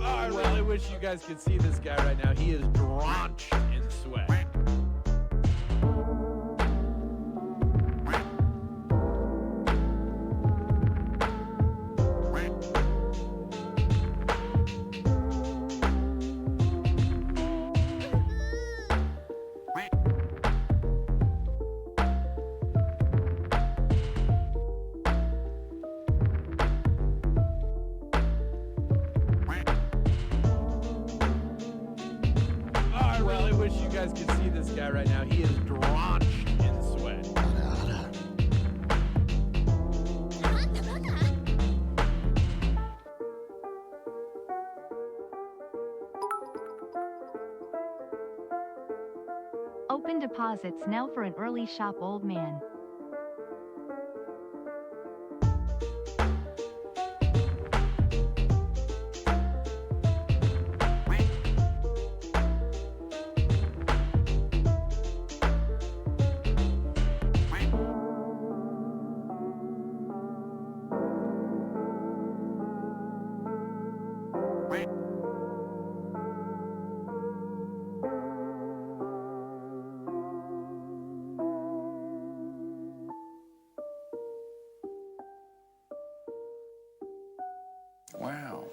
I really wish you guys could see this guy right now. He is drenched in sweat. I really wish you guys could see this guy right now. He is drenched in sweat. Open deposits now for an early shop, old man. Wow.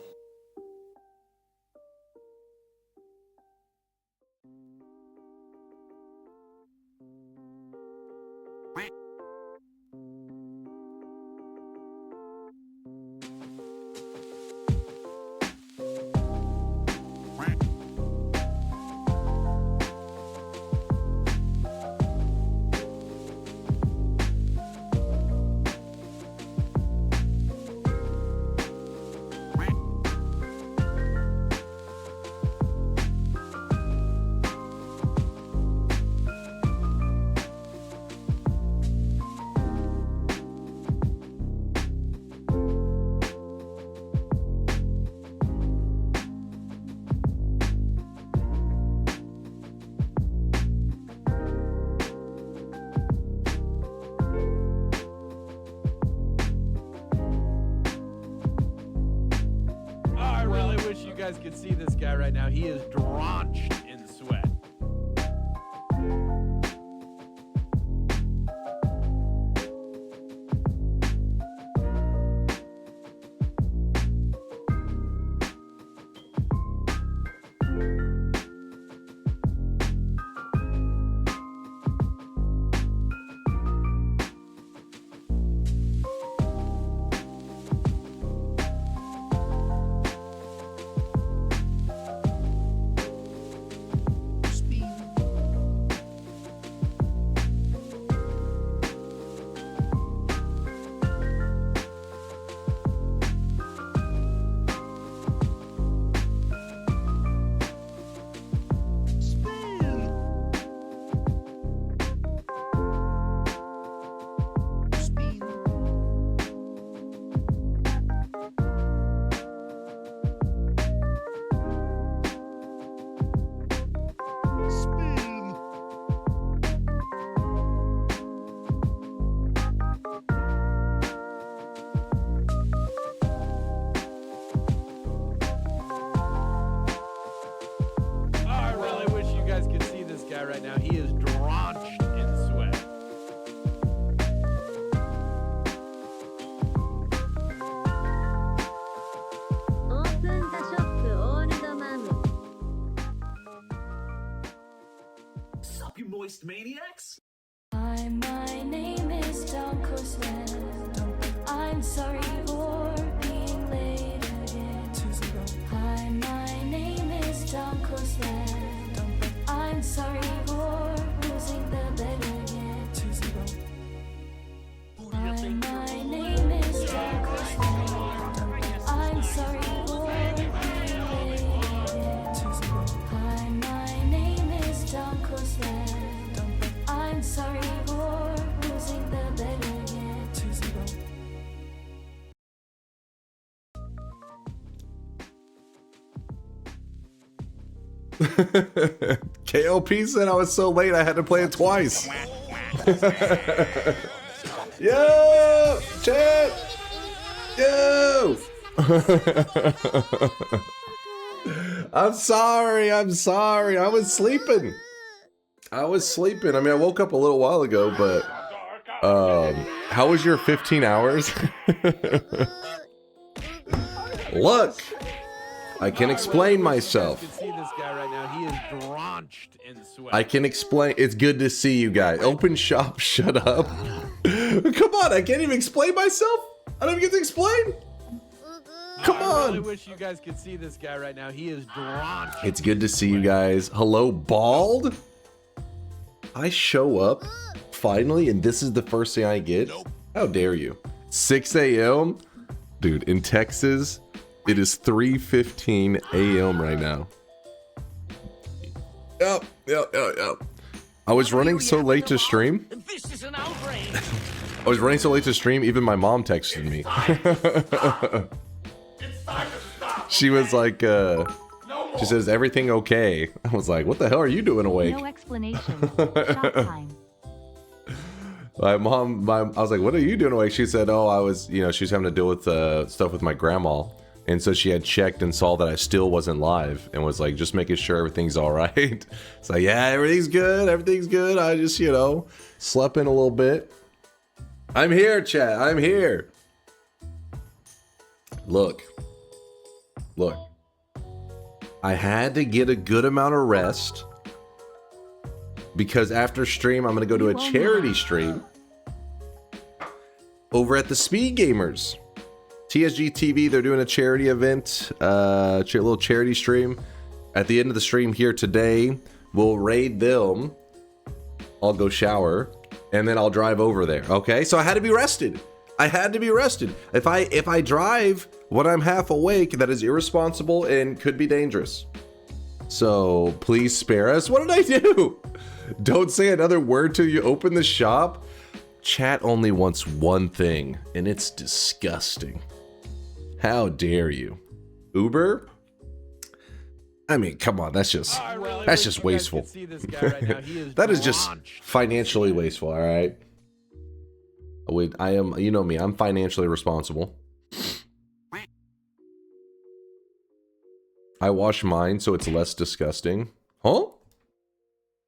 I really wish you guys could see this guy right now. He is drenched in sweat. I really wish you guys could see this guy right now. He is drenched in sweat. Sup, you moist maniacs? Hi, my name is DunkOrSlam. I'm sorry for being late again. Hi, my name is DunkOrSlam. I'm sorry for losing the bet again. Hi, my name is DunkOrSlam. I'm sorry for being late again. Hi, my name is DunkOrSlam. I'm sorry for losing the bet again. KOP said I was so late I had to play it twice. Yo, chat. Yo. I'm sorry. I'm sorry. I was sleeping. I mean, I woke up a little while ago, but how was your 15 hours? Look, I can explain myself. You can see this guy right now. He is drenched in sweat. I can explain. It's good to see you guys. Open shop, shut up. Come on, I can't even explain myself. I don't even get to explain. Come on. I really wish you guys could see this guy right now. He is drenched. It's good to see you guys. Hello, bald? I show up finally, and this is the first thing I get? How dare you? 6 a.m.? Dude, in Texas, it is 3:15 a.m. right now. Yep. I was running so late to stream. This is an outrage. I was running so late to stream, even my mom texted me. She was like, she says, everything okay? I was like, what the hell are you doing awake? No explanation. Shop time. My mom, I was like, what are you doing awake? She said, oh, I was, you know, she was having to deal with stuff with my grandma. And so she had checked and saw that I still wasn't live and was like, just making sure everything's all right. It's like, yeah, everything's good. Everything's good. I just, you know, slept in a little bit. I'm here, chat. I'm here. Look. I had to get a good amount of rest because after stream, I'm going to go to a charity stream over at the Speed Gamers. TSG TV, they're doing a charity event, a little charity stream. At the end of the stream here today, we'll raid them. I'll go shower, and then I'll drive over there, okay? So I had to be rested. If I drive when I'm half awake, that is irresponsible and could be dangerous. So please spare us. What did I do? Don't say another word till you open the shop. Chat only wants one thing, and it's disgusting. How dare you? Uber? I mean, come on, that's just wasteful. That is just financially wasteful, all right? I am, you know me, I'm financially responsible. I wash mine so it's less disgusting. Huh?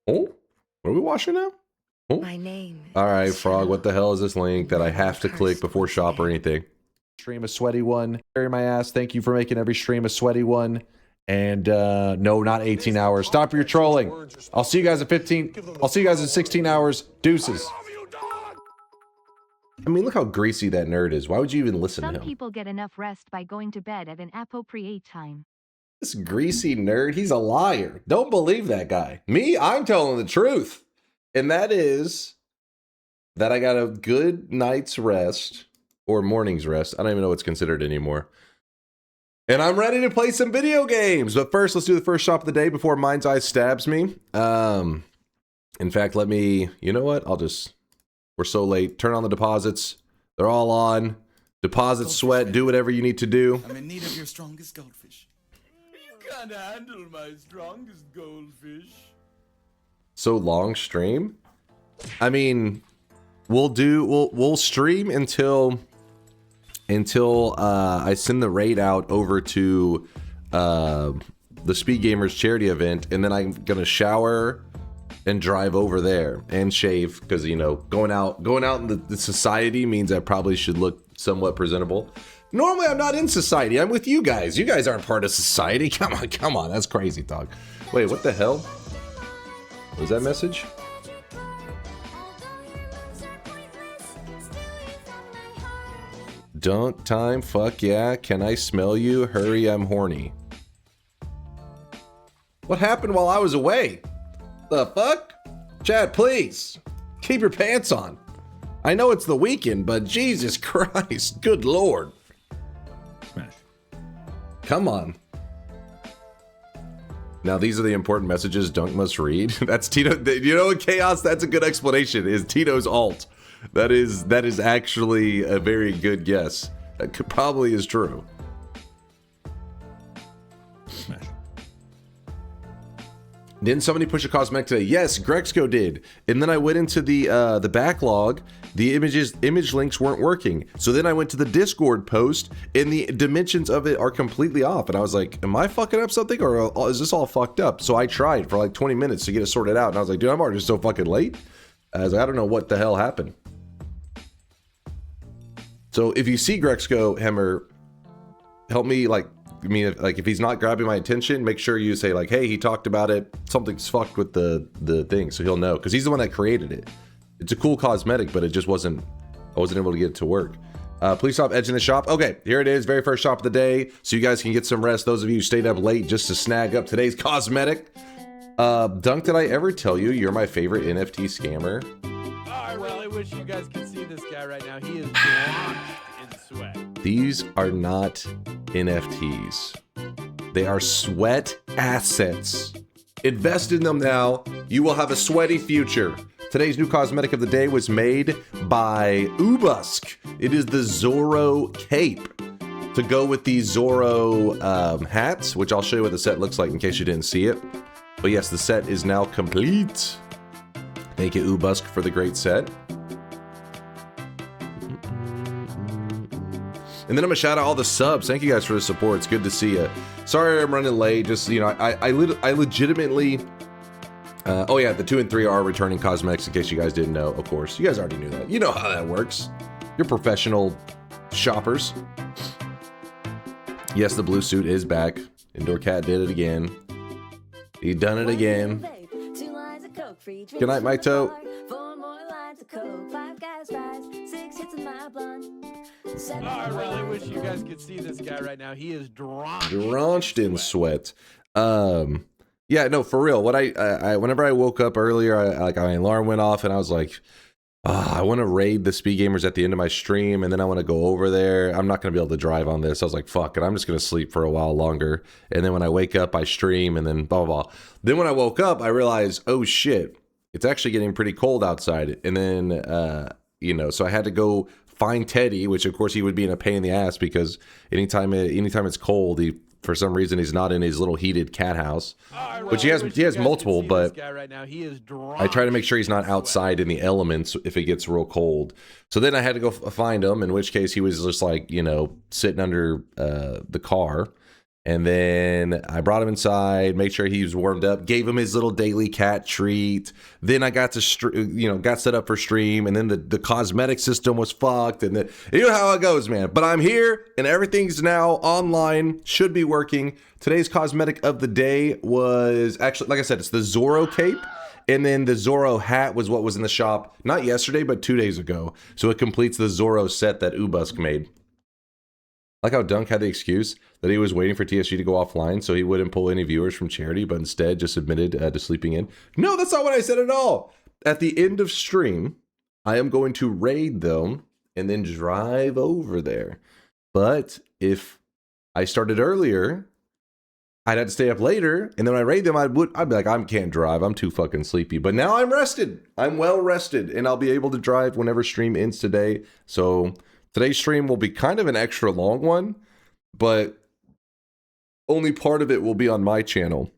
Oh? What are we washing now? Oh? My name. All right, Frog, what the hell is this link that I have to click before shop or anything? Stream a sweaty one. Carry my ass. Thank you for making every stream a sweaty one. And no, not 18 hours. Stop your trolling. I'll see you guys at 15. I'll see you guys in 16 hours. Deuces. I mean, look how greasy that nerd is. Why would you even listen to him? Some people get enough rest by going to bed at an appropriate time. This greasy nerd, he's a liar. Don't believe that guy. Me, I'm telling the truth. And that is that I got a good night's rest. Or morning's rest. I don't even know what's considered anymore. And I'm ready to play some video games. But first, let's do the first shop of the day before Mind's Eye stabs me. In fact, let me... You know what? We're so late. Turn on the deposits. They're all on. Deposit sweat. Do whatever you need to do. I'm in need of your strongest goldfish. You can't handle my strongest goldfish. So long stream? I mean... We'll stream until I send the raid out over to the Speed Gamers charity event, and then I'm gonna shower and drive over there and shave because, you know, going out in the society means I probably should look somewhat presentable. Normally I'm not in society. I'm with you guys. You guys aren't part of society. Come on. That's crazy, dog. Wait, what the hell? Was that message? Dunk time, fuck yeah. Can I smell you? Hurry, I'm horny. What happened while I was away? The fuck? Chad, please. Keep your pants on. I know it's the weekend, but Jesus Christ. Good Lord. Smash. Come on. Now these are the important messages Dunk must read. That's Tito. You know, in Chaos, that's a good explanation. Is Tito's alt. That is actually a very good guess. That probably is true. Smash. Didn't somebody push a cosmetic today? Yes, Grexco did. And then I went into the backlog. The image links weren't working. So then I went to the Discord post, and the dimensions of it are completely off. And I was like, am I fucking up something, or is this all fucked up? So I tried for like 20 minutes to get it sorted out. And I was like, dude, I'm already so fucking late. I don't know what the hell happened. So if you see Grexco, Hemmer, help me, like, I mean, like, if he's not grabbing my attention, make sure you say like, hey, he talked about it. Something's fucked with the thing, so he'll know, because he's the one that created it. It's a cool cosmetic, but it just wasn't, I wasn't able to get it to work. Please stop edging the shop. Okay, here it is, very first shop of the day, so you guys can get some rest. Those of you who stayed up late just to snag up today's cosmetic. Dunk, did I ever tell you you're my favorite NFT scammer? I really wish you guys could see this guy right now. He is drenched in sweat. These are not NFTs. They are sweat assets. Invest in them now. You will have a sweaty future. Today's new cosmetic of the day was made by Ubusk. It is the Zorro cape to go with the Zorro hats, which I'll show you what the set looks like in case you didn't see it. But yes, the set is now complete. Thank you, Ubusk, for the great set. And then I'm gonna shout out all the subs. Thank you guys for the support. It's good to see you. Sorry I'm running late. Just, you know, I legitimately. Oh yeah, the 2 and 3 are returning cosmetics. In case you guys didn't know, of course, you guys already knew that. You know how that works. You're professional shoppers. Yes, the blue suit is back. Indoor Cat did it again. He done it again. Good night, Mike Toe. I really wish you guys could see this guy right now. He is drenched in sweat. Yeah, no, for real. What I whenever I woke up earlier, my alarm went off, and I was like, I want to raid the Speed Gamers at the end of my stream, and then I want to go over there. I'm not going to be able to drive on this. I was like, fuck it, I'm just going to sleep for a while longer. And then when I wake up, I stream, and then blah, blah, blah. Then when I woke up, I realized, oh shit, it's actually getting pretty cold outside. And then, you know, so I had to go find Teddy, which of course he would be in a pain in the ass, because anytime it's cold, for some reason he's not in his little heated cat house, which he has multiple, but right now, he is I try to make sure he's not outside in the elements if it gets real cold. So then I had to go find him, in which case he was just like, you know, sitting under the car. And then I brought him inside, made sure he was warmed up, gave him his little daily cat treat. Then I got to, got set up for stream, and then the cosmetic system was fucked, and you know how it goes, man. But I'm here, and everything's now online, should be working. Today's cosmetic of the day was actually, like I said, it's the Zorro cape, and then the Zorro hat was what was in the shop, not yesterday, but 2 days ago. So it completes the Zorro set that Ubusk made. Like how Dunk had the excuse that he was waiting for TSG to go offline so he wouldn't pull any viewers from charity, but instead just admitted to sleeping in. No, that's not what I said at all. At the end of stream, I am going to raid them and then drive over there. But if I started earlier, I'd have to stay up later, and then when I raid them, I'd be like, I can't drive. I'm too fucking sleepy. But now I'm rested. I'm well rested, and I'll be able to drive whenever stream ends today. So today's stream will be kind of an extra long one, but only part of it will be on my channel.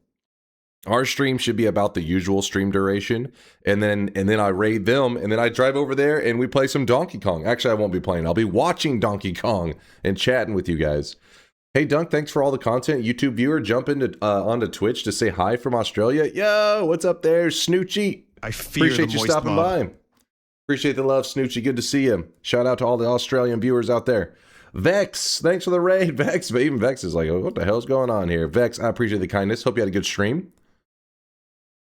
Our stream should be about the usual stream duration, and then I raid them, and then I drive over there and we play some Donkey Kong. Actually, I won't be playing. I'll be watching Donkey Kong and chatting with you guys. Hey Dunk, thanks for all the content. YouTube viewer, jump into onto Twitch to say hi from Australia. Yo, what's up there, Snoochie? I fear appreciate you stopping by. Appreciate the love, Snoochie. Good to see you. Shout out to all the Australian viewers out there. Vex, thanks for the raid. Vex, but even Vex is like, oh, what the hell's going on here? Vex, I appreciate the kindness. Hope you had a good stream.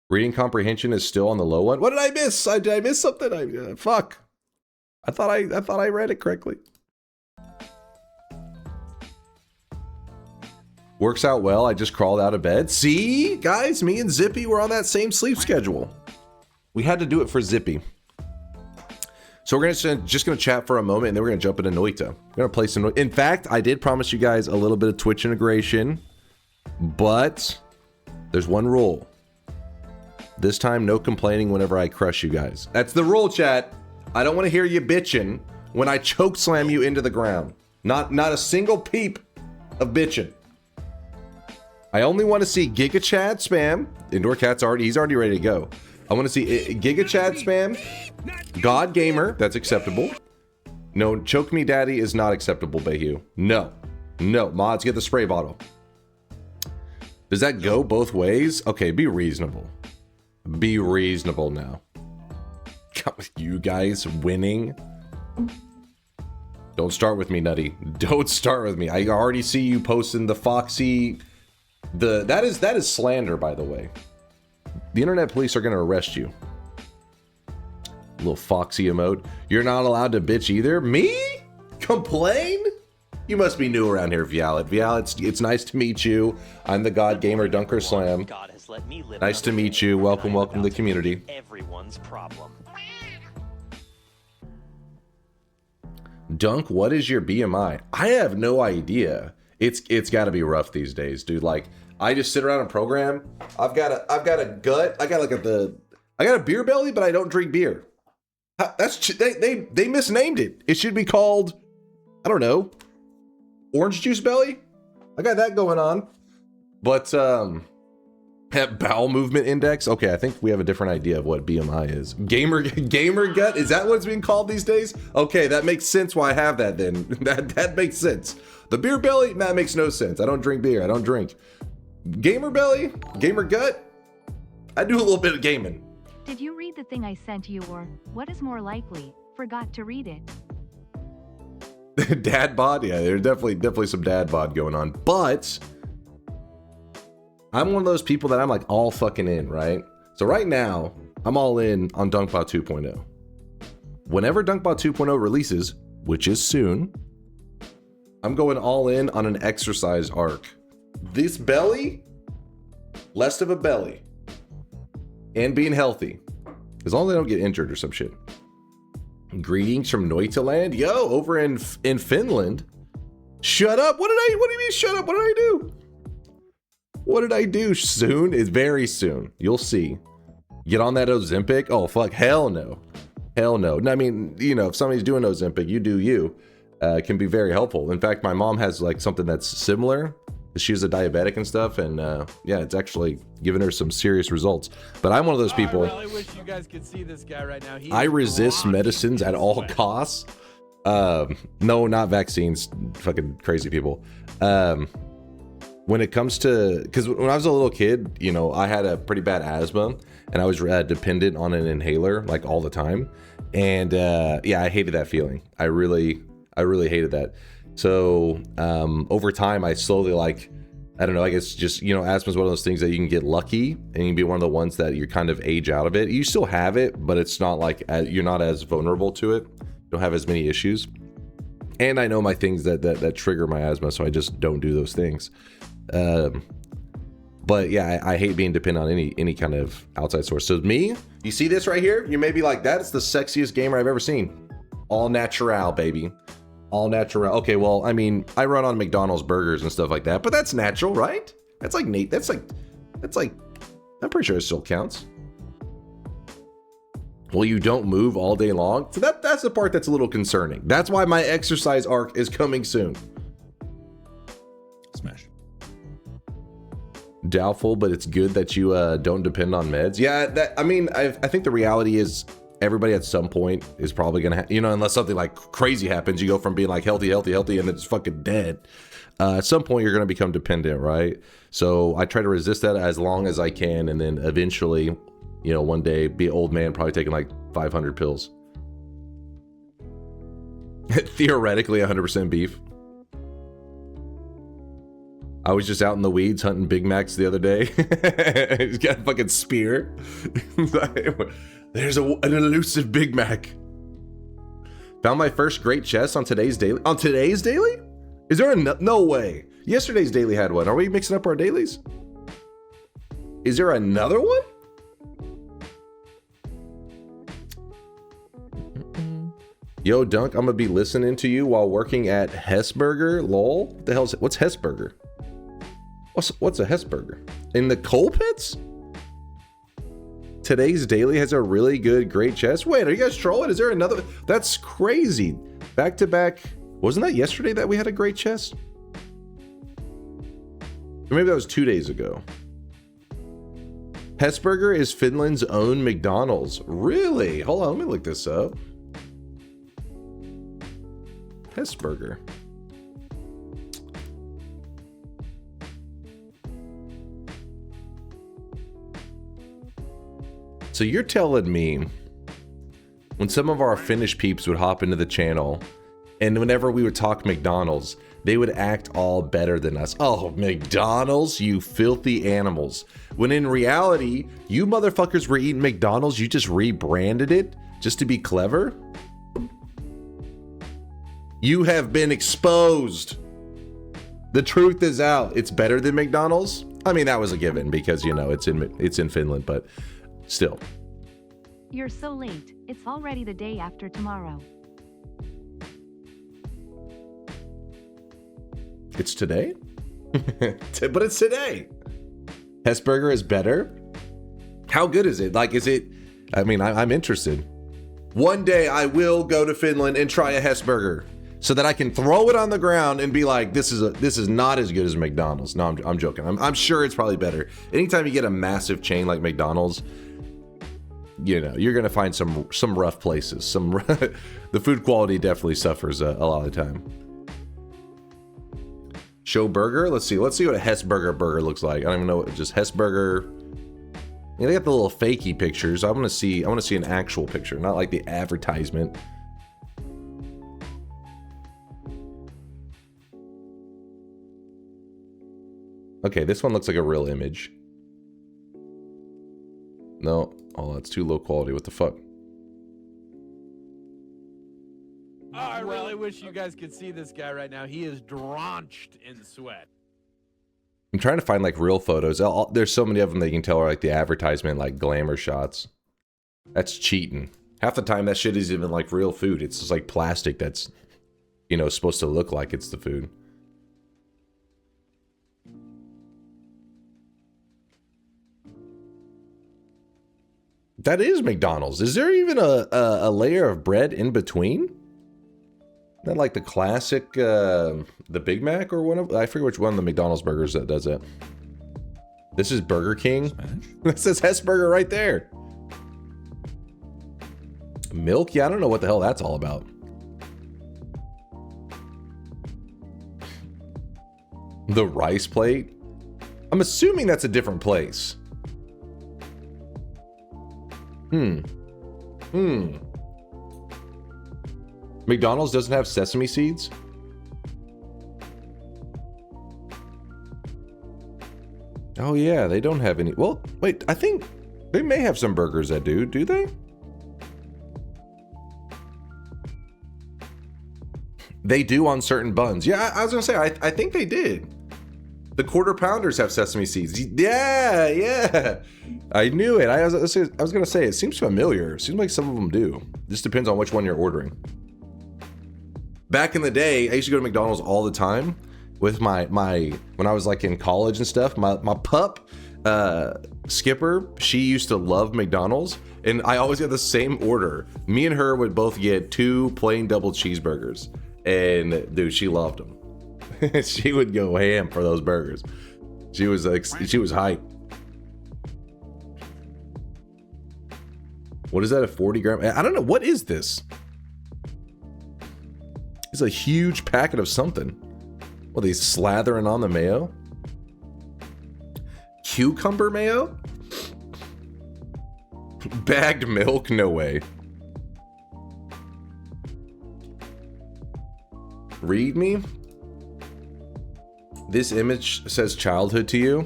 Reading comprehension is still on the low one. What did I miss? Did I miss something? Fuck. I thought I read it correctly. Works out well. I just crawled out of bed. See, guys, me and Zippy were on that same sleep schedule. We had to do it for Zippy. So we're just gonna chat for a moment, and then we're gonna jump into Noita. We're gonna play some. In fact, I did promise you guys a little bit of Twitch integration, but there's one rule. This time, no complaining whenever I crush you guys. That's the rule, chat. I don't want to hear you bitching when I choke slam you into the ground. Not a single peep of bitching. I only want to see Giga Chad spam. Indoor Cat's he's already ready to go. I want to see Giga Chad spam. God Gamer, that's acceptable. No, Choke Me Daddy is not acceptable, Bayou. No. No, mods, get the spray bottle. Does that go both ways? Okay, be reasonable. Be reasonable now. You guys winning? Don't start with me, Nutty. Don't start with me. I already see you posting the Foxy. That is slander, by the way. The internet police are gonna arrest you. Little Foxy emote. You're not allowed to bitch either. Me? Complain? You must be new around here, Vialet. Vialet, it's nice to meet you. I'm the God Gamer DunkOrSlam. Nice to meet you. Welcome to the community. Everyone's problem. Dunk, what is your BMI? I have no idea. It's got to be rough these days, dude. Like, I just sit around and program. I've got a gut. I got a beer belly, but I don't drink beer. They misnamed it. It should be called, I don't know, orange juice belly. I got that going on. But bowel movement index. Okay, I think we have a different idea of what BMI is. Gamer gut. Is that what it's being called these days? Okay, that makes sense. Why I have that then? That makes sense. The beer belly, that makes no sense. I don't drink beer. I don't drink. Gamer belly, gamer gut. I do a little bit of gaming. Did you read the thing I sent you, or what is more likely, forgot to read it? Dad bod, yeah, there's definitely some dad bod going on. But I'm one of those people that I'm like all fucking in, right? So right now, I'm all in on DunkBot 2.0. Whenever DunkBot 2.0 releases, which is soon, I'm going all in on an exercise arc. This belly, less of a belly, and being healthy, as long as I don't get injured or some shit. Greetings from Noita land. Yo, over in Finland. Shut up. What do you mean shut up? What did I do? What did I do? Soon is very soon. You'll see. Get on that Ozempic? Oh, fuck. Hell no. Hell no. I mean, you know, if somebody's doing Ozempic, you do you. It can be very helpful. In fact, my mom has like something that's similar. She's a diabetic and stuff, and yeah, it's actually given her some serious results. But I'm one of those people. I really wish you guys could see this guy right now. I resist medicines at all costs. No, not vaccines. Fucking crazy people. When it comes to, because when I was a little kid, you know, I had a pretty bad asthma, and I was dependent on an inhaler like all the time. And yeah, I hated that feeling. I really hated that. So over time, I slowly, like, I don't know, I guess just, you know, asthma is one of those things that you can get lucky and you can be one of the ones that you kind of age out of it. You still have it, but it's not like, you're not as vulnerable to it. You don't have as many issues. And I know my things that trigger my asthma, so I just don't do those things. But yeah, I hate being dependent on any kind of outside source. So me, you see this right here? You may be like, that's the sexiest gamer I've ever seen. All natural, baby. All natural. Okay, well, I mean, I run on McDonald's burgers and stuff like that, but that's natural, right? That's like Nate. That's like, I'm pretty sure it still counts. Well, you don't move all day long. So that's the part that's a little concerning. That's why my exercise arc is coming soon. Smash. Doubtful, but it's good that you don't depend on meds. Yeah, I mean, I think the reality is everybody at some point is probably gonna, you know, unless something like crazy happens, you go from being like healthy, and then it's fucking dead. At some point, you're gonna become dependent, right? So I try to resist that as long as I can, and then eventually, you know, one day be an old man, probably taking like 500 pills. Theoretically, 100% beef. I was just out in the weeds hunting Big Macs the other day. He's got a fucking spear. There's an elusive Big Mac. Found my first great chest on today's daily. On today's daily? Is there a no way? Yesterday's daily had one. Are we mixing up our dailies? Is there another one? Yo, Dunk, I'm gonna be listening to you while working at Hessburger. Lol. What the hell's what's Hessburger? What's a Hessburger? In the coal pits? Today's daily has a really good, great chest. Wait, are you guys trolling? Is there another? That's crazy. Back to back. Wasn't that yesterday that we had a great chest? Or maybe that was 2 days ago. Hesburger is Finland's own McDonald's. Really? Hold on, let me look this up. Hesburger. So you're telling me when some of our Finnish peeps would hop into the channel and whenever we would talk McDonald's, they would act all better than us. Oh, McDonald's, you filthy animals. When in reality, you motherfuckers were eating McDonald's, you just rebranded it just to be clever? You have been exposed. The truth is out. It's better than McDonald's. I mean, that was a given because, you know, it's in Finland, but still. You're so late. It's already the day after tomorrow. It's today? But it's today. Hesburger is better? How good is it? Like, is it... I mean, I'm interested. One day I will go to Finland and try a Hesburger so that I can throw it on the ground and be like, this is not as good as McDonald's. No, I'm joking. I'm sure it's probably better. Anytime you get a massive chain like McDonald's, you know, you're gonna find some rough places. The food quality definitely suffers a lot of the time. Show burger. Let's see what a Hesburger burger looks like. I don't even know what just Hesburger. Yeah, they got the little fakey pictures. I want to see an actual picture, not like the advertisement. Okay, this one looks like a real image. No, oh, that's too low quality. What the fuck? Oh, I really wish you guys could see this guy right now. He is drenched in sweat. I'm trying to find like real photos. There's so many of them that you can tell are like the advertisement, like glamour shots. That's cheating. Half the time that shit isn't even like real food. It's just like plastic that's, you know, supposed to look like it's the food. That is McDonald's. Is there even a layer of bread in between? Not like the classic, the Big Mac or one of, I forget which one of the McDonald's burgers that does it. This is Burger King. That says Hesburger right there. Milk? Yeah, I don't know what the hell that's all about. The rice plate? I'm assuming that's a different place. McDonald's doesn't have sesame seeds? Oh yeah, they don't have any. Well, wait, I think they may have some burgers that do they? They do on certain buns. Yeah, I was gonna say, I think they did. The quarter pounders have sesame seeds. Yeah. I knew it. I was gonna say, it seems familiar. Seems like some of them do. Just depends on which one you're ordering. Back in the day, I used to go to McDonald's all the time with my when I was like in college and stuff. My pup, Skipper, she used to love McDonald's, and I always got the same order. Me and her would both get 2 plain double cheeseburgers, and dude, she loved them. She would go ham for those burgers. She was hyped. What is that? A 40 gram? I don't know. What is this? It's a huge packet of something. What, are they slathering on the mayo? Cucumber mayo? Bagged milk? No way. Read me? This image says childhood to you?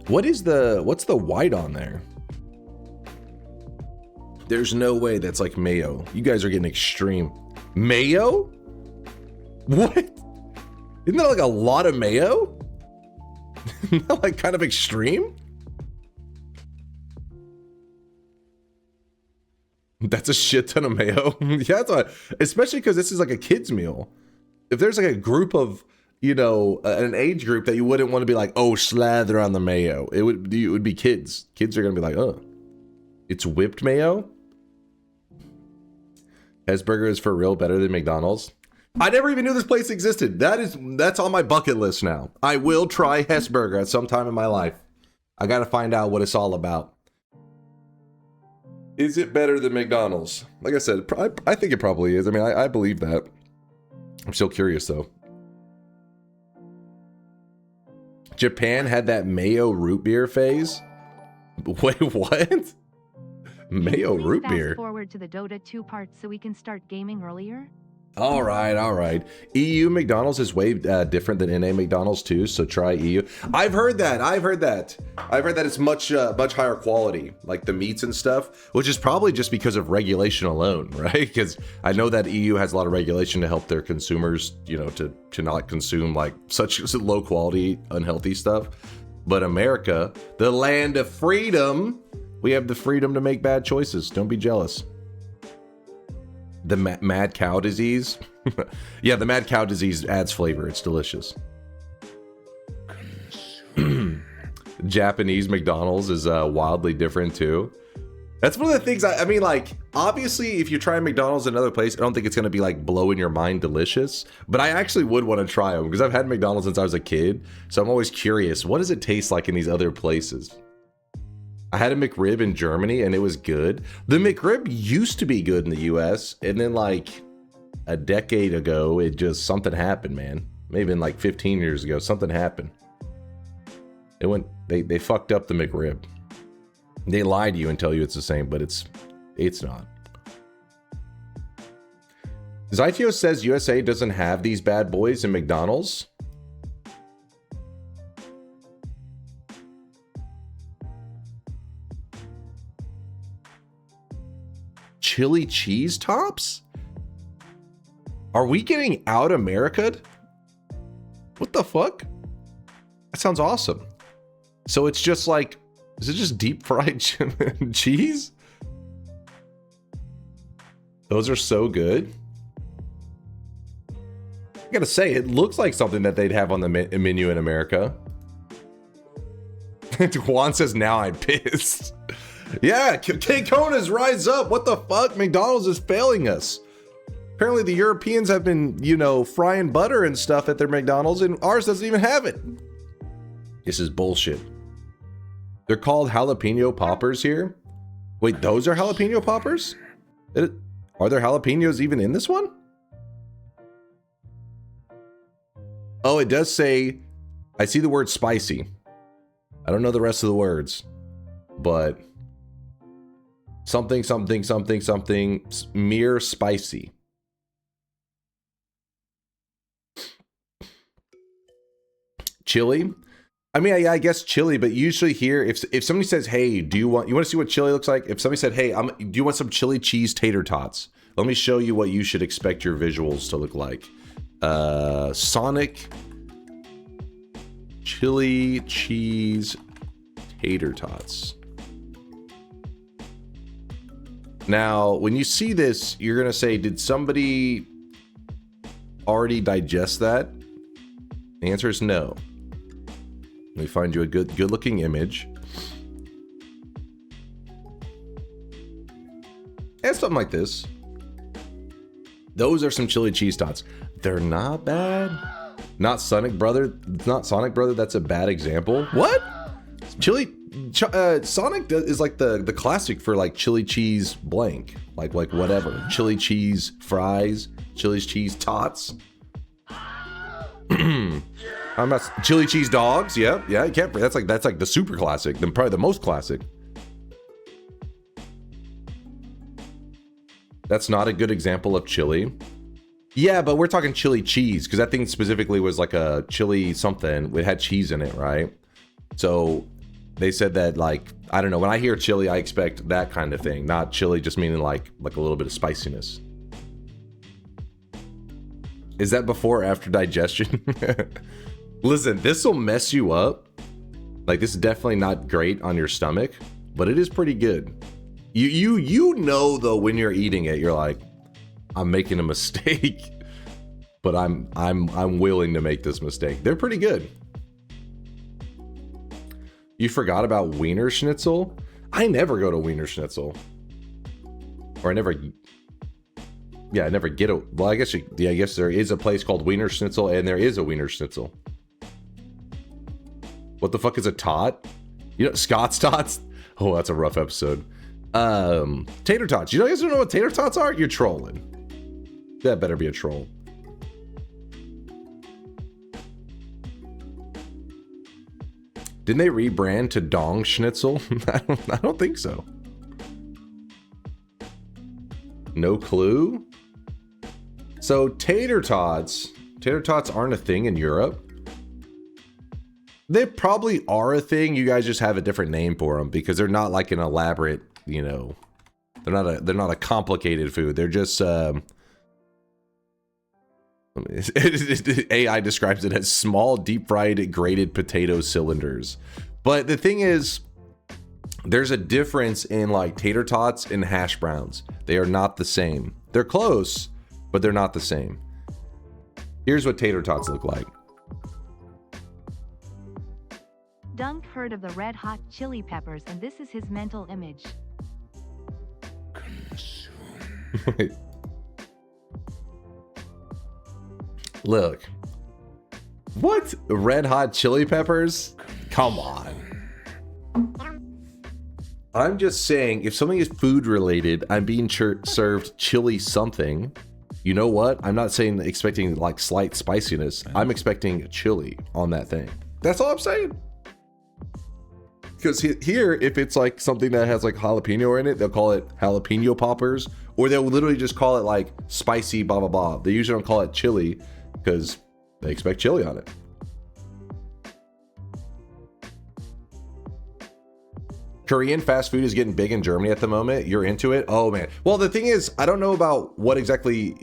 What's the white on there? There's no way that's like mayo. You guys are getting extreme. Mayo? What? Isn't that like a lot of mayo? Isn't that like kind of extreme? That's a shit ton of mayo. Yeah, that's why, especially because this is like a kid's meal. If there's like a group of, you know, an age group that you wouldn't want to be like, oh, slather on the mayo. It would be kids. Kids are gonna be like, oh, it's whipped mayo. Hesburger is for real better than McDonald's. I never even knew this place existed. That's on my bucket list now. I will try Hessburger at some time in my life. I gotta find out what it's all about. Is it better than McDonald's? Like I said, I think it probably is. I mean, I believe that. I'm still curious though. Japan had that mayo root beer phase. Wait, what? Mayo root beer. Fast forward to the Dota 2 part so we can start gaming earlier. All right. EU McDonald's is way different than NA McDonald's too, so try EU. I've heard that it's much higher quality, like the meats and stuff, which is probably just because of regulation alone, right? Because I know that EU has a lot of regulation to help their consumers, you know, to not consume like such low quality, unhealthy stuff. But America, the land of freedom, we have the freedom to make bad choices. Don't be jealous. The mad cow disease. Yeah, the mad cow disease adds flavor. It's delicious. Japanese McDonald's is wildly different too. That's one of the things I mean, like, obviously, if you try McDonald's in another place, I don't think it's going to be like blowing your mind delicious. But I actually would want to try them because I've had McDonald's since I was a kid. So I'm always curious, what does it taste like in these other places? I had a McRib in Germany and it was good. The McRib used to be good in the US, and then like a decade ago, something happened, man. Maybe in like 15 years ago, something happened. They fucked up the McRib. They lie to you and tell you it's the same, but it's not. Zytio says USA doesn't have these bad boys in McDonald's. Chili cheese tops? Are we getting out America'd? What the fuck? That sounds awesome. So it's just like, is it just deep fried cheese? Those are so good. I gotta say, it looks like something that they'd have on the menu in America. Juan says, now I'm pissed. Yeah, K-Konas, rise up. What the fuck? McDonald's is failing us. Apparently the Europeans have been, you know, frying butter and stuff at their McDonald's, and ours doesn't even have it. This is bullshit. They're called jalapeno poppers here. Wait, those are jalapeno poppers? Are there jalapenos even in this one? Oh, it does say, I see the word spicy. I don't know the rest of the words, but something, mere spicy. Chili? I mean, I guess chili, but usually here, if somebody says, hey, do you want to see what chili looks like? If somebody said, hey, do you want some chili cheese tater tots? Let me show you what you should expect your visuals to look like. Sonic chili cheese tater tots. Now, when you see this, you're going to say, did somebody already digest that? The answer is no. Let me find you a good looking image. And something like this. Those are some chili cheese tots. They're not bad. Not Sonic Brother. It's not Sonic Brother. That's a bad example. What? Sonic is like the classic for like chili cheese blank. Like whatever. Chili cheese fries. Chili cheese tots. I'm not chili cheese dogs. Yeah, you can't. That's like the super classic. Then probably the most classic. That's not a good example of chili. Yeah, but we're talking chili cheese because that thing specifically was like a chili something. It had cheese in it, right? So they said that, like, I don't know. When I hear chili, I expect that kind of thing, not chili just meaning like a little bit of spiciness. Is that before or after digestion? Listen, this will mess you up. Like, this is definitely not great on your stomach, but it is pretty good. You know though when you're eating it, you're like, I'm making a mistake, but I'm willing to make this mistake. They're pretty good. You forgot about Wiener Schnitzel? I never go to Wiener Schnitzel. Or I never... Yeah, I never get a. Well, I guess I guess there is a place called Wiener Schnitzel, and there is a Wiener Schnitzel. What the fuck is a tot? You know, Scott's tots. Oh, that's a rough episode. Tater tots. You guys don't know what tater tots are? You're trolling. That better be a troll. Didn't they rebrand to Dong Schnitzel? I don't think so. No clue. So tater tots aren't a thing in Europe. They probably are a thing. You guys just have a different name for them because they're not like an elaborate, you know, they're not a complicated food. They're just AI describes it as small deep fried grated potato cylinders. But the thing is, there's a difference in like tater tots and hash browns. They are not the same. They're close, but they're not the same. Here's what tater tots look like. Dunk heard of the red hot chili peppers, and this is his mental image. Look. What? Red hot chili peppers? Come on. I'm just saying, if something is food related, I'm being served chili something. You know what? I'm not saying expecting like slight spiciness. I'm expecting chili on that thing. That's all I'm saying. Because here, if it's like something that has like jalapeno in it, they'll call it jalapeno poppers, or they'll literally just call it like spicy blah blah blah. They usually don't call it chili because they expect chili on it. Korean fast food is getting big in Germany at the moment. You're into it? Oh man. Well, the thing is, I don't know about what exactly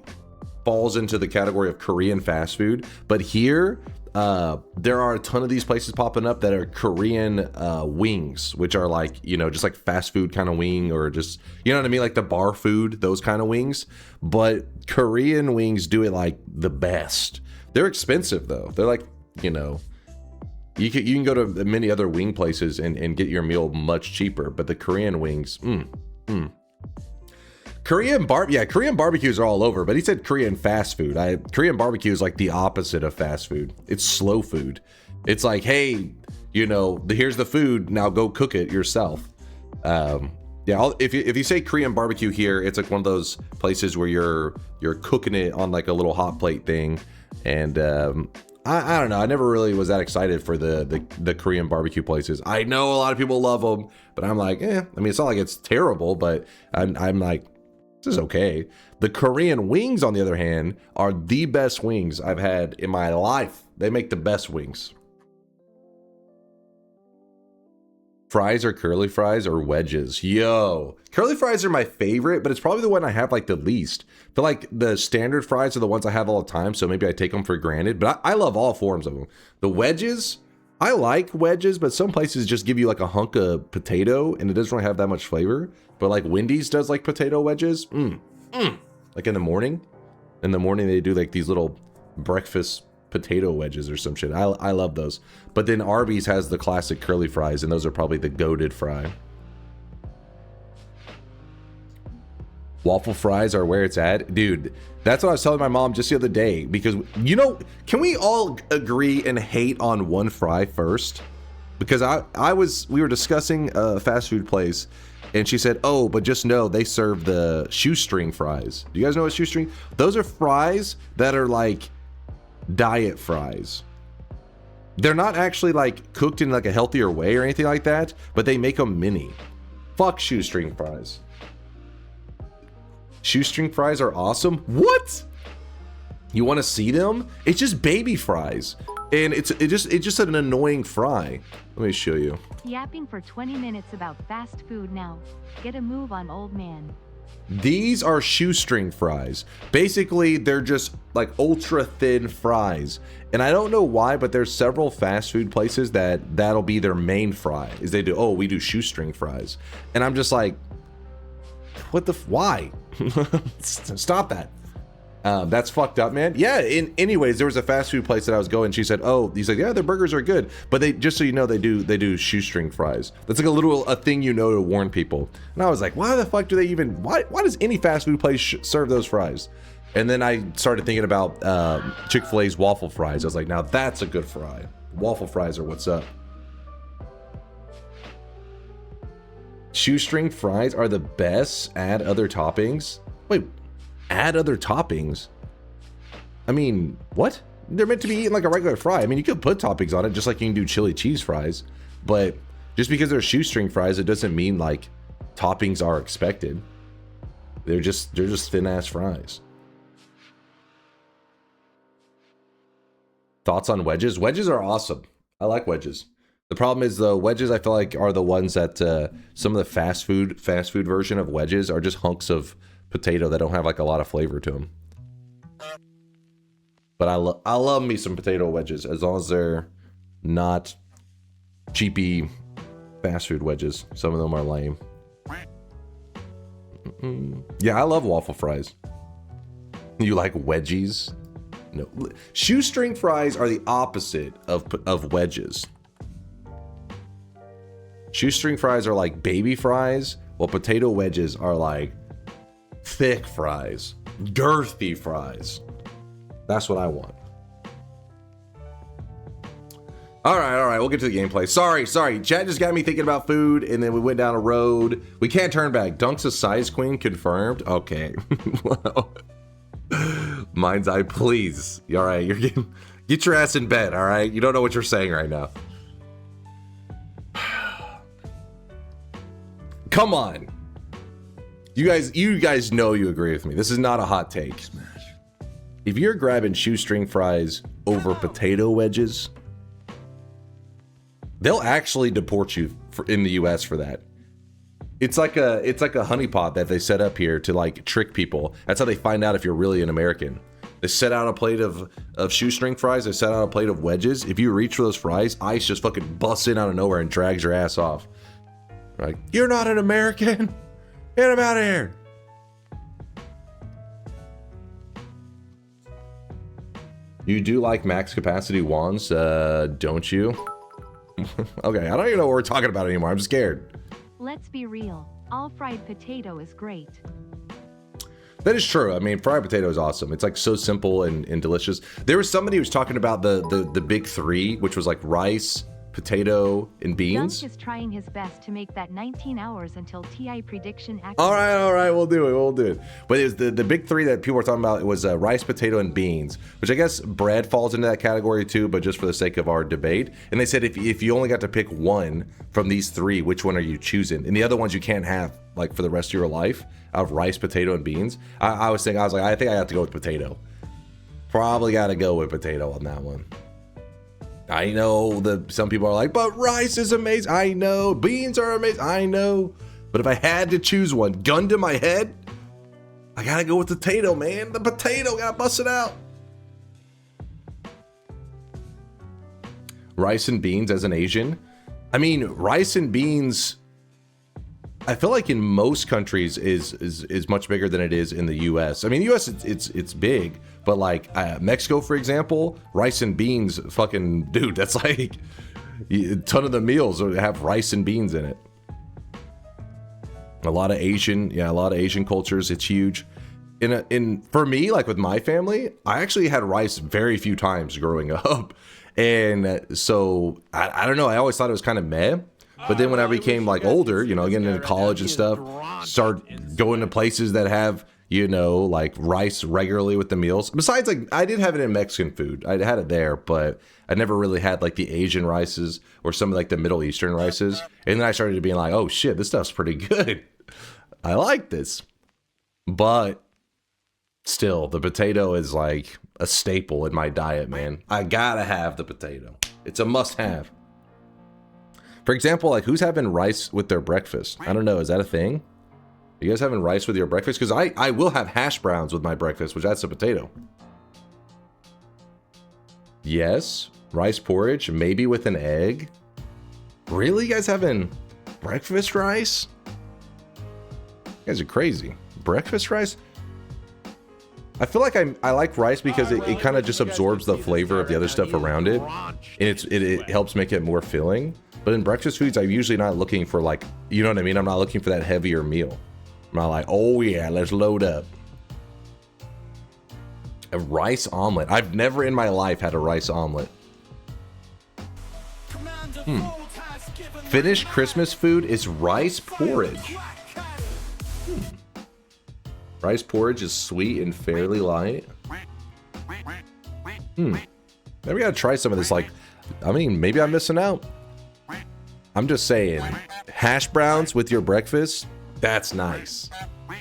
falls into the category of Korean fast food, but here there are a ton of these places popping up that are Korean wings, which are like, you know, just like fast food kind of wing, or just, you know what I mean, like the bar food, those kind of wings. But Korean wings do it like the best. They're expensive though. They're like, you know, you can go to many other wing places and get your meal much cheaper, but the Korean wings, Korean barbecues are all over, but he said Korean fast food. Korean barbecue is like the opposite of fast food. It's slow food. It's like, hey, you know, here's the food, now go cook it yourself. If you say Korean barbecue here, it's like one of those places where you're cooking it on like a little hot plate thing, and I don't know. I never really was that excited for the Korean barbecue places. I know a lot of people love them, but I'm like, I mean, it's not like it's terrible, but I'm like, this is okay. The Korean wings, on the other hand, are the best wings I've had in my life. They make the best wings. Fries or curly fries or wedges? Yo, curly fries are my favorite, but it's probably the one I have like the least. I feel like the standard fries are the ones I have all the time, so maybe I take them for granted, but I love all forms of them. The wedges, I like wedges, but some places just give you like a hunk of potato and it doesn't really have that much flavor. But like Wendy's does like potato wedges. Like in the morning they do like these little breakfast potato wedges or some shit. I love those. But then Arby's has the classic curly fries, and those are probably the goated fry. Waffle fries are where it's at. Dude, that's what I was telling my mom just the other day, because, you know, can we all agree and hate on one fry first? Because we were discussing a fast food place, and she said, oh, but just know they serve the shoestring fries. Do you guys know what shoestring? Those are fries that are like diet fries. They're not actually like cooked in like a healthier way or anything like that, but they make them mini. Fuck shoestring fries. Shoestring fries are awesome. What? You want to see them? It's just baby fries, and it's just an annoying fry. Let me show you. Yapping for 20 minutes about fast food now. Get a move on, old man. These are shoestring fries. Basically, they're just like ultra thin fries. And I don't know why, but there's several fast food places that'll be their main fry. Is they do, we do shoestring fries. And I'm just like, why? Stop that. That's fucked up, man. Yeah. Anyways, there was a fast food place that I was going. She said, "Oh, he said, yeah, their burgers are good, but they just so you know, they do shoestring fries. That's like a thing to warn people." And I was like, "Why the fuck do they even? Why does any fast food place serve those fries?" And then I started thinking about Chick-fil-A's waffle fries. I was like, "Now that's a good fry. Waffle fries are what's up." Shoestring fries are the best. Add other toppings. Wait. Add other toppings? I mean, what? They're meant to be eaten like a regular fry. I mean, you could put toppings on it just like you can do chili cheese fries, but just because they're shoestring fries, it doesn't mean like toppings are expected. They're just thin ass fries. Thoughts on wedges? Wedges are awesome. I like wedges. The problem is the wedges I feel like are the ones that some of the fast food version of wedges are just hunks of potato that don't have like a lot of flavor to them. But I love me some potato wedges as long as they're not cheapy fast food wedges. Some of them are lame. Yeah, I love waffle fries. You like wedgies? No. Shoestring fries are the opposite of wedges. Shoestring fries are like baby fries, while potato wedges are like thick fries, girthy fries. That's what I want. All right, we'll get to the gameplay. Sorry. Chat just got me thinking about food, and then we went down a road. We can't turn back. Dunk's a size queen, confirmed. Okay. Well, mind's eye, please. All right, get your ass in bed. All right, you don't know what you're saying right now. Come on. You guys know you agree with me. This is not a hot take. Smash. If you're grabbing shoestring fries over potato wedges, they'll actually deport you in the US for that. It's like a honeypot that they set up here to like trick people. That's how they find out if you're really an American. They set out a plate of shoestring fries. They set out a plate of wedges. If you reach for those fries, ice just fucking busts in out of nowhere and drags your ass off. Like, you're not an American. Get him out of here. You do like max capacity wands, don't you? Okay, I don't even know what we're talking about anymore. I'm scared. Let's be real. All fried potato is great. That is true. I mean, fried potato is awesome. It's like so simple and delicious. There was somebody who was talking about the big three, which was like rice, potato, and beans. Dunk is trying his best to make that 19 hours until TI prediction accurate. All right, we'll do it. But it was the big three that people were talking about. It was rice, potato, and beans, which I guess bread falls into that category too, but just for the sake of our debate. And they said if you only got to pick one from these three, which one are you choosing? And the other ones you can't have like for the rest of your life out of rice, potato, and beans. I think I have to go with potato. Probably got to go with potato on that one. I know some people are like, but rice is amazing. I know. Beans are amazing. I know. But if I had to choose one, gun to my head, I gotta go with the potato, man. The potato, gotta bust it out. Rice and beans as an Asian. I mean, rice and beans, I feel like in most countries is much bigger than it is in the US. I mean, the US it's big, but like Mexico, for example, rice and beans, fucking dude, that's like a ton of the meals have rice and beans in it. A lot of Asian cultures, it's huge. For me, like with my family, I actually had rice very few times growing up, and so I don't know. I always thought it was kind of meh. But then when I became like older, getting into college and stuff, start going to places that have, like rice regularly with the meals. Besides, like I did have it in Mexican food. I had it there, but I never really had like the Asian rices or some of like the Middle Eastern rices. And then I started being like, oh shit, this stuff's pretty good. I like this. But still, the potato is like a staple in my diet, man. I gotta have the potato. It's a must have. For example, like who's having rice with their breakfast? I don't know. Is that a thing? Are you guys having rice with your breakfast? Because I will have hash browns with my breakfast, which that's a potato. Yes. Rice porridge, maybe with an egg. Really? You guys having breakfast rice? You guys are crazy. Breakfast rice? I feel like I like rice because it kind of just absorbs the flavor of the other stuff around it, and it helps make it more filling. But in breakfast foods, I'm usually not looking for, like, you know what I mean? I'm not looking for that heavier meal. I'm not like, oh yeah, let's load up. A rice omelet. I've never in my life had a rice omelet. Finnish Christmas food is rice porridge. Rice porridge is sweet and fairly light. Maybe I gotta try some of this. Like, I mean, maybe I'm missing out. I'm just saying, hash browns with your breakfast, that's nice.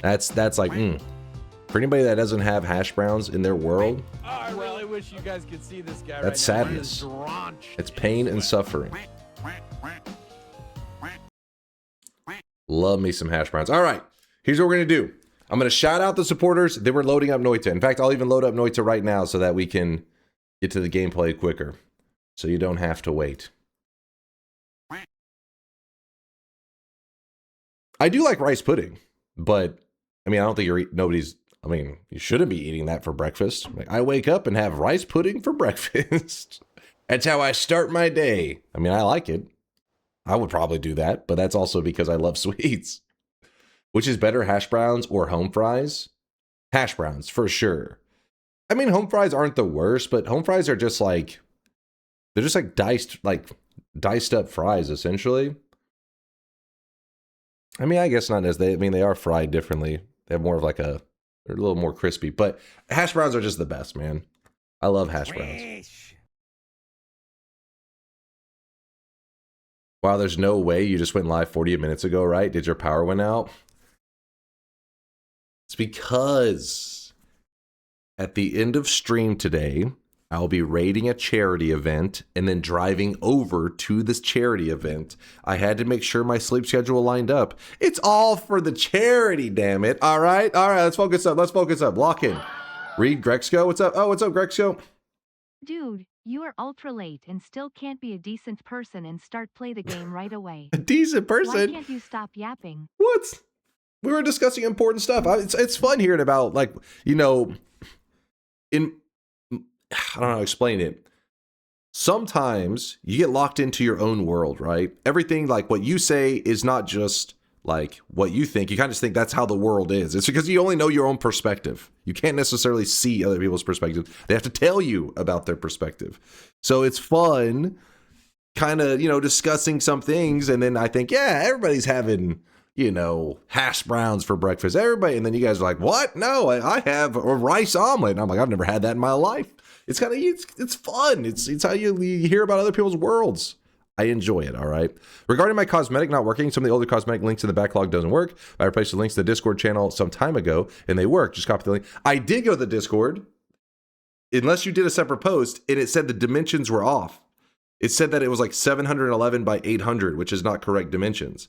That's like, For anybody that doesn't have hash browns in their world, I really wish you guys could see this guy. That's right now. sadness. He is drenched it's in pain and sweat. suffering. Love me some hash browns. All right, here's what we're gonna do. I'm gonna shout out the supporters. They were loading up Noita. In fact, I'll even load up Noita right now so that we can get to the gameplay quicker, so you don't have to wait. I do like rice pudding, but I mean, I don't think you shouldn't be eating that for breakfast. Like, I wake up and have rice pudding for breakfast. That's how I start my day. I mean, I like it. I would probably do that, but that's also because I love sweets. Which is better, hash browns or home fries? Hash browns, for sure. I mean, home fries aren't the worst, but home fries are just like, they're just like diced up fries, essentially. I mean, I guess not as they are fried differently. They have more of like they're a little more crispy, but hash browns are just the best, man. I love hash browns. Wow, there's no way you just went live 40 minutes ago, right? Did your power went out? It's because at the end of stream today, I'll be raiding a charity event and then driving over to this charity event. I had to make sure my sleep schedule lined up. It's all for the charity, damn it. All right, let's focus up. Lock in. Read Grexco. What's up? Oh, what's up, Grexco? Dude, you are ultra late and still can't be a decent person and start play the game right away. A decent Why person? can't you stop yapping? What? We were discussing important stuff. It's fun hearing about, like, you know, I don't know how to explain it. Sometimes you get locked into your own world, right? Everything, like, what you say is not just like what you think. You kind of just think that's how the world is. It's because you only know your own perspective. You can't necessarily see other people's perspective. They have to tell you about their perspective. So it's fun kind of, you know, discussing some things. And then I think, yeah, everybody's having, you know, hash browns for breakfast. Everybody. And then you guys are like, what? No, I have a rice omelet. And I'm like, I've never had that in my life. It's kind of, it's fun. It's how you hear about other people's worlds. I enjoy it, all right? Regarding my cosmetic not working, some of the older cosmetic links in the backlog doesn't work. I replaced the links to the Discord channel some time ago, and they work. Just copy the link. I did go to the Discord, unless you did a separate post, and it said the dimensions were off. It said that it was like 711 by 800, which is not correct dimensions.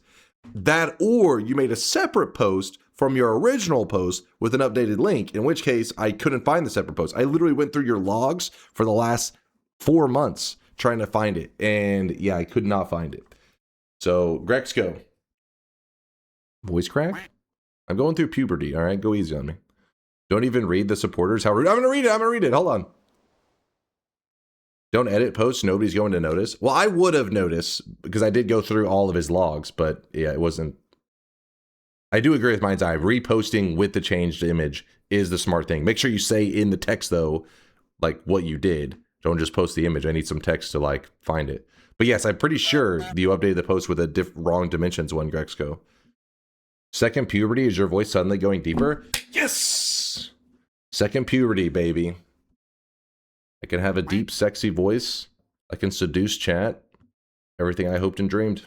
That, or you made a separate post from your original post with an updated link, in which case I couldn't find the separate post. I literally went through your logs for the last 4 months trying to find it, and yeah, I could not find it. So, Grexco. Voice crack? I'm going through puberty, all right? Go easy on me. Don't even read the supporters. How rude. I'm going to read it. Hold on. Don't edit posts. Nobody's going to notice. Well, I would have noticed because I did go through all of his logs, but yeah, it wasn't. I do agree with Mind's Eye. Reposting with the changed image is the smart thing. Make sure you say in the text, though, like what you did. Don't just post the image. I need some text to like find it. But yes, I'm pretty sure you updated the post with a wrong dimensions one, Grexco. Second puberty, is your voice suddenly going deeper? Yes! Second puberty, baby. I can have a deep, sexy voice. I can seduce chat. Everything I hoped and dreamed.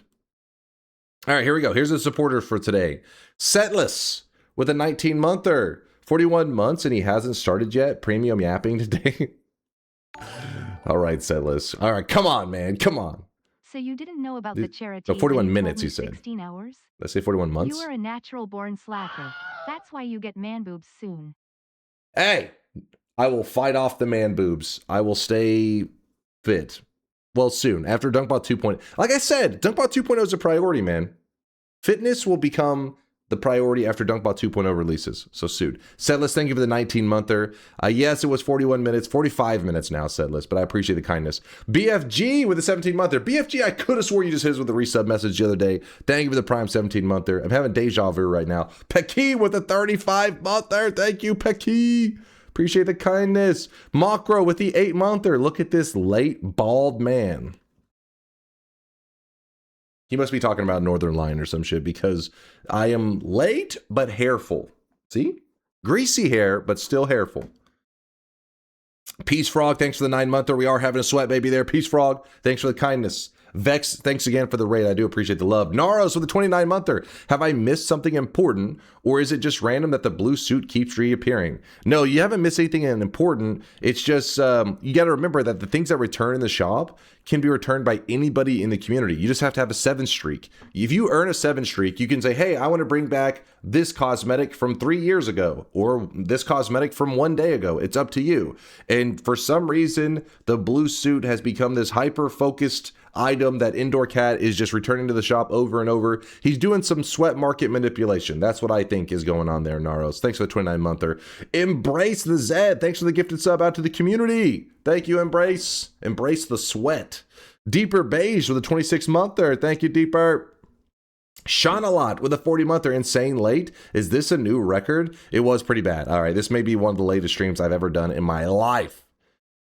All right, here we go. Here's the supporter for today. Setless with a 19-monther. 41 months and he hasn't started yet. Premium yapping today. All right, Setless. All right, come on, man. Come on. So you didn't know about the charity? No, 41 and you minutes, told me you said. 16 hours? Let's say 41 months. You are a natural-born slacker. That's why you get man boobs soon. Hey, I will fight off the man boobs. I will stay fit. Well, soon. After DunkBot 2.0. Like I said, DunkBot 2.0 is a priority, man. Fitness will become the priority after Dunkbot 2.0 releases. So sued. Setlist, thank you for the 19-monther. Yes, it was 41 minutes, 45 minutes now, Setlist, but I appreciate the kindness. BFG with the 17-monther. BFG, I could have swore you just hit us with a resub message the other day. Thank you for the prime 17-monther. I'm having deja vu right now. Pecky with the 35-monther. Thank you, Pecky. Appreciate the kindness. Makro with the 8-monther. Look at this late bald man. He must be talking about Northern Line or some shit because I am late but hairful. See? Greasy hair, but still hairful. Peace Frog, thanks for the 9-monther. We are having a sweat baby there. Peace Frog, thanks for the kindness. Vex, thanks again for the raid. I do appreciate the love. Naros with the 29-monther. Have I missed something important, or is it just random that the blue suit keeps reappearing? No, you haven't missed anything important. It's just, you got to remember that the things that return in the shop can be returned by anybody in the community. You just have to have a 7 streak. If you earn a 7 streak, you can say, hey, I want to bring back this cosmetic from 3 years ago, or this cosmetic from 1 day ago. It's up to you. And for some reason, the blue suit has become this hyper-focused item that Indoor Cat is just returning to the shop over and over. He's doing some sweat market manipulation. That's what I think is going on there, Naros. Thanks for the 29-monther. Embrace the Zed. Thanks for the gifted sub out to the community. Thank you, Embrace. Embrace the sweat. Deeper Beige with a 26-monther. Thank you, Deeper. Shaunalot with a 40-monther. Insane late. Is this a new record? It was pretty bad. All right, this may be one of the latest streams I've ever done in my life.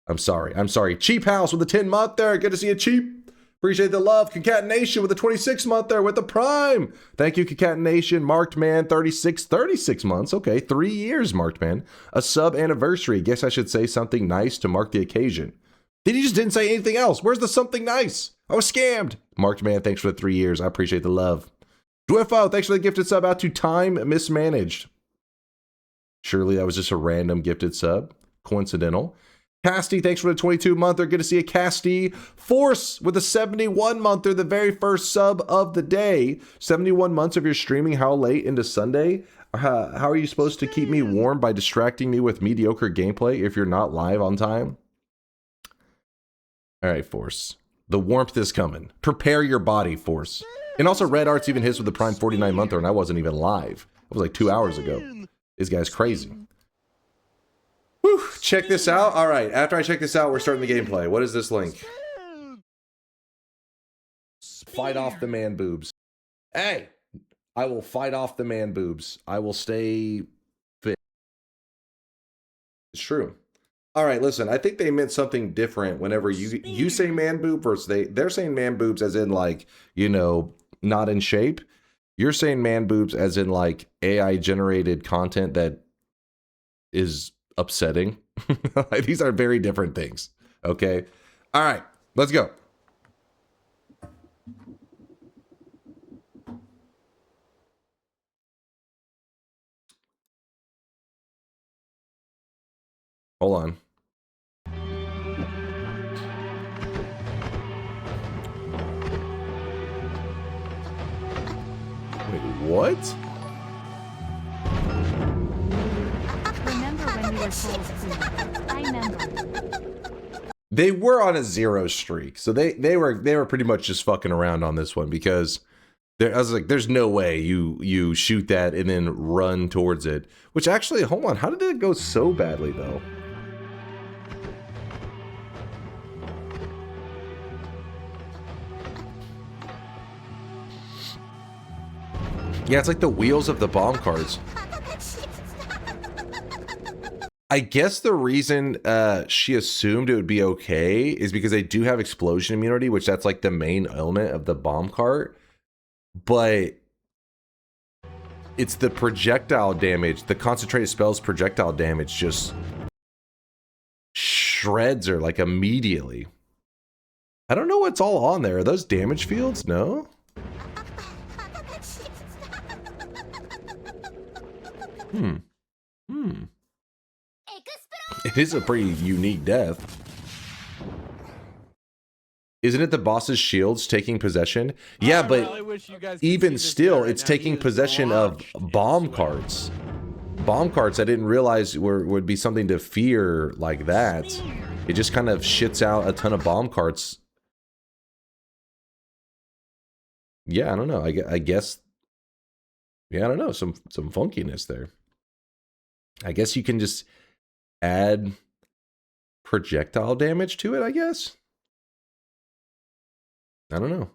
I'm sorry. Cheap House with a 10-monther. Good to see you, Cheap. Appreciate the love. Concatenation with a 26-monther with the prime. Thank you, Concatenation. Marked Man, 36 months. Okay, 3 years, Marked Man. A sub anniversary. Guess I should say something nice to mark the occasion. Then he just didn't say anything else. Where's the something nice? I was scammed. Marked Man, thanks for the 3 years. I appreciate the love. Dwiffo, thanks for the gifted sub out to Time Mismanaged. Surely that was just a random gifted sub. Coincidental. Casty, thanks for the 22-monther. Good to see you, Casty. Force with a 71-monther, the very first sub of the day. 71 months of your streaming. How late into Sunday? How are you supposed to keep me warm by distracting me with mediocre gameplay if you're not live on time? All right, Force. The warmth is coming. Prepare your body, Force. And also, Red Arts even hits with the prime 49-monther, and I wasn't even live. It was like 2 hours ago. This guy's crazy. Whew, check this out. All right, after I check this out, we're starting the gameplay. What is this link? Fight off the man boobs. Hey, I will fight off the man boobs. I will stay fit. It's true. All right, listen, I think they meant something different whenever you say man boob versus they're saying man boobs as in like, you know, not in shape. You're saying man boobs as in like AI generated content that is upsetting. These are very different things. Okay. All right, let's go. Hold on. Wait, what? Remember when we were told to? I remember. They were on a 0 streak, so they were pretty much just fucking around on this one because I was like, there's no way you shoot that and then run towards it. Which actually, hold on, how did it go so badly though? Yeah, it's like the wheels of the bomb carts. I guess the reason she assumed it would be okay is because they do have explosion immunity, which that's like the main element of the bomb cart. But it's the projectile damage, the concentrated spells projectile damage just shreds her like immediately. I don't know what's all on there. Are those damage fields? No? It is a pretty unique death. Isn't it the boss's shields taking possession? Yeah, but even still, it's taking possession of bomb carts. Bomb carts I didn't realize would be something to fear like that. It just kind of shits out a ton of bomb carts. Yeah, I don't know. I guess Yeah, I don't know, some funkiness there. I guess you can just add projectile damage to it, I guess. I don't know.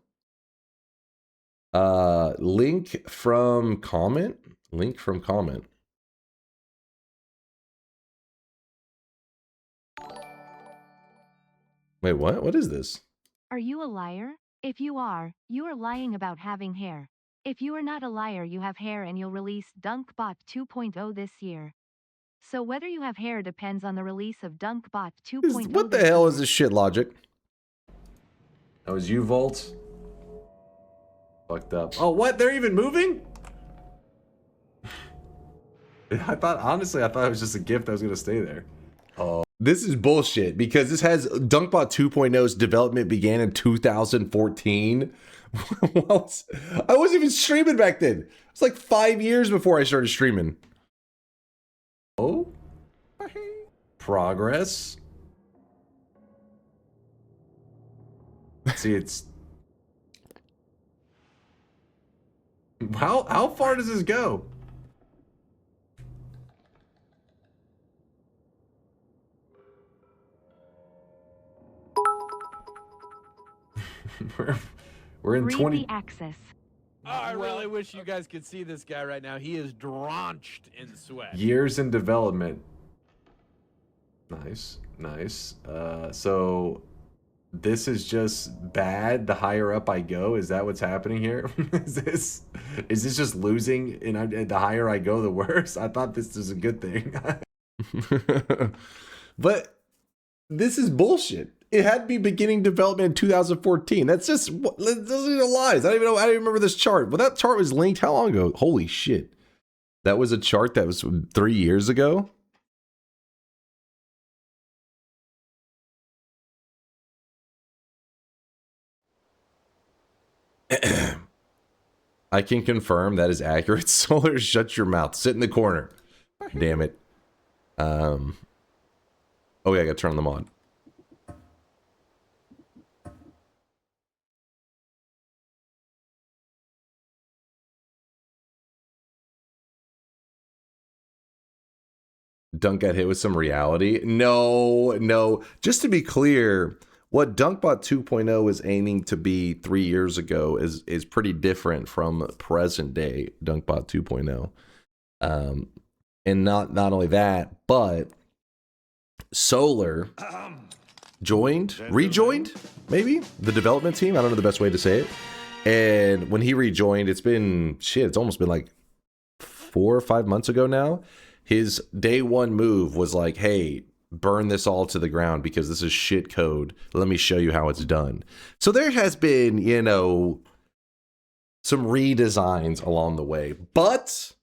Link from comment. Link from comment. Wait, what? What is this? Are you a liar? If you are lying about having hair. If you are not a liar, you have hair and you'll release DunkBot 2.0 this year. So whether you have hair depends on the release of DunkBot 2.0. What the hell is this shit, Logic? That was you, Volt. Fucked up. Oh, what? They're even moving? Honestly, I thought it was just a gift that was gonna stay there. Oh. This is bullshit because this has DunkBot 2.0's development began in 2014. Well, I wasn't even streaming back then. It's like 5 years before I started streaming. Oh, progress. See, it's how far does this go? We're in 20 access. Oh, I really wish you guys could see this guy right now. He is drenched in sweat. years in development. Nice. So this is just bad the higher up I go. Is that what's happening here? Is this just losing, and the higher I go the worse? I thought this was a good thing. But this is bullshit. It had to be beginning development in 2014. That's just, those are lies. I don't even remember this chart. But that chart was linked how long ago? Holy shit. That was a chart that was 3 years ago? I can confirm that is accurate. Solar, shut your mouth. Sit in the corner. Damn it. Oh yeah, I gotta turn them on. Dunk got hit with some reality. No. Just to be clear, what DunkBot 2.0 is aiming to be 3 years ago is pretty different from present day DunkBot 2.0. And not only that, but Solar rejoined, maybe, the development team. I don't know the best way to say it. And when he rejoined, it's almost been like 4 or 5 months ago now. His day one move was like, hey, burn this all to the ground because this is shit code. Let me show you how it's done. So there has been, some redesigns along the way. But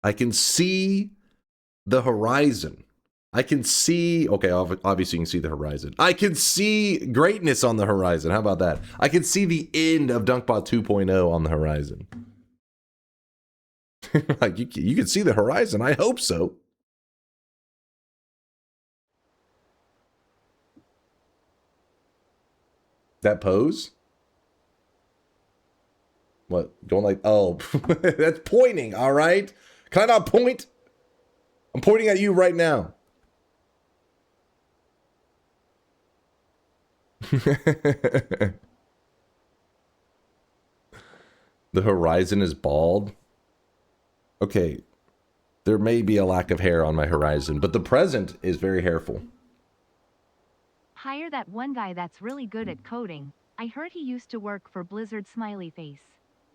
I can see the horizon. I can see, okay, obviously you can see the horizon. I can see greatness on the horizon. How about that? I can see the end of DunkBot 2.0 on the horizon. Like, you can see the horizon. I hope so. That pose? What? Going like, oh, that's pointing, all right? Can I not point? I'm pointing at you right now. The horizon is bald. Okay, there may be a lack of hair on my horizon, but the present is very hairful. Hire that one guy that's really good at coding. I heard he used to work for Blizzard Smiley Face.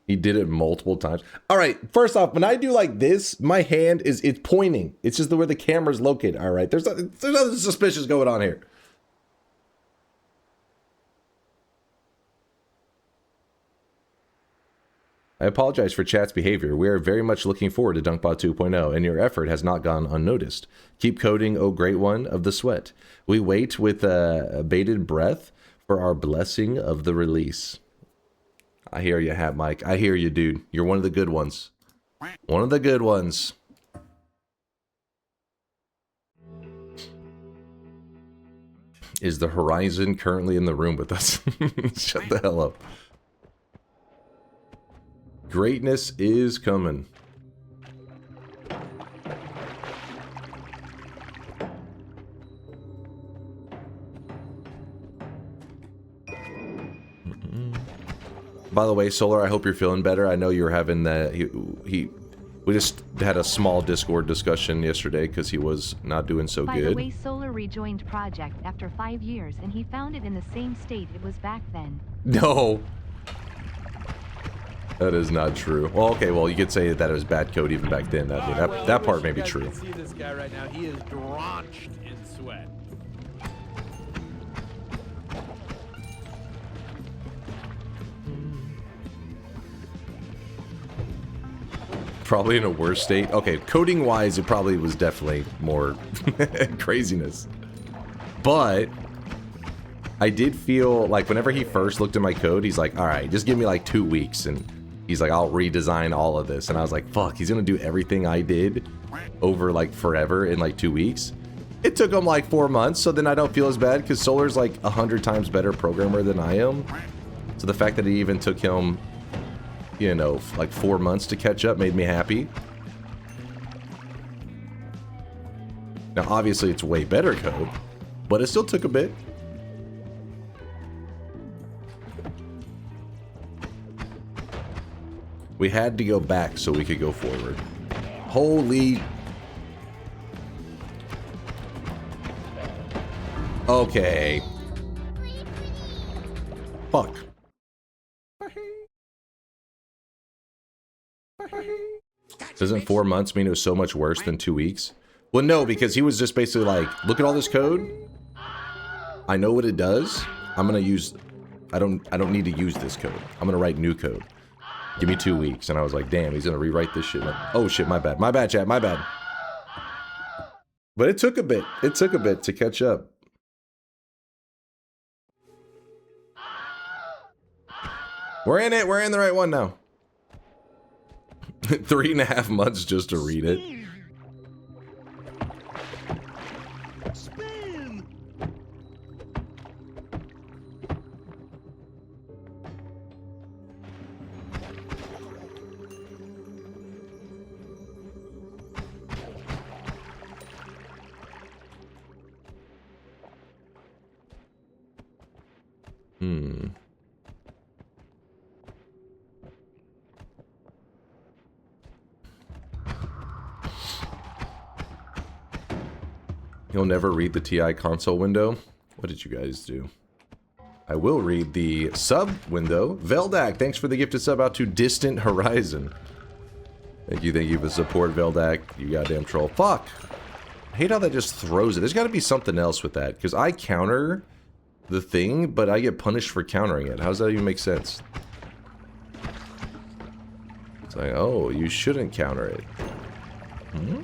He did it multiple times. All right, first off, when I do like this, my hand it's pointing. It's just where the camera's located. All right, there's nothing suspicious going on here. I apologize for chat's behavior. We are very much looking forward to DunkBot 2.0, and your effort has not gone unnoticed. Keep coding, oh great one of the sweat. We wait with bated breath for our blessing of the release. I hear you, Hat Mike. I hear you, dude. You're one of the good ones. One of the good ones. Is the horizon currently in the room with us? Shut the hell up. Greatness is coming. By the way, Solar, I hope you're feeling better. I know you're having that. We just had a small Discord discussion yesterday because he was not doing so By good. the way, Solar rejoined Project after 5 years and he found it in the same state it was back then. No. That is not true. Well, okay, well, you could say that it was bad code even back then. That part may be true. You see this guy right now. He is drenched in sweat. Probably in a worse state. Okay, coding wise, it probably was definitely more craziness. But I did feel like whenever he first looked at my code, he's like, all right, just give me like 2 weeks. And he's like, I'll redesign all of this. And I was like, fuck, he's going to do everything I did over like forever in like 2 weeks. It took him like 4 months. So then I don't feel as bad because Solar's like 100 times better programmer than I am. So the fact that it even took him, you know, like 4 months to catch up made me happy. Now, obviously, it's way better code, but it still took a bit. We had to go back so we could go forward. Holy... Okay. Fuck. Doesn't 4 months mean it was so much worse than 2 weeks? Well, no, because he was just basically like, look at all this code. I know what it does. I'm gonna use. I don't need to use this code. I'm gonna write new code. Give me 2 weeks. And I was like, damn, he's gonna rewrite this shit. Oh shit, my bad. My bad, chat. My bad. But it took a bit. It took a bit to catch up. We're in it. We're in the right one now. 3.5 months just to read it. Spin! You'll never read the TI console window? What did you guys do? I will read the sub window. Veldak, thanks for the gifted sub out to Distant Horizon. Thank you for support, Veldak. You goddamn troll. Fuck! I hate how that just throws it. There's gotta be something else with that. Because I counter the thing, but I get punished for countering it. How does that even make sense? It's like, oh, you shouldn't counter it. Hmm?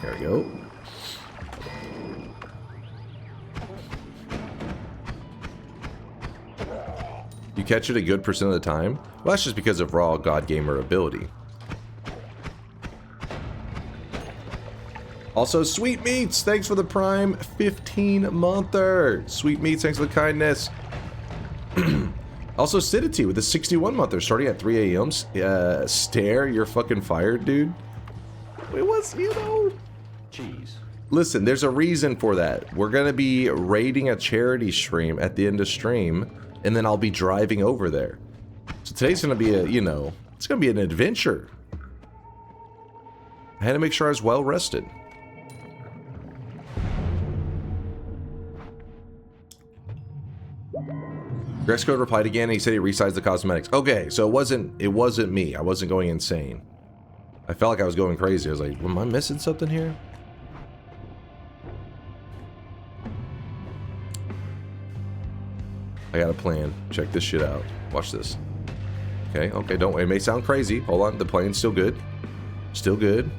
There we go. You catch it a good % of the time? Well, that's just because of raw God Gamer ability. Also, Sweet Meats, thanks for the Prime 15-monther. Sweet Meats, thanks for the kindness. Also, Sidity with a 61-monther starting at 3 a.m. Stare, you're fucking fired, dude. It was, you know... Jeez. Listen, there's a reason for that. We're gonna be raiding a charity stream at the end of stream, and then I'll be driving over there. So today's gonna be a, you know, it's gonna be an adventure. I had to make sure I was well rested. Grexcode replied again, and he said he resized the cosmetics. Okay, so it wasn't me. I wasn't going insane. I felt like I was going crazy. I was like, am I missing something here? I got a plan. Check this shit out. Watch this. Okay, okay, don't. It may sound crazy. Hold on. The plan's still good. Still good.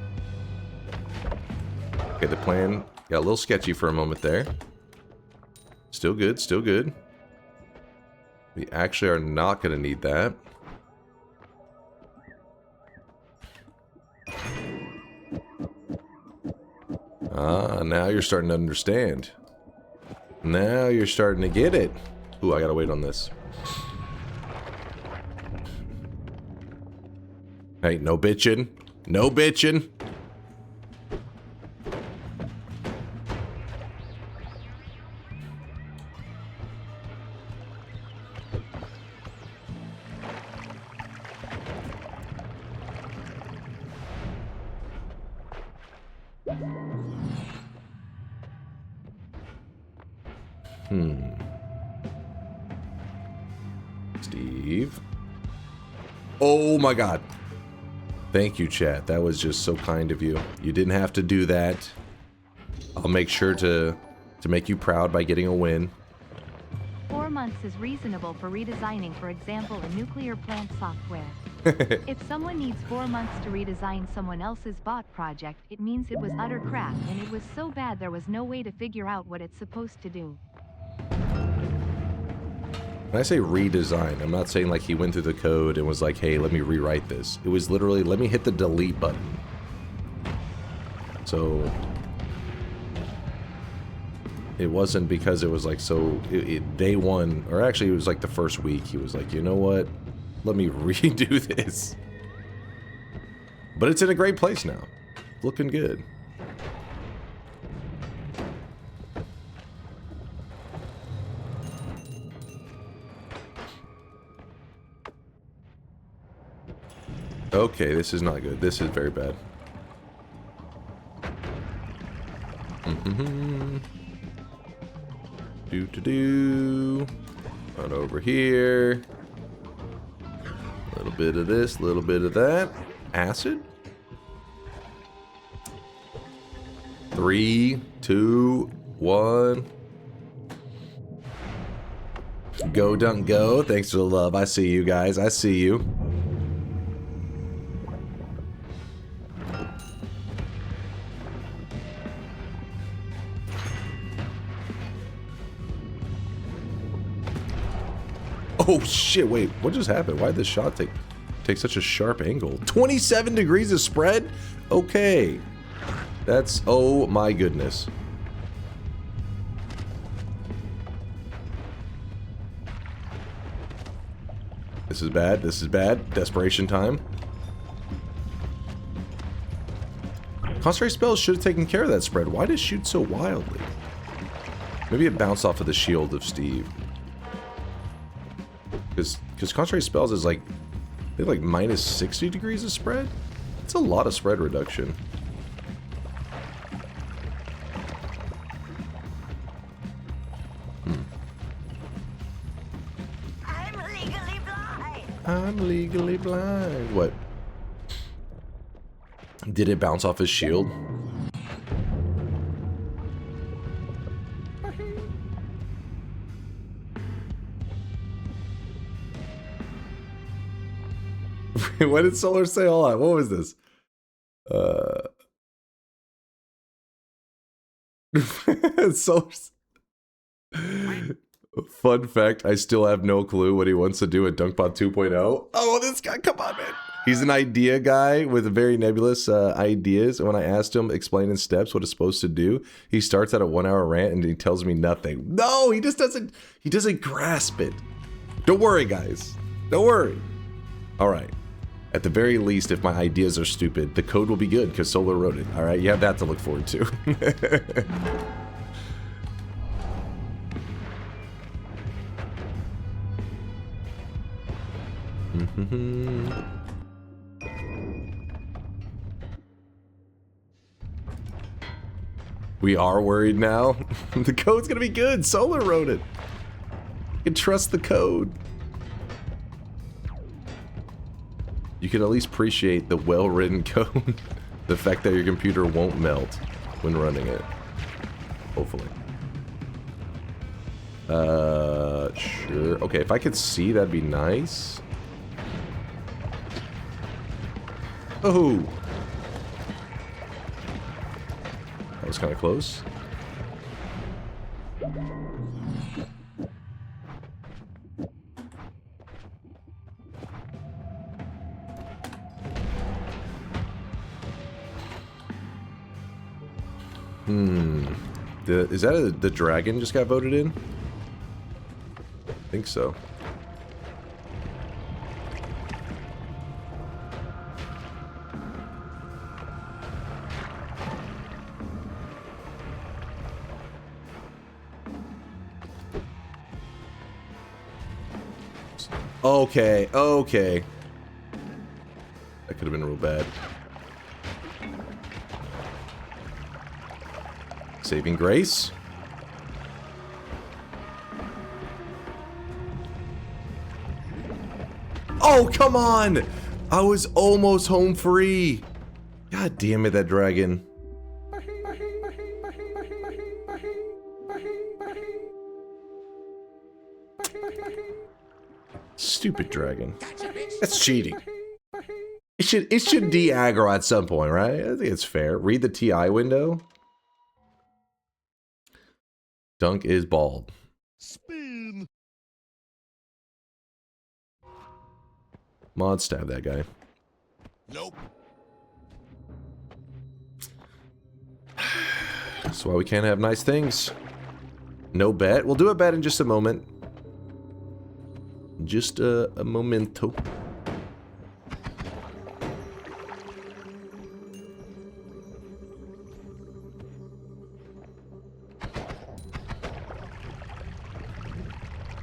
Okay, the plan got a little sketchy for a moment there. Still good. Still good. We actually are not going to need that. Ah, now you're starting to understand. Now you're starting to get it. Ooh, I gotta wait on this. Hey, no bitching. No bitching. Steve. Oh my god. Thank you, chat. That was just so kind of you. You didn't have to do that. I'll make sure to make you proud by getting a win. 4 months is reasonable for redesigning, for example, a nuclear plant software. If someone needs 4 months to redesign someone else's bot project, it means it was utter crap and it was so bad there was no way to figure out what it's supposed to do. When I say redesign, I'm not saying like he went through the code and was like, hey, let me rewrite this. It was literally, let me hit the delete button. So it wasn't because it was like, so day one, or actually it was like the first week, he was like, you know what? Let me redo this. But it's in a great place now. Looking good. Okay, this is not good. This is very bad. Do. Run over here. A little bit of this, a little bit of that. Acid. 3, 2, 1. Go, Dunk, go. Thanks for the love. I see you guys. I see you. Oh shit, wait, what just happened? Why did this shot take such a sharp angle? 27 degrees of spread? Okay. That's, oh my goodness. This is bad, this is bad. Desperation time. Concentrate spells should have taken care of that spread. Why does it shoot so wildly? Maybe it bounced off of the shield of Steve. Because Concentrate Spells is like, they have like minus 60 degrees of spread? It's a lot of spread reduction. I'm legally blind. I'm legally blind. What? Did it bounce off his shield? What did Solar say? Hold on, what was this? Solar. Fun fact, I still have no clue what he wants to do at DunkBot 2.0. Oh, this guy, come on, man. He's an idea guy with very nebulous ideas. And when I asked him, explain in steps what it's supposed to do, he starts at a 1 hour rant and he tells me nothing. No, he just doesn't, he doesn't grasp it. Don't worry, guys. Don't worry. All right. At the very least, if my ideas are stupid, the code will be good because Solar wrote it. All right, you have that to look forward to. We are worried now. The code's gonna be good. Solar wrote it. You can trust the code. You can at least appreciate the well-written code. The fact that your computer won't melt when running it. Hopefully. Sure. Okay, if I could see, that'd be nice. Oh! That was kind of close. Is that the dragon just got voted in? I think so. Okay, okay. That could have been real bad. Saving grace. Oh, come on! I was almost home free. God damn it, that dragon. Stupid dragon. That's cheating. It should de-aggro at some point, right? I think it's fair. Read the TI window. Dunk is bald. Spin. Mod stab that guy. Nope. That's why we can't have nice things. No bet. We'll do a bet in just a moment. Just a momento.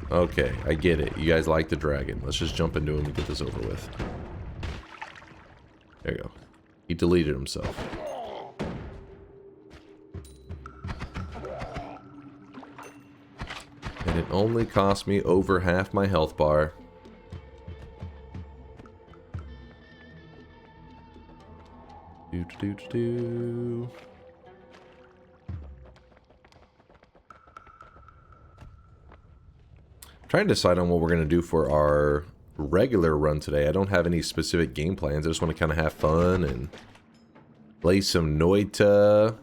Okay, I get it. You guys like the dragon. Let's just jump into him and get this over with. There you go. He deleted himself. And it only cost me over half my health bar. Do. Trying to decide on what we're going to do for our regular run today. I don't have any specific game plans. I just want to kind of have fun and play some Noita,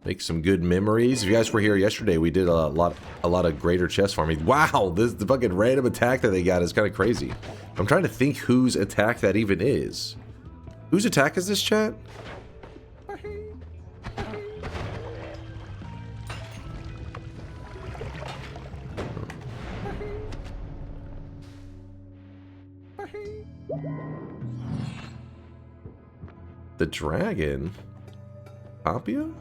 make some good memories. If you guys were here yesterday, we did a lot of greater chest farming. Wow, the fucking random attack that they got is kind of crazy. I'm trying to think whose attack that even is. Whose attack is this, chat? The dragon? Papio?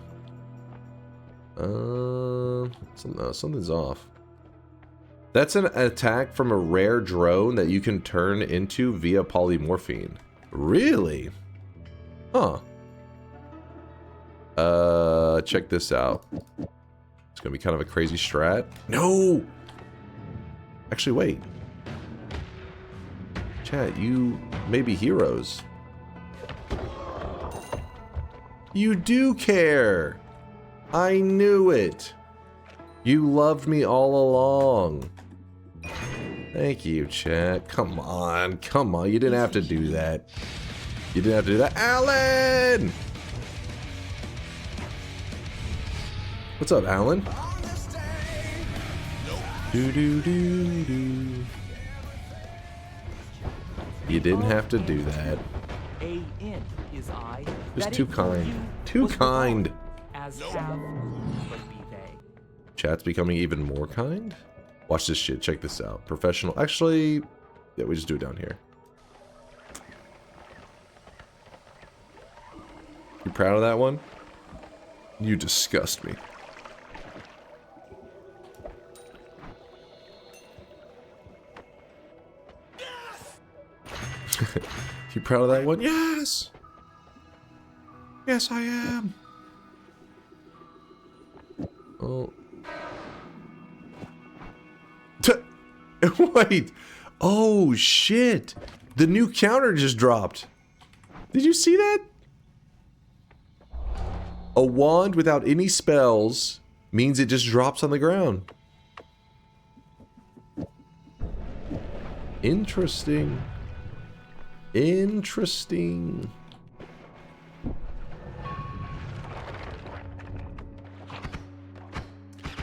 Something's off. That's an attack from a rare drone that you can turn into via polymorphine. Really? Huh. Check this out. It's gonna be kind of a crazy strat. No! Actually, wait. Chat, you may be heroes. You do care. I knew it. You loved me all along. Thank you, chat. Come on. Come on. You didn't have to do that. You didn't have to do that. Alan! What's up, Alan? Do. You didn't have to do that. Just too kind. Too kind. Chat's becoming even more kind? Watch this shit. Check this out. Professional. Actually, yeah, we just do it down here. You proud of that one? You disgust me. You proud of that one? Yes! Yes, I am. Oh. Wait. Oh, shit. The new counter just dropped. Did you see that? A wand without any spells means it just drops on the ground. Interesting. Interesting.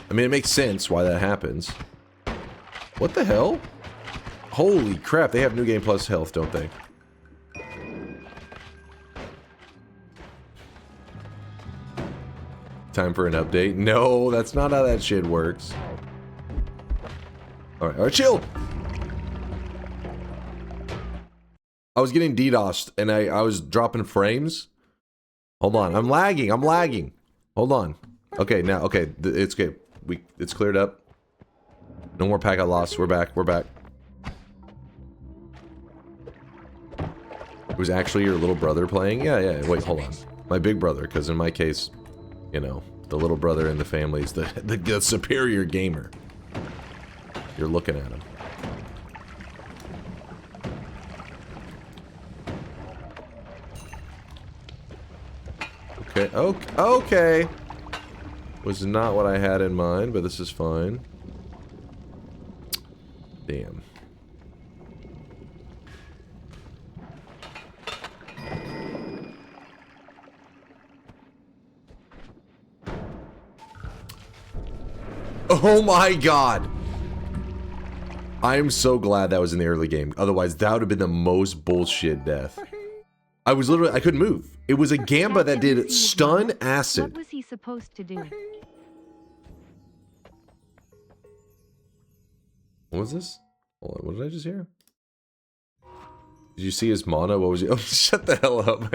I mean, it makes sense why that happens. What the hell? Holy crap, they have New Game Plus health, don't they? Time for an update? No, that's not how that shit works. Alright, chill! I was getting DDoSed and I was dropping frames. Hold on, I'm lagging. Hold on. Okay, now, okay, it's okay. It's cleared up. No more packet loss. We're back. It was actually your little brother playing? Yeah, yeah. Wait, hold on. My big brother, because in my case, you know, the little brother in the family is the superior gamer. You're looking at him. Okay, okay. Was not what I had in mind, but this is fine. Damn. Oh my god! I am so glad that was in the early game. Otherwise, that would have been the most bullshit death. I was literally, I couldn't move. It was a Gamba that did stun acid. What was he supposed to do? What was this? Hold on, what did I just hear? Did you see his mana? What was he? Oh, shut the hell up.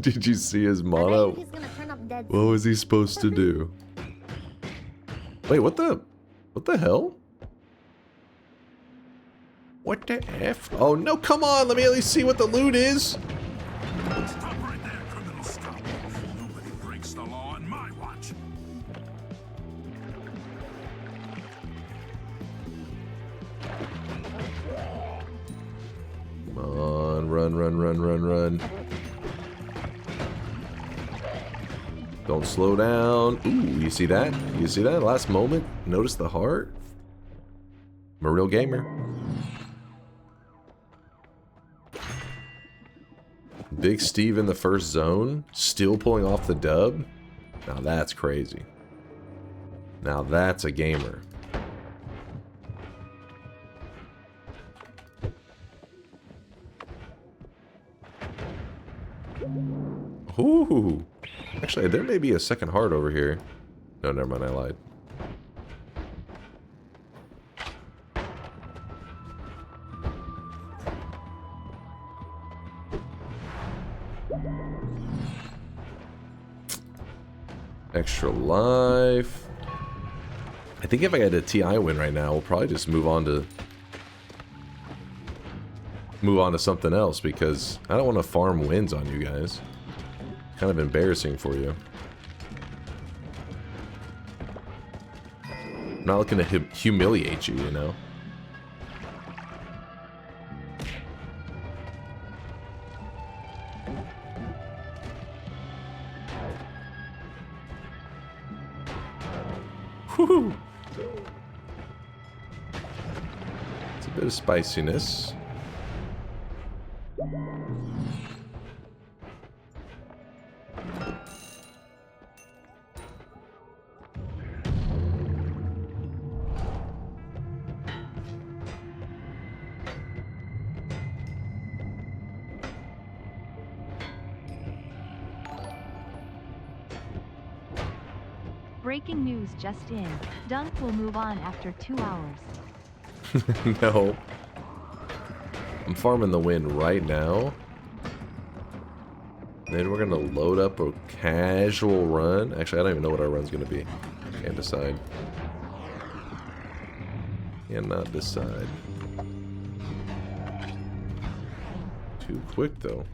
Did you see his mana? What was he supposed to do? Wait, what the hell? What the F? Oh no, come on, let me at least see what the loot is. Stop right there, criminal scum. Nobody breaks the law on my watch. Come on, run, run, run, run, run. Don't slow down. Ooh, you see that? You see that? Last moment. Notice the heart? I'm a real gamer. Big Steve in the first zone. Still pulling off the dub. Now that's crazy. Now that's a gamer. Ooh. Actually, there may be a second heart over here. No, never mind, I lied. Extra life. I think if I had a TI win right now, we'll probably just move on to something else, because I don't want to farm wins on you guys. Kind of embarrassing for you. I'm not looking to humiliate you, you know? Whew. It's a bit of spiciness. Breaking news just in. Dunk will move on after 2 hours. No. I'm farming the win right now. Then we're gonna load up a casual run. Actually, I don't even know what our run's gonna be. Can't decide. Cannot decide. Too quick though.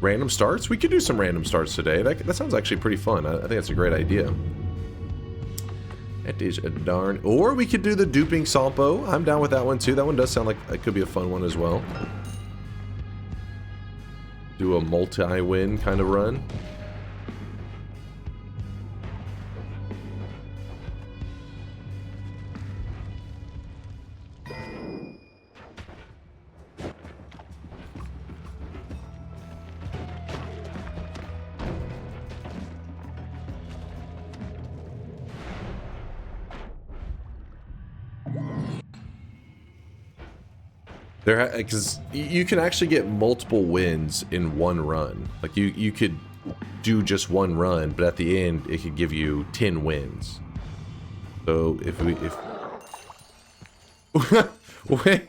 Random starts? We could do some random starts today. That sounds actually pretty fun. I think that's a great idea. That is a darn... Or we could do the duping Sampo. I'm down with that one too. That one does sound like it could be a fun one as well. Do a multi-win kind of run. Because you can actually get multiple wins in one run. Like you could do just one run, but at the end it could give you 10 wins. So if wait,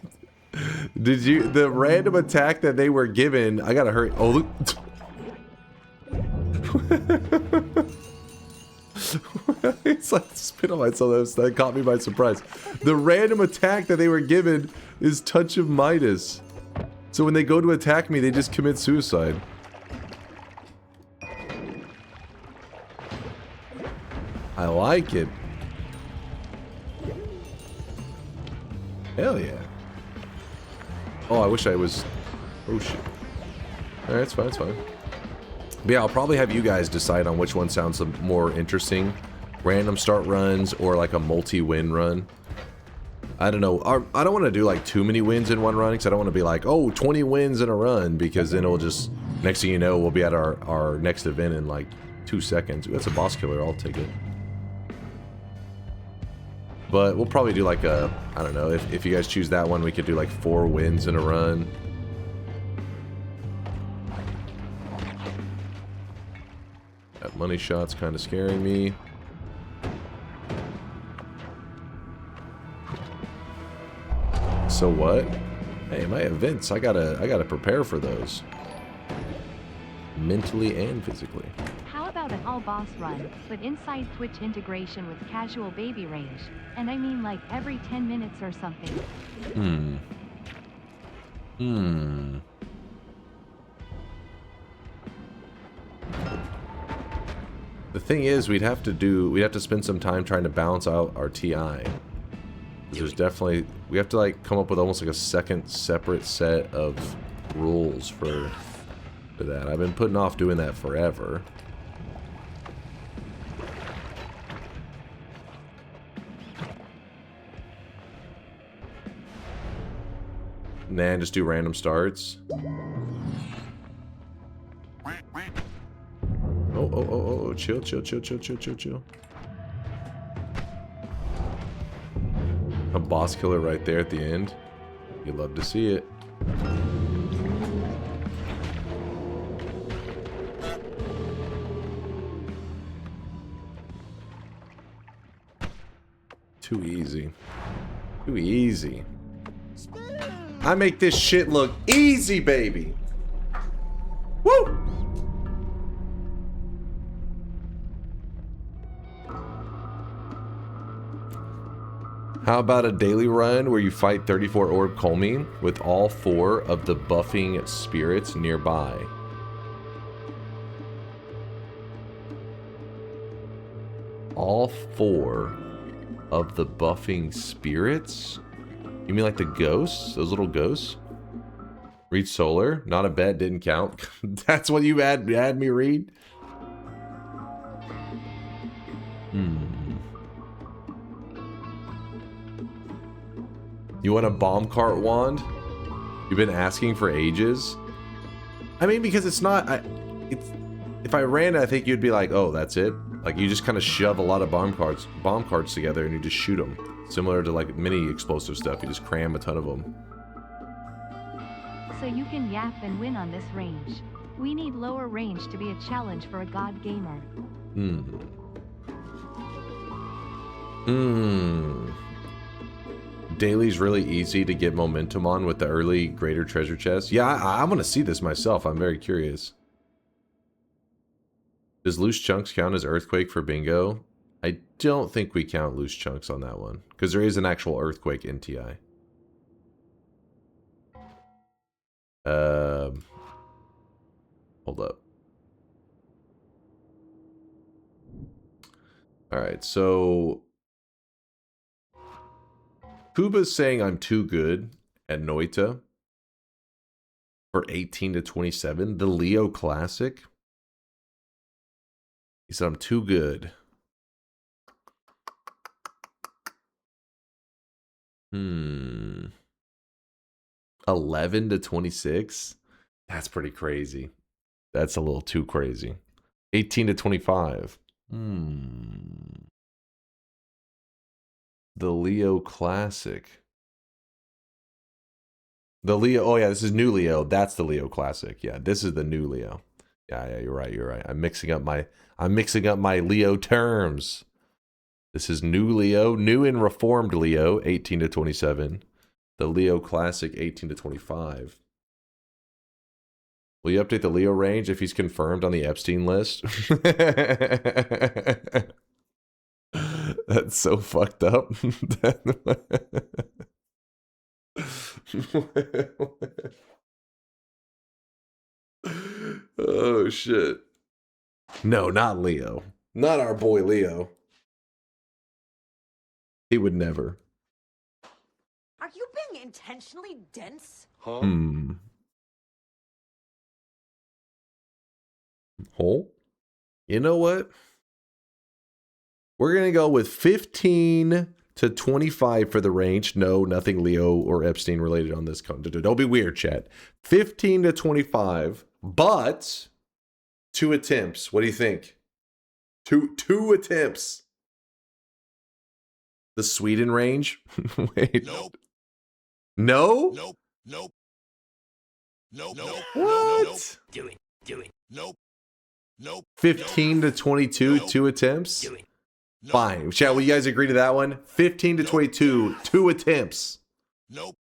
did you the random attack that they were given? I gotta hurry. Oh look. It's like spit on myself. That caught me by surprise. The random attack that they were given is Touch of Midas. So when they go to attack me, they just commit suicide. I like it. Hell yeah. Oh, I wish I was... Oh, shit. Alright, it's fine, it's fine. But yeah, I'll probably have you guys decide on which one sounds more interesting. Random start runs or like a multi-win run. I don't know. I don't want to do like too many wins in one run because I don't want to be like, oh, 20 wins in a run, because then it'll just, next thing you know, we'll be at our next event in like 2 seconds. Ooh, that's a boss killer. I'll take it. But we'll probably do like a, I don't know, if you guys choose that one, we could do like 4 wins in a run. That money shot's kind of scaring me. So what? Hey, my events, I gotta prepare for those. Mentally and physically. How about an all-boss run, but inside Twitch integration with casual baby range? And I mean like every 10 minutes or something. The thing is, we'd have to spend some time trying to balance out our TI. There's definitely, we have to like come up with almost like a second separate set of rules for that. I've been putting off doing that forever. Nah, just do random starts. Oh, chill. A boss killer right there at the end. You'd love to see it. Too easy. Too easy. I make this shit look easy, baby. Woo! How about a daily run where you fight 34 Orb Colmy with all 4 of the buffing spirits nearby? All 4 of the buffing spirits? You mean like the ghosts? Those little ghosts? Read Solar? Not a bet, didn't count. That's what you had me read? You want a bomb cart wand? You've been asking for ages? I mean, because it's not... if I ran it, I think you'd be like, oh, that's it? Like, you just kind of shove a lot of bomb carts together and you just shoot them. Similar to, like, mini explosive stuff. You just cram a ton of them. So you can yap and win on this range. We need lower range to be a challenge for a god gamer. Daily's really easy to get momentum on with the early greater treasure chest. Yeah, I want to see this myself. I'm very curious. Does loose chunks count as earthquake for bingo? I don't think we count loose chunks on that one, because there is an actual earthquake in TI. Hold up. Alright, so... Kuba's saying I'm too good at Noita for 18 to 27. The Leo Classic. He said I'm too good. 11 to 26? That's pretty crazy. That's a little too crazy. 18 to 25. The Leo Classic. The Leo, oh yeah, this is new Leo. That's the Leo Classic. Yeah, this is the new Leo. Yeah, you're right. I'm mixing up my Leo terms. This is new Leo, new and reformed Leo, 18 to 27. The Leo Classic, 18 to 25. Will you update the Leo range if he's confirmed on the Epstein list? That's so fucked up. Oh shit. No, not Leo. Not our boy Leo. He would never. Are you being intentionally dense? Hmm. Hole? You know what? We're going to go with 15 to 25 for the range. No, nothing Leo or Epstein related on this. Don't be weird, chat. 15 to 25, but 2 attempts. What do you think? Two attempts. The Sweden range? Wait. Nope. No? Nope. Nope. Nope. Nope. What? Do it. Nope. Nope. 15 to 22, 2 attempts? Do it. Nope. Fine. Chat, will you guys agree to that one? 15 to 22, 2 attempts. Nope.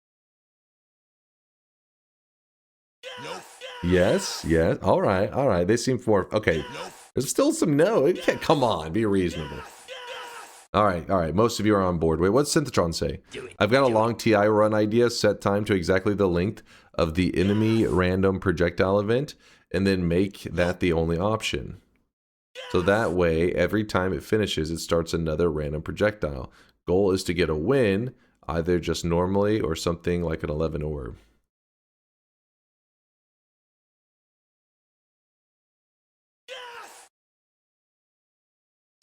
Nope. Yes, yes. All right. They seem more okay. Nope. There's still some no. You can't, come on, be reasonable. All right. Most of you are on board. Wait, what's Synthetron say? I've got a long TI run idea, set time to exactly the length of the enemy random projectile event, and then make that the only option. So that way, every time it finishes, it starts another random projectile. Goal is to get a win, either just normally or something like an 11 orb.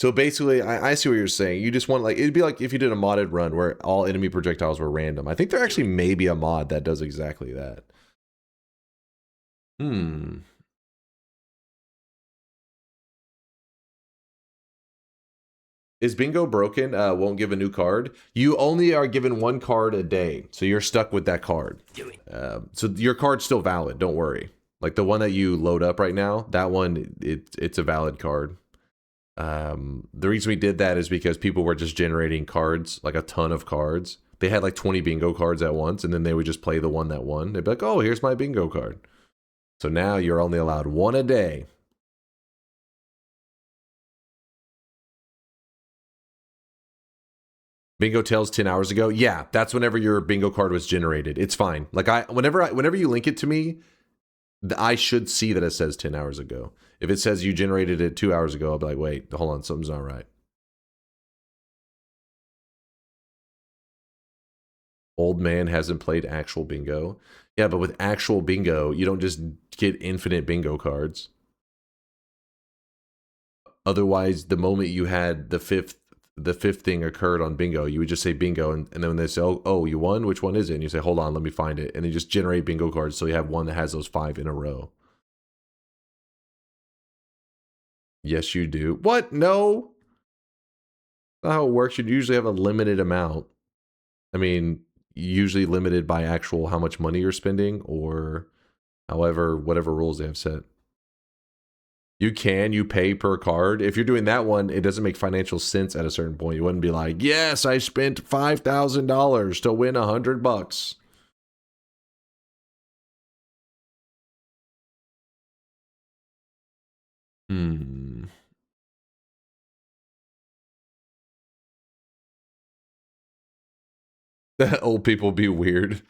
So basically, I see what you're saying. You just want, like, it'd be like if you did a modded run where all enemy projectiles were random. I think there actually may be a mod that does exactly that. Is bingo broken? Won't give a new card. You only are given 1 card a day, so you're stuck with that card. So your card's still valid. Don't worry. Like the one that you load up right now, that one, it's a valid card. The reason we did that is because people were just generating cards, like a ton of cards. They had like 20 bingo cards at once, and then they would just play the one that won. They'd be like, oh, here's my bingo card. So now you're only allowed 1 a day. Bingo tells 10 hours ago. Yeah, that's whenever your bingo card was generated. It's fine. Like whenever you link it to me, I should see that it says 10 hours ago. If it says you generated it 2 hours ago, I'll be like, wait, hold on, something's not right. Old man hasn't played actual bingo. Yeah, but with actual bingo, you don't just get infinite bingo cards. Otherwise, the moment you had the fifth thing occurred on bingo, you would just say bingo, and then when they say, oh, you won, which one is it? And you say, hold on, let me find it. And they just generate bingo cards, so you have one that has those 5 in a row. Yes, you do. What? No. That's not how it works. You usually have a limited amount. I mean, usually limited by actual how much money you're spending, or however, whatever rules they have set. You pay per card. If you're doing that one, it doesn't make financial sense at a certain point. You wouldn't be like, yes, I spent $5,000 to win $100. That old people be weird.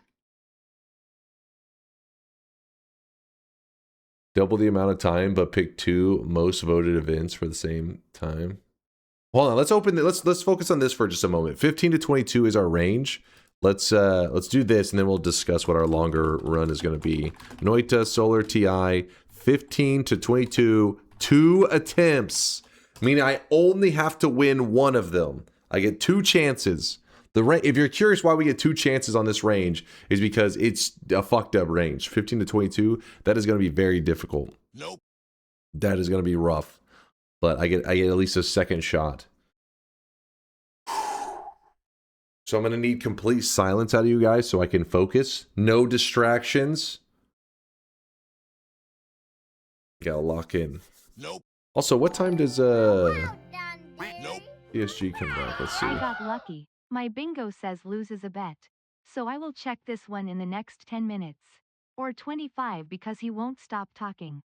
Double the amount of time, but pick 2 most voted events for the same time. Hold on, let's open it. Let's focus on this for just a moment. 15 to 22 is our range. Let's do this, and then we'll discuss what our longer run is going to be. Noita Solar TI 15 to 22, 2 attempts. Meaning I only have to win 1 of them. I get 2 chances. If you're curious why we get 2 chances on this range, is because it's a fucked up range. 15 to 22, that is going to be very difficult. Nope. That is going to be rough. But I get at least a second shot. So I'm going to need complete silence out of you guys so I can focus. No distractions. Gotta lock in. Nope. Also, what time does Nope. PSG come back? Let's see. I got lucky. My bingo says loses a bet. So I will check this one in the next 10 minutes. Or 25 because he won't stop talking.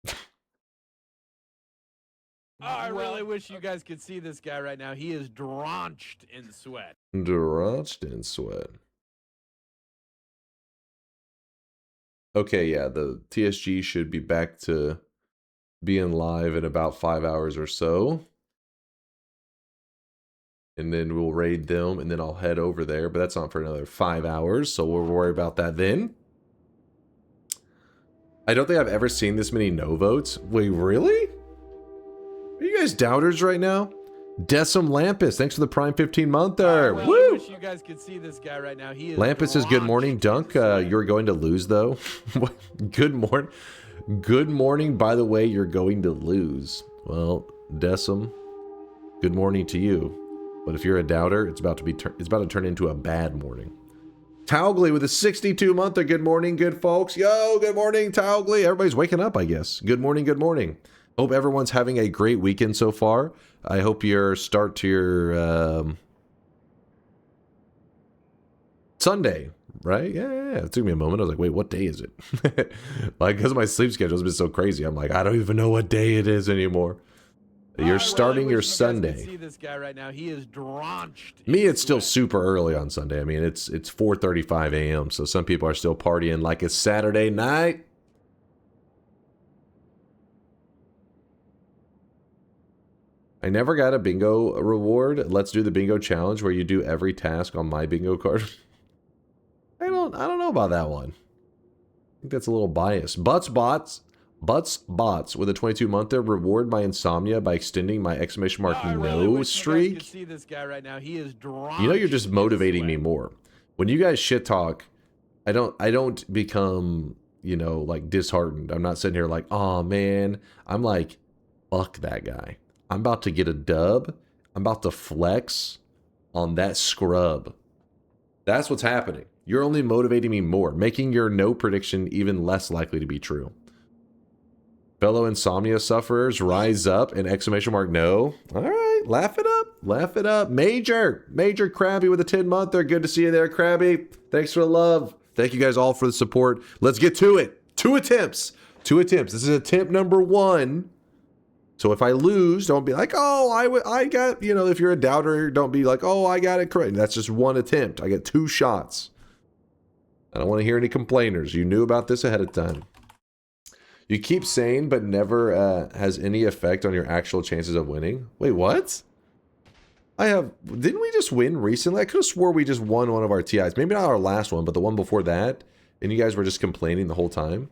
I really wish you guys could see this guy right now. He is drenched in sweat. Drenched in sweat. Okay, yeah, the TSG should be back to being live in about 5 hours or so. And then we'll raid them, and then I'll head over there. But that's not for another 5 hours, so we'll worry about that then. I don't think I've ever seen this many no votes. Wait, really? Are you guys doubters right now? Decim Lampus, thanks for the Prime 15-monther. I Woo! wish you guys could see this guy right now. He is Lampus says, good morning, drenched Dunk. in sweat. You're going to lose, though. Good morning. Good morning, by the way, you're going to lose. Well, Decim, good morning to you. But if you're a doubter, it's about to turn into a bad morning. Towgly with a 62-monther. Good morning, good folks. Yo, good morning, Towgly. Everybody's waking up, I guess. Good morning, good morning. Hope everyone's having a great weekend so far. I hope your start to your Sunday, right? Yeah. It took me a moment. I was like, wait, what day is it? Like, because my sleep schedule has been so crazy. I'm like, I don't even know what day it is anymore. You're starting your Sunday. See this guy right now. He is drenched. Me, it's still super early on Sunday. I mean, it's 4:35 a.m. So some people are still partying like it's Saturday night. I never got a bingo reward. Let's do the bingo challenge where you do every task on my bingo card. I don't know about that one. I think that's a little biased. Butts bots with a 22-monther. Reward my insomnia by extending my exclamation mark no streak. See this guy right now. He is drenched. You know, you're just motivating me more. When you guys shit talk, I don't become, you know, like disheartened. I'm not sitting here like, oh man. I'm like, fuck that guy. I'm about to get a dub. I'm about to flex on that scrub. That's what's happening. You're only motivating me more, making your no prediction even less likely to be true. Fellow insomnia sufferers, rise up and exclamation mark no. All right, laugh it up. Laugh it up. Major Krabby with a 10-monther. Good to see you there, Krabby. Thanks for the love. Thank you guys all for the support. Let's get to it. 2 attempts. This is attempt number 1. So if I lose, don't be like, oh, I got, you know, if you're a doubter, don't be like, oh, I got it correct. That's just 1 attempt. I get 2 shots. I don't want to hear any complainers. You knew about this ahead of time. You keep saying, but never has any effect on your actual chances of winning. Wait, what? Didn't we just win recently? I could have swore we just won one of our TIs. Maybe not our last one, but the one before that. And you guys were just complaining the whole time.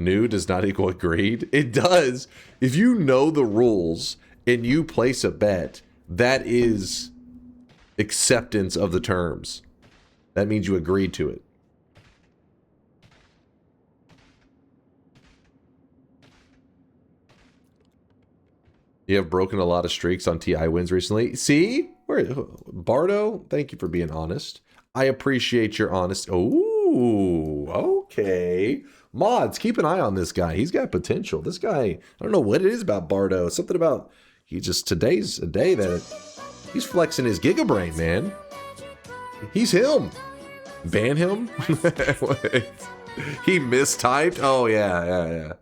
New does not equal agreed. It does. If you know the rules and you place a bet, that is acceptance of the terms. That means you agreed to it. You have broken a lot of streaks on TI wins recently. See? Bardo, thank you for being honest. I appreciate your honest. Oh, okay. Mods, keep an eye on this guy. He's got potential. This guy, I don't know what it is about Bardo. Something about, today's a day that he's flexing his Gigabrain, man. He's him. Ban him? He mistyped? Oh, yeah.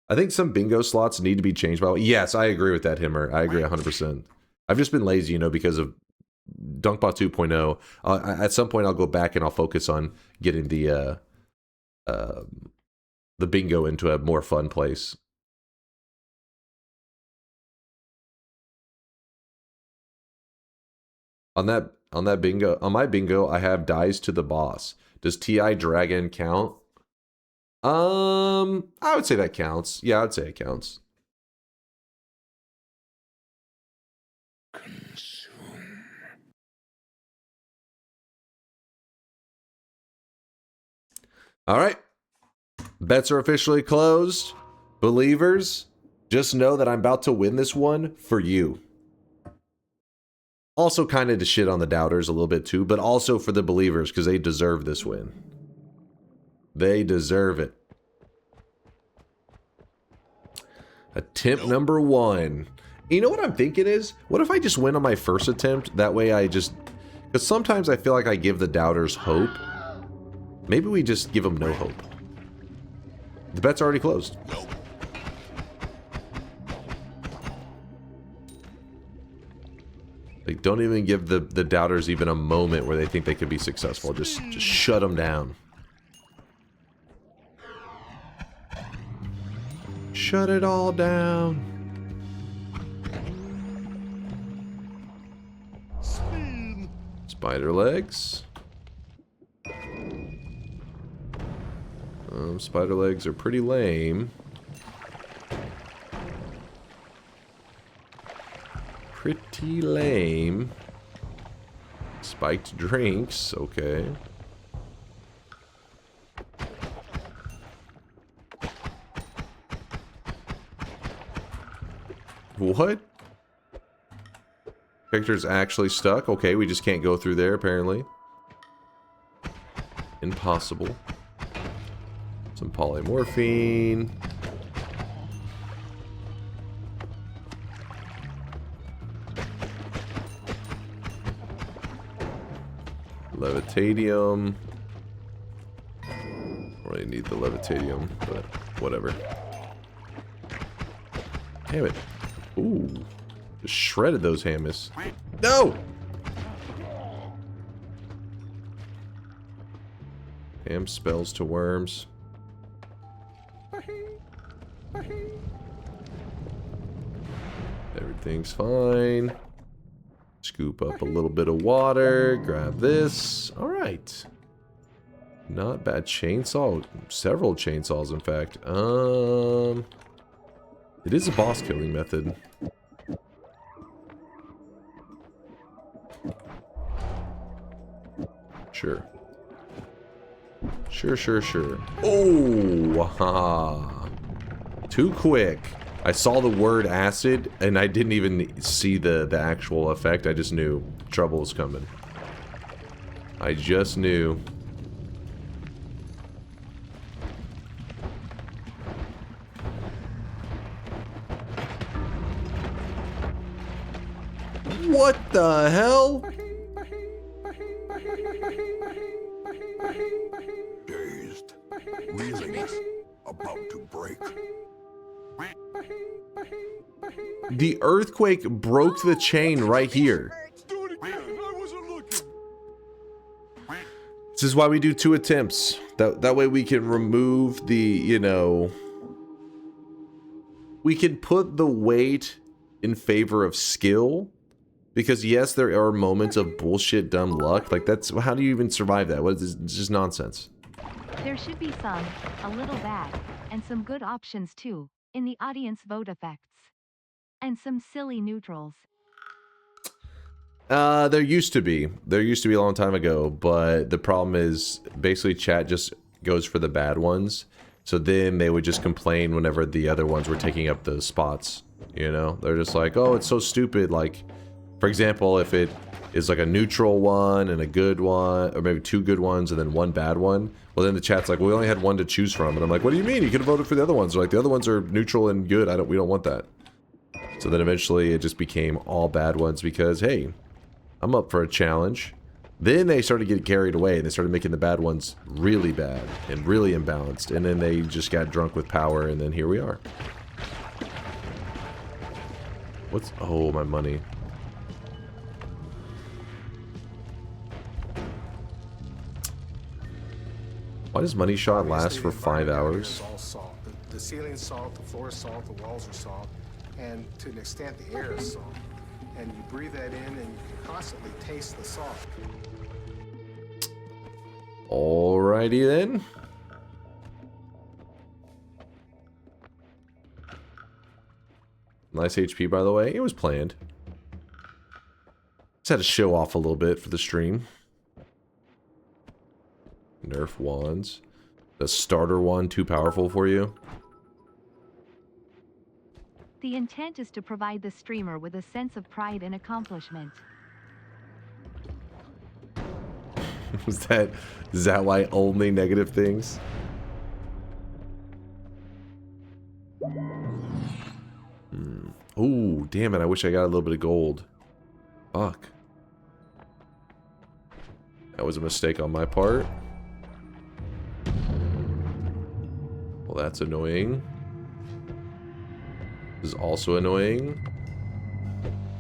I think some bingo slots need to be changed. Yes, I agree with that, Himmer. I agree 100%. I've just been lazy, you know, because of DunkBot 2.0. At some point, I'll go back and I'll focus on getting the bingo into a more fun place. On my bingo, I have dies to the boss. Does TI Dragon count? I would say that counts. Yeah, I'd say it counts. All right. Bets are officially closed. Believers, just know that I'm about to win this one for you. Also kind of to shit on the doubters a little bit too, but also for the believers because they deserve this win. They deserve it. Attempt number 1. You know what I'm thinking is, what if I just win on my first attempt? That way I just... Because sometimes I feel like I give the doubters hope. Maybe we just give them no hope. The bet's already closed. Like, don't even give the doubters even a moment where they think they could be successful. Just shut them down. Shut it all down. Spider legs. Spider legs are pretty lame. Pretty lame. Spiked drinks, okay. What? Victor's actually stuck? Okay, we just can't go through there, apparently. Impossible. Some polymorphine. Levitadium. Really need the levitadium, but whatever. Damn it. Ooh. Just shredded those hammies. No! Ham spells to worms. Everything's fine. Scoop up a little bit of water. Grab this. Alright. Not bad. Chainsaw. Several chainsaws, in fact. It is a boss killing method. Sure. Sure. Oh! Ha! Too quick. I saw the word acid, and I didn't even see the actual effect. I just knew trouble was coming. I just knew. What the hell? Dazed. Reeling. About to break. The earthquake broke the chain right here. Do it again. I wasn't looking. This is why we do 2 attempts. That way we can remove the, you know... We can put the weight in favor of skill. Because yes, there are moments of bullshit dumb luck. Like, that's... How do you even survive that? What is this? It's just nonsense. There should be some, a little bad, and some good options too, in the audience vote effects. And some silly neutrals. There used to be. There used to be a long time ago, but the problem is basically chat just goes for the bad ones. So then they would just complain whenever the other ones were taking up those spots. You know? They're just like, oh, it's so stupid. Like, for example, if it is like a neutral one and a good one, or maybe 2 good ones and then 1 bad one, well then the chat's like, well, we only had 1 to choose from. And I'm like, what do you mean? You could have voted for the other ones. They're like, the other ones are neutral and good. We don't want that. So then eventually it just became all bad ones because, hey, I'm up for a challenge. Then they started getting carried away and they started making the bad ones really bad and really imbalanced. And then they just got drunk with power and then here we are. What's... Oh, my money. Why does money shot last for 5 hours? All salt. The ceiling's salt, the floor is salt, the walls are salt, and to an extent the air is salt. And you breathe that in and you can constantly taste the salt. Alrighty then. Nice HP, by the way. It was planned. Just had to show off a little bit for the stream. Nerf wands. The starter wand too powerful for you? The intent is to provide the streamer with a sense of pride and accomplishment. Is that why only negative things? Ooh, damn it, I wish I got a little bit of gold. Fuck. That was a mistake on my part. Well, that's annoying. This is also annoying.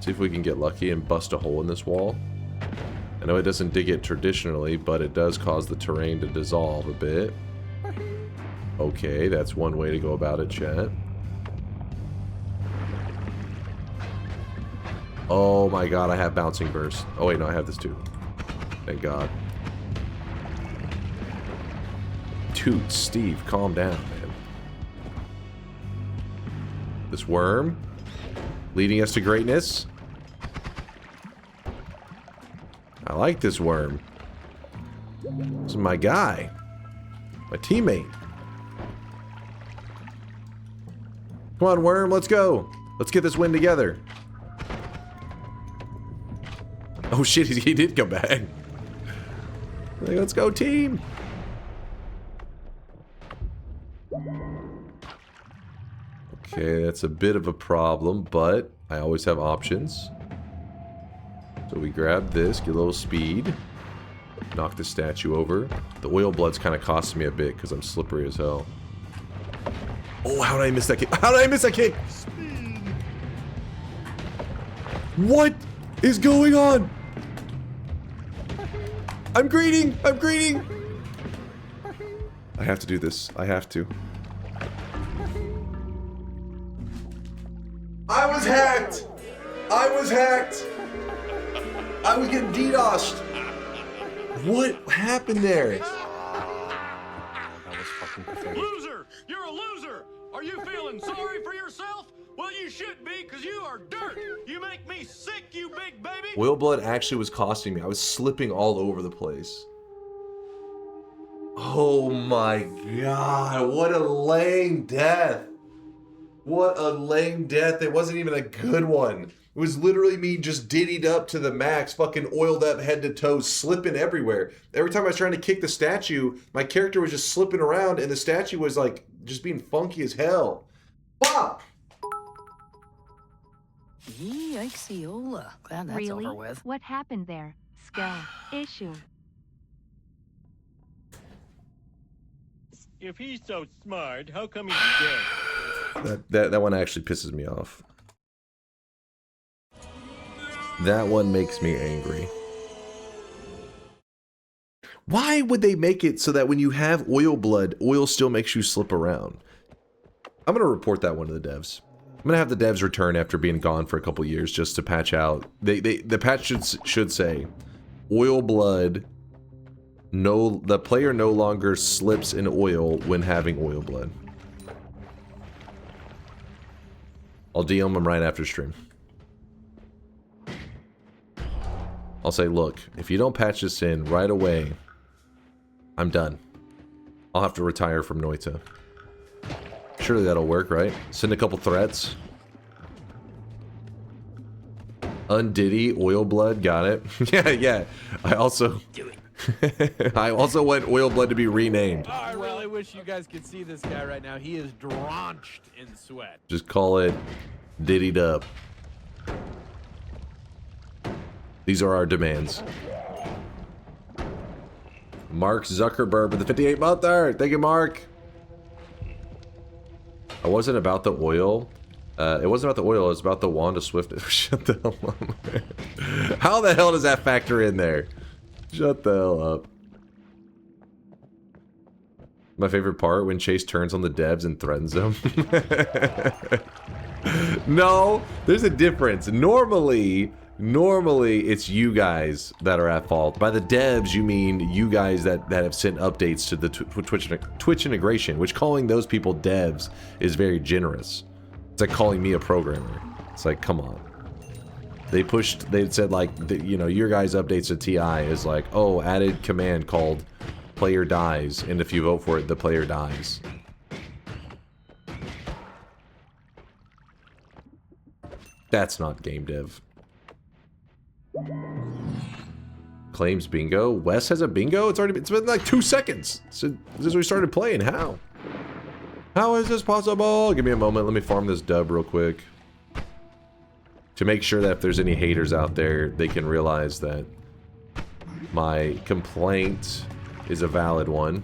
See if we can get lucky and bust a hole in this wall. I know it doesn't dig it traditionally, but it does cause the terrain to dissolve a bit. Okay, that's one way to go about it, chat. Oh my god, I have bouncing burst. Oh wait, no, I have this too. Thank god. Toot, Steve, calm down, man. This worm leading us to greatness. I like this worm. This is my guy. My teammate. Come on, worm, let's go. Let's get this win together. Oh shit, he did come back. Like, let's go, team. Okay, that's a bit of a problem, but I always have options. So we grab this, get a little speed, knock the statue over. The oil blood's kind of costing me a bit because I'm slippery as hell. Oh, how did I miss that kick? How did I miss that kick? What is going on? I'm greening! I'm greening! I have to do this. I have to. I was hacked! I was hacked! I was getting DDoSed! What happened there? That was fucking pathetic. Loser! You're a loser! Are you feeling sorry for yourself? Well, you should be, because you are dirt! You make me sick, you big baby! Oil blood actually was costing me. I was slipping all over the place. Oh my god, what a lame death. What a lame death. It wasn't even a good one. It was literally me just diddied up to the max, fucking oiled up head to toe, slipping everywhere. Every time I was trying to kick the statue, my character was just slipping around and the statue was like, just being funky as hell. Fuck! Yikes-ola. Glad that's Really? over with. What happened there? Skill issue. If he's so smart, how come he's dead? That one actually pisses me off. That one makes me angry. Why would they make it so that when you have oil blood, oil still makes you slip around? I'm gonna report that one to the devs. I'm gonna have the devs return after being gone for a couple years just to patch out. The patch should say, oil blood. No, the player no longer slips in oil when having oil blood. I'll DM them right after stream. I'll say, look, if you don't patch this in right away, I'm done. I'll have to retire from Noita. Surely that'll work, right? Send a couple threats. Undiddy, oil blood, got it. yeah. I also... I also want oil blood to be renamed. I really wish you guys could see this guy right now. He is drenched in sweat. Just call it Diddied Up. These are our demands. Mark Zuckerberg with the 58-monther. Thank you, Mark. It wasn't about the oil. It wasn't about the oil. It was about the Wanda Swift. Shut the hell up, man. How the hell does that factor in there? Shut the hell up. My favorite part, when Chase turns on the devs and threatens them. No, there's a difference. Normally, it's you guys that are at fault. By the devs, you mean you guys that have sent updates to the Twitch integration, which calling those people devs is very generous. It's like calling me a programmer. It's like, come on. They said like, you know, your guys' updates to TI is like, oh, added command called player dies, and if you vote for it, the player dies. That's not game dev. Claims bingo. Wes has a bingo? It's been like 2 seconds since we started playing. How? How is this possible? Give me a moment. Let me farm this dub real quick. To make sure that if there's any haters out there, they can realize that my complaint is a valid one.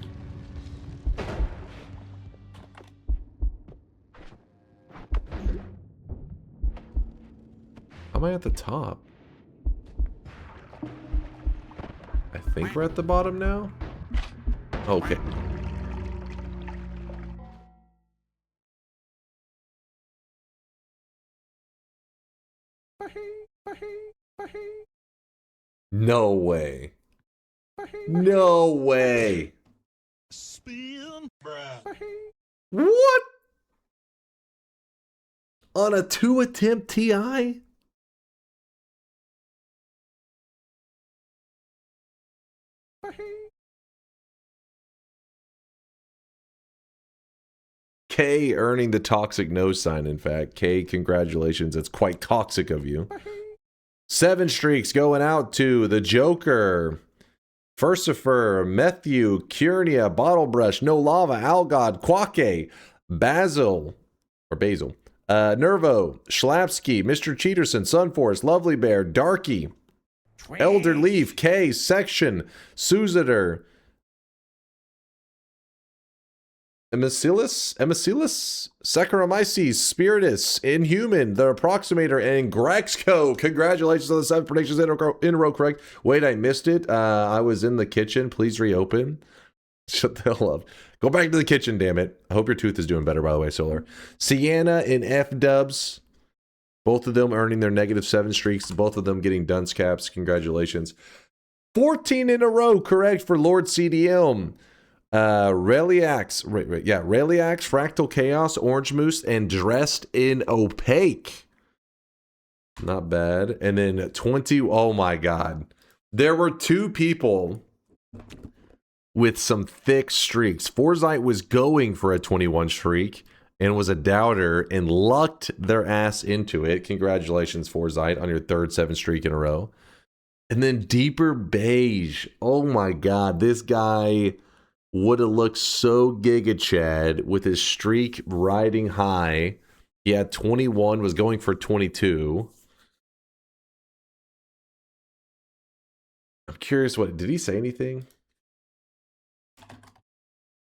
How am I at the top? I think we're at the bottom now. Okay. No way. No way. Spin, bruh. What? On a 2-attempt TI? K earning the toxic no sign, in fact. K, congratulations. It's quite toxic of you. 7 streaks going out to the Joker. Furcifer, Matthew, Curnia, Bottle Brush, No Lava, Algod, Quake, Basil, Nervo, Schlapsky, Mr. Cheaterson, Sunforce, Lovely Bear, Darky, Elder Leaf, K, Section, Suziter, Emicillus, Saccharomyces, Spiritus, Inhuman, The Approximator, and Grexco. Congratulations on the 7 predictions in a row, correct? Wait, I missed it. I was in the kitchen. Please reopen. Shut the hell up. Go back to the kitchen, damn it. I hope your tooth is doing better, by the way, Solar. Sienna and F-Dubs. Both of them earning their -7 streaks. Both of them getting dunce caps. Congratulations. 14 in a row, correct, for Lord CDM. Reliax, Fractal Chaos, Orange Moose, and Dressed in Opaque. Not bad. And then 20, oh my god. There were 2 people with some thick streaks. Forsyth was going for a 21 streak and was a doubter and lucked their ass into it. Congratulations, Forsyth, on your 3rd 7 streak in a row. And then Deeper Beige. Oh my god, this guy would have looked so Giga Chad with his streak riding high. He had 21, was going for 22. I'm curious, what did he say anything?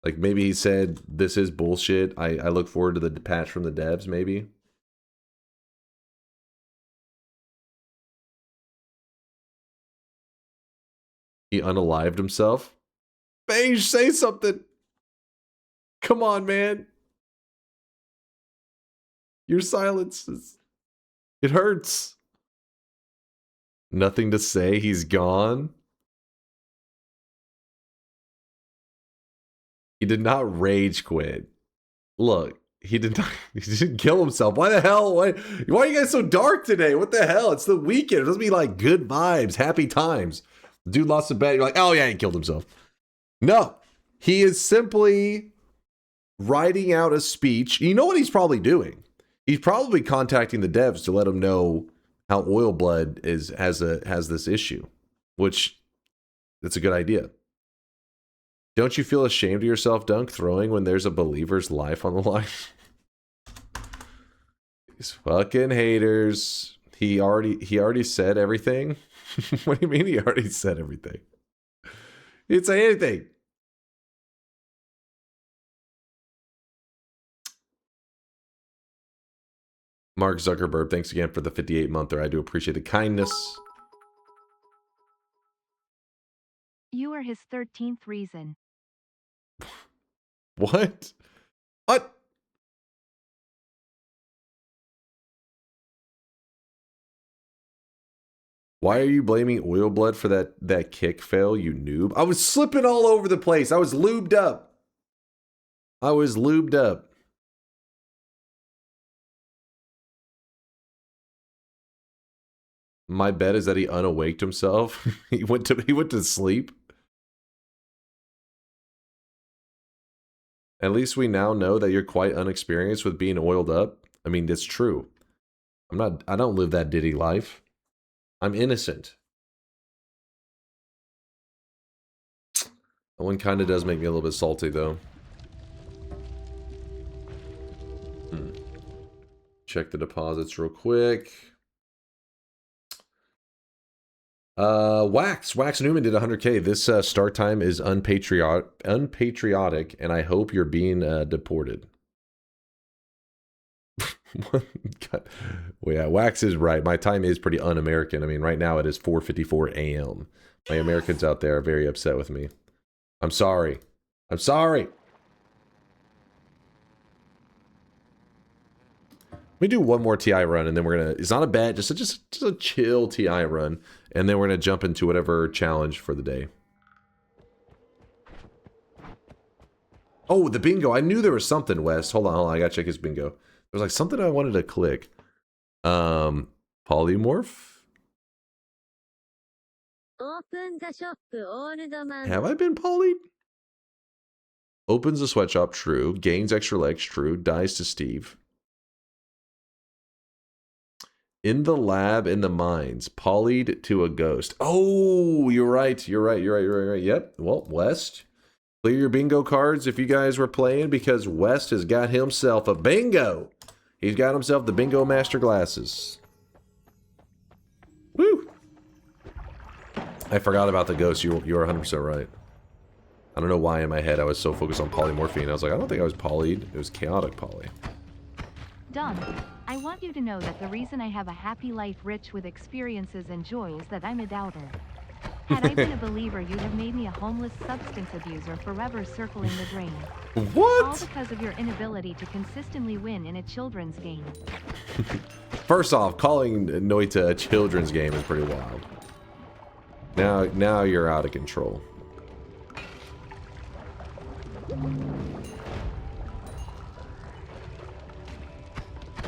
Like maybe he said, this is bullshit. I look forward to the patch from the devs, maybe. He unalived himself. Beige, say something. Come on, man. Your silence it hurts. Nothing to say. He's gone. He did not rage quit. Look, he didn't kill himself. Why the hell? Why are you guys so dark today? What the hell? It's the weekend. It doesn't be like good vibes, happy times. Dude lost a bet. You're like, oh yeah, he killed himself. No, he is simply writing out a speech. You know what he's probably doing? He's probably contacting the devs to let them know how Oil Blood has this issue, which it's a good idea. Don't you feel ashamed of yourself, Dunk, throwing when there's a believer's life on the line? These fucking haters. He already said everything. What do you mean he already said everything? He didn't say anything. Mark Zuckerberg, thanks again for the 58-monther. I do appreciate the kindness. You are his 13th reason. What? What? Why are you blaming Oil Blood for that kick fail, you noob? I was slipping all over the place. I was lubed up. My bet is that he unawaked himself. he went to sleep. At least we now know that you're quite unexperienced with being oiled up. I mean, that's true. I don't live that Diddy life. I'm innocent. That one kind of does make me a little bit salty, though. Check the deposits real quick. Wax Newman did 100K. This start time is unpatriotic, and I hope you're being deported. God. Well, yeah, Wax is right. My time is pretty un-American. I mean, right now it is 4:54 a.m. My Americans out there are very upset with me. I'm sorry. I'm sorry. Let me do one more TI run, and then we're gonna. It's not a bet, just a chill TI run, and then we're gonna jump into whatever challenge for the day. Oh, the bingo! I knew there was something, West. Hold on. I gotta check his bingo. There's like something I wanted to click. Polymorph. Have I been polyed? Opens a sweatshop, true. Gains extra legs, true. Dies to Steve. In the lab, in the mines, polyed to a ghost. Oh, you're right. You're right. Yep. Well, West, clear your bingo cards if you guys were playing, because West has got himself a bingo. He's got himself the bingo master glasses. Woo! I forgot about the ghost. You were 100% right. I don't know why in my head I was so focused on polymorphine. I was like, I don't think I was polyed. It was chaotic poly. Dunk, I want you to know that the reason I have a happy life rich with experiences and joy is that I'm a doubter. Had I been a believer, you'd have made me a homeless substance abuser forever circling the drain. What? All because of your inability to consistently win in a children's game. First off, calling Noita a children's game is pretty wild. Now you're out of control.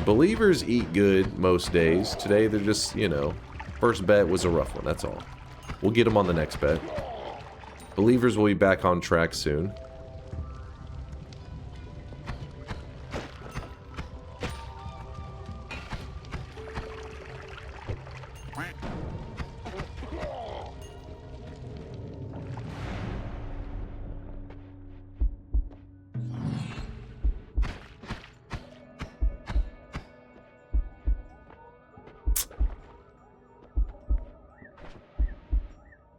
Believers eat good most days. Today they're just, you know, first bet was a rough one, that's all. We'll get them on the next bet. Believers will be back on track soon.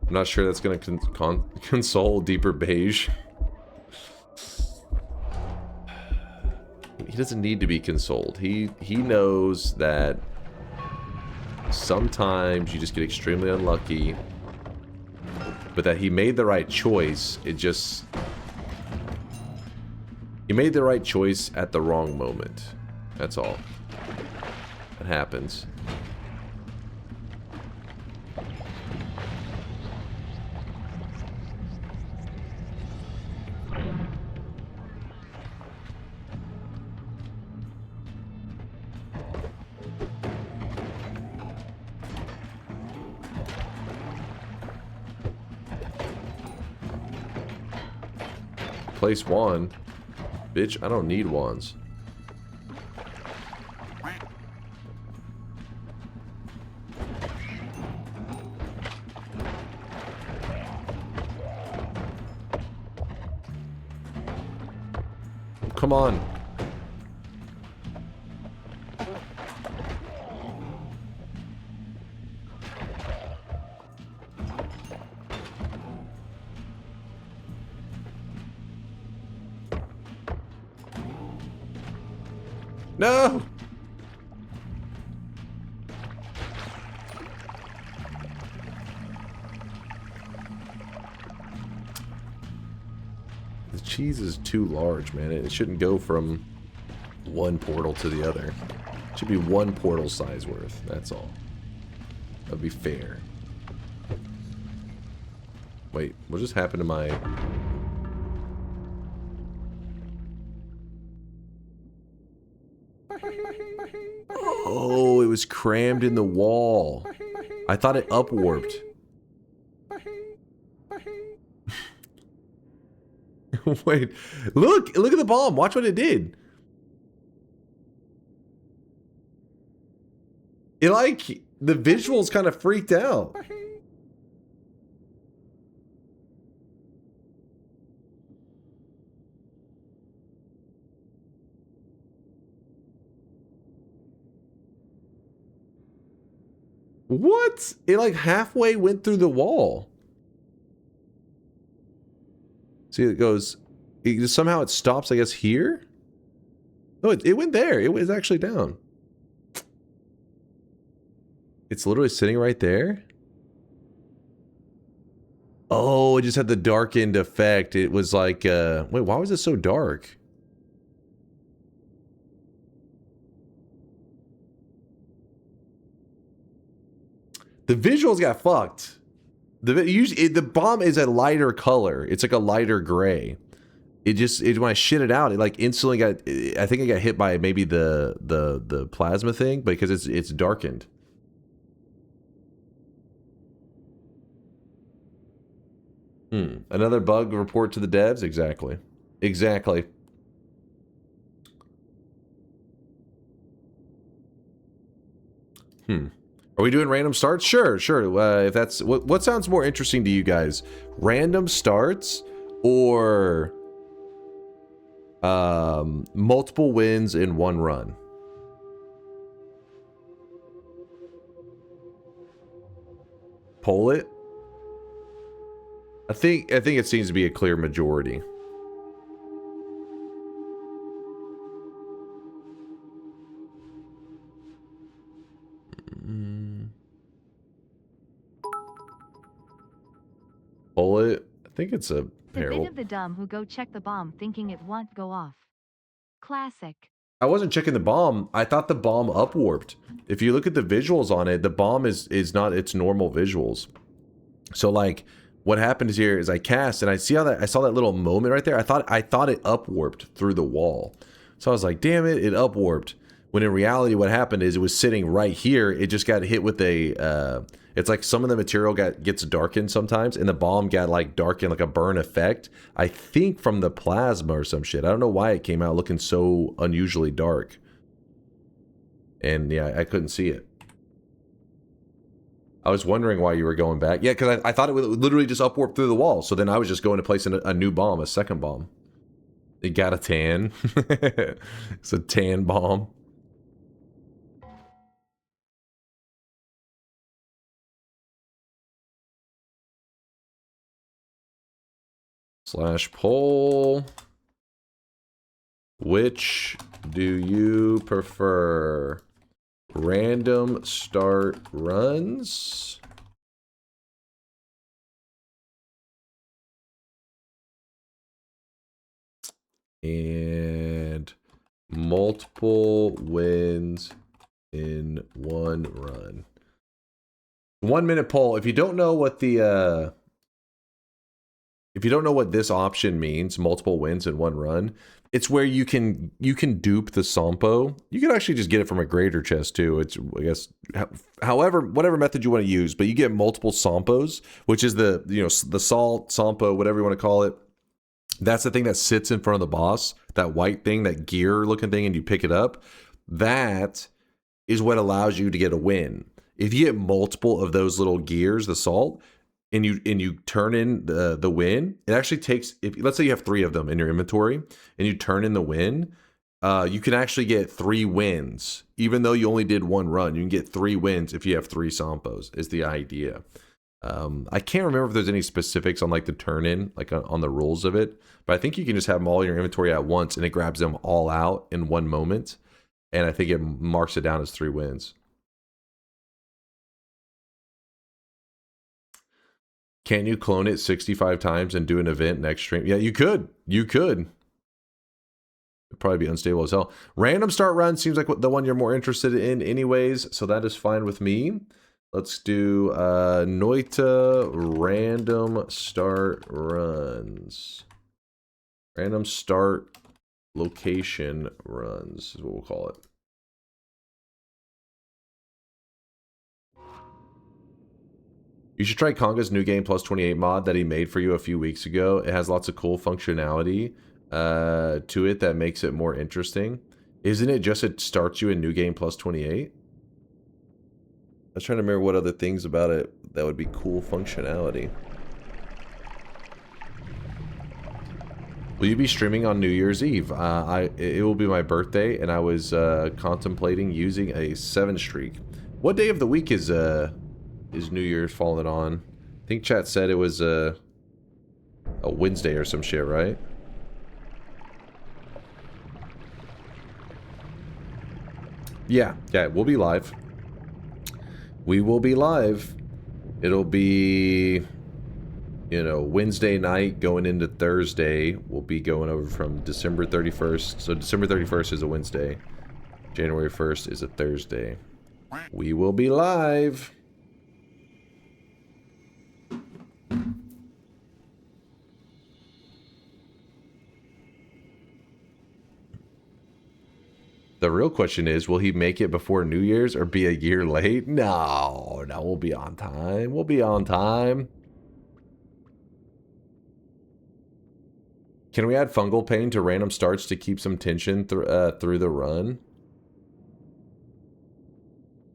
I'm not sure that's going to console Deeper Beige. He doesn't need to be consoled. He knows that sometimes you just get extremely unlucky, but that he made the right choice. He made the right choice at the wrong moment. That's all. It happens. Place one. Bitch, I don't need wands. Come on. No! The cheese is too large, man. It shouldn't go from one portal to the other. It should be one portal size worth. That's all. That'd be fair. Wait, what just happened to my... Oh, it was crammed in the wall. I thought it upwarped. Wait, look at the bomb. Watch what it did. It like, the visuals kind of freaked out. What? It like halfway went through the wall. See, it goes... somehow it stops, I guess, here? No, it went there. It was actually down. It's literally sitting right there. Oh, it just had the darkened effect. It was like, wait, why was it so dark? The visuals got fucked. The bomb is a lighter color. It's like a lighter gray. When I shit it out, it like instantly got. I think it got hit by maybe the plasma thing because it's darkened. Another bug report to the devs. Exactly. Exactly. Are we doing random starts? Sure. If that's what sounds more interesting to you guys, random starts or multiple wins in one run. Poll it. I think it seems to be a clear majority. Poll it. I think it's a The bit of the dumb who go check the bomb thinking it won't go off. Classic. I wasn't checking the bomb. I thought the bomb upwarped. If you look at the visuals on it, the bomb is not its normal visuals. So like what happened here is I cast and I saw that little moment right there. I thought it upwarped through the wall. So I was like, damn it, it upwarped. When in reality what happened is it was sitting right here. It just got hit with a it's like some of the material gets darkened sometimes, and the bomb got like darkened, like a burn effect. I think from the plasma or some shit. I don't know why it came out looking so unusually dark. And yeah, I couldn't see it. I was wondering why you were going back. Yeah, because I thought it would literally just upwarp through the wall. So then I was just going to place a new bomb, a second bomb. It got a tan. It's a tan bomb. /poll. Which do you prefer? Random start runs and multiple wins in one run. 1 minute poll. If you don't know what the if you don't know what this option means, multiple wins in one run, it's where you can dupe the Sampo. You can actually just get it from a greater chest too. It's, I guess, whatever method you want to use, but you get multiple Sampos, which is the salt, Sampo, whatever you want to call it. That's the thing that sits in front of the boss, that white thing, that gear looking thing, and you pick it up. That is what allows you to get a win. If you get multiple of those little gears, the salt, and you turn in the win, it actually takes, let's say you have 3 of them in your inventory and you turn in the win, you can actually get 3 wins. Even though you only did 1 run, you can get 3 wins if you have 3 Sampos, is the idea. I can't remember if there's any specifics on like the turn in, like on the rules of it, but I think you can just have them all in your inventory at once and it grabs them all out in one moment. And I think it marks it down as 3 wins. Can you clone it 65 times and do an event next stream? Yeah, you could. You could. It'd probably be unstable as hell. Random start run seems like the one you're more interested in anyways, so that is fine with me. Let's do Noita random start runs. Random start location runs is what we'll call it. You should try Konga's new game plus 28 mod that he made for you a few weeks ago. It has lots of cool functionality to it that makes it more interesting. Isn't it just it starts you in new game plus 28? I was trying to remember what other things about it that would be cool functionality. Will you be streaming on New Year's Eve? It will be my birthday, and I was contemplating using a 7 streak. What day of the week is New Year's falling on? I think chat said it was a Wednesday or some shit, right? Yeah, we'll be live. We will be live. It'll be, you know, Wednesday night going into Thursday. We'll be going over from December 31st. So December 31st is a Wednesday. January 1st is a Thursday. We will be live. The real question is, will he make it before New Year's or be a year late? No, we'll be on time. We'll be on time. Can we add fungal pain to random starts to keep some tension through the run?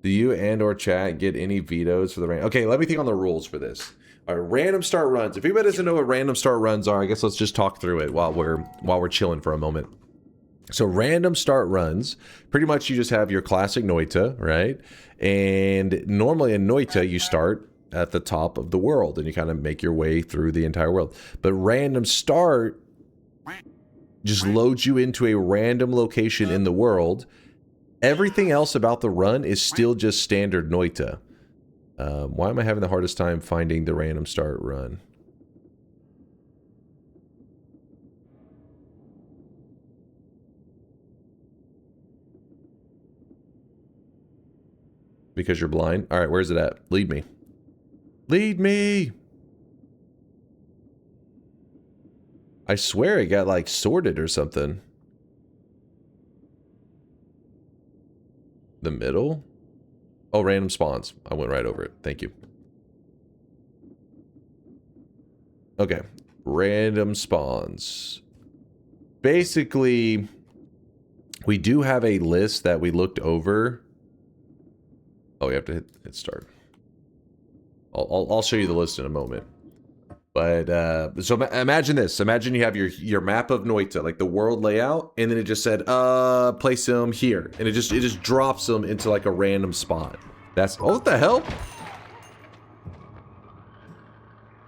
Do you and or chat get any vetoes for the random? Okay, let me think on the rules for this. All right, random start runs. If anybody doesn't know what random start runs are, I guess let's just talk through it while we're chilling for a moment. So random start runs, pretty much you just have your classic Noita, right? And normally in Noita, you start at the top of the world and you kind of make your way through the entire world. But random start just loads you into a random location in the world. Everything else about the run is still just standard Noita. Why am I having the hardest time finding the random start run? Because you're blind? All right, where's it at? Lead me. Lead me! I swear it got, like, sorted or something. The middle? Oh, random spawns. I went right over it. Thank you. Okay. Random spawns. Basically, we do have a list that we looked over. Oh, we have to hit start. I'll show you the list in a moment. But so imagine this. Imagine you have your map of Noita, like the world layout, and then it just said, place them here, and it just drops them into like a random spot. That's what the hell?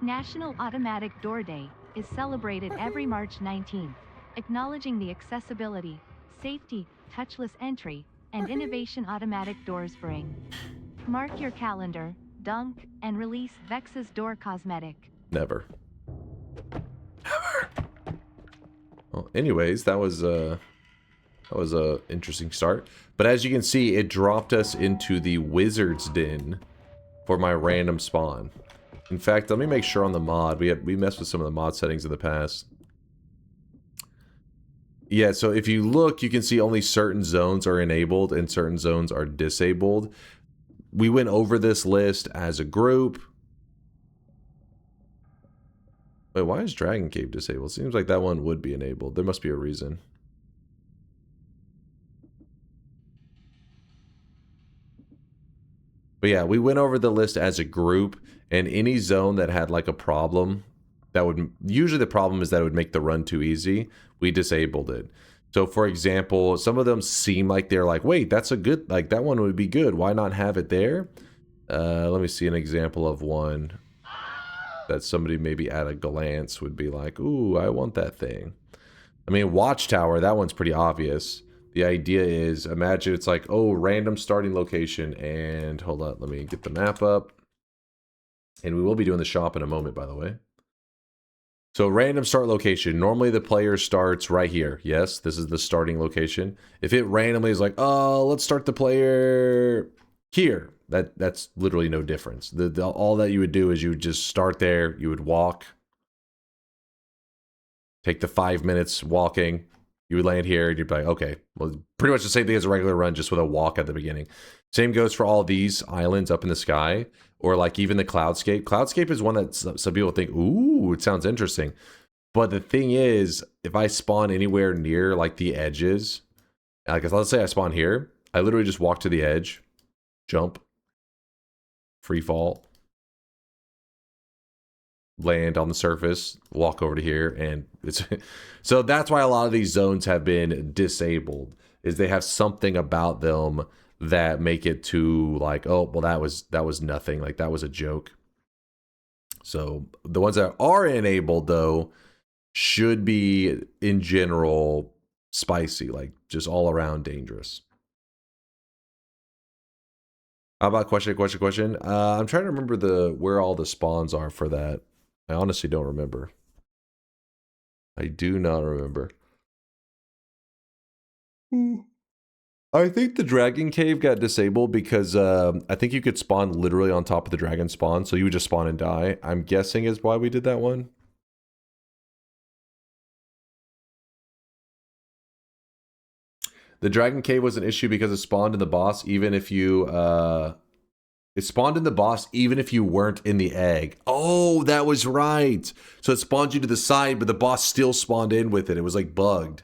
National Automatic Door Day is celebrated every March 19th, acknowledging the accessibility, safety, touchless entry, and innovation automatic doors bring. Mark your calendar, dunk, and release Vex's door cosmetic. Never. Never. Well, anyways, that was a interesting start. But as you can see, it dropped us into the Wizard's Den for my random spawn. In fact, let me make sure on the mod. We messed with some of the mod settings in the past. Yeah, so if you look, you can see only certain zones are enabled and certain zones are disabled. We went over this list as a group. Wait, why is Dragon Cave disabled? Seems like that one would be enabled. There must be a reason. But yeah, we went over the list as a group, and any zone that had like a problem, that would usually the problem is that it would make the run too easy. We disabled it. So for example, some of them seem like they're like, wait, that's a good, like that one would be good. Why not have it there? Let me see an example of one that somebody maybe at a glance would be like, ooh, I want that thing. I mean, Watchtower, that one's pretty obvious. The idea is, imagine it's like, oh, random starting location, and hold on, let me get the map up. And we will be doing the shop in a moment, by the way. So random start location. Normally the player starts right here. Yes, this is the starting location. If it randomly is like, oh, let's start the player here. That's literally no difference. All that you would do is you would just start there. You would walk. Take the 5 minutes walking. You would land here and you'd be like, okay, well, pretty much the same thing as a regular run, just with a walk at the beginning. Same goes for all these islands up in the sky, or like even the Cloudscape. Cloudscape is one that some people think, ooh, it sounds interesting. But the thing is, if I spawn anywhere near like the edges, like let's say I spawn here, I literally just walk to the edge, jump, free fall, land on the surface, walk over to here, and it's so that's why a lot of these zones have been disabled, is they have something about them that make it to like, oh, well, that was nothing, like that was a joke. So the ones that are enabled though should be in general spicy, like just all around dangerous. How about question? I'm trying to remember where all the spawns are for that. I honestly don't remember. I do not remember. I think the dragon cave got disabled because I think you could spawn literally on top of the dragon spawn, so you would just spawn and die. I'm guessing is why we did that one. The dragon cave was an issue because it spawned in the boss even if you it spawned in the boss even if you weren't in the egg. Oh, that was right. So it spawned you to the side, but the boss still spawned in with it. It was like bugged.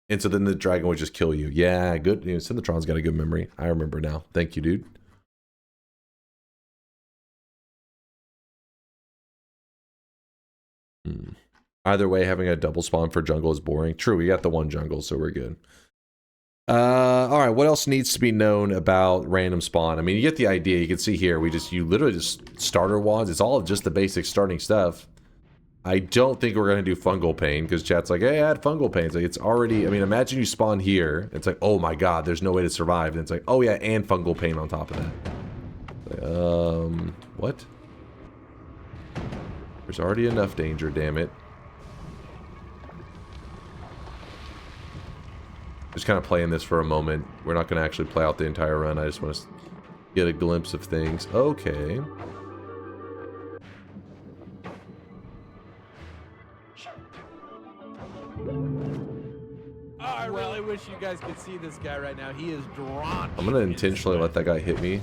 And so then the dragon would just kill you. Yeah, good. You know, Synthetron's got a good memory. I remember now. Thank you, dude. Either way, having a double spawn for jungle is boring. True, we got the one jungle, so we're good. All right, what else needs to be known about random spawn? I mean, you get the idea. You can see here, you literally just starter wands. It's all just the basic starting stuff. I don't think we're going to do fungal pain because chat's like, hey, add fungal pain. It's like, it's already, I mean, imagine you spawn here. It's like, oh my God, there's no way to survive. And it's like, oh yeah, and fungal pain on top of that. Like, what? There's already enough danger, damn it. Just kind of playing this for a moment. We're not going to actually play out the entire run. I just want to get a glimpse of things. Okay. I really wish you guys could see this guy right now. He is drawn. I'm going to intentionally let that guy hit me.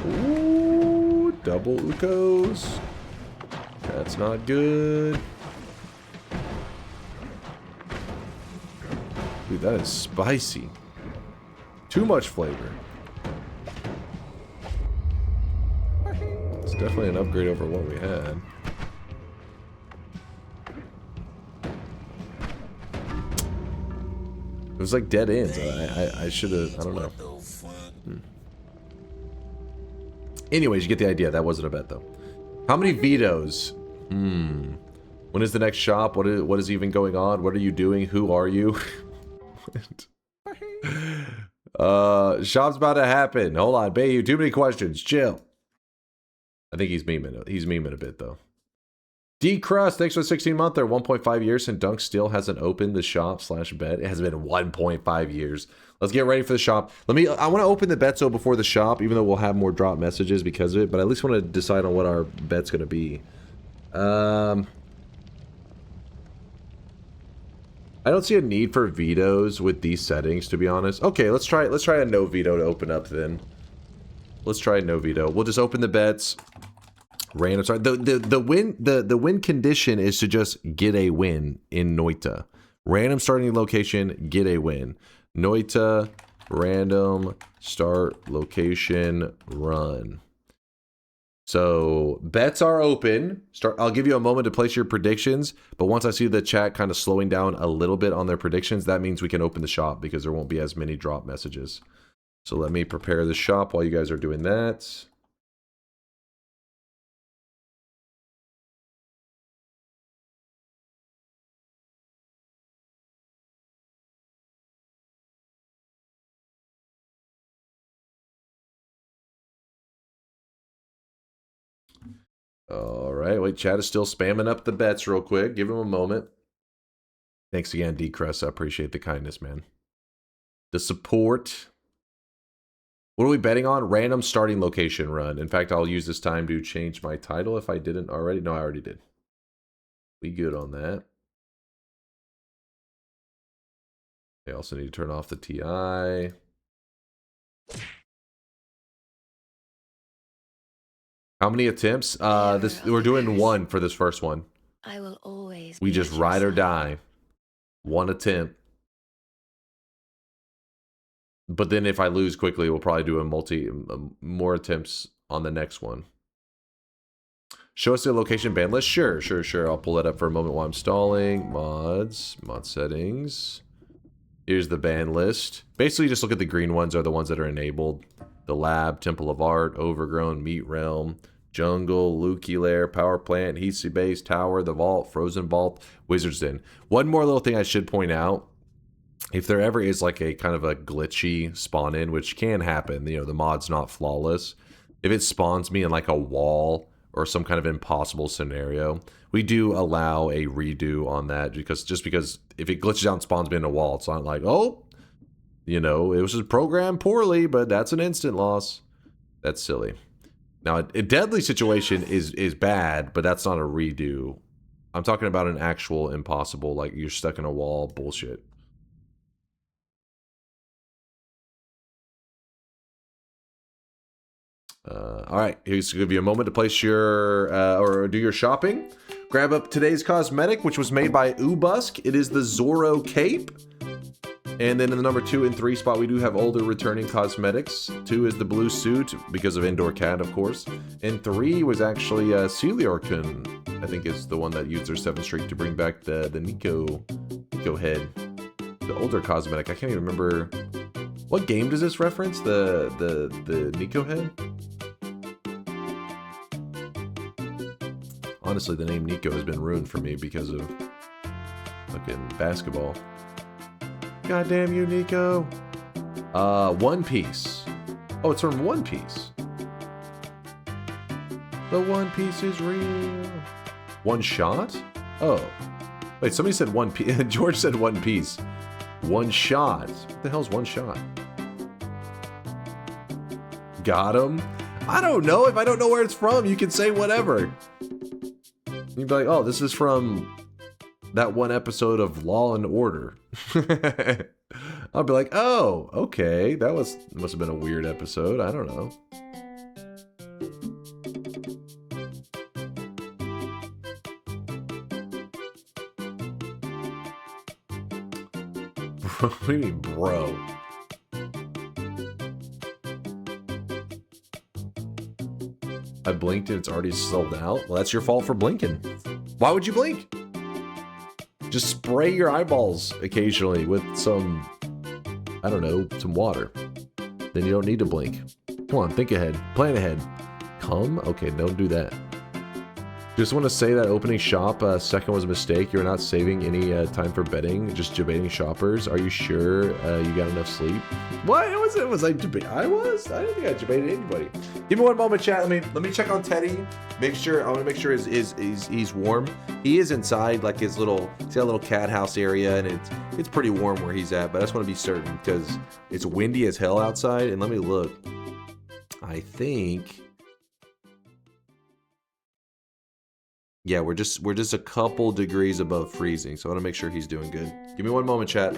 Ooh, double Ukos. That's not good. Dude, that is spicy. Too much flavor. It's definitely an upgrade over what we had. It was like dead ends. I should have, I don't know. Anyways, you get the idea. That wasn't a bet, though. How many vetoes? When is the next shop? What is even going on? What are you doing? Who are you? Shop's about to happen. Hold on, Bayou. Too many questions. Chill. I think he's memeing. He's memeing a bit, though. D-Crust, thanks for the 16-monther. 1.5 years since Dunk still hasn't opened the shop / bet. It has been 1.5 years. Let's get ready for the shop. I want to open the Betso before the shop, even though we'll have more drop messages because of it, but I at least want to decide on what our bet's going to be. I don't see a need for vetoes with these settings, to be honest. Okay, let's try a no veto to open up then. Let's try a no veto. We'll just open the bets. Random start. The win condition is to just get a win in Noita. Random starting location, get a win. Noita, random start location, run. So bets are open. I'll give you a moment to place your predictions, but once I see the chat kind of slowing down a little bit on their predictions, that means we can open the shop because there won't be as many drop messages. So let me prepare the shop while you guys are doing that. All right, wait, chat is still spamming up the bets real quick. Give him a moment. Thanks again, D-Crest. I appreciate the kindness, man. The support. What are we betting on? Random starting location run. In fact, I'll use this time to change my title if I didn't already. No, I already did. We good on that. I also need to turn off the TI. How many attempts? We're doing one for this first one. I will always. We just ride or die. One attempt. But then if I lose quickly, we'll probably do more attempts on the next one. Show us the location ban list? Sure. I'll pull that up for a moment while I'm stalling. Mods, mod settings. Here's the ban list. Basically, just look at the green ones are the ones that are enabled. The Lab, Temple of Art, Overgrown, Meat Realm, Jungle, Lukey Lair, Power Plant, Heatsy Base, Tower, The Vault, Frozen Vault, Wizard's Den. One more little thing I should point out. if there ever is like a kind of a glitchy spawn in, which can happen, you know, the mod's not flawless. If it spawns me in like a wall or some kind of impossible scenario, we do allow a redo on that, because if it glitches out and spawns me in a wall, it's not like, oh, you know, it was just programmed poorly, but that's an instant loss. That's silly. Now, a deadly situation is bad, but that's not a redo. I'm talking about an actual impossible, like you're stuck in a wall bullshit. All right, here's gonna give you a moment to place your or do your shopping. Grab up today's cosmetic, which was made by Ubusk. It is the Zorro cape. And then in the number 2 and 3 spot, we do have older returning cosmetics. 2 is the blue suit because of Indoor Cat, of course. And 3 was actually Celior-kun, I think is the one that used their 7th streak to bring back the Nico head. The older cosmetic, I can't even remember. What game does this reference? The Nico head? Honestly, the name Nico has been ruined for me because of fucking basketball. Goddamn you, Nico. One Piece. Oh, it's from One Piece. The One Piece is real. One shot? Oh. Wait, somebody said One Piece. George said One Piece. One shot. What the hell's one shot? Got him? I don't know. If I don't know where it's from, you can say whatever. You'd be like, oh, this is from that one episode of Law and Order. I'll be like, oh, okay. That must have been a weird episode. I don't know. What do you mean, bro? I blinked and it's already sold out? Well, that's your fault for blinking. Why would you blink? Just spray your eyeballs occasionally with some, I don't know, some water. Then you don't need to blink. Come on, think ahead. Plan ahead. Come? Okay, don't do that. Just want to say that opening shop second was a mistake. You're not saving any time for betting, just debating shoppers. Are you sure you got enough sleep? What was it? Was I debating? I didn't think I debated anybody. Give me one moment, chat. Let me check on Teddy. Make sure. I want to make sure he's warm. He is inside like his little. He's got a little cat house area, and it's pretty warm where he's at. But I just want to be certain because it's windy as hell outside. And let me look. I think. Yeah, we're just a couple degrees above freezing, so I want to make sure he's doing good. Give me one moment, chat.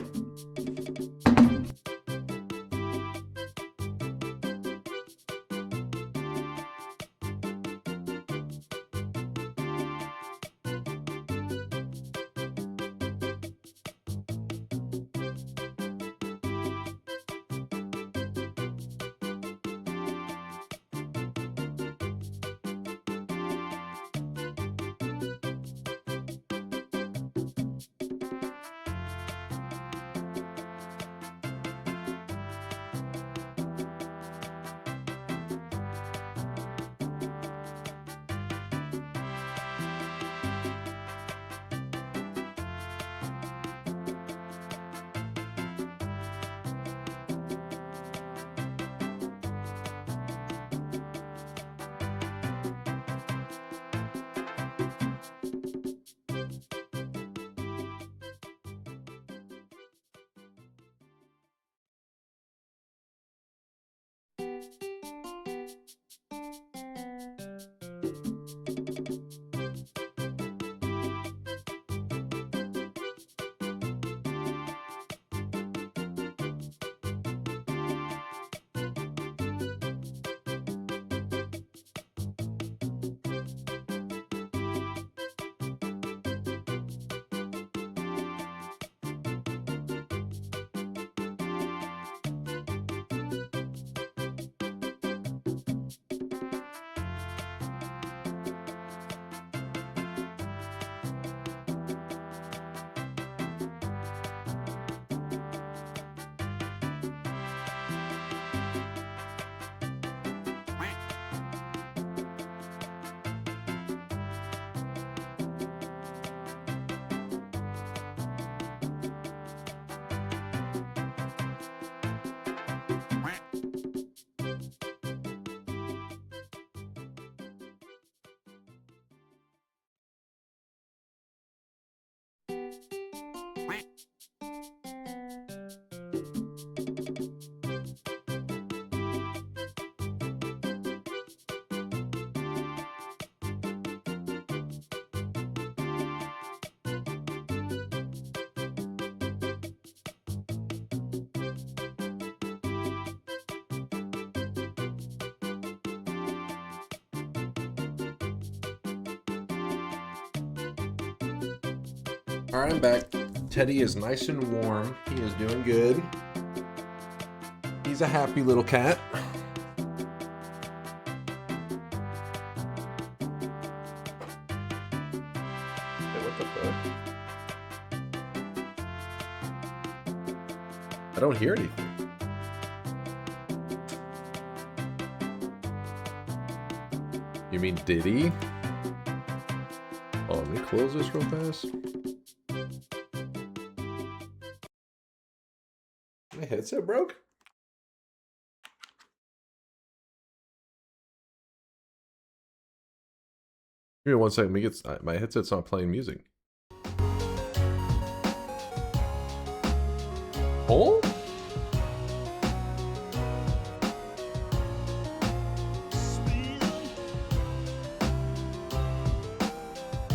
All right, I'm back. Teddy is nice and warm. He is doing good. He's a happy little cat. I don't hear anything. You mean Diddy? Oh, let me close this real fast. My headset broke? Give me 1 second. My headset's not playing music. Oh?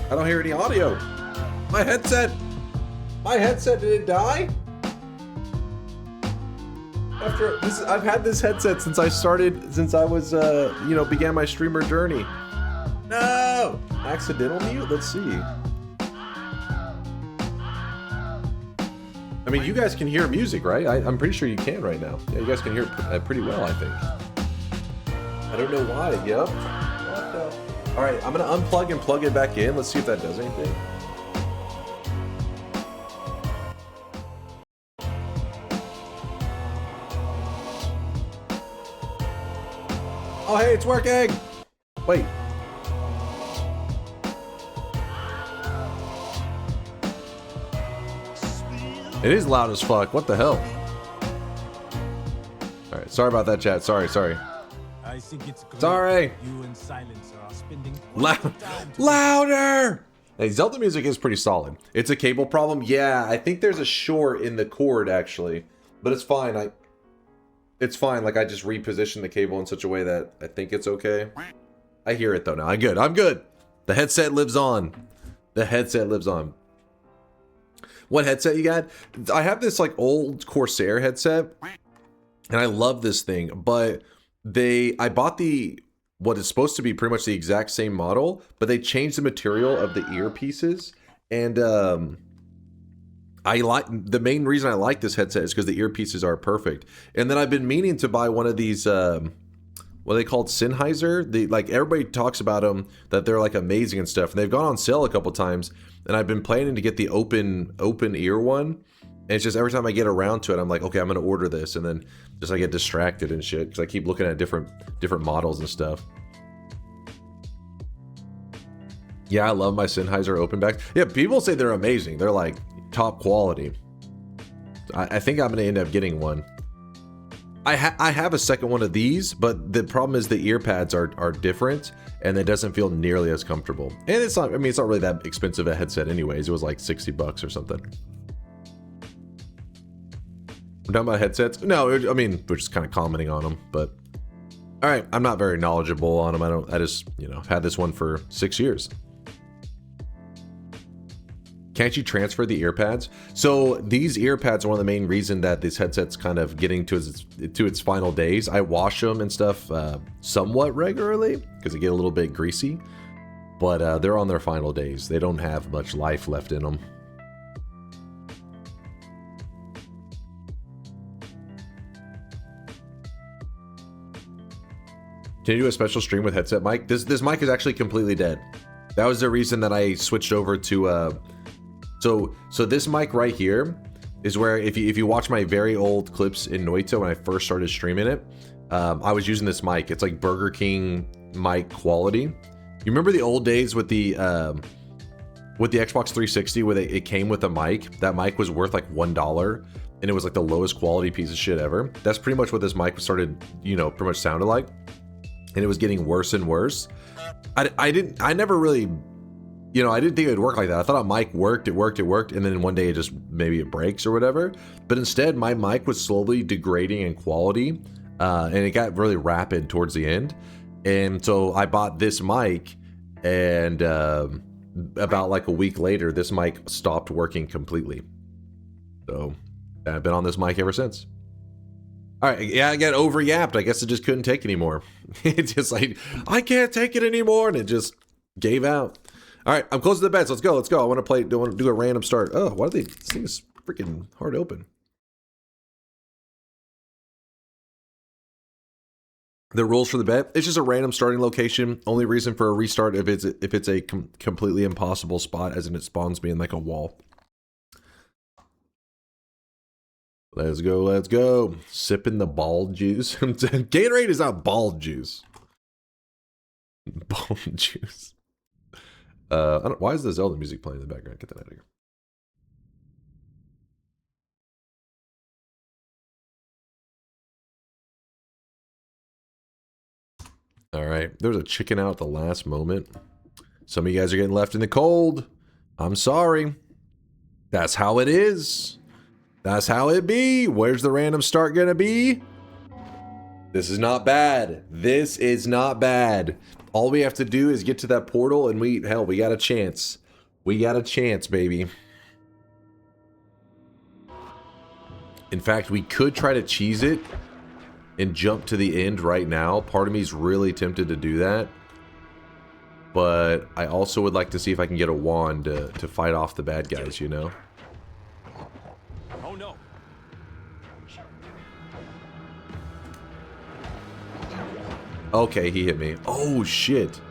I don't hear any audio. My headset did it die? After this, I've had this headset since I was began my streamer journey. No! Accidental mute? Let's see. I mean, you guys can hear music, right? I'm pretty sure you can right now. Yeah, you guys can hear it pretty well, I think. I don't know why. Yep. What the? All right, I'm gonna unplug and plug it back in. Let's see if that does anything. Oh, hey, it's working. Wait. It is loud as fuck. What the hell? All right, sorry about that, chat. Sorry. I think it's great. Sorry. You and Silencer are spending Louder! Hey, Zelda music is pretty solid. It's a cable problem. Yeah, I think there's a short in the cord actually, but it's fine. It's fine. Like I just repositioned the cable in such a way that I think it's okay. I hear it though now. I'm good. The headset lives on. The headset lives on. What headset you got? I have this like old Corsair headset, and I love this thing. But I bought what is supposed to be pretty much the exact same model, but they changed the material of the earpieces, and the main reason I like this headset is because the earpieces are perfect. And then I've been meaning to buy one of these. What are they called? Sennheiser. Like everybody talks about them, that they're like amazing and stuff. And they've gone on sale a couple times. And I've been planning to get the open ear one. And it's just every time I get around to it, I'm like, okay, I'm gonna order this, and then just I get distracted and shit because I keep looking at different models and stuff. Yeah, I love my Sennheiser open backs. Yeah, people say they're amazing. They're like top quality. I think I'm gonna end up getting one. I have a second one of these, but the problem is the ear pads are different, and it doesn't feel nearly as comfortable. And it's not, I mean, it's not really that expensive a headset anyways. It was like 60 bucks or something. We're talking about headsets? No, I mean, we're just kind of commenting on them, but all right, I'm not very knowledgeable on them. I just, had this one for 6 years. Can't you transfer the ear pads? So these ear pads are one of the main reason that this headset's kind of getting to its final days. I wash them and stuff somewhat regularly because they get a little bit greasy, but they're on their final days. They don't have much life left in them. Can you do a special stream with headset mic? This mic is actually completely dead. That was the reason that I switched over to so this mic right here is where if you watch my very old clips in Noita when I first started streaming it, I was using this mic. It's like Burger King mic quality. You remember the old days with the Xbox 360 where it came with a mic? That mic was worth like $1 and it was like the lowest quality piece of shit ever. That's pretty much what this mic started, pretty much sounded like. And it was getting worse and worse. I never really, I didn't think it would work like that. I thought a mic worked, it worked, and then one day maybe it breaks or whatever. But instead, my mic was slowly degrading in quality, and it got really rapid towards the end. And so I bought this mic, and about like a week later, this mic stopped working completely. So I've been on this mic ever since. All right, yeah, I got over-yapped. I guess it just couldn't take anymore. It's just like, I can't take it anymore, and it just gave out. All right, I'm closing the beds. Let's go. Let's go. I want to do a random start. Oh, why do they? This thing is freaking hard to open. The rules for the bet: it's just a random starting location. Only reason for a restart if it's a completely impossible spot, as in it spawns me in like a wall. Let's go. Let's go. Sipping the ball juice. Gatorade is not ball juice. Ball juice. Why is the Zelda music playing in the background? Get that out of here. All right. There was a chicken out at the last moment. Some of you guys are getting left in the cold. I'm sorry. That's how it is. That's how it be. Where's the random start gonna be? This is not bad. This is not bad. All we have to do is get to that portal and we got a chance. We got a chance, baby. In fact, we could try to cheese it and jump to the end right now. Part of me is really tempted to do that. But I also would like to see if I can get a wand to fight off the bad guys, you know? Oh no. Okay, he hit me. Oh, shit.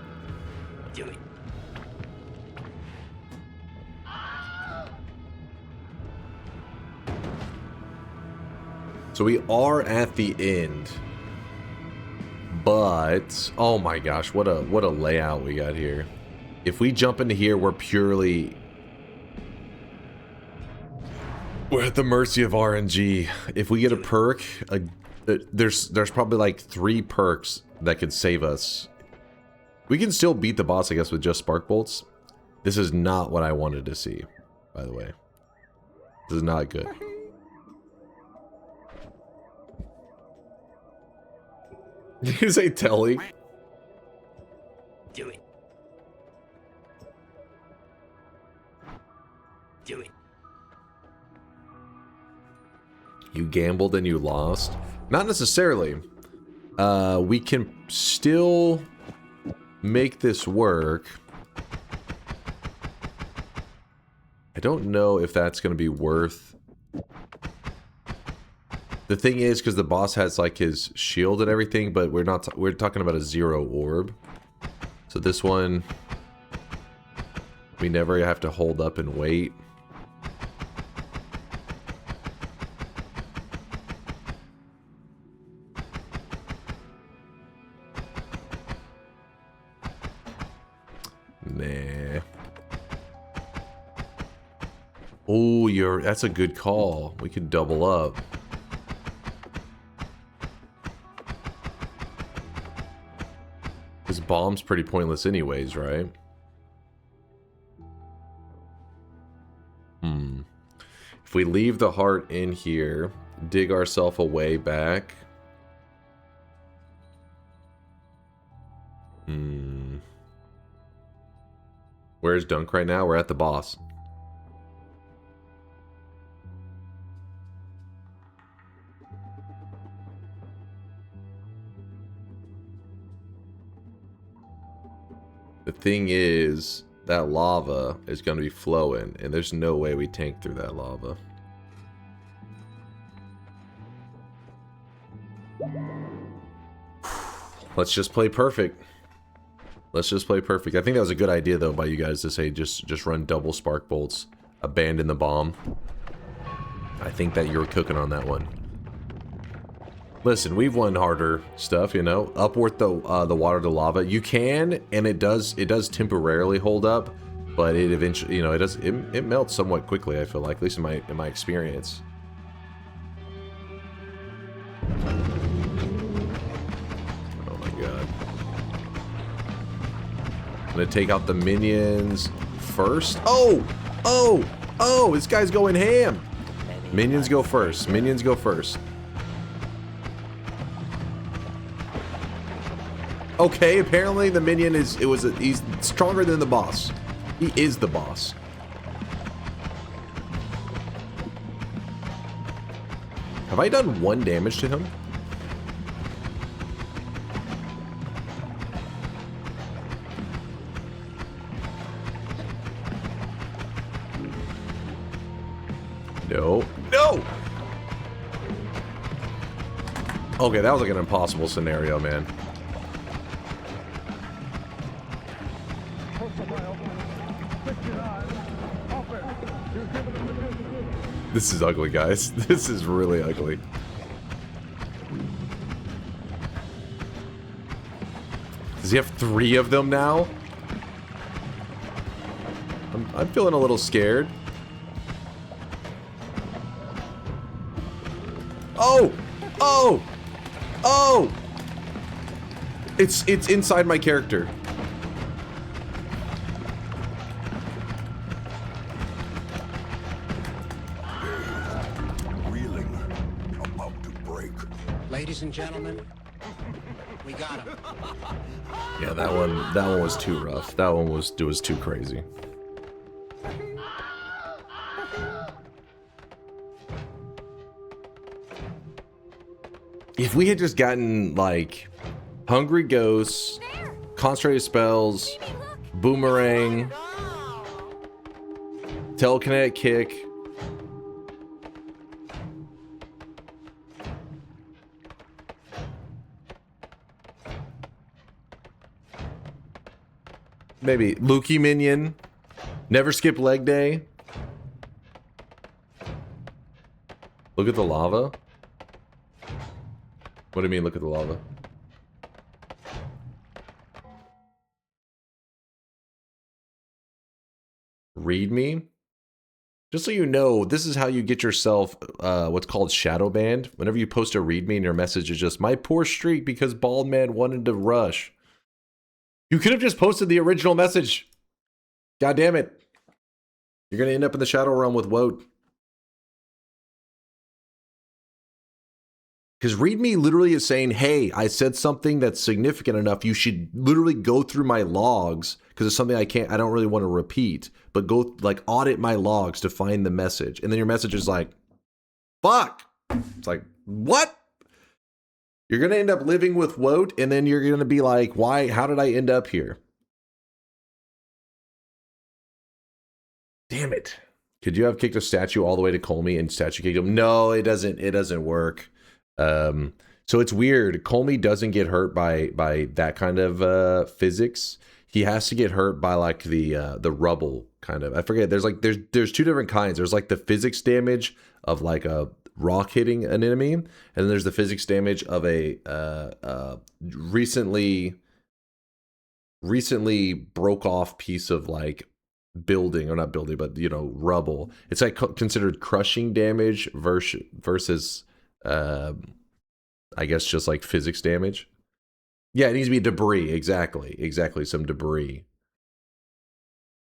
So we are at the end. But oh my gosh, what a layout we got here. If we jump into here, we're at the mercy of RNG. If we get a perk, there's probably like 3 perks that could save us. We can still beat the boss, I guess, with just spark bolts. This is not what I wanted to see, by the way. This is not good. Did you say Telly? Do it. Do it. You gambled and you lost? Not necessarily. We can still make this work. I don't know if that's going to be worth... The thing is, because the boss has like his shield and everything, but we're talking about a 0 orb. So this one, we never have to hold up and wait. Nah. Oh, that's a good call. We could double up. This bomb's pretty pointless anyways, right? If we leave the heart in here, dig ourselves a way back. Where's Dunk right now? We're at the boss. The thing is, that lava is going to be flowing, and there's no way we tank through that lava. Let's just play perfect. Let's just play perfect. I think that was a good idea, though, by you guys to say just run double spark bolts, abandon the bomb. I think that you were cooking on that one. Listen, we've won harder stuff, you know. Upward the water to lava. You can, and it does temporarily hold up, but it eventually, you know, it melts somewhat quickly. I feel like, at least in my experience. Oh my god! I'm gonna take out the minions first. Oh! This guy's going ham. Minions go first. Minions go first. Okay, apparently the minion he's stronger than the boss. He is the boss. Have I done 1 damage to him? No. No! Okay, that was like an impossible scenario, man. This is ugly, guys. This is really ugly. Does he have 3 of them now? I'm feeling a little scared. Oh! Oh! Oh! It's inside my character. Ladies and gentlemen, we got him. Yeah, that one was too rough. That one was too crazy. If we had just gotten like Hungry Ghosts, Concentrated Spells, Boomerang, Telekinetic Kick. Maybe Lukey Minion. Never skip leg day. Look at the lava. What do you mean, look at the lava? Read me? Just so you know, this is how you get yourself what's called shadow banned. Whenever you post a read me and your message is just, my poor streak because Bald Man wanted to rush. You could have just posted the original message. God damn it. You're going to end up in the Shadow Realm with Woat. Because README literally is saying, hey, I said something that's significant enough. You should literally go through my logs because it's something I don't really want to repeat, but go like audit my logs to find the message. And then your message is like, fuck. It's like, what? You're going to end up living with Woat, and then you're going to be like, why? How did I end up here? Damn it. Could you have kicked a statue all the way to Colmy and statue kicked him? No, it doesn't work. So it's weird. Colmy doesn't get hurt by that kind of physics. He has to get hurt by like the rubble kind of. I forget. There's 2 different kinds. There's like the physics damage of like a rock hitting an enemy, and then there's the physics damage of a recently broke off piece of like building, or not building, but you know, rubble. It's like considered crushing damage versus I guess just like physics damage. Yeah, it needs to be debris. Exactly, some debris.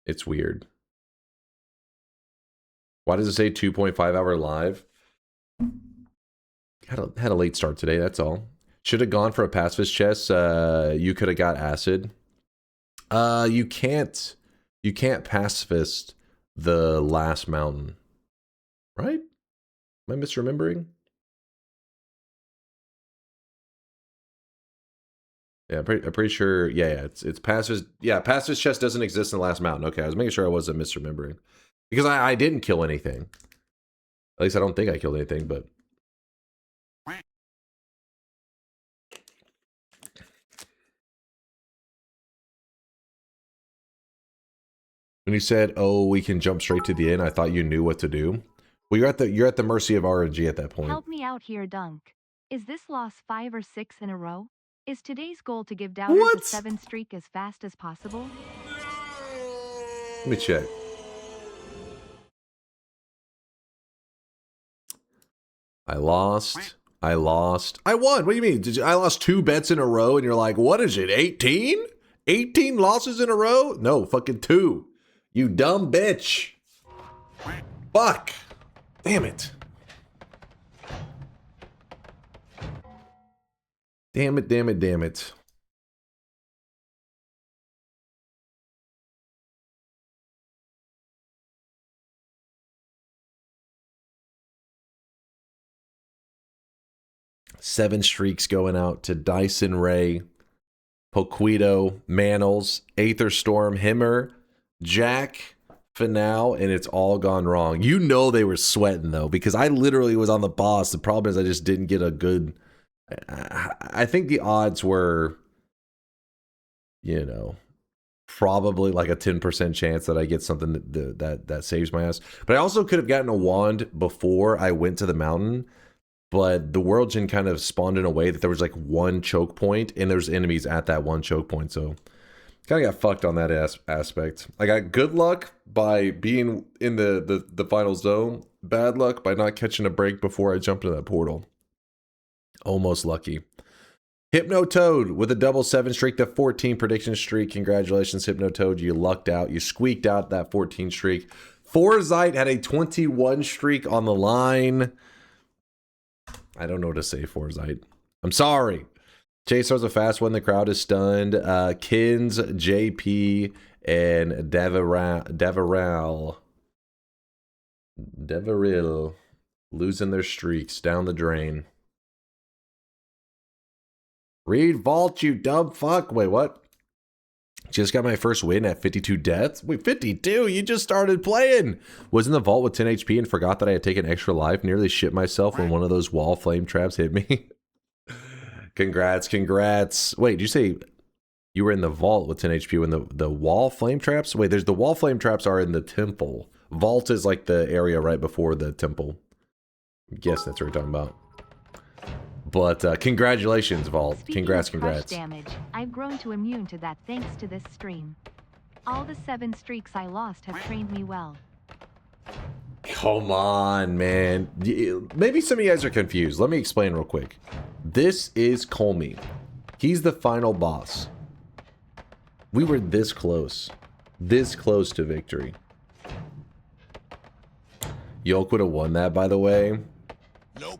It's weird. Why does it say 2.5 hour live? Had a late start today, that's all. Should have gone for a pacifist chest. You could have got acid. You can't pacifist the last mountain. Right? Am I misremembering? Yeah, I'm pretty sure. Yeah, it's pacifist. Yeah, pacifist chest doesn't exist in the last mountain. Okay, I was making sure I wasn't misremembering. Because I didn't kill anything. At least I don't think I killed anything, but... When you said, "Oh, we can jump straight to the end," I thought you knew what to do. Well, you're at the mercy of RNG at that point. Help me out here, Dunk. Is this loss 5 or 6 in a row? Is today's goal to give doubters a 7 streak as fast as possible? Let me check. I lost. I won. What do you mean? I lost 2 bets in a row, and you're like, what is it, 18? 18 losses in a row? No, fucking 2. You dumb bitch. Fuck. Damn it. Damn it. Seven streaks going out to Dyson Ray, Poquito, Manals, Aether Storm, Himmer, Jack, finale, and it's all gone wrong. You know they were sweating though, because I literally was on the boss. The problem is I just didn't get a good. I think the odds were, you know, probably like a 10% chance that I get something that saves my ass. But I also could have gotten a wand before I went to the mountain. But the world gen kind of spawned in a way that there was like one choke point, and there's enemies at that one choke point. So kind of got fucked on that aspect. I got good luck by being in the final zone. Bad luck by not catching a break before I jumped into that portal. Almost lucky. Hypnotoad with a double 7 streak to 14 prediction streak. Congratulations, Hypnotoad. You lucked out. You squeaked out that 14 streak. Forzyte had a 21 streak on the line. I don't know what to say, Forzyte. I'm sorry. Chase was a fast one. The crowd is stunned. Kins, JP, and Deveril losing their streaks down the drain. Read vault, you dumb fuck. Wait, what? Just got my first win at 52 deaths. Wait, 52? You just started playing. Was in the vault with 10 HP and forgot that I had taken extra life. Nearly shit myself when one of those wall flame traps hit me. Congrats. Wait, did you say you were in the vault with 10 HP when the wall flame traps? Wait, there's the wall flame traps are in the temple. Vault is like the area right before the temple. I guess that's what we're talking about. But congratulations, Vault. Speaking Congrats. of crush damage, I've grown to immune to that thanks to this stream. All the 7 streaks I lost have trained me well. Come on, man. Maybe some of you guys are confused. Let me explain real quick. This is Colmy. He's the final boss. We were this close to victory. Yolk would have won that, by the way. Nope.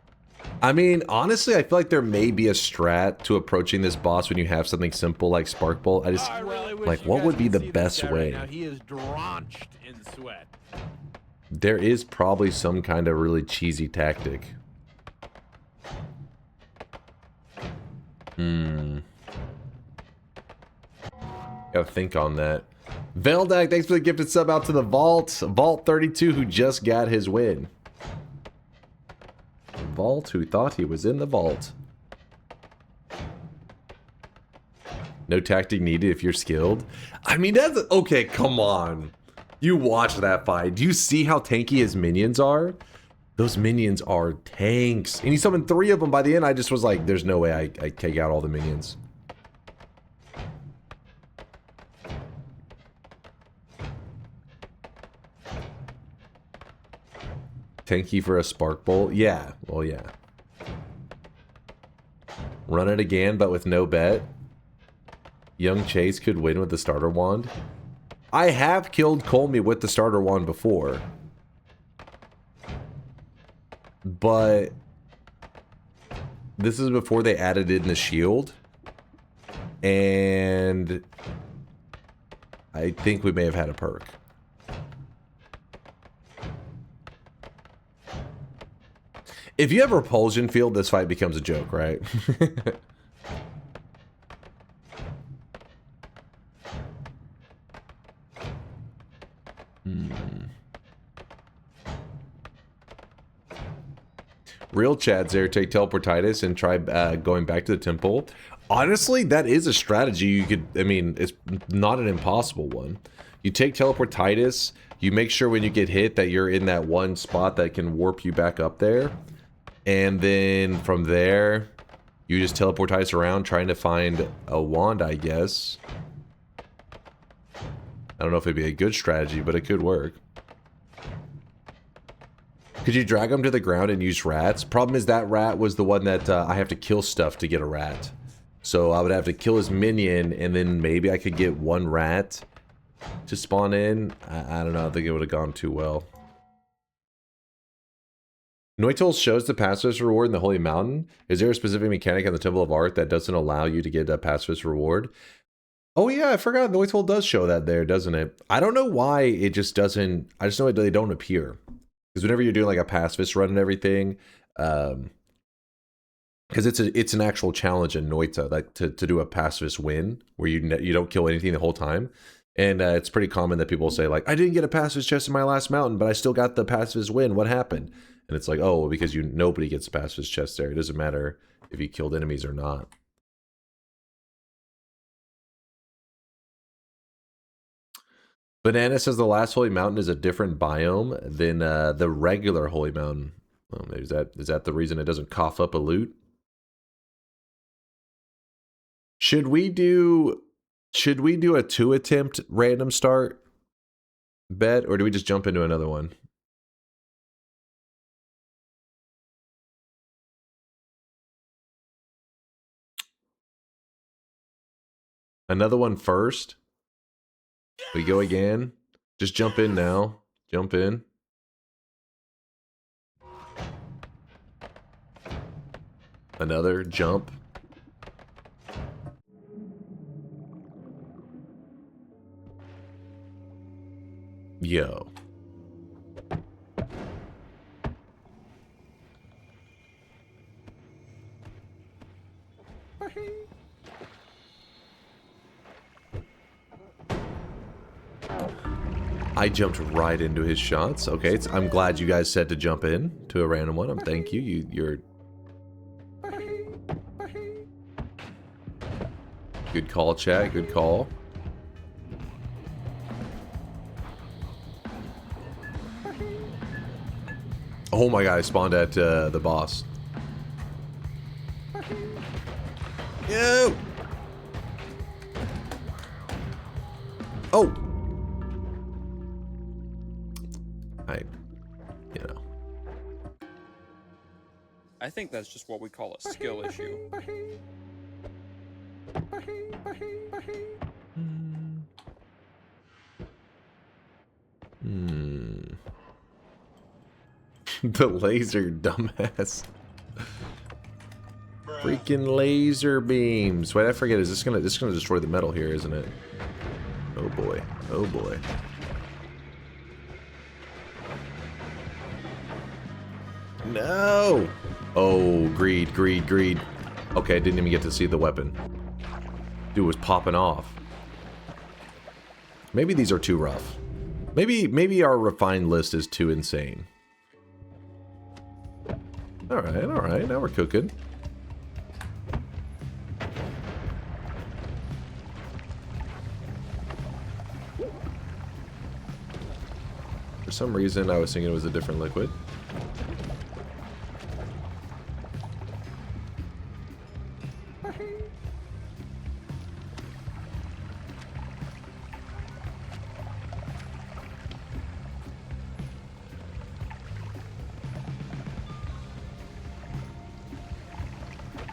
I mean, honestly, I feel like there may be a strat to approaching this boss when you have something simple like Spark Bolt. I just, like, what would be the best way? Right now. He is drenched in sweat. There is probably some kind of really cheesy tactic. Gotta think on that. Veldak, thanks for the gifted sub out to the Vault. Vault 32, who just got his win. Vault, who thought he was in the vault. No tactic needed if you're skilled. I mean, that's... Okay, come on. You watch that fight. Do you see how tanky his minions are? Those minions are tanks. And he summoned 3 of them by the end. I just was like, there's no way I take out all the minions. Tanky for a Spark Bolt? Yeah. Well, yeah. Run it again, but with no bet. Young Chase could win with the starter wand. I have killed Colmy with the starter wand before. But this is before they added in the shield. And I think we may have had a perk. If you have repulsion field, this fight becomes a joke, right? Real Chad's there, take teleportitis and try going back to the temple. Honestly, that is a strategy you could, I mean, it's not an impossible one. You take teleportitis, you make sure when you get hit that you're in that one spot that can warp you back up there. And then from there, you just teleportitis around trying to find a wand, I guess. I don't know if it'd be a good strategy, but it could work. Could you drag them to the ground and use rats? Problem is that rat was the one that I have to kill stuff to get a rat. So I would have to kill his minion, and then maybe I could get 1 rat to spawn in. I don't know. I think it would have gone too well. Noita shows the pacifist reward in the Holy Mountain. Is there a specific mechanic in the Temple of Art that doesn't allow you to get a pacifist reward? Oh yeah, I forgot. Noita does show that there, doesn't it? I don't know why it just doesn't. I just know they don't appear. Because whenever you're doing like a pacifist run and everything, because it's an actual challenge in Noita, like to do a pacifist win where you don't kill anything the whole time. And it's pretty common that people say, like, I didn't get a pacifist chest in my last mountain, but I still got the pacifist win. What happened? And it's like, oh, because nobody gets a pacifist chest there. It doesn't matter if you killed enemies or not. Banana says the last holy mountain is a different biome than the regular holy mountain. Well, is that the reason it doesn't cough up a loot? Should we do a 2 attempt random start bet, or do we just jump into another one? Another one first? We go again? Just jump in now. Jump in. Another jump. Yo. I jumped right into his shots. Okay, I'm glad you guys said to jump in to a random one. Thank you. You're good call, chat. Good call. Oh my god, I spawned at the boss. Yo! Oh! I think that's just what we call a skill issue. The laser, dumbass. Freaking laser beams. Wait, I forget. Is this gonna destroy the metal here, isn't it? Oh boy. Oh boy. No! Oh, greed, greed, greed. Okay, I didn't even get to see the weapon. Dude was popping off. Maybe these are too rough. Maybe our refined list is too insane. Alright, now we're cooking. For some reason, I was thinking it was a different liquid.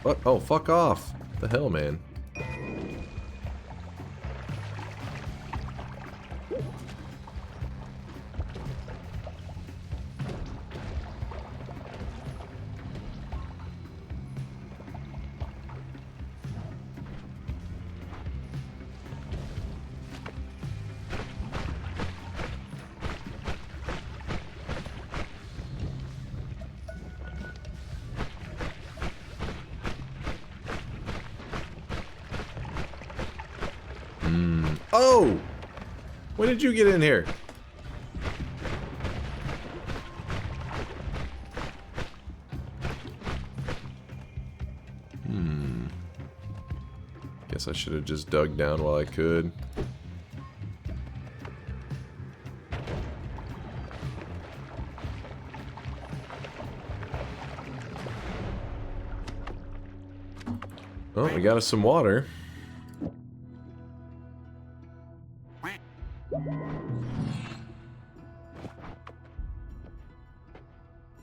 What? Oh, fuck off. What the hell, man? Oh! When did you get in here? Guess I should have just dug down while I could. Oh, we got us some water.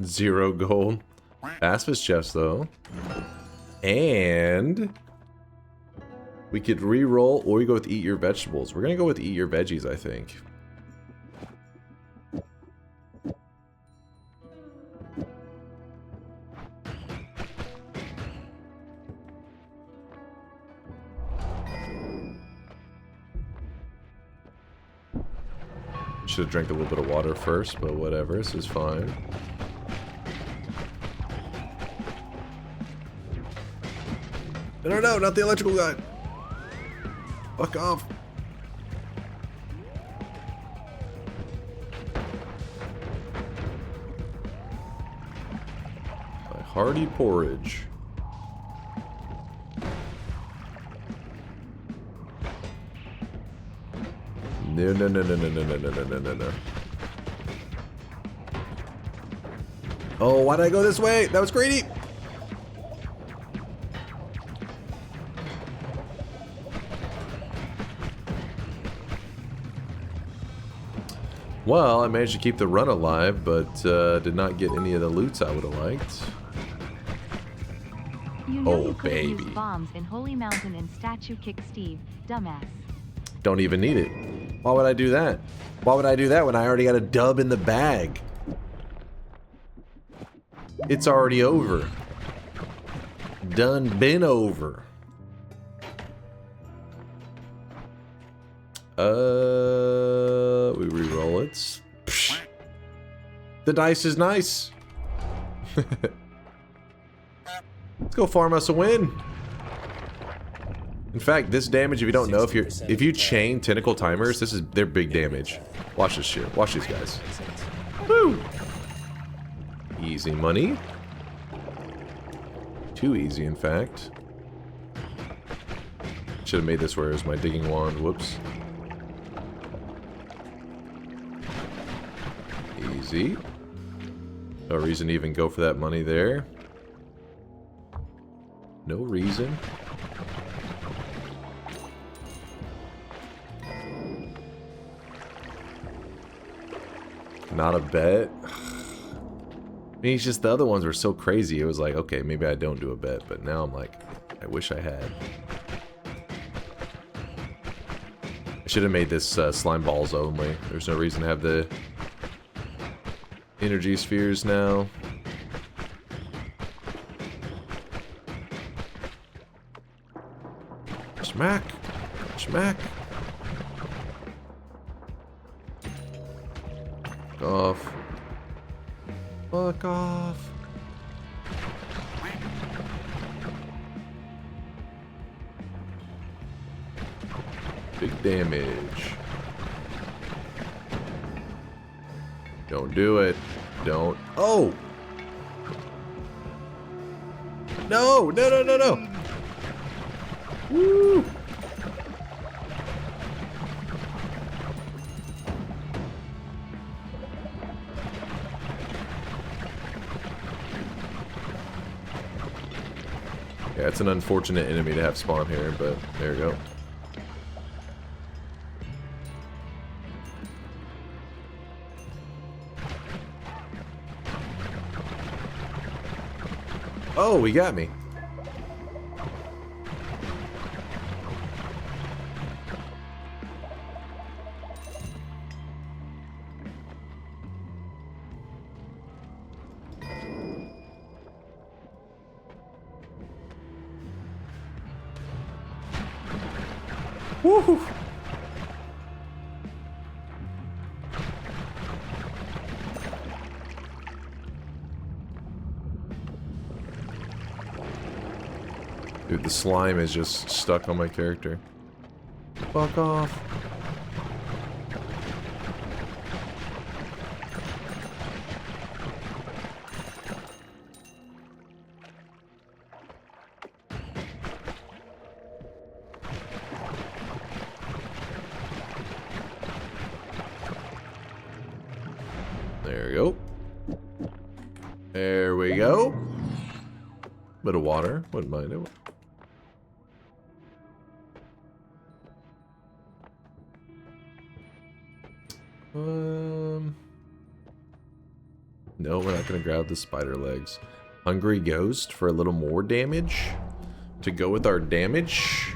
Zero gold. Pacifist chest though. And we could re-roll, or we go with eat your vegetables. We're gonna go with eat your veggies, I think. Should have drank a little bit of water first, but whatever, this is fine. No, not the electrical guy. Fuck off. Hearty porridge. No, no, no, no, no, no, no, no, no, no, no. Oh, why did I go this way? That was greedy. Well, I managed to keep the run alive, but did not get any of the loots I would have liked. You know Oh, you could have baby. used bombs in Holy Mountain and statue kick Steve, dumbass. Don't even need it. Why would I do that? Why would I do that when I already got a dub in the bag? It's already over. Done been over. We re-roll it. Psh. The dice is nice. Let's go farm us a win. In fact, this damage, if you don't know, if you chain tentacle timers, they're big damage. Watch this shit. Watch these guys. Woo! Easy money. Too easy, in fact. Should have made this where it was my digging wand. Whoops. Easy. No reason to even go for that money there. No reason. Not a bet. I mean, it's just the other ones were so crazy. It was like, okay, maybe I don't do a bet, but now I'm like, I wish I had. I should have made this slime balls only. There's no reason to have the energy spheres now. Smack! Smack! Fuck off. Fuck off. Big damage. Don't do it. Don't. Oh! No! No, no, no, no! Woo! Yeah, it's an unfortunate enemy to have spawn here, but there we go. Oh, we got me. Woo! Dude, the slime is just stuck on my character. Fuck off. There we go. There we go. Bit of water. Wouldn't mind it. No, we're not gonna grab the spider legs. Hungry Ghost for a little more damage to go with our damage.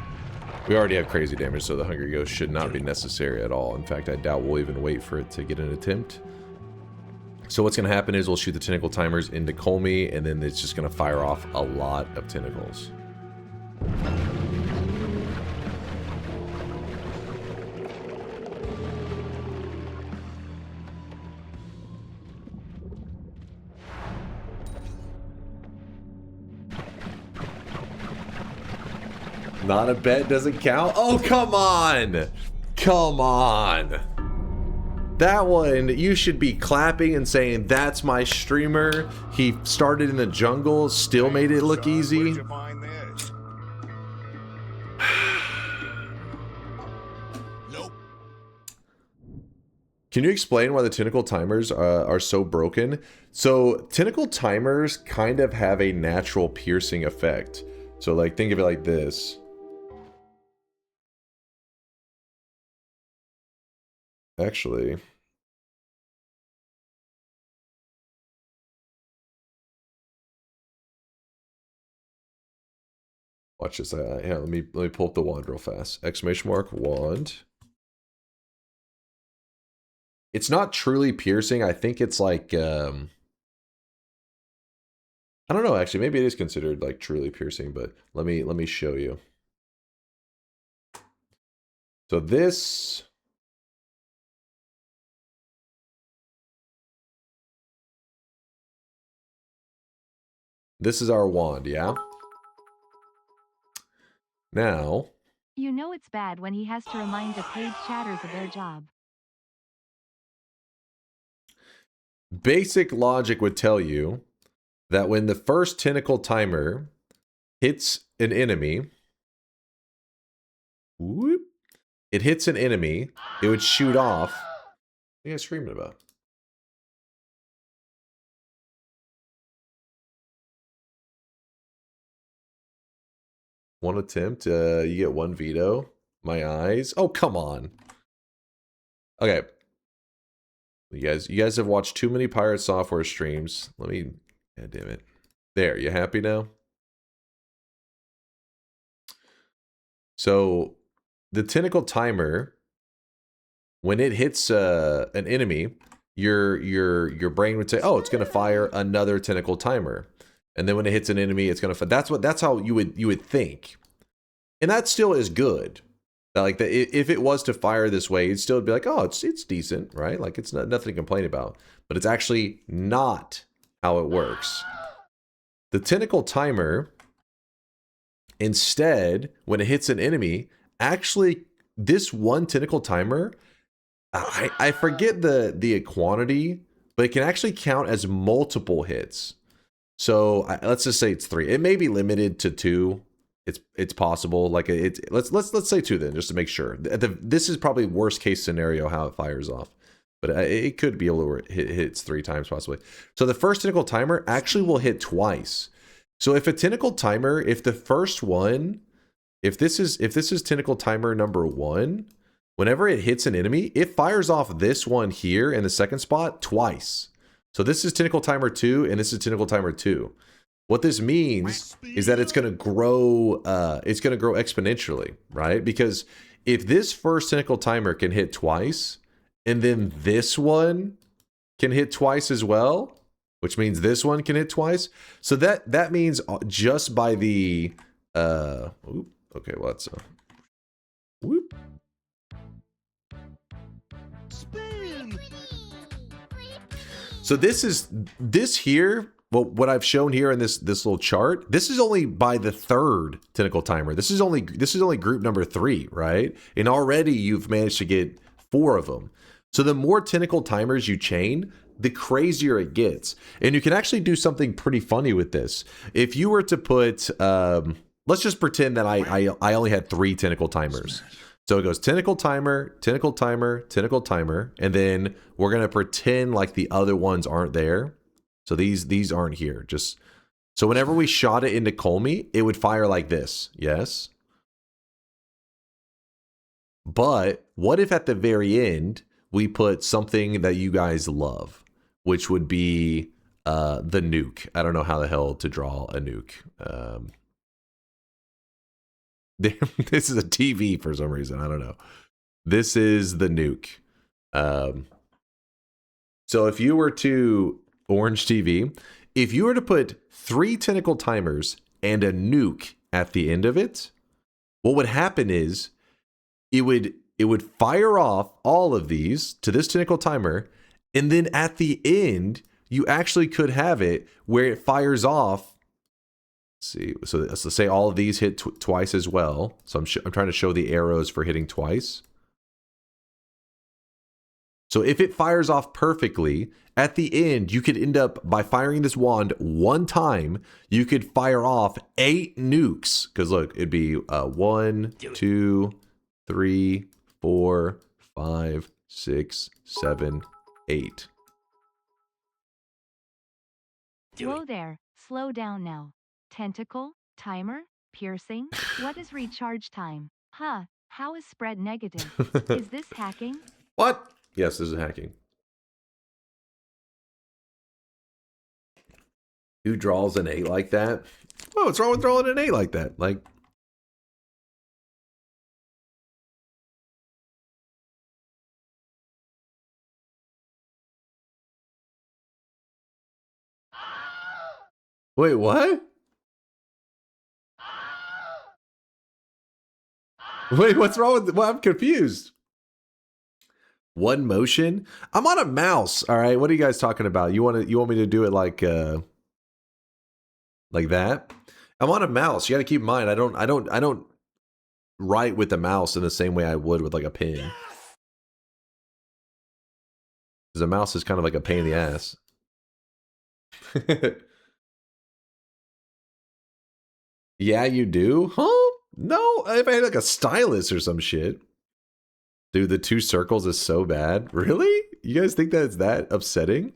We already have crazy damage, so the Hungry Ghost should not be necessary at all. In fact, I doubt we'll even wait for it to get an attempt. So what's gonna happen is we'll shoot the tentacle timers into Colmy, and then it's just gonna fire off a lot of tentacles. Not a bet doesn't count? Oh, come on! Come on! That one, you should be clapping and saying, that's my streamer. He started in the jungle, still made it look easy. Can you explain why the tentacle timers are so broken? So tentacle timers kind of have a natural piercing effect. So like, think of it like this. Actually, watch this. Yeah, let me pull up the wand real fast. Exclamation mark wand. It's not truly piercing. I think it's like I don't know. Actually, maybe it is considered like truly piercing. But let me show you. So this. This is our wand, yeah? Now... You know it's bad when he has to remind the paid chatters of their job. Basic logic would tell you that when the first tentacle timer hits an enemy... Whoop, it hits an enemy, it would shoot off... What are you guys screaming about? One attempt, you get one veto. My eyes. Oh, come on. Okay. You guys have watched too many Pirate Software streams. Let me... God damn it. There, you happy now? So, the tentacle timer, when it hits an enemy, your brain would say, "Oh, it's going to fire another tentacle timer." And then when it hits an enemy, it's going to... That's how you would think. And that still is good. Like, if it was to fire this way, it'd still be like, oh, it's decent, right? Like, it's nothing to complain about. But it's actually not how it works. The tentacle timer, instead, when it hits an enemy, actually, this one tentacle timer, I forget the quantity, but it can actually count as multiple hits. So let's just say it's 3. It may be limited to 2. It's possible. Like let's say 2 then, just to make sure. This is probably worst case scenario how it fires off, but it could be able to hits 3 times possibly. So the first tentacle timer actually will hit twice. So if a tentacle timer, if the first one, if this is tentacle timer number 1, whenever it hits an enemy, it fires off this one here in the second spot twice. So this is tentacle timer 2, and this is tentacle timer 2. What this means is that it's going to grow. It's going to grow exponentially, right? Because if this first tentacle timer can hit twice, and then this one can hit twice as well, which means this one can hit twice. So that means just by the. Okay, well that's. Whoop. So this here, well, what I've shown here in this little chart, this is only by the 3rd tentacle timer. This is only group number 3, right? And already you've managed to get 4 of them. So the more tentacle timers you chain, the crazier it gets. And you can actually do something pretty funny with this. If you were to put, let's just pretend that I only had 3 tentacle timers. So it goes tentacle timer, tentacle timer, tentacle timer, and then we're gonna pretend like the other ones aren't there. So these aren't here. Just so whenever we shot it into Colmy, it would fire like this. Yes. But what if at the very end we put something that you guys love, which would be the nuke? I don't know how the hell to draw a nuke. This is a TV for some reason. I don't know. This is the nuke. So if you were to orange TV, if you were to put 3 tentacle timers and a nuke at the end of it, what would happen is it would fire off all of these to this tentacle timer, and then at the end you actually could have it where it fires off. See, so say all of these hit twice as well. So I'm trying to show the arrows for hitting twice. So if it fires off perfectly, at the end, you could end up, by firing this wand one time, you could fire off 8 nukes. Because look, it'd be 1, 2, 3, 4, 5, 6, 7, 8. Whoa there, slow down now. Tentacle, timer, piercing, what is recharge time? Huh, how is spread negative? Is this hacking? What? Yes, this is hacking. Who draws an 8 like that? Oh, what's wrong with drawing an 8 like that? Like, wait, what? Wait, what's wrong with? Well, I'm confused. One motion? I'm on a mouse. All right, what are you guys talking about? You want me to do it like that? I'm on a mouse. You got to keep in mind, I don't write with the mouse in the same way I would with like a pen. Because a mouse is kind of like a pain in the ass. Yeah, you do? Huh? No, if I had like a stylus or some shit. Dude, the 2 circles is so bad. Really? You guys think that it's that upsetting?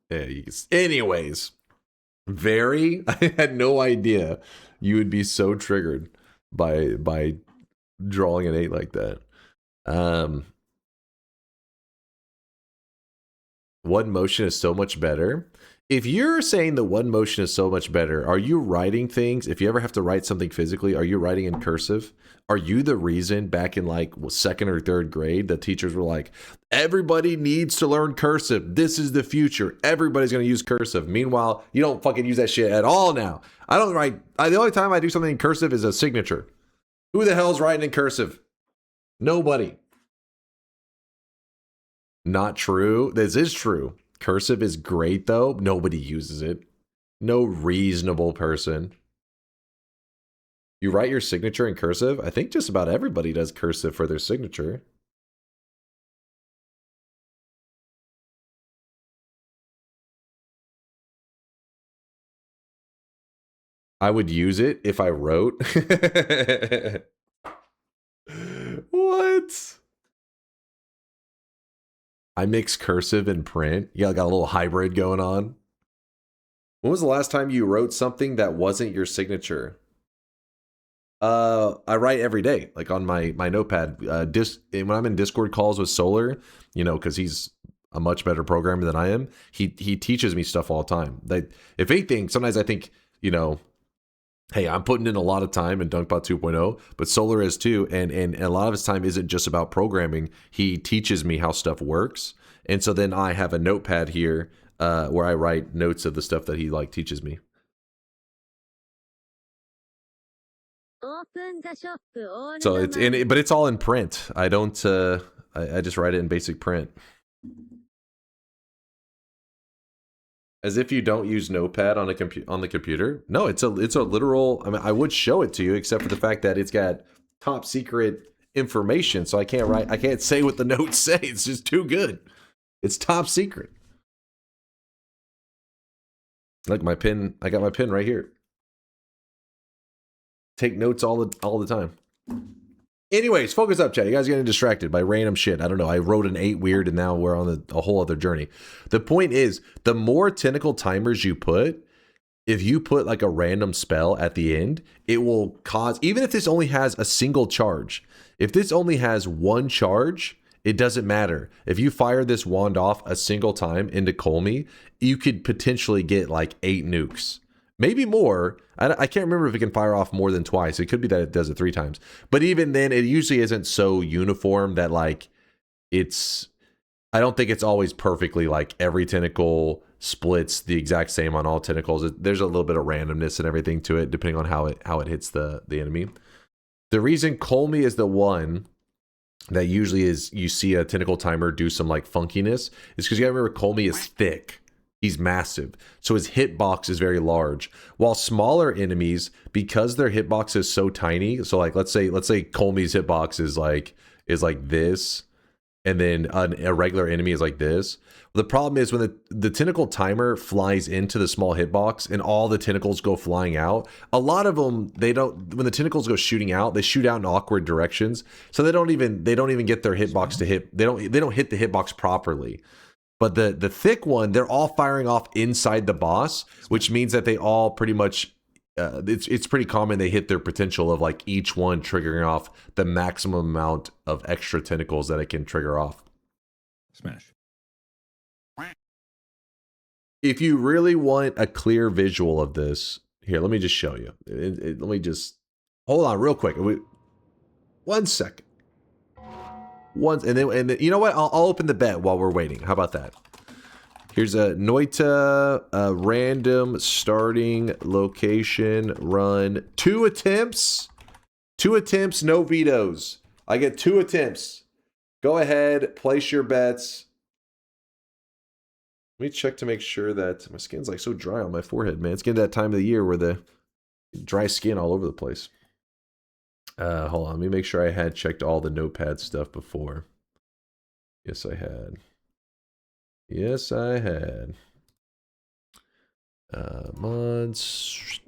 Yeah, anyways. I had no idea you would be so triggered by drawing an 8 like that. One motion is so much better. If you're saying the one motion is so much better, are you writing things? If you ever have to write something physically, are you writing in cursive? Are you the reason back in like 2nd or 3rd grade, the teachers were like, everybody needs to learn cursive. This is the future. Everybody's going to use cursive. Meanwhile, you don't fucking use that shit at all now. I don't write. The only time I do something in cursive is a signature. Who the hell's writing in cursive? Nobody. Not true. This is true. Cursive is great, though. Nobody uses it. No reasonable person. You write your signature in cursive? I think just about everybody does cursive for their signature. I would use it if I wrote. What? I mix cursive and print. Yeah, I got a little hybrid going on. When was the last time you wrote something that wasn't your signature? I write every day, like on my notepad. When I'm in Discord calls with Solar, you know, because he's a much better programmer than I am. He teaches me stuff all the time. If anything, sometimes I think, you know, hey, I'm putting in a lot of time in DunkBot 2.0, but Solar is too, and a lot of his time isn't just about programming. He teaches me how stuff works, and so then I have a notepad here where I write notes of the stuff that he like teaches me. So it's but it's all in print. I don't. I just write it in basic print. As if you don't use Notepad on the computer. No, it's a literal. I mean, I would show it to you, except for the fact that it's got top secret information, so I can't say what the notes say. It's just too good. It's top secret. Like my pen, I got my pen right here. Take notes all the time. Anyways, focus up, chat. You guys are getting distracted by random shit. I don't know. I wrote an 8 weird, and now we're on a whole other journey. The point is, the more tentacle timers you put, if you put like a random spell at the end, it will cause, even if this only has a single charge, if this only has 1 charge, it doesn't matter. If you fire this wand off a single time into Colmy, you could potentially get like 8 nukes. Maybe more. I can't remember if it can fire off more than twice. It could be that it does it 3 times. But even then, it usually isn't so uniform that like it's... I don't think it's always perfectly like every tentacle splits the exact same on all tentacles. There's a little bit of randomness and everything to it, depending on how it hits the enemy. The reason Colmy is the one that usually is you see a tentacle timer do some like funkiness is because you gotta remember Colmy is thick. He's massive. So his hitbox is very large. While smaller enemies, because their hitbox is so tiny, so like let's say Colmey's hitbox is like this, and then a regular enemy is like this. The problem is when the tentacle timer flies into the small hitbox and all the tentacles go flying out. A lot of them, when the tentacles go shooting out, they shoot out in awkward directions. So they don't even get their hitbox to hit. They don't hit the hitbox properly. But the thick one, they're all firing off inside the boss, which means that they all pretty much it's pretty common they hit their potential of like each one triggering off the maximum amount of extra tentacles that it can trigger off. Smash. If you really want a clear visual of this, here, let me just show you. Let me just hold on real quick. 1 second. And then you know what? I'll open the bet while we're waiting. How about that? Here's a Noita, random starting location run. 2 attempts. 2 attempts, no vetoes. I get 2 attempts. Go ahead, place your bets. Let me check to make sure that my skin's like so dry on my forehead, man. It's getting that time of the year where the dry skin all over the place. Hold on, let me make sure I had checked all the notepad stuff before. Yes, I had. Yes, I had. Mods.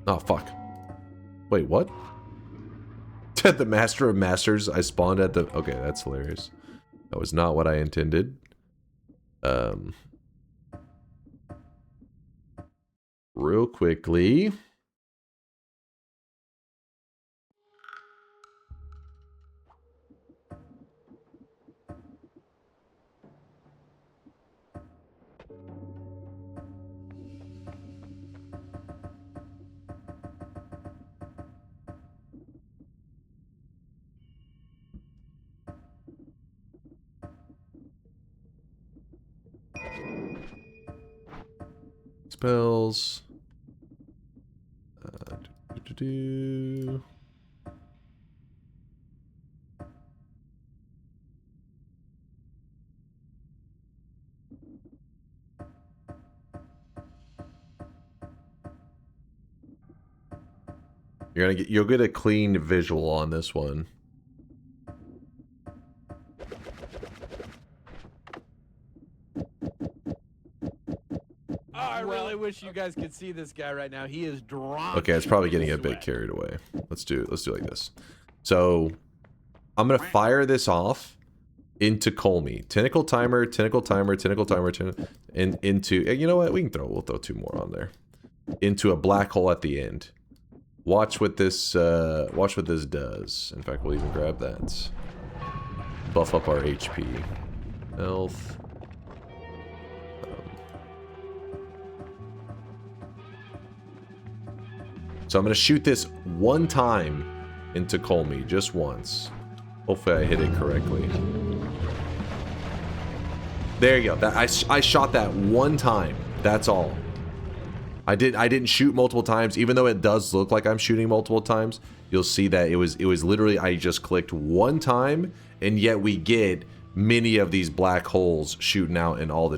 Oh, fuck. Wait, what? The Master of Masters, I spawned at the... Okay, that's hilarious. That was not what I intended. Real quickly. Spells. You'll get a clean visual on this one. I really wish you guys could see this guy right now. He is drawn. Okay, it's probably getting a bit carried away. Let's do it like this. So I'm gonna fire this off into Colmy. Tentacle timer, and into, you know what? We'll throw 2 more on there. Into a black hole at the end. Watch what this does. In fact, we'll even grab that. Buff up our HP. Health. So I'm going to shoot this 1 time into Colmy, just once. Hopefully I hit it correctly. There you go. I shot that 1 time. That's all. I didn't shoot multiple times, even though it does look like I'm shooting multiple times. You'll see that it was literally I just clicked 1 time, and yet we get many of these black holes shooting out in all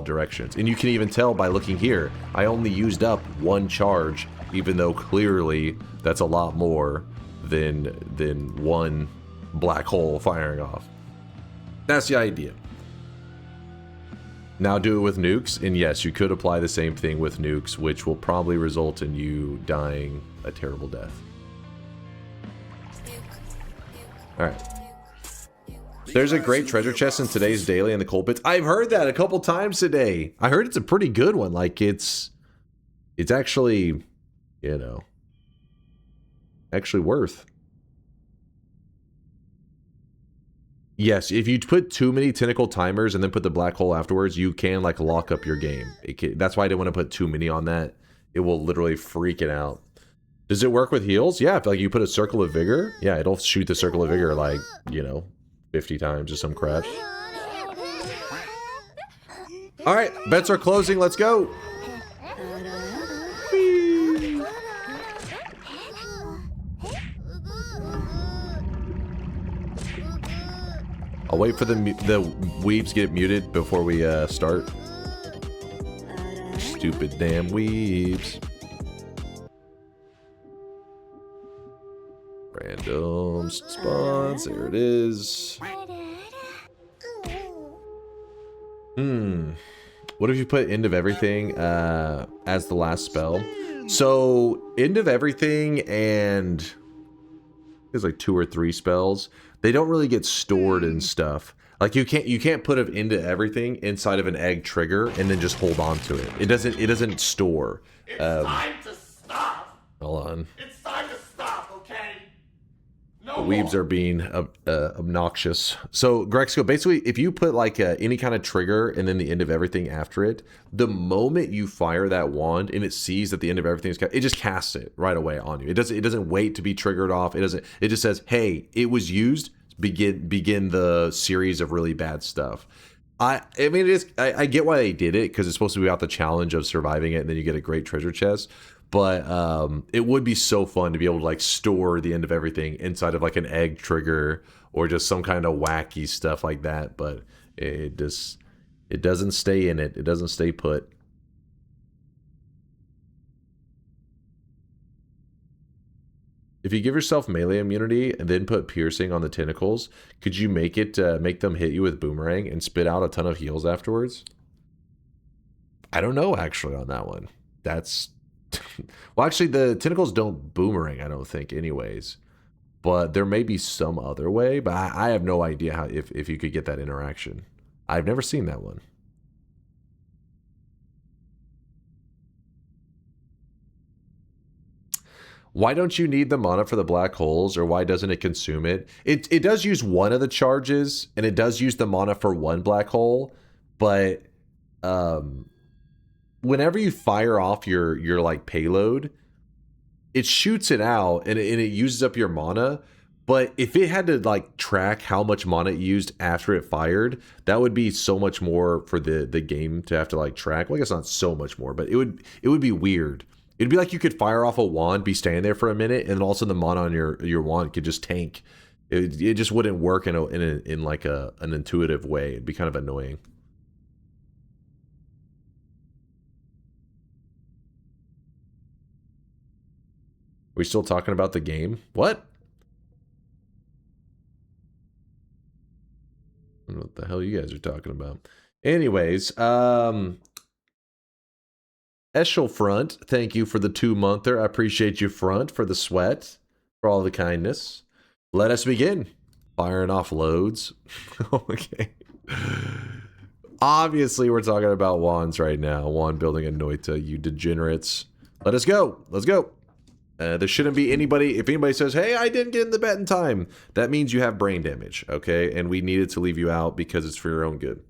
directions. And you can even tell by looking here. I only used up 1 charge, even though clearly that's a lot more than 1 black hole firing off. That's the idea. Now do it with nukes, and yes, you could apply the same thing with nukes, which will probably result in you dying a terrible death. Alright. There's a great treasure chest in today's daily in the coal pits. I've heard that a couple times today. I heard it's a pretty good one. Like, it's actually, you know, actually worth. Yes, if you put too many tentacle timers and then put the black hole afterwards, you can, like, lock up your game. That's why I didn't want to put too many on that. It will literally freak it out. Does it work with heals? Yeah, if, like, you put a circle of vigor, yeah, it'll shoot the circle of vigor, like, you know, 50 times or some crap. Alright, bets are closing, let's go! I'll wait for the weebs get muted before we start. Stupid damn weebs. Random spawns. There it is. What if you put End of Everything as the last spell? So End of Everything and there's like 2 or 3 spells. They don't really get stored and stuff. Like you can't put an End of Everything inside of an egg trigger and then just hold on to it. It doesn't store. It's time to stop. Hold on. It's time to stop, okay? No The weebs are being obnoxious. So Grexco, basically, if you put like any kind of trigger and then the End of Everything after it, the moment you fire that wand and it sees that the End of Everything is, it just casts it right away on you. It doesn't wait to be triggered off. It just says, hey, it was used. Begin the series of really bad stuff. I mean, I get why they did it because it's supposed to be about the challenge of surviving it, and then you get a great treasure chest. But it would be so fun to be able to like store the End of Everything inside of like an egg trigger or just some kind of wacky stuff like that. But it doesn't stay in it. It doesn't stay put. If you give yourself melee immunity and then put piercing on the tentacles, could you make them hit you with boomerang and spit out a ton of heals afterwards? I don't know actually on that one. That's well, actually the tentacles don't boomerang, I don't think anyways. But there may be some other way, but I have no idea how if you could get that interaction. I've never seen that one. Why don't you need the mana for the black holes, or why doesn't it consume it? It does use one of the charges, and it does use the mana for one black hole, but whenever you fire off your like payload, it shoots it out and it uses up your mana. But if it had to like track how much mana it used after it fired, that would be so much more for the game to have to like track. Well, I guess not so much more, but it would be weird. It'd be like you could fire off a wand, be standing there for a minute, and then all of a sudden the mana on your wand could just tank. It just wouldn't work in like an intuitive way. It'd be kind of annoying. Are we still talking about the game? What? I don't know what the hell you guys are talking about. Anyways, Eschel Front, thank you for the 2-monther. I appreciate you, Front, for the sweat, for all the kindness. Let us begin. Firing off loads. Okay. Obviously, we're talking about wands right now. Wand building a Noita, you degenerates. Let us go. Let's go. There shouldn't be anybody. If anybody says, hey, I didn't get in the bet in time, that means you have brain damage, okay? And we needed to leave you out because it's for your own good.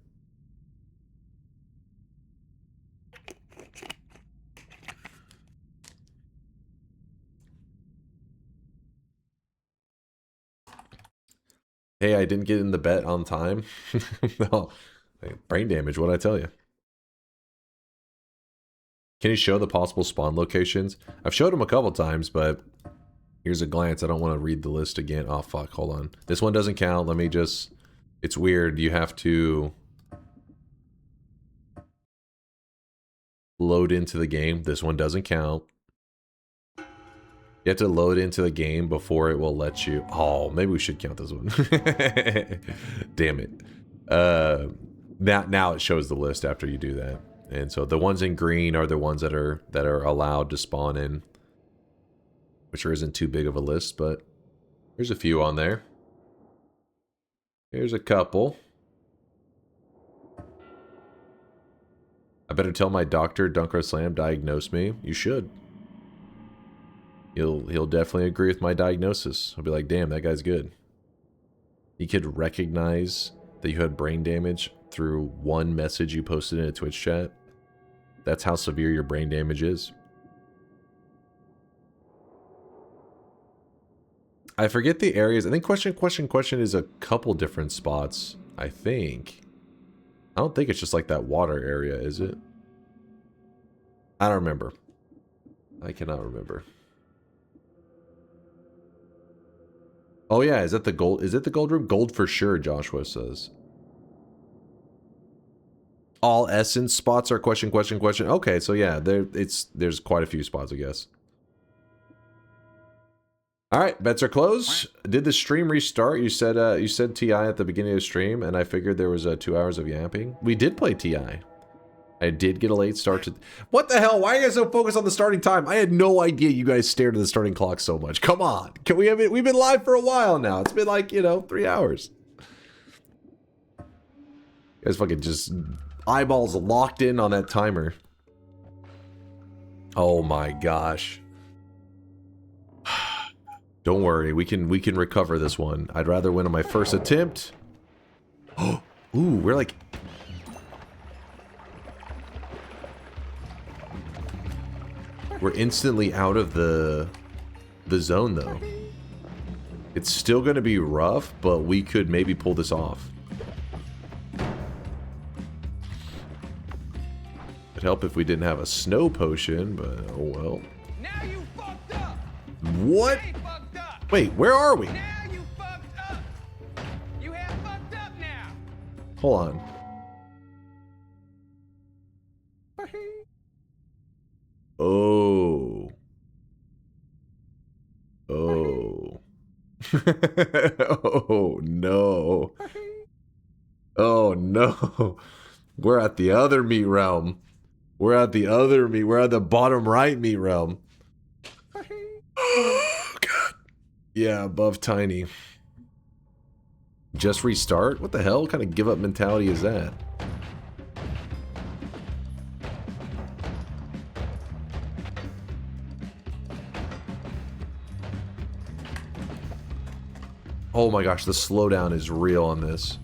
Hey, I didn't get in the bet on time. No, brain damage, what'd I tell you? Can you show the possible spawn locations? I've showed them a couple times, but here's a glance. I don't want to read the list again. Oh, fuck, hold on. This one doesn't count. Let me just... It's weird. You have to load into the game. This one doesn't count. You have to load into the game before it will let you... Oh, maybe we should count this one. Damn it. Now it shows the list after you do that. And so the ones in green are the ones that are allowed to spawn in. Which sure isn't too big of a list, but there's a few on there. Here's a couple. I better tell my doctor DunkOrSlam diagnosed me. You should. He'll definitely agree with my diagnosis. He'll be like, damn, that guy's good. He could recognize that you had brain damage through one message you posted in a Twitch chat. That's how severe your brain damage is. I forget the areas. I think question is a couple different spots. I think. I don't think it's just like that water area, is it? I don't remember. I cannot remember. Oh yeah, is that the gold? Is it the gold room? Gold for sure, Joshua says. All essence spots are question. Okay, so yeah, there's quite a few spots, I guess. All right, bets are closed. Did the stream restart? You said TI at the beginning of the stream, and I figured there was 2 hours of yapping. We did play TI. I did get a late start to... What the hell? Why are you guys so focused on the starting time? I had no idea you guys stared at the starting clock so much. Come on. Can we have it? We've been live for a while now. It's been like, 3 hours. You guys fucking just eyeballs locked in on that timer. Oh my gosh. Don't worry. We can recover this one. I'd rather win on my first attempt. Oh, ooh, we're like... We're instantly out of the zone, though. It's still going to be rough, but we could maybe pull this off. It'd help if we didn't have a snow potion, but oh well. Now you fucked up. What? You fucked up. Wait, where are we? Now you fucked up. You have fucked up now. Hold on. Oh. Oh. Oh no. Oh no. We're at the other meat realm. We're at the other meat. We're at the bottom right meat realm. Oh god. Yeah, above tiny. Just restart? What the hell? What kind of give up mentality is that? Oh my gosh, the slowdown is real on this.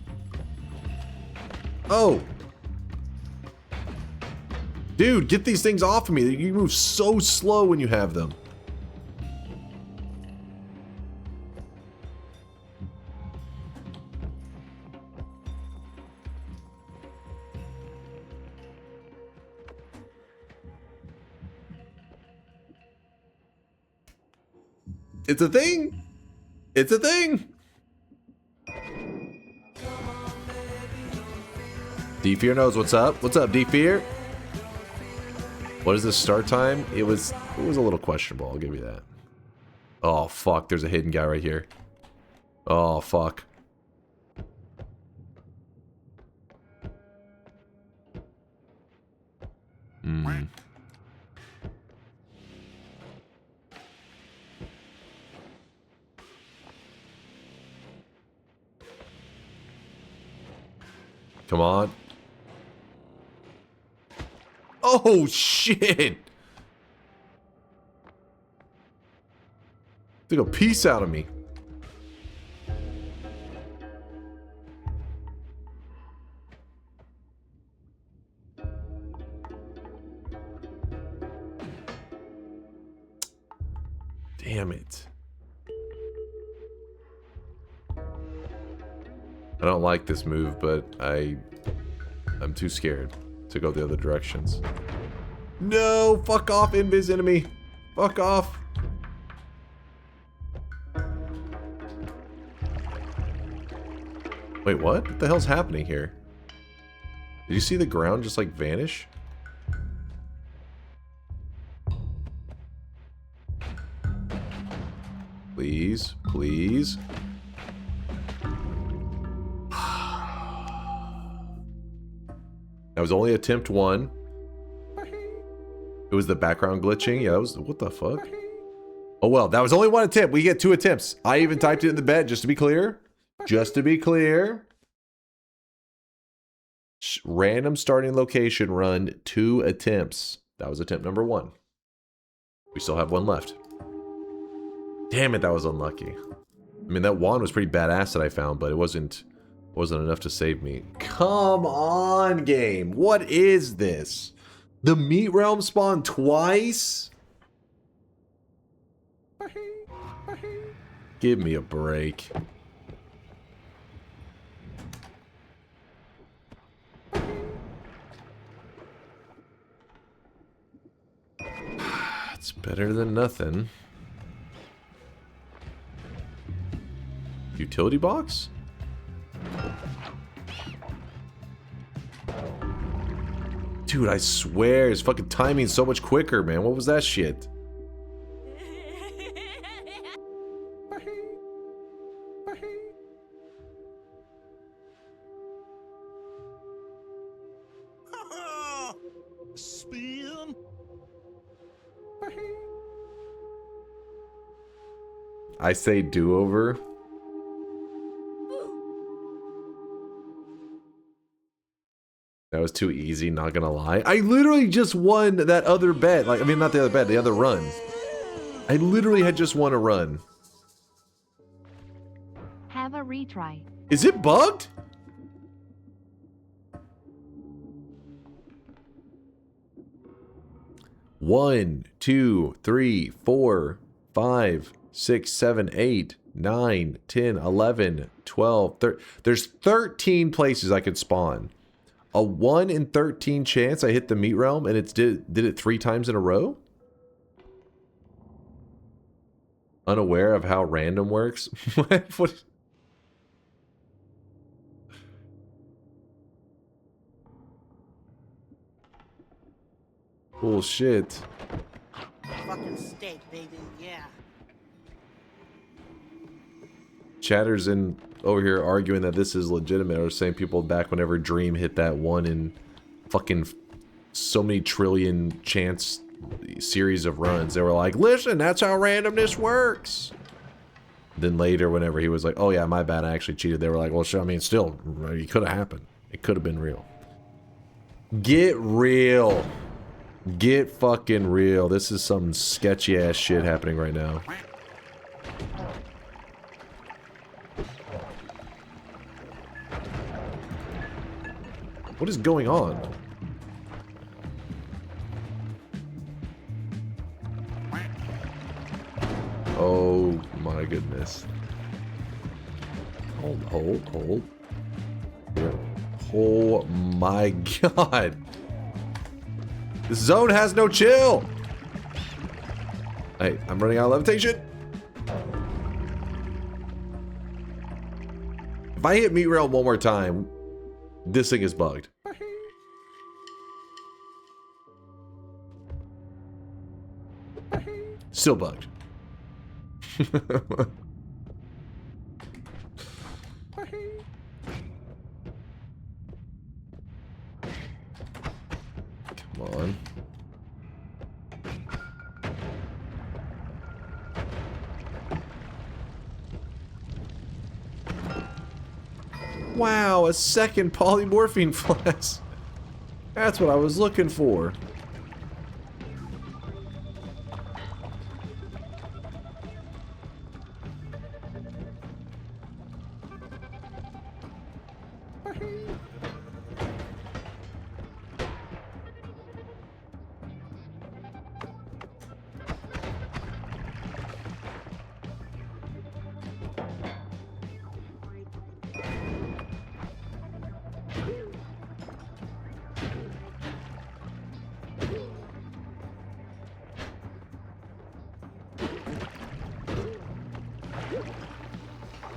Oh! Dude, get these things off of me. You move so slow when you have them. It's a thing! It's a thing! D-Fear knows what's up. What's up, D-Fear? What is the start time? It was a little questionable, I'll give you that. Oh, fuck. There's a hidden guy right here. Oh, fuck. Hmm. Come on. Oh, shit! Took a piece out of me. Damn it. I don't like this move, but I'm too scared to go the other directions. No! Fuck off, invis enemy! Fuck off! Wait, what? What the hell's happening here? Did you see the ground just like vanish? Please, please. That was only attempt 1. It was the background glitching. Yeah, that was... What the fuck? Oh, well, that was only 1 attempt. We get 2 attempts. I even typed it in the bet, just to be clear. Just to be clear. Random starting location run, 2 attempts. That was attempt number 1. We still have 1 left. Damn it, that was unlucky. I mean, that wand was pretty badass that I found, but it wasn't enough to save me. Come on, game. What is this? The meat realm spawned twice? Give me a break. It's better than nothing. Utility box? Dude, I swear, his fucking timing's so much quicker, man. What was that shit? Spin. I say do-over. That was too easy, not gonna lie. I literally just won that other bet. Like, I mean, not the other bet, the other run. I literally had just won a run. Have a retry. Is it bugged? One, 2, 3, 4, 5, 6, 7, 8, 9, 10, 11, 12, 13. There's 13 places I could spawn. A 1 in 13 chance I hit the meat realm, and it did it 3 times in a row? Unaware of how random works? What? Bullshit. Fucking steak, baby. Yeah. Chatter's in over here arguing that this is legitimate, or saying people back whenever Dream hit that 1 in fucking so many trillion chance series of runs, they were like, listen, that's how randomness works. Then later, whenever he was like, oh yeah, my bad, I actually cheated, they were like, well, sure, I mean, still, it could have happened. It could have been real. Get real. Get fucking real. This is some sketchy ass shit happening right now. What is going on? Oh my goodness. Hold. Oh my god. This zone has no chill. Hey, I'm running out of levitation. If I hit meat realm one more time, this thing is bugged. Still bugged. Come on. Wow, a second polymorphine flask. That's what I was looking for.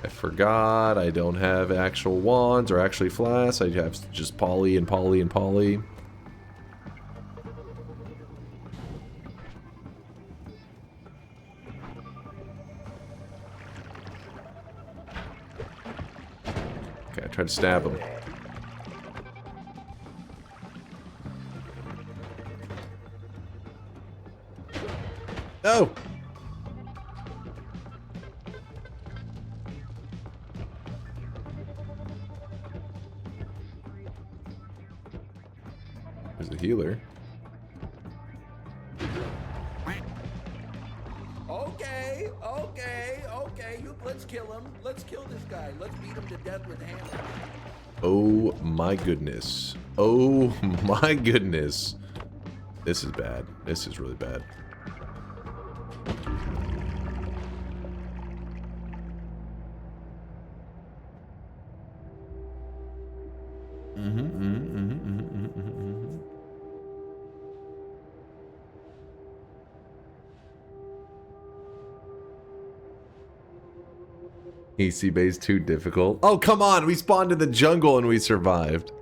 Forgot I don't have actual wands or actually flasks. I have just poly and poly and poly. Okay, I tried to stab him. No! There's a healer. Okay. Let's kill him. Let's kill this guy. Let's beat him to death with hammer. Oh my goodness. Oh my goodness. This is bad. This is really bad. EC base too difficult. Oh, come on. We spawned in the jungle and we survived.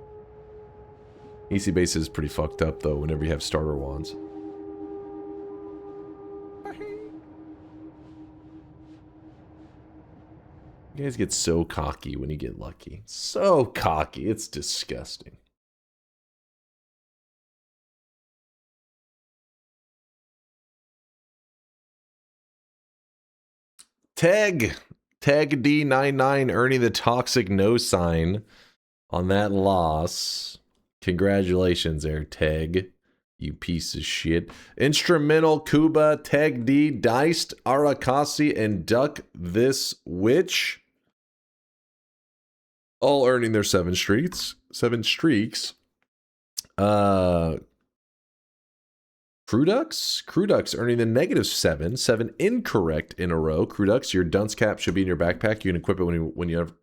EC base is pretty fucked up, though, whenever you have starter wands. You guys get so cocky when you get lucky. So cocky. It's disgusting. Tag D99 earning the toxic no sign on that loss. Congratulations there, Tag. You piece of shit. Instrumental, Kuba, Tag D, Diced, Arakasi, and Duck This Witch. All earning their 7 streaks. Crudux earning the -7. 7 incorrect in a row. Crudux, your dunce cap should be in your backpack. You can equip it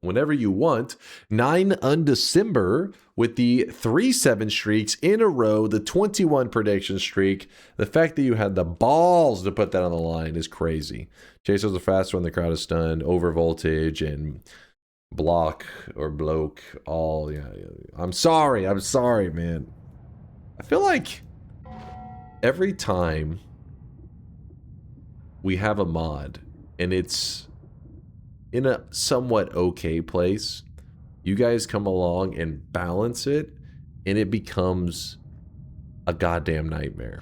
whenever you want. 9 Undecember with the 3 7 streaks in a row. The 21 prediction streak. The fact that you had the balls to put that on the line is crazy. Chasers are faster when the crowd is stunned. Over voltage and block or bloke. All yeah. I'm sorry, man. I feel like every time we have a mod and it's in a somewhat okay place, you guys come along and balance it and it becomes a goddamn nightmare.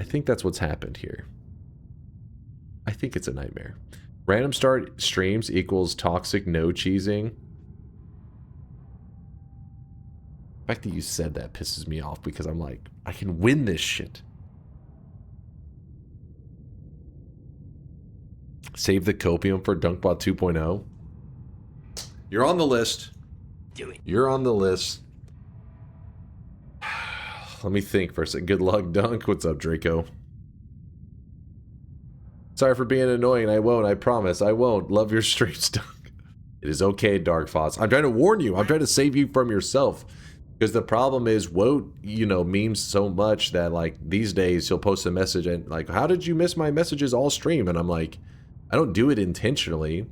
I think that's what's happened here. I think it's a nightmare. Random start streams equals toxic no cheesing. The fact that you said that pisses me off because I'm like, I can win this shit. Save the copium for Dunkbot 2.0. You're on the list. Do it. You're on the list. Let me think for a second. Good luck, Dunk. What's up, Draco? Sorry for being annoying. I won't. I promise. I won't. Love your streams, Dunk. It is okay, Dark Foss. I'm trying to warn you. I'm trying to save you from yourself. Because the problem is, Woat, memes so much that, like, these days he'll post a message and, like, how did you miss my messages all stream? And I'm like, I don't do it intentionally.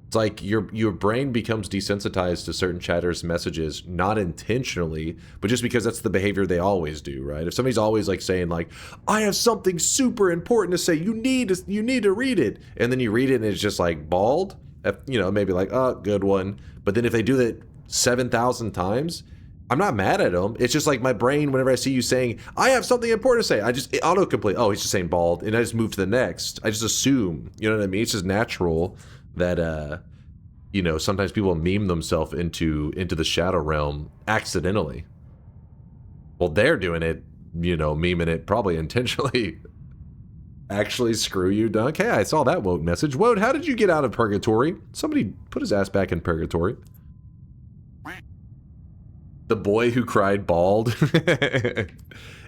It's like your brain becomes desensitized to certain chatters' messages, not intentionally, but just because that's the behavior they always do, right? If somebody's always, like, saying, like, I have something super important to say, you need to read it. And then you read it and it's just, like, bald. Maybe like, oh, good one. But then if they do that 7,000 times... I'm not mad at him. It's just like my brain, whenever I see you saying, I have something important to say, it autocomplete. Oh, he's just saying bald. And I just move to the next. I just assume, you know what I mean? It's just natural that, sometimes people meme themselves into the shadow realm accidentally. Well, they're doing it, memeing it probably intentionally. Actually, screw you, Dunk. Hey, I saw that Woat message. Woat, how did you get out of purgatory? Somebody put his ass back in purgatory. The boy who cried bald.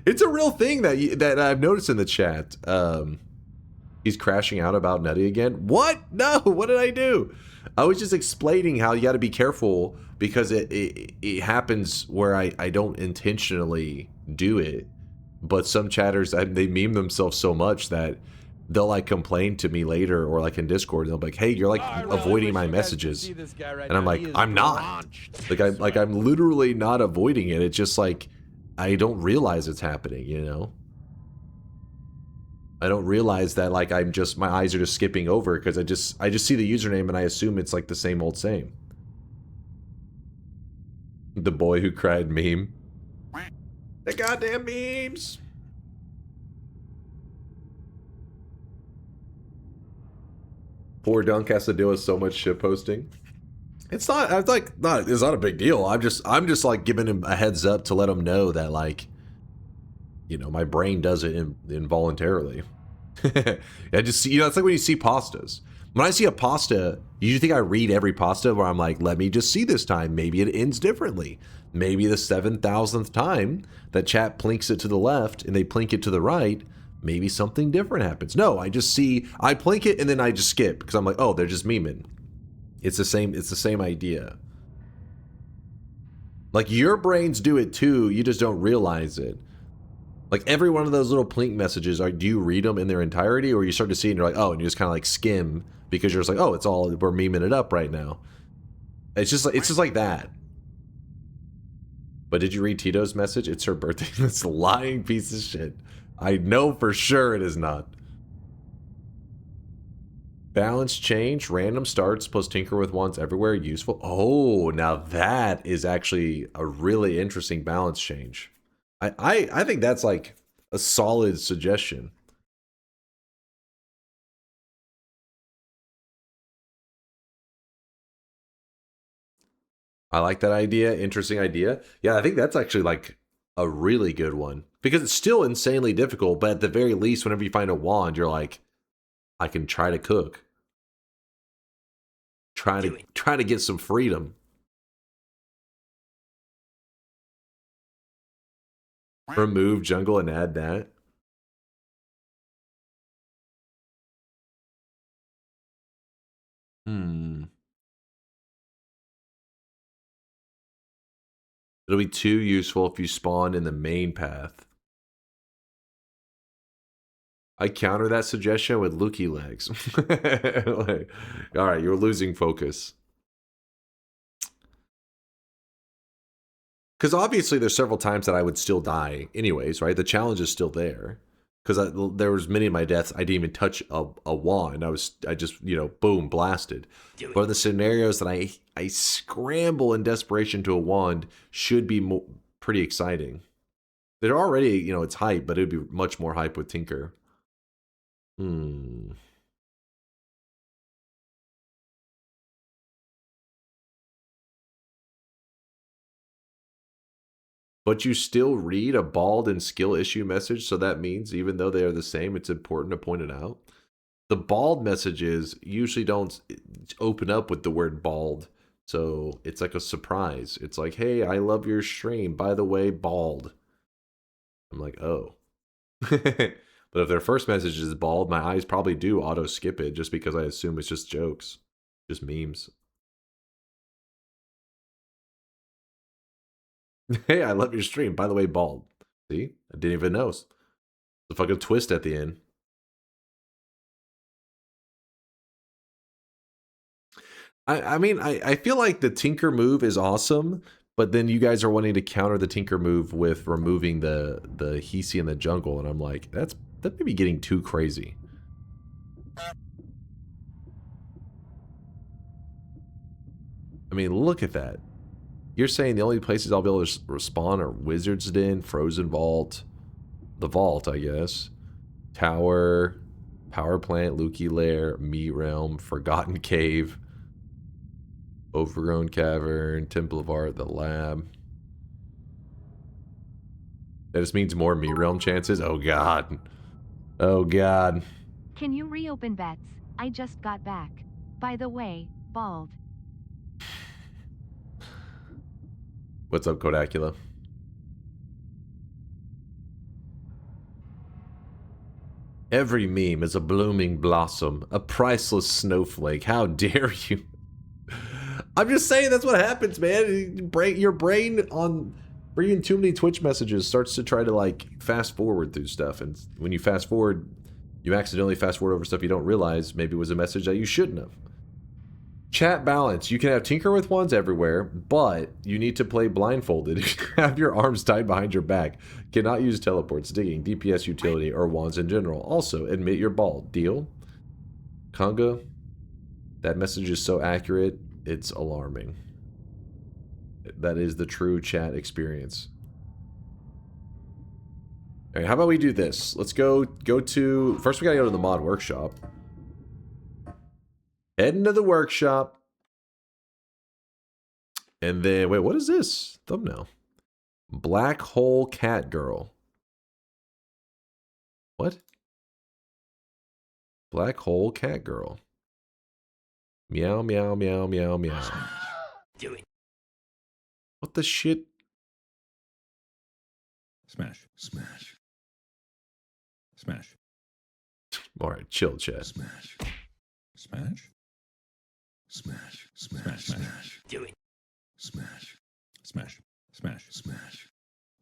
It's a real thing that I've noticed in the chat. He's crashing out about Nutty again. What? No, what did I do? I was just explaining how you got to be careful because it happens where I don't intentionally do it. But some chatters, they meme themselves so much that they'll like complain to me later or like in Discord. And they'll be like, hey, you're like avoiding my messages. And I'm like, I'm not. I'm literally not avoiding it. It's just like, I don't realize it's happening, I don't realize that like my eyes are just skipping over because I just see the username and I assume it's like the same old same. The boy who cried meme. The goddamn memes. Poor Dunk has to deal with so much shit posting. It's not a big deal. I'm just like giving him a heads up to let him know that like, my brain does it involuntarily. I just see, it's like when you see pastas. When I see a pasta, you think I read every pasta where I'm like, let me just see this time. Maybe it ends differently. Maybe the 7,000th time that chat plinks it to the left and they plink it to the right, maybe something different happens. No, I plink it and then I just skip because I'm like, oh, they're just memeing. It's the same idea. Like your brains do it too, you just don't realize it. Like every one of those little plink messages, do you read them in their entirety, or you start to see and you're like, oh, and you just kind of like skim because you're just like, oh, it's all, we're memeing it up right now. It's just like that. But did you read Tito's message? It's her birthday. That's a lying piece of shit. I know for sure it is not. Balance change, random starts plus tinker with wands everywhere, useful. Oh, now that is actually a really interesting balance change. I think that's like a solid suggestion. I like that idea. Interesting idea. Yeah, I think that's actually like a really good one. Because it's still insanely difficult, but at the very least, whenever you find a wand, you're like, I can try to cook. Try to get some freedom. Remove jungle and add that. It'll be too useful if you spawn in the main path. I counter that suggestion with looky legs. Like, all right, you're losing focus. Because obviously there's several times that I would still die anyways, right? The challenge is still there. Because there was many of my deaths, I didn't even touch a wand. I just, you know, boom, blasted. But the scenarios that I scramble in desperation to a wand should be pretty exciting. They're already, you know, it's hype, but it would be much more hype with Tinker. But you still read a bald and skill issue message, so that means even though they are the same, it's important to point it out. The bald messages usually don't open up with the word bald, so it's like a surprise. It's like, hey, I love your stream. By the way, bald. I'm like, oh. But if their first message is bald, my eyes probably do auto skip it just because I assume it's just jokes, just memes. Hey, I love your stream. By the way, bald. See? I didn't even know. The fucking twist at the end. I mean, I feel like the Tinker move is awesome, but then you guys are wanting to counter the Tinker move with removing the Hisi in the jungle, and I'm like, that may be getting too crazy. I mean, look at that. You're saying the only places I'll be able to respawn are Wizard's Den, Frozen Vault, the Vault, I guess, Tower, Power Plant, Lukey Lair, Meat Realm, Forgotten Cave, Overgrown Cavern, Temple of Art, the Lab. That just means more Meat Realm chances? Oh god. Oh god. Can you reopen bets? I just got back. By the way, bald. What's up, Kodacula? Every meme is a blooming blossom, a priceless snowflake. How dare you? I'm just saying that's what happens, man. Your brain on reading too many Twitch messages starts to try to like fast forward through stuff, and when you fast forward, you accidentally fast forward over stuff you don't realize maybe was a message that you shouldn't have. Chat balance. You can have Tinker with wands everywhere, but you need to play blindfolded. Have your arms tied behind your back. Cannot use teleports, digging, DPS utility, or wands in general. Also, admit you're bald. Deal? Conga, that message is so accurate, it's alarming. That is the true chat experience. Alright, how about we do this? Let's go to... First we gotta go to the mod workshop. Head into the workshop. And then, wait, what is this? Thumbnail. Black Hole Cat Girl. What? Black Hole Cat Girl. Meow, meow, meow, meow, meow. Do it. What the shit? Smash. Smash. Smash. Alright, chill, chat. Smash. Smash. Smash. Smash. Smash. Do it. Smash. Smash. Smash. Smash.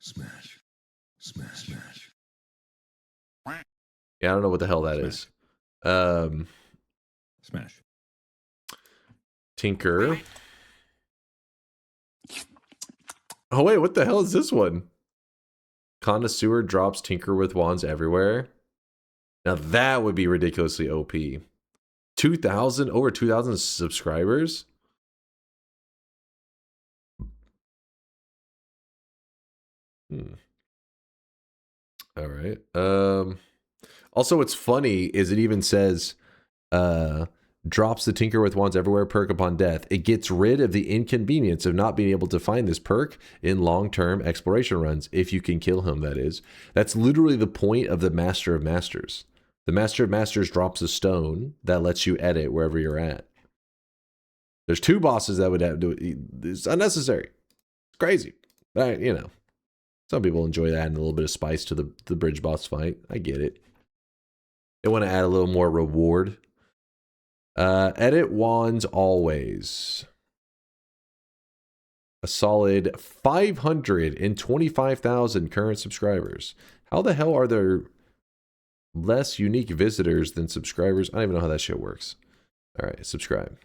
Smash. Smash. Smash. Yeah, I don't know what the hell that is. Smash. Tinker. Oh wait, what the hell is this one? Connoisseur drops Tinker with wands everywhere. Now that would be ridiculously OP. 2,000, over 2,000 subscribers? All right. Also, what's funny is it even says, drops the Tinker with Wands Everywhere perk upon death. It gets rid of the inconvenience of not being able to find this perk in long-term exploration runs, if you can kill him, that is. That's literally the point of the Master of Masters. The Master of Masters drops a stone that lets you edit wherever you're at. There's 2 bosses that would have to do it. It's unnecessary. It's crazy. But, you know, some people enjoy adding a little bit of spice to the bridge boss fight. I get it. They want to add a little more reward. Edit wands always. A solid 525,000 current subscribers. How the hell are there less unique visitors than subscribers? I don't even know how that shit works. All right, subscribe.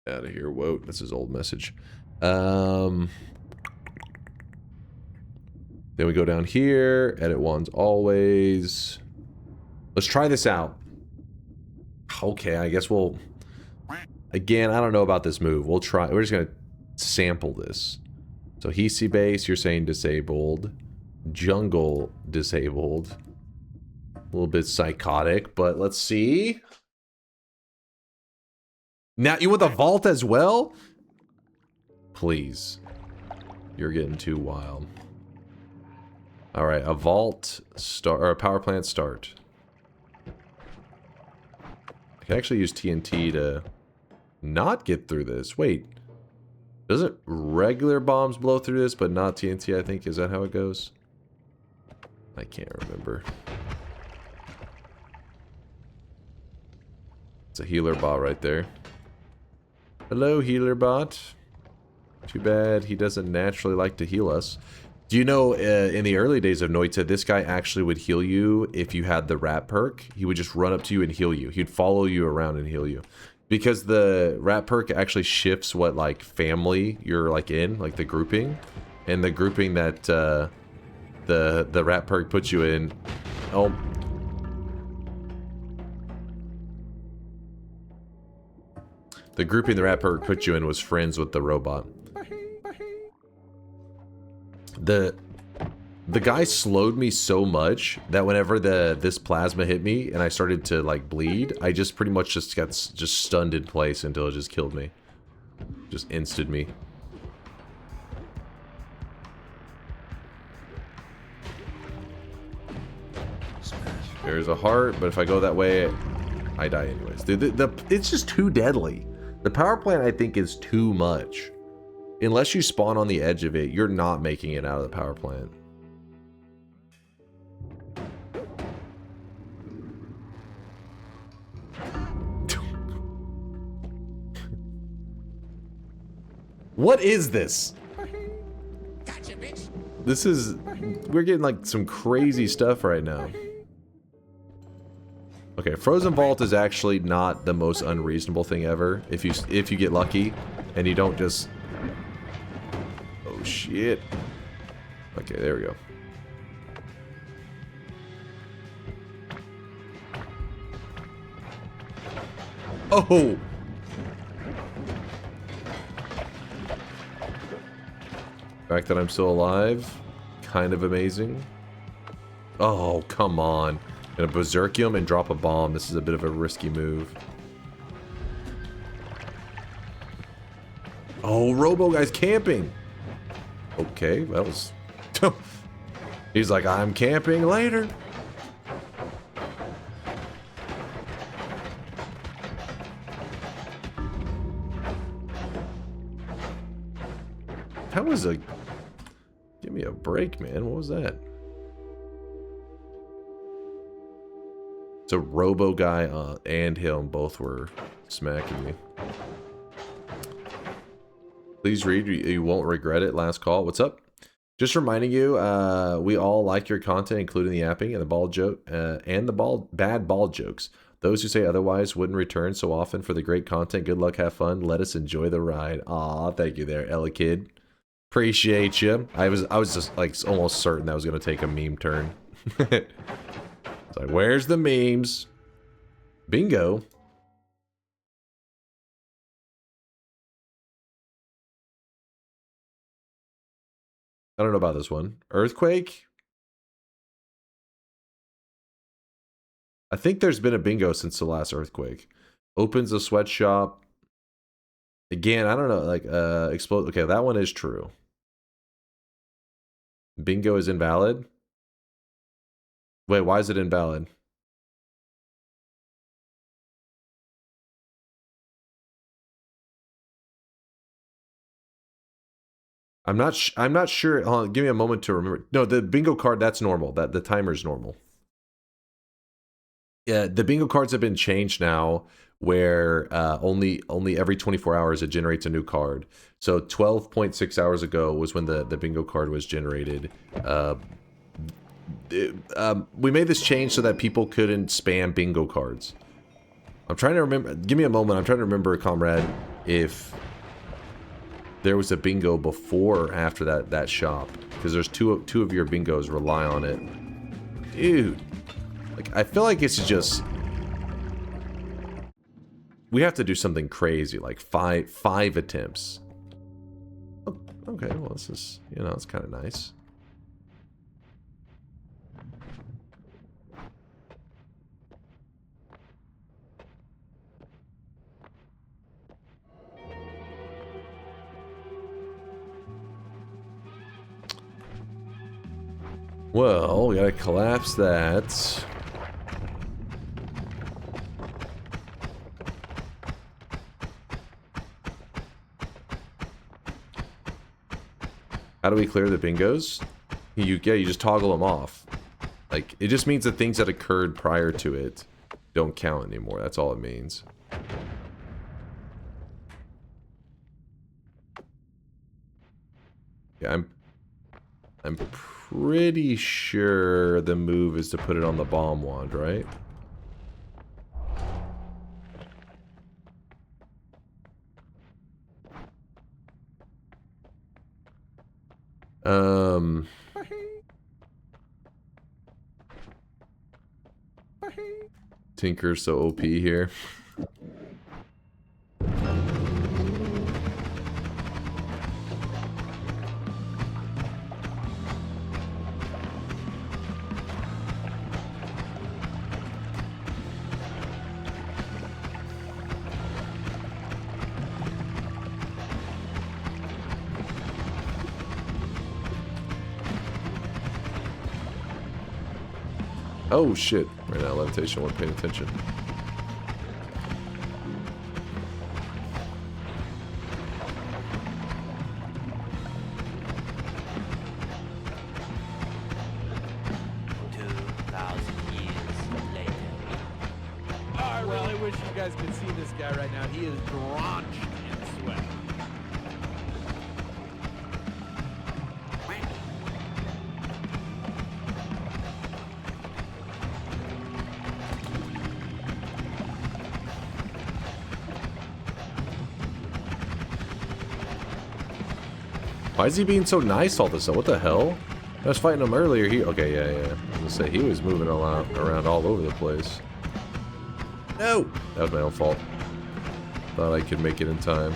Out of here. Whoa, that's his old message. Then we go down here. Edit wands always. Let's try this out. Okay, I guess we'll... Again, I don't know about this move. We'll try. We're just going to sample this. So Hisi base, you're saying disabled. Jungle disabled. A little bit psychotic, but let's see. Now, you want the vault as well? Please. You're getting too wild. Alright, a vault start, or a power plant start. I can actually use TNT to not get through this. Wait. Doesn't regular bombs blow through this, but not TNT, I think? Is that how it goes? I can't remember. It's a healer bot right there. Hello, healer bot. Too bad he doesn't naturally like to heal us. Do you know, in the early days of Noita, this guy actually would heal you if you had the rat perk. He would just run up to you and heal you. He'd follow you around and heal you. Because the rat perk actually shifts what, like, family you're, like, in, like, the grouping. And the grouping that the rat perk puts you in... Oh... The grouping the rat perk put you in was friends with the robot. The guy slowed me so much that whenever this plasma hit me and I started to like bleed, I just pretty much just got stunned in place until it just killed me. Just insted me. There's a heart, but if I go that way, I die anyways. Dude, it's just too deadly. The power plant, I think, is too much. Unless you spawn on the edge of it, you're not making it out of the power plant. What is this? Gotcha, bitch. This is... We're getting like some crazy stuff right now. Okay, Frozen Vault is actually not the most unreasonable thing ever. If you get lucky and you don't just... Oh shit. Okay, there we go. Oh! The fact that I'm still alive, kind of amazing. Oh, come on. Gonna berserk him and drop a bomb. This is a bit of a risky move. Oh, Robo guy's camping. Okay, that was... He's like, I'm camping later. That was a... Give me a break, man. What was that? So Robo guy and him both were smacking me. Please read. You won't regret it. Last call. What's up? Just reminding you, we all like your content, including the yapping and the ball joke and the bad ball jokes. Those who say otherwise wouldn't return so often for the great content. Good luck, have fun. Let us enjoy the ride. Aw, thank you there, Ella Kid. Appreciate you. I was just like almost certain that was gonna take a meme turn. It's like, where's the memes? Bingo. I don't know about this one. Earthquake? I think there's been a bingo since the last earthquake. Opens a sweatshop. Again, I don't know, like, explode. Okay, that one is true. Bingo is invalid? Wait, why is it invalid? I'm not sure. Hold on, give me a moment to remember. No, the bingo card, that's normal. That the timer's normal. Yeah, the bingo cards have been changed now where only every 24 hours it generates a new card. So 12.6 hours ago was when the bingo card was generated. We made this change so that people couldn't spam bingo cards. I'm trying to remember. Give me a moment. I'm trying to remember, comrade, if there was a bingo before or after that shop, because there's two of your bingos rely on it. Dude, like, I feel like it's just, we have to do something crazy, like five attempts. Oh, okay, well, this is, you know, it's kind of nice. Well, we gotta collapse that. How do we clear the bingos? You just toggle them off. Like, it just means the things that occurred prior to it don't count anymore. That's all it means. Yeah, I'm pretty sure the move is to put it on the bomb wand, right? Tinker's so OP here. Oh shit, right now levitation, wasn't paying attention. I really wish you guys could see this guy right now. He is drenched in sweat. Why is he being so nice all of a sudden? What the hell? I was fighting him earlier. Okay, yeah. I was gonna say, he was moving around all over the place. No! That was my own fault. Thought I could make it in time.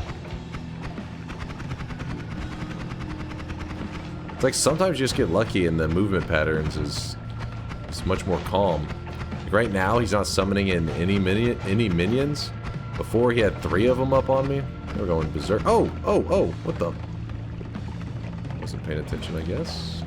It's like sometimes you just get lucky and the movement patterns is much more calm. Like right now, he's not summoning in any minions. Before, he had 3 of them up on me. They were going berserk. Oh! What the? Wasn't paying attention, I guess.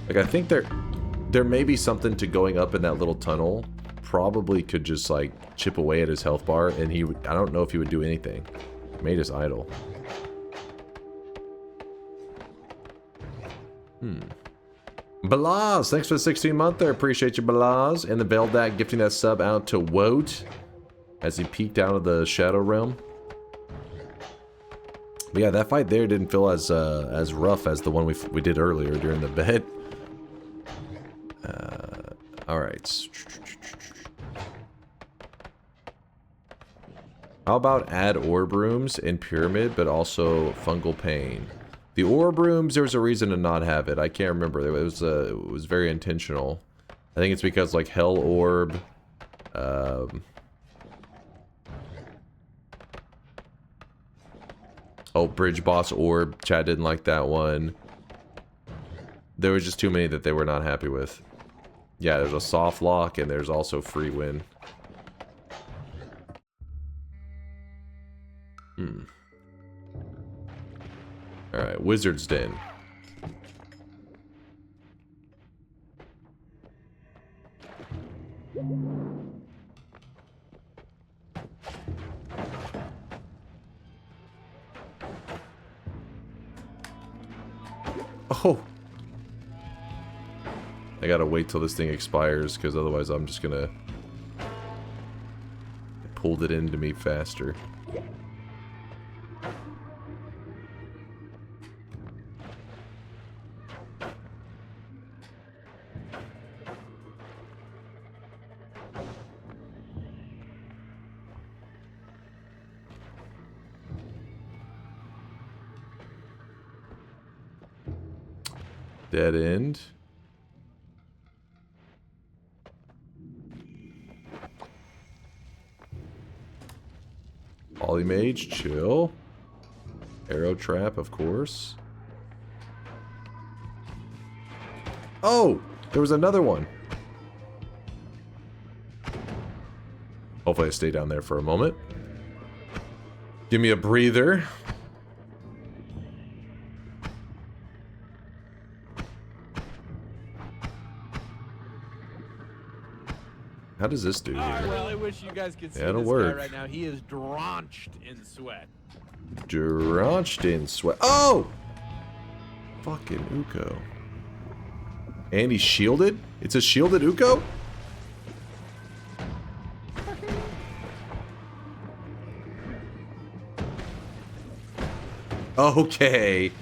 Like, I think there may be something to going up in that little tunnel probably could just like chip away at his health bar, and he would, I don't know if he would do anything. Made us idle. Balaz, thanks for the 16 month there. Appreciate you, Balaz. And the Veldak gifting that sub out to Woat as he peeked out of the Shadow Realm. But yeah, that fight there didn't feel as rough as the one we did earlier during the bet. Alright. How about add orb rooms in Pyramid, but also Fungal Pain? The orb rooms, there was a reason to not have it. I can't remember. It was very intentional. I think it's because like Hell Orb, oh, Bridge Boss Orb. Chad didn't like that one. There was just too many that they were not happy with. Yeah, there's a soft lock and there's also free win. Alright, Wizard's Den. Oh! I gotta wait till this thing expires, because otherwise I'm just gonna... It pulled it into me faster. Dead end. Polymage, chill. Arrow trap, of course. Oh! There was another one. Hopefully I stay down there for a moment. Give me a breather. How does this do here? Well, I wish you guys could see It'll this work. guy right now. He is drenched in sweat. Drenched in sweat. Oh! Fucking Uko. And he's shielded? It's a shielded Uko? Okay.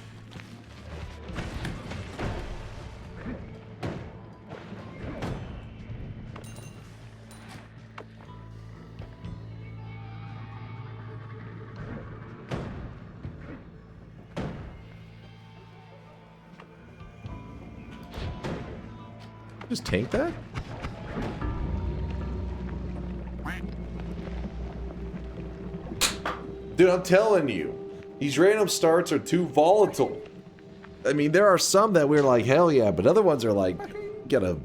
Just tank that? Dude, I'm telling you, these random starts are too volatile. I mean, there are some that we're like, hell yeah, but other ones are like, you gotta...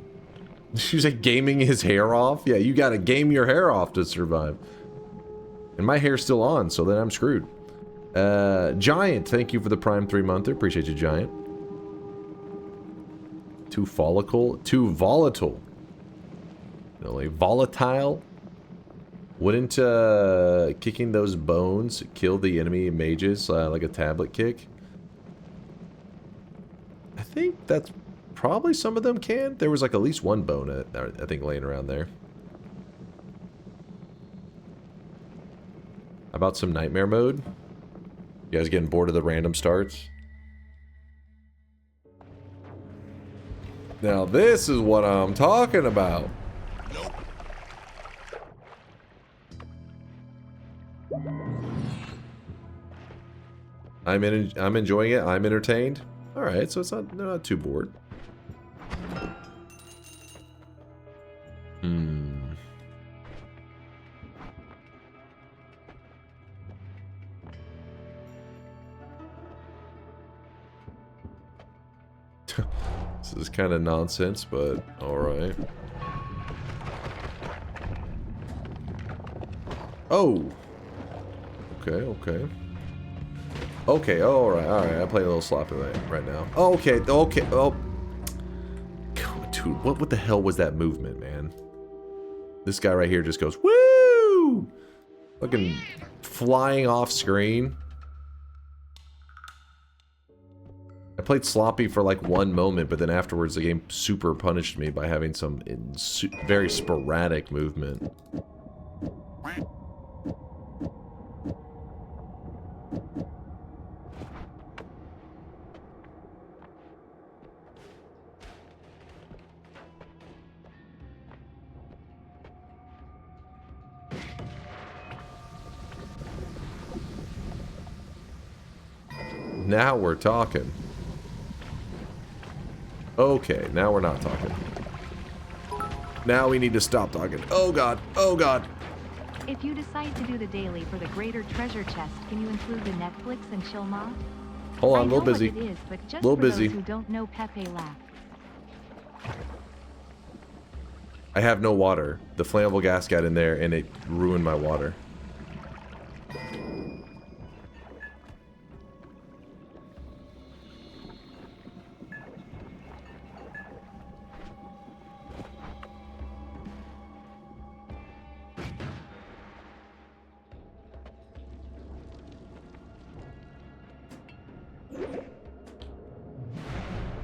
She's like gaming his hair off? Yeah, you gotta game your hair off to survive. And my hair's still on, so then I'm screwed. Giant, thank you for the Prime 3-monther. Appreciate you, Giant. Too volatile. Really volatile. Wouldn't kicking those bones kill the enemy mages like a tablet kick? I think that's probably some of them can. There was like at least one bone I think laying around there. How about some nightmare mode? You guys getting bored of the random starts? Now this is what I'm talking about. Nope. I'm enjoying it. I'm entertained. All right, so they're not too bored. This is kind of nonsense, but all right. Oh. Okay. Okay, alright. I'm playing a little sloppy right now. Oh, okay. Oh. God, dude, what the hell was that movement, man? This guy right here just goes, woo! Fucking flying off screen. I played sloppy for like one moment, but then afterwards the game super punished me by having some very sporadic movement. Now we're talking. Okay, now we're not talking. Now we need to stop talking. Oh god, oh god. If you decide to do the daily for the greater treasure chest, can you include the Netflix and chill mod? Hold on, a little busy. It is, but just little for busy. Those who don't know Pepe laugh. I have no water. The flammable gas got in there and it ruined my water.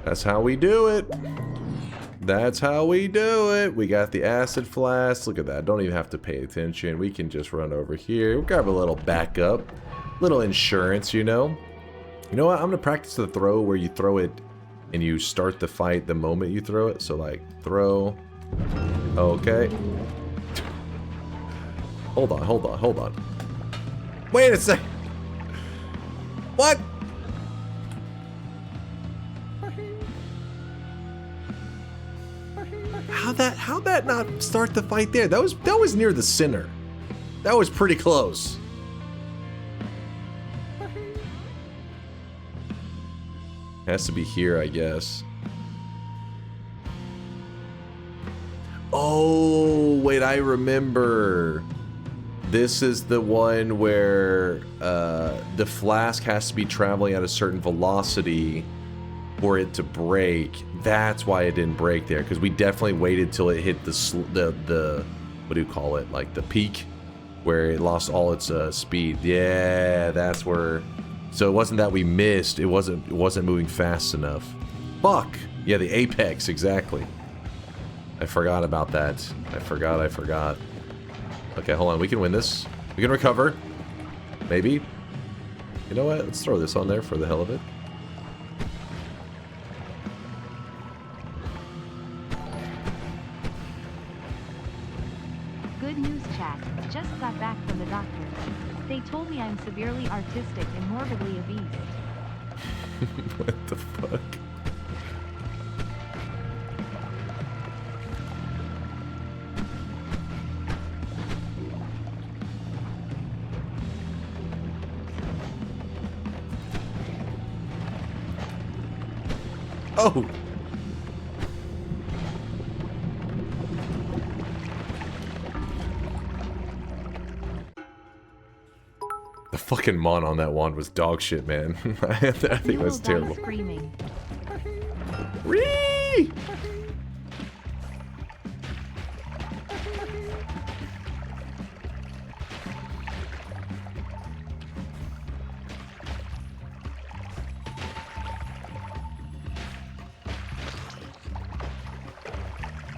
That's how we do it. That's how we do it. We got the acid flask. Look at that. Don't even have to pay attention. We can just run over here. We'll grab a little backup. Little insurance, you know. You know what? I'm going to practice the throw where you throw it and you start the fight the moment you throw it. So like throw. Okay. Hold on, hold on, hold on. Wait a sec. What? How'd that not start the fight there? That was near the center. That was pretty close. Has to be here, I guess. Oh, wait, I remember. This is the one where the flask has to be traveling at a certain velocity for it to break. That's why it didn't break there, because we definitely waited till it hit the what do you call it, like the peak where it lost all its speed. Yeah, that's where. So it wasn't that we missed, it wasn't moving fast enough. Fuck. Yeah, the apex, exactly. I forgot about that. I forgot. Okay, hold on, we can win this. We can recover. Maybe. You know what, let's throw this on there for the hell of it. Good news, chat. Just got back from the doctor. They told me I'm severely artistic and morbidly obese. What the fuck? Oh! The fucking mon on that wand was dog shit, man. I think that's terrible. Screaming. Whee!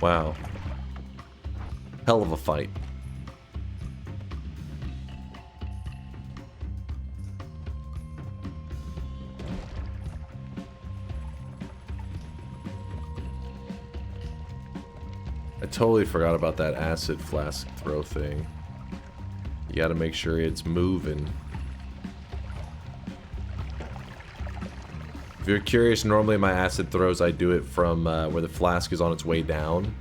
Wow. Hell of a fight. I totally forgot about that acid flask throw thing. You gotta make sure it's moving. If you're curious, normally my acid throws, I do it from where the flask is on its way down.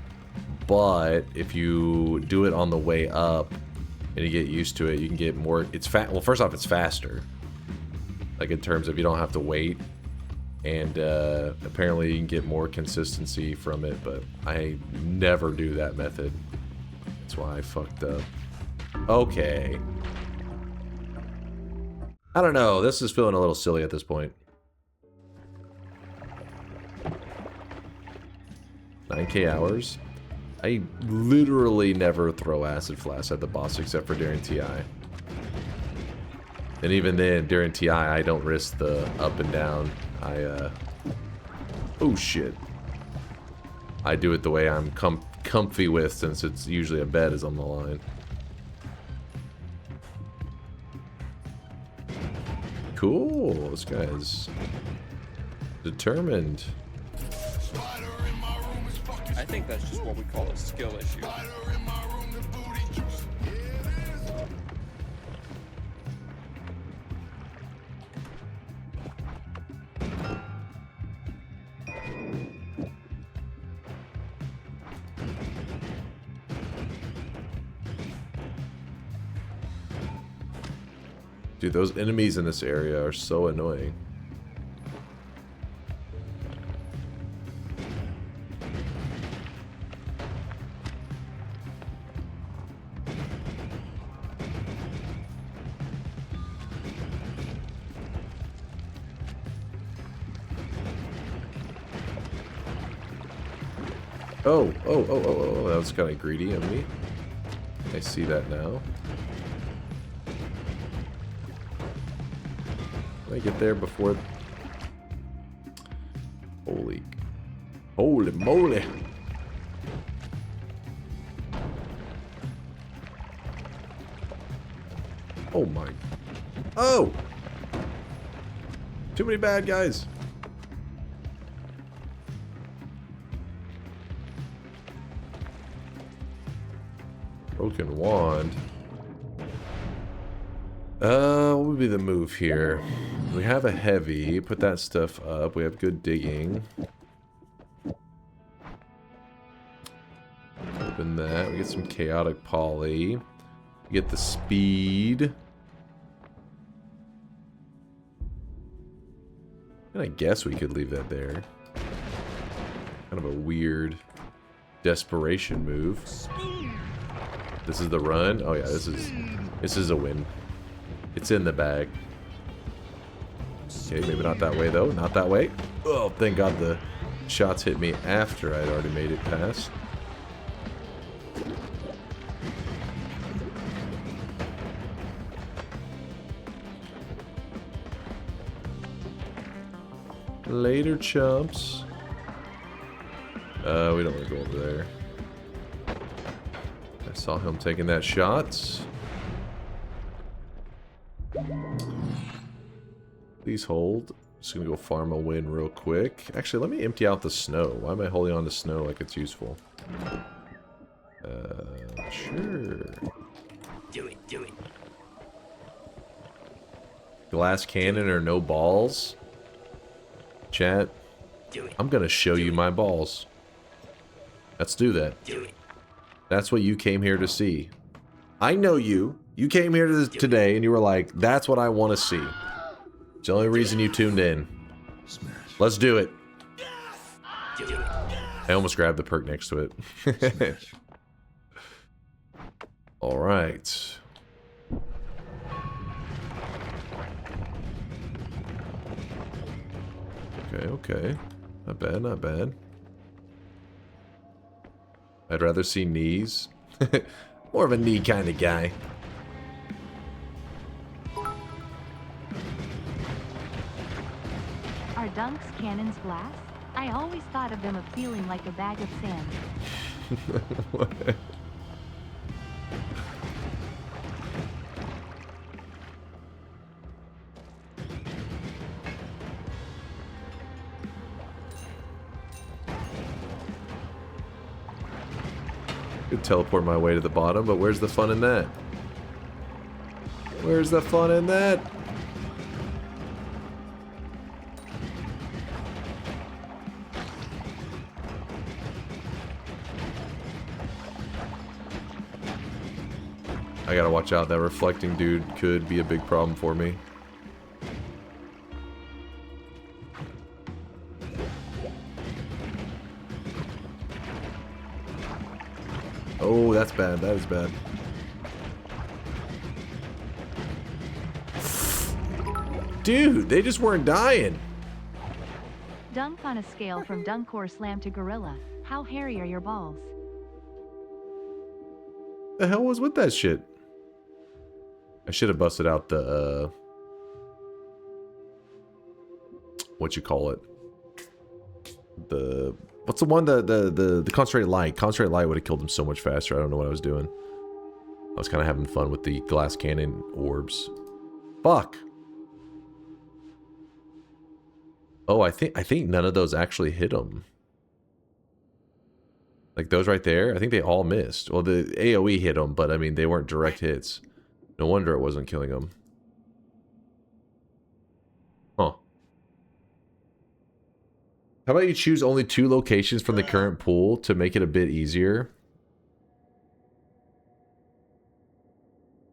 But if you do it on the way up and you get used to it, you can get more. Well, first off, it's faster. Like in terms of you don't have to wait. And apparently you can get more consistency from it, but I never do that method. That's why I fucked up. Okay. I don't know. This is feeling a little silly at this point. 9K hours. I literally never throw acid flasks at the boss except for during TI. And even then, during TI, I don't risk the up and down. Oh shit. I do it the way I'm comfy with, since it's usually a bed is on the line. Cool, this guy's determined. I think that's just what we call a skill issue. Dude, those enemies in this area are so annoying. Oh, that was kind of greedy of me. I see that now. Can I get there before... Holy moly. Oh my... Oh! Too many bad guys. Broken wand. What would be the move here? We have a heavy. Put that stuff up. We have good digging. Open that. We get some chaotic poly. We get the speed. And I guess we could leave that there. Kind of a weird desperation move. This is the run. Oh yeah, this is a win. It's in the bag. Okay, maybe not that way though. Not that way. Oh, thank God the shots hit me after I'd already made it past. Later, chumps. We don't want to go over there. I saw him taking that shot. Please hold. Just gonna go farm a win real quick. Actually, let me empty out the snow. Why am I holding on to snow like it's useful? Sure. Do it. Glass cannon or no balls? Chat, I'm gonna show you my balls. Let's do that. That's what you came here to see. I know you. You came here today and you were like, that's what I want to see. It's the only reason you tuned in. Let's do it. I almost grabbed the perk next to it. All right. Okay. Not bad, not bad. I'd rather see knees. More of a knee kind of guy. Are dunks cannons glass? I always thought of them as feeling like a bag of sand. What? Could teleport my way to the bottom, but where's the fun in that? Where's the fun in that? I gotta watch out. That reflecting dude could be a big problem for me. Oh, that's bad. That is bad. Dude, they just weren't dying. Dunk on a scale from DunkOrSlam to Gorilla. How hairy are your balls? The hell was with that shit? I should have busted out the what you call it? The what's the one the concentrated light? Concentrated light would have killed him so much faster. I don't know what I was doing. I was kind of having fun with the glass cannon orbs. Fuck. Oh, I think none of those actually hit him. Like those right there, I think they all missed. Well, the AoE hit him, but I mean they weren't direct hits. No wonder it wasn't killing him. Huh. How about you choose only 2 locations from the current pool to make it a bit easier?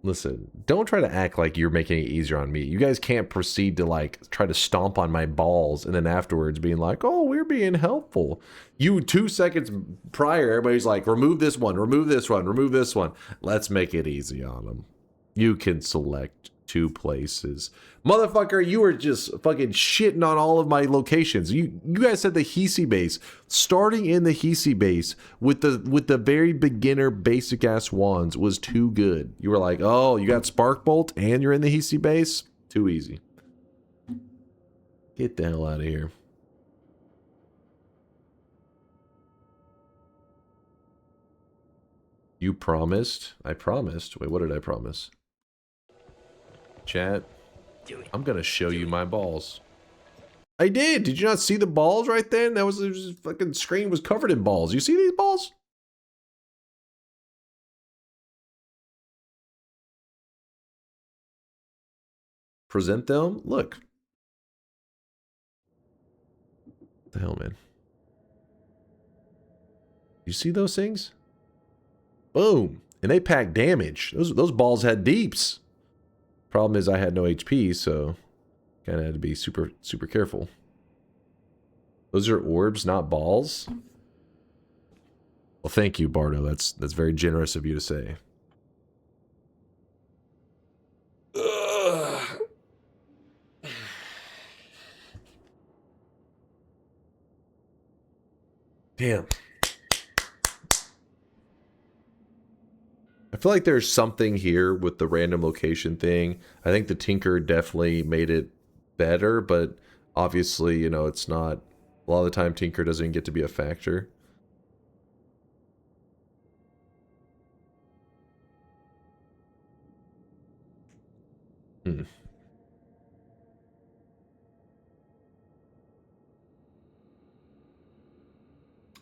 Listen, don't try to act like you're making it easier on me. You guys can't proceed to like try to stomp on my balls and then afterwards being like, oh, we're being helpful. You 2 seconds prior, everybody's like, remove this one, remove this one, remove this one. Let's make it easy on them. You can select 2 places. Motherfucker, you were just fucking shitting on all of my locations. You guys said the Hisi base. Starting in the Hisi base with the very beginner basic ass wands was too good. You were like, oh, you got Spark Bolt and you're in the Hisi base? Too easy. Get the hell out of here. You promised? I promised. Wait, what did I promise? Chat. I'm gonna show you my balls. I did. Did you not see the balls right there? That was fucking screen was covered in balls. You see these balls? Present them. Look. What the hell, man? You see those things? Boom. And they pack damage. Those balls had deeps. Problem is I had no HP, so kind of had to be super careful. Those are orbs, not balls. Well, thank you, Bardo. That's very generous of you to say. Ugh. Damn. I feel like there's something here with the random location thing. I think the Tinker definitely made it better, but obviously, you know, it's not... A lot of the time, Tinker doesn't get to be a factor.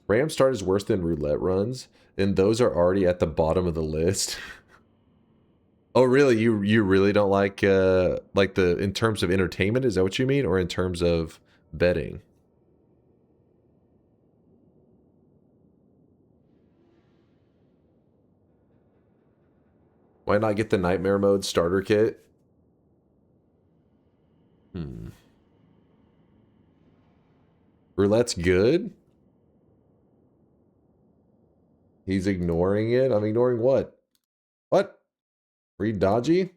Ram start is worse than roulette runs, and those are already at the bottom of the list. Oh, really? You really don't like the in terms of entertainment? Is that what you mean, or in terms of betting? Why not get the Nightmare Mode starter kit? Roulette's good? He's ignoring it? I'm ignoring what? What? Read dodgy?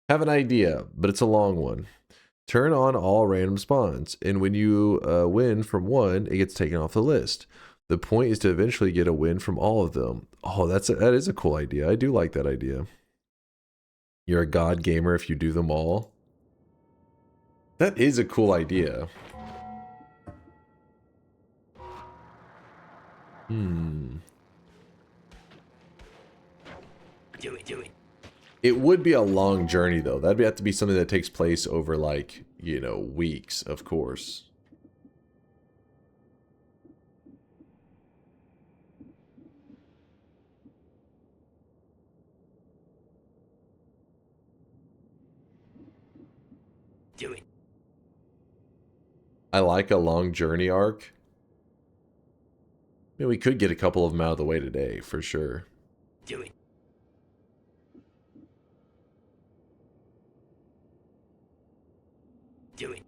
Have an idea, but it's a long one. Turn on all random spawns, and when you win from one, it gets taken off the list. The point is to eventually get a win from all of them. Oh, that is a cool idea. I do like that idea. You're a god gamer if you do them all. That is a cool idea. Do it. It would be a long journey, though. That'd have to be something that takes place over, like, you know, weeks, of course. Do it. I like a long journey arc. I mean, we could get a couple of them out of the way today, for sure. Do it. Do it.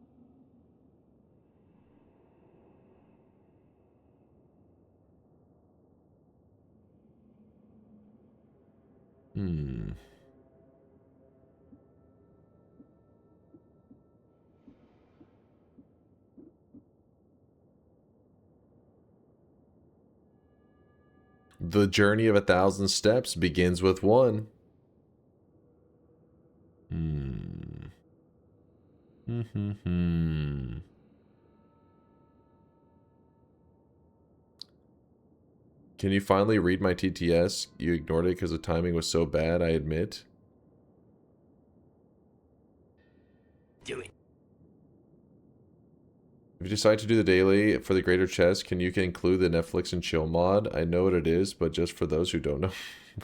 The journey of 1,000 steps begins with one. Can you finally read my TTS? You ignored it because the timing was so bad, I admit. Do it. If you decide to do the daily for the greater chest, can you include the Netflix and chill mod? I know what it is, but just for those who don't know.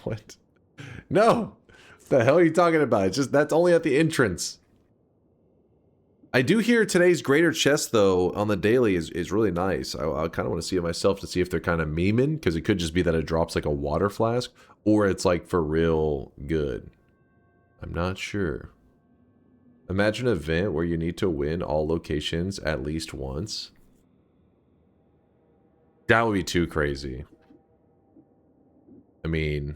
What? No! The hell are you talking about? It's just, that's only at the entrance. I do hear today's greater chest, though, on the daily is really nice. I kind of want to see it myself to see if they're kind of memeing, because it could just be that it drops like a water flask, or it's like for real good. I'm not sure. Imagine an event where you need to win all locations at least once. That would be too crazy. I mean,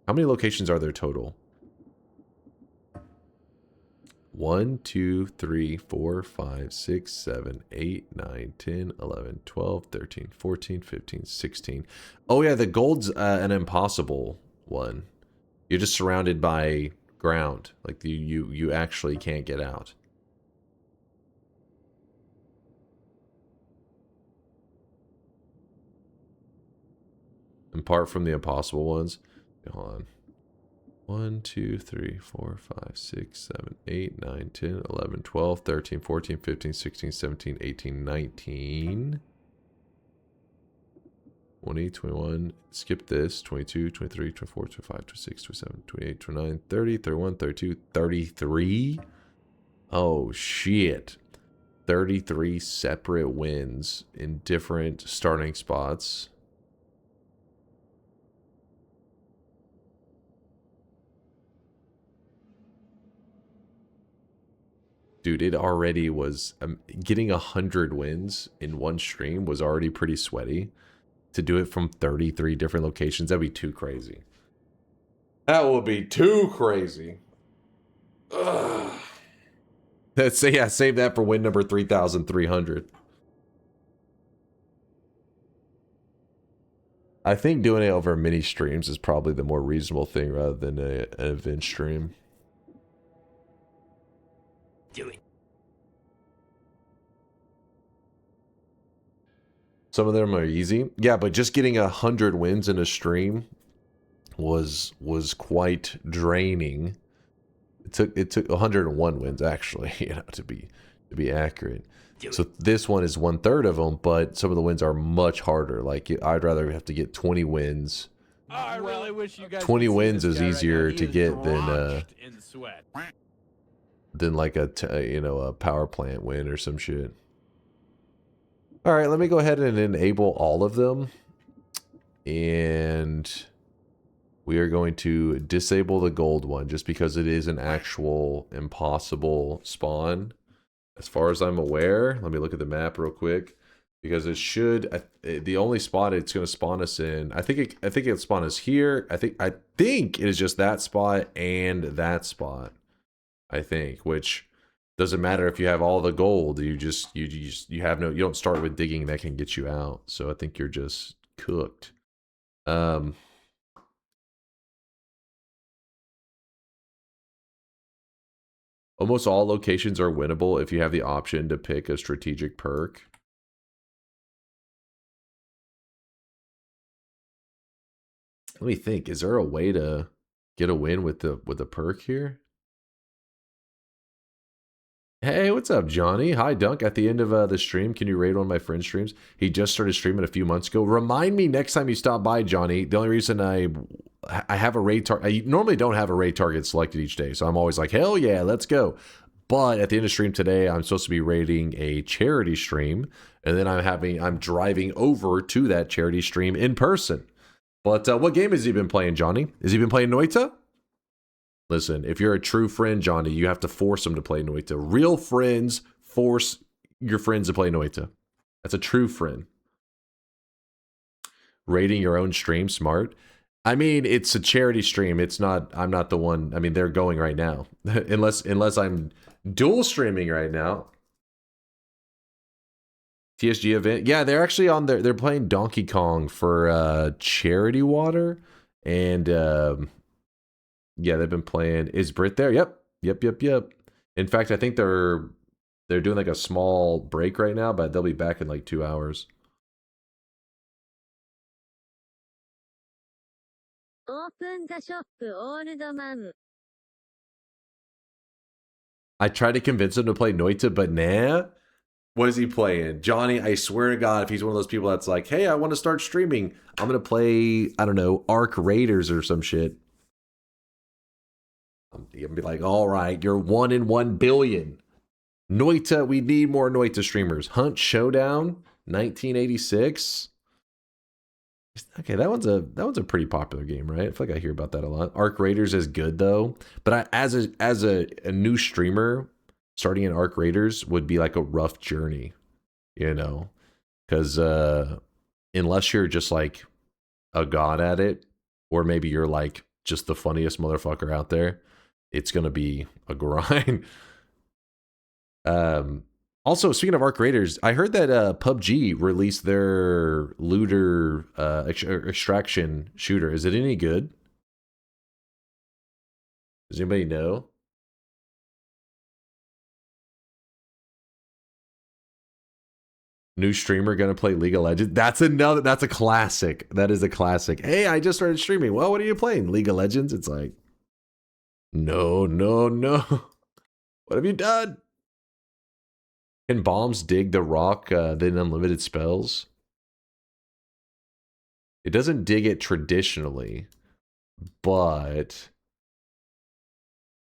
how many locations are there total? 1, 2, 3, 4, 5, 6, 7, 8, 9, 10, 11, 12, 13, 14, 15, 16. Oh yeah, the gold's an impossible one. You're just surrounded by ground. Like you actually can't get out. Apart from the impossible ones. Hold on. 1, 2, 3, 4, 5, 6, 7, 8, 9, 10, 11, 12, 13, 14, 15, 16, 17, 18, 19. 20, 21, skip this, 22, 23, 24, 25, 26, 27, 28, 29, 30, 31, 32, 33. Oh, shit. 33 separate wins in different starting spots. Dude, it already was... getting 100 wins in one stream was already pretty sweaty. To do it from 33 different locations, that'd be too crazy. That would be too crazy. Ugh. Let's say, yeah, save that for win number 3,300. I think doing it over mini streams is probably the more reasonable thing rather than an event stream. Do it. Some of them are easy. Yeah, but just getting 100 wins in a stream was quite draining. It took 101 wins actually, you know, to be accurate. So this one is 1/3 of them, but some of the wins are much harder. Like I'd rather have to get 20 wins. Oh, I really wish you guys 20 could see wins this is guy right easier now. to He get is than drenched in sweat. like a power plant win or some shit. All right, let me go ahead and enable all of them. And we are going to disable the gold one just because it is an actual impossible spawn. As far as I'm aware, let me look at the map real quick. Because it should, the only spot it's going to spawn us in, I think it'll spawn us here. I think it is just that spot and that spot. I think, which doesn't matter if you have all the gold. You don't start with digging that can get you out. So I think you're just cooked. Almost all locations are winnable if you have the option to pick a strategic perk. Let me think. Is there a way to get a win with the perk here? Hey, what's up, Johnny? Hi, Dunk. At the end of the stream, can you raid one of my friend's streams? He just started streaming a few months ago. Remind me next time you stop by, Johnny. The only reason I have a raid target... I normally don't have a raid target selected each day, so I'm always like, hell yeah, let's go. But at the end of stream today, I'm supposed to be raiding a charity stream, and then I'm driving over to that charity stream in person. But what game has he been playing, Johnny? Has he been playing Noita? Listen, if you're a true friend, Johnny, you have to force him to play Noita. Real friends force your friends to play Noita. That's a true friend. Rating your own stream, smart. I mean, it's a charity stream. It's not, I'm not the one, I mean, they're going right now. unless I'm dual streaming right now. TSG event. Yeah, they're actually on there. They're playing Donkey Kong for charity water. And yeah, they've been playing. Is Brit there? Yep. In fact, I think they're doing like a small break right now, but they'll be back in like 2 hours. I tried to convince him to play Noita, but nah. What is he playing? Johnny, I swear to God, if he's one of those people that's like, hey, I want to start streaming, I'm going to play, I don't know, Arc Raiders or some shit. I'm going to be like, all right, you're 1 in 1 billion. Noita, we need more Noita streamers. Hunt Showdown, 1986. Okay, that one's a pretty popular game, right? I feel like I hear about that a lot. Arc Raiders is good though, but as a new streamer, starting in Arc Raiders would be like a rough journey, you know, because unless you're just like a god at it, or maybe you're like just the funniest motherfucker out there, it's gonna be a grind. Also, speaking of Arc Raiders, I heard that PUBG released their looter extraction shooter. Is it any good? Does anybody know? New streamer gonna play League of Legends? That's a classic. That is a classic. Hey, I just started streaming. Well, what are you playing? League of Legends? It's like, no. What have you done? Can bombs dig the rock, then unlimited spells? It doesn't dig it traditionally, but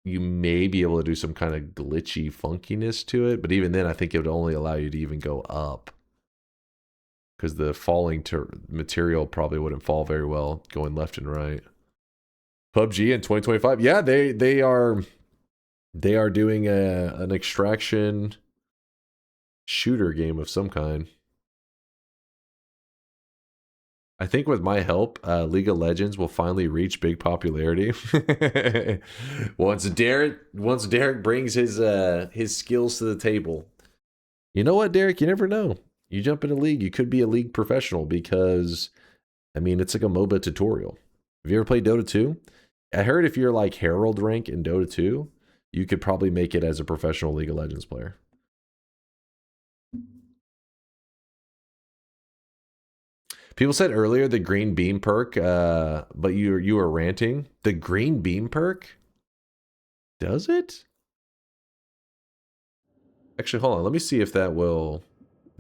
you may be able to do some kind of glitchy funkiness to it. But even then, I think it would only allow you to even go up, because the falling material probably wouldn't fall very well going left and right. PUBG in 2025, yeah, they are doing an extraction shooter game of some kind. I think with my help, League of Legends will finally reach big popularity. once Derek brings his skills to the table. You know what, Derek? You never know. You jump in a league, you could be a league professional, because I mean, it's like a MOBA tutorial. Have you ever played Dota 2? I heard if you're like Herald rank in Dota 2, you could probably make it as a professional League of Legends player. People said earlier the green beam perk, but you were ranting. The green beam perk? Does it? Actually, hold on. Let me see if that will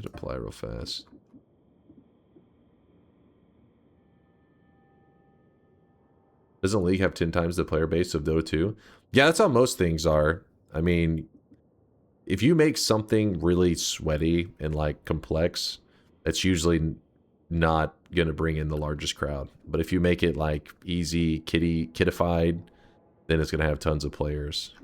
apply real fast. Doesn't League have 10 times the player base of Dota 2? Yeah, that's how most things are. I mean, if you make something really sweaty and like complex, that's usually not gonna bring in the largest crowd. But if you make it like easy, kiddified, then it's gonna have tons of players.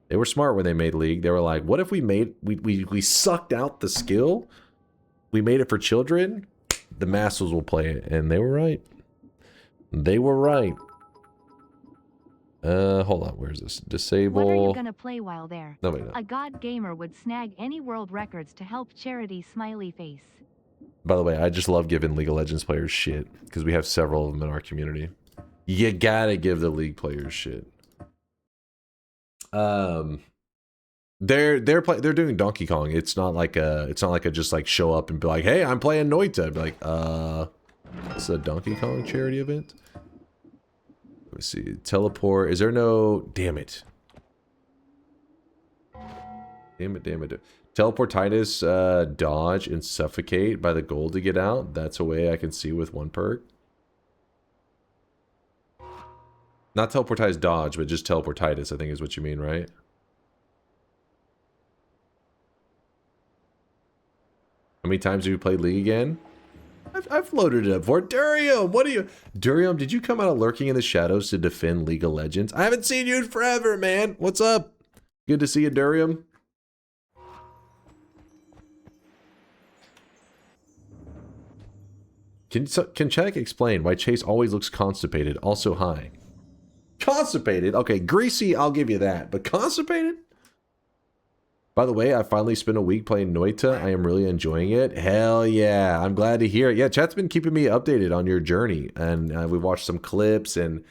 They were smart when they made League. They were like, what if we sucked out the skill, we made it for children, the masses will play it. And they were right. They were right. Hold on, where's this? Disable. What are you gonna play while there? Nobody knows. A god gamer would snag any world records to help charity smiley face. By the way, I just love giving League of Legends players shit, because we have several of them in our community. You gotta give the League players shit. They're doing Donkey Kong. It's not like a just like show up and be like, hey, I'm playing Noita. I'd be like, it's a Donkey Kong charity event. Let me see. Teleport. Is there no... Damn it. Damn it. Teleportitis, dodge, and suffocate by the goal to get out. That's a way I can see with one perk. Not teleportitis dodge, but just teleportitis, I think is what you mean, right? How many times have you played League again? I've loaded it up for Durium. What are you... Durium, did you come out of lurking in the shadows to defend League of Legends? I haven't seen you in forever, man. What's up? Good to see you, Durium. Can Chaddick explain why Chase always looks constipated, also high? Constipated? Okay, greasy, I'll give you that. But constipated? By the way, I finally spent a week playing Noita. I am really enjoying it. Hell yeah. I'm glad to hear it. Yeah, chat's been keeping me updated on your journey. And we watched some clips. And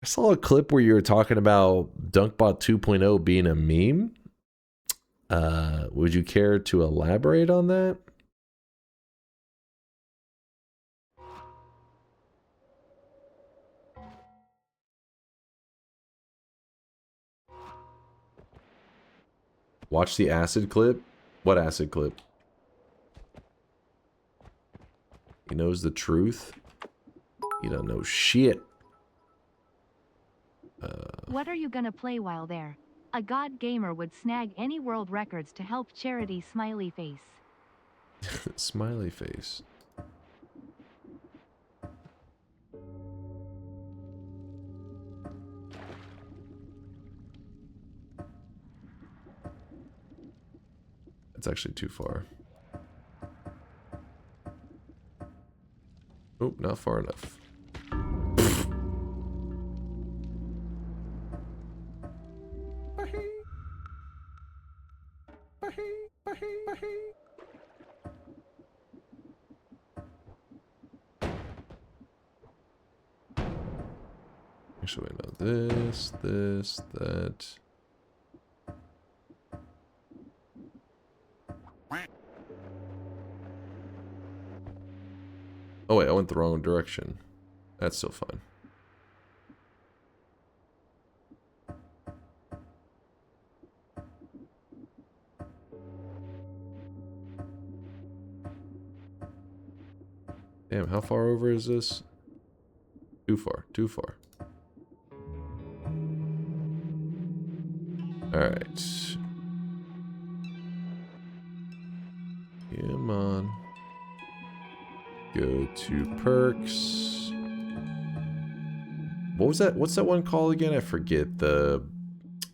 I saw a clip where you were talking about DunkBot 2.0 being a meme. Would you care to elaborate on that? Watch the acid clip? What acid clip? He knows the truth. You don't know shit. What are you gonna play while there? A god gamer would snag any world records to help charity. Smiley face. Smiley face. That's actually too far. Oh, not far enough. Actually, no, this, that. Oh wait, I went the wrong direction. That's still fine. Damn, how far over is this? Too far, too far. Alright. Come on. Go to perks. What was that? What's that one called again? I forget. The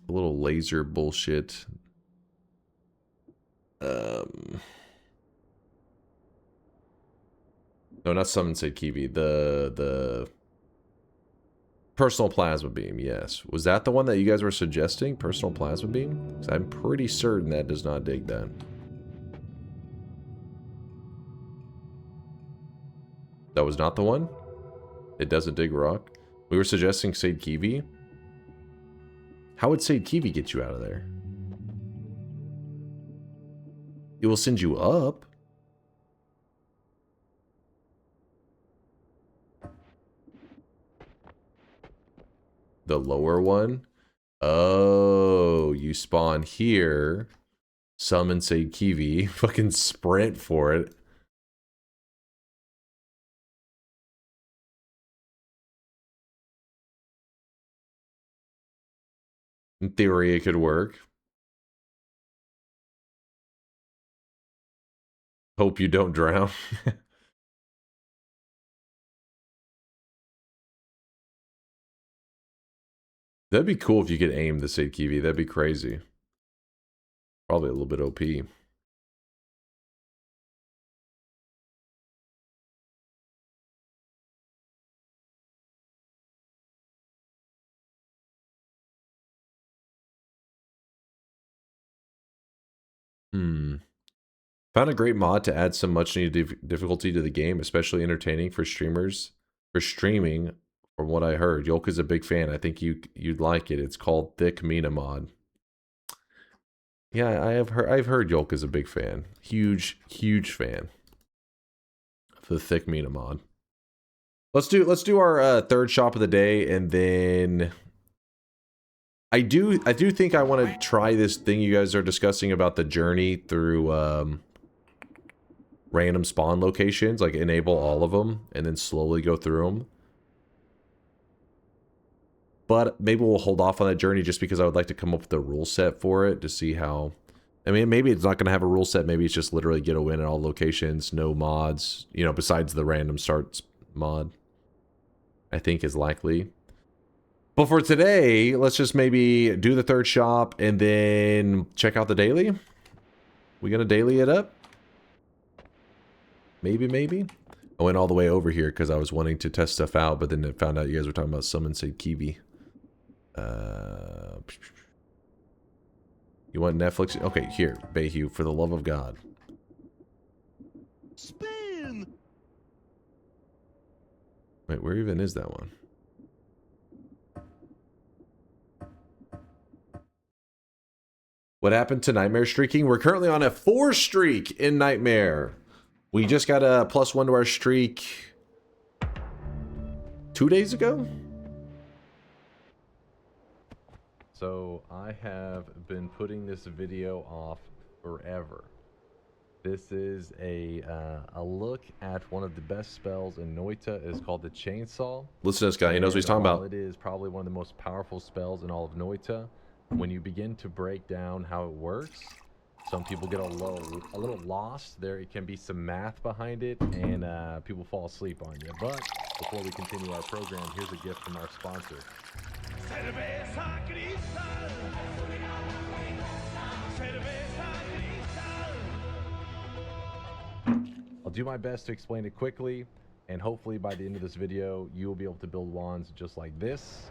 little laser bullshit. No, not summon said Kiwi. The personal plasma beam. Yes, was that the one that you guys were suggesting? Personal plasma beam? 'Cause I'm pretty certain that does not dig that. That was not the one? It doesn't dig rock? We were suggesting Sade Kiwi? How would Sade Kiwi get you out of there? It will send you up. The lower one? Oh, you spawn here. Summon Sade Kiwi. Fucking sprint for it. In theory, it could work. Hope you don't drown. That'd be cool if you could aim the Sade Kiwi. That'd be crazy. Probably a little bit OP. Found a great mod to add some much needed difficulty to the game, especially entertaining for streamers. For streaming, from what I heard, Yolka's a big fan. I think you'd like it. It's called Thick Mina mod. Yeah, I've heard Yolka's a big fan. Huge fan of the Thick Mina mod. Let's do our third shop of the day, and then I do think I want to try this thing you guys are discussing about the journey through random spawn locations, like enable all of them and then slowly go through them. But maybe we'll hold off on that journey just because I would like to come up with a rule set for it to see how. I mean, maybe it's not going to have a rule set. Maybe it's just literally get a win at all locations, no mods, you know, besides the random starts mod, I think is likely. But for today, let's just maybe do the third shop and then check out the daily. We gonna daily it up? Maybe. I went all the way over here because I was wanting to test stuff out, but then I found out you guys were talking about Summon Sade Kiwi. You want Netflix? Okay, here, Bayhue, for the love of God. Spin! Wait, where even is that one? What happened to Nightmare streaking? We're currently on a 4 streak in Nightmare. We just got a +1 to our streak 2 days ago. So I have been putting this video off forever. This is a look at one of the best spells in Noita. It's called the Chainsaw. Listen to this guy. He knows what he's talking about. It is probably one of the most powerful spells in all of Noita. When you begin to break down how it works, some people get a little lost. There can be some math behind it, and people fall asleep on you. But before we continue our program, here's a gift from our sponsor. I'll do my best to explain it quickly, and hopefully by the end of this video, you will be able to build wands just like this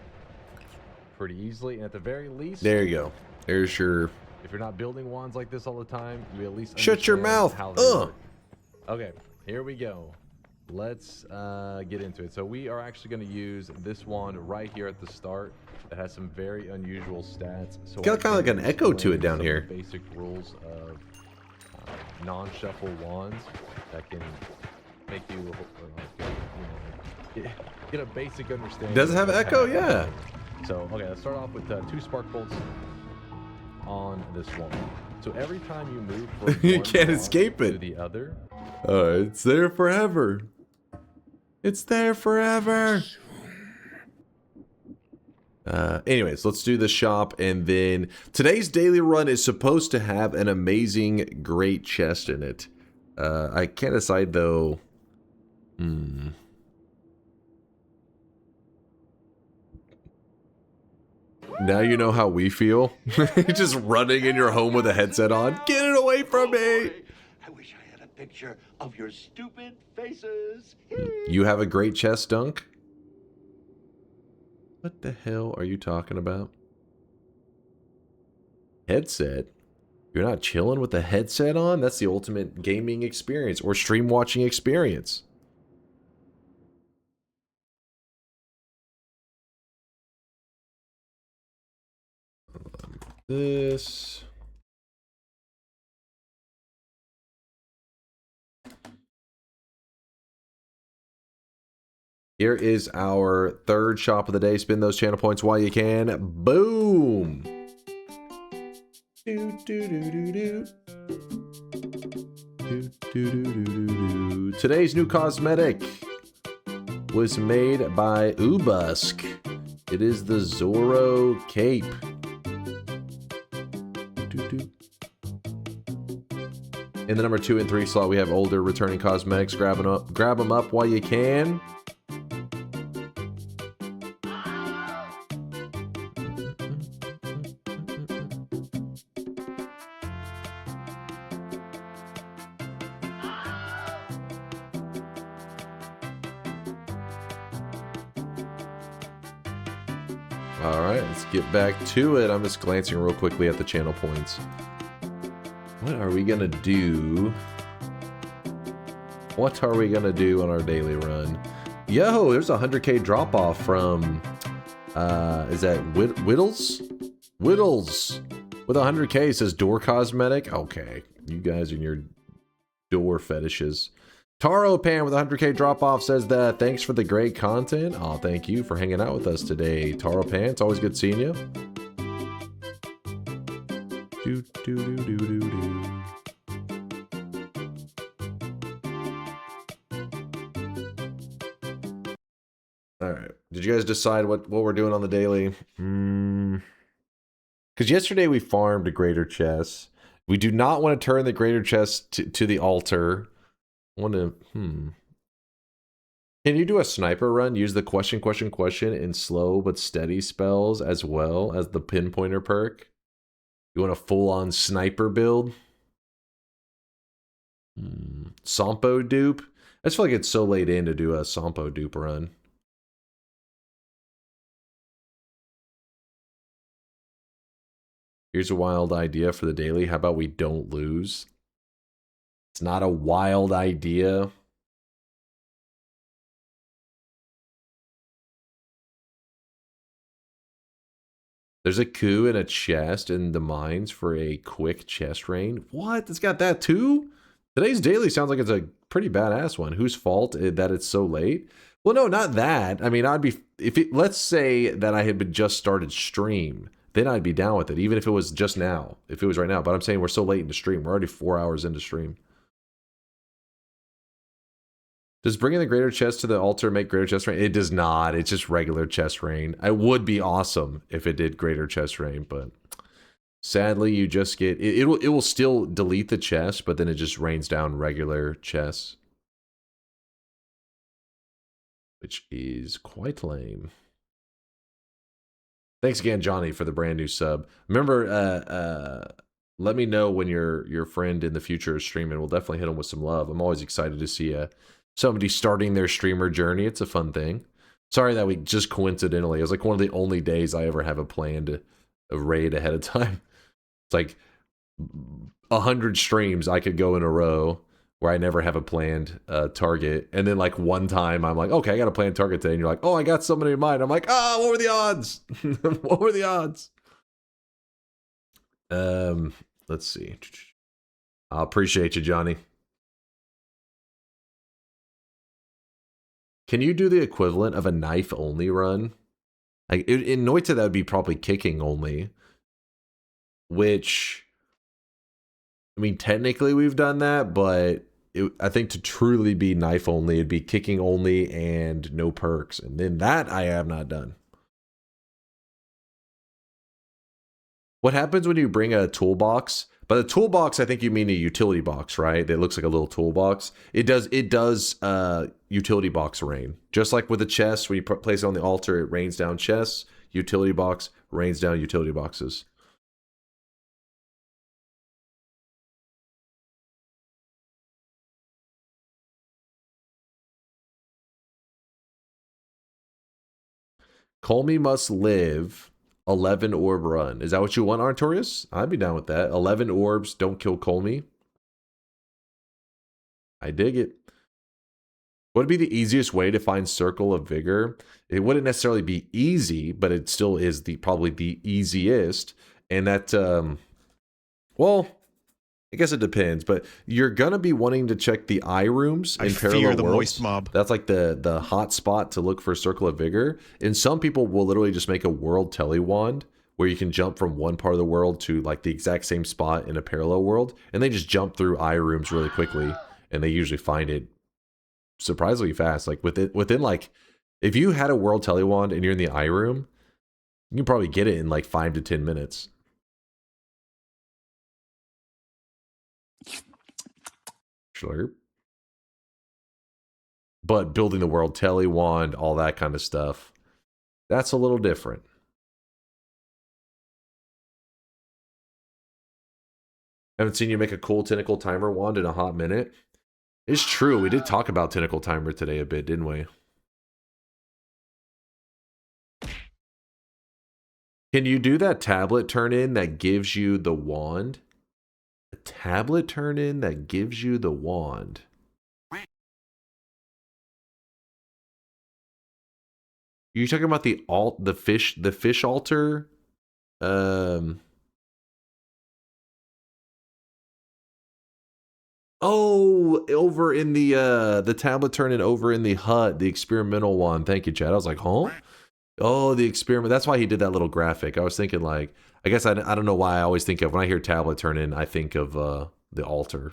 pretty easily. And at the very least, there you go. There's your... If you're not building wands like this all the time, you at least shut your mouth. Okay, here we go. Let's get into it. So we are actually going to use this wand right here at the start that has some very unusual stats. So got kind of like an echo to it down here. Basic rules of non-shuffle wands that can make you, get a basic understanding. Does it have echo? Yeah. So okay, let's start off with 2 spark bolts on this one. So every time you move from you can't escape it to the other, it's there forever. It's there forever. Anyways, let's do the shop, and then today's daily run is supposed to have an amazing great chest in it. I can't decide though. Now you know how we feel. Just running in your home with a headset on. Get it away from me! I wish I had a picture of your stupid faces. You have a great chest, Dunk? What the hell are you talking about? Headset? You're not chilling with the headset on? That's the ultimate gaming experience or stream watching experience. This. Here is our 3rd shop of the day. Spin those channel points while you can. Boom! Today's new cosmetic was made by Ubusk. It is the Zorro Cape. In the number 2 and 3 slot, we have older returning cosmetics. Grab them up while you can. Alright, let's get back to it. I'm just glancing real quickly at the channel points. What are we gonna do? What are we gonna do on our daily run? Yo, there's a 100k drop off from, is that Whittles? Whittles! With 100k, it says door cosmetic. Okay, you guys and your door fetishes. Taro Pan with 100k drop off says that thanks for the great content. Oh, thank you for hanging out with us today, Taro Pan. It's always good seeing you. All right. Did you guys decide what we're doing on the daily? Because yesterday we farmed a greater chest. We do not want to turn the greater chest to the altar. I want to, Can you do a sniper run? Use the question in slow but steady spells as well as the pinpointer perk? You want a full-on sniper build? Sampo dupe? I just feel like it's so late in to do a Sampo dupe run. Here's a wild idea for the daily. How about we don't lose? It's not a wild idea. There's a coup and a chest in the mines for a quick chest rain. What? It's got that too? Today's daily sounds like it's a pretty badass one. Whose fault that it's so late? Well, no, not that. I mean, I'd be if it, let's say that I had been just started stream, then I'd be down with it, even if it was just now, if it was right now. But I'm saying we're so late into stream. We're already 4 hours into stream. Does bringing the greater chest to the altar make greater chest rain? It does not. It's just regular chest rain. It would be awesome if it did greater chest rain, but sadly, you just get it will still delete the chest, but then it just rains down regular chests, which is quite lame. Thanks again, Johnny, for the brand new sub. Remember, let me know when your friend in the future is streaming. We'll definitely hit him with some love. I'm always excited to see somebody starting their streamer journey. It's a fun thing. Sorry that we just coincidentally, it was like one of the only days I ever have a planned raid ahead of time. It's like 100 streams I could go in a row where I never have a planned target. And then like one time I'm like, okay, I got a planned target today. And you're like, oh, I got somebody in mind. I'm like, what were the odds? What were the odds? Let's see. I appreciate you, Johnny. Can you do the equivalent of a knife only run? Like in Noita, that would be probably kicking only. Which, I mean, technically we've done that, but I think to truly be knife only, it'd be kicking only and no perks. And then that I have not done. What happens when you bring a toolbox? By the toolbox, I think you mean a utility box, right? That looks like a little toolbox. It does utility box rain. Just like with the chest, when you place it on the altar, it rains down chests. Utility box rains down utility boxes. Colmy must live 11 orb run. Is that what you want, Artorius? I'd be down with that. 11 orbs, don't kill Colmy. I dig it. What would be the easiest way to find Circle of Vigor? It wouldn't necessarily be easy, but it still is probably the easiest. And that, well, I guess it depends, but you're gonna be wanting to check the eye rooms in parallel fear the worlds. moist mob. That's like the hot spot to look for Circle of Vigor. And some people will literally just make a world telewand where you can jump from one part of the world to like the exact same spot in a parallel world, and they just jump through eye rooms really quickly, and they usually find it surprisingly fast. Like within like, if you had a world telewand and you're in the eye room, you can probably get it in like 5 to 10 minutes. Slurp. But building the world telewand, all that kind of stuff, that's a little different. Haven't seen you make a cool tentacle timer wand in a hot minute. It's true. We did talk about tentacle timer today a bit, didn't we? Can you do that tablet turn in that gives you the wand? A tablet turn in that gives you the wand. You're talking about the fish altar? Oh, over in the tablet turn in over in the hut, the experimental one. Thank you, Chad. I was like, huh? Oh, the experiment. That's why he did that little graphic. I was thinking like, I guess I don't know why I always think of, when I hear tablet turn in, I think of the altar.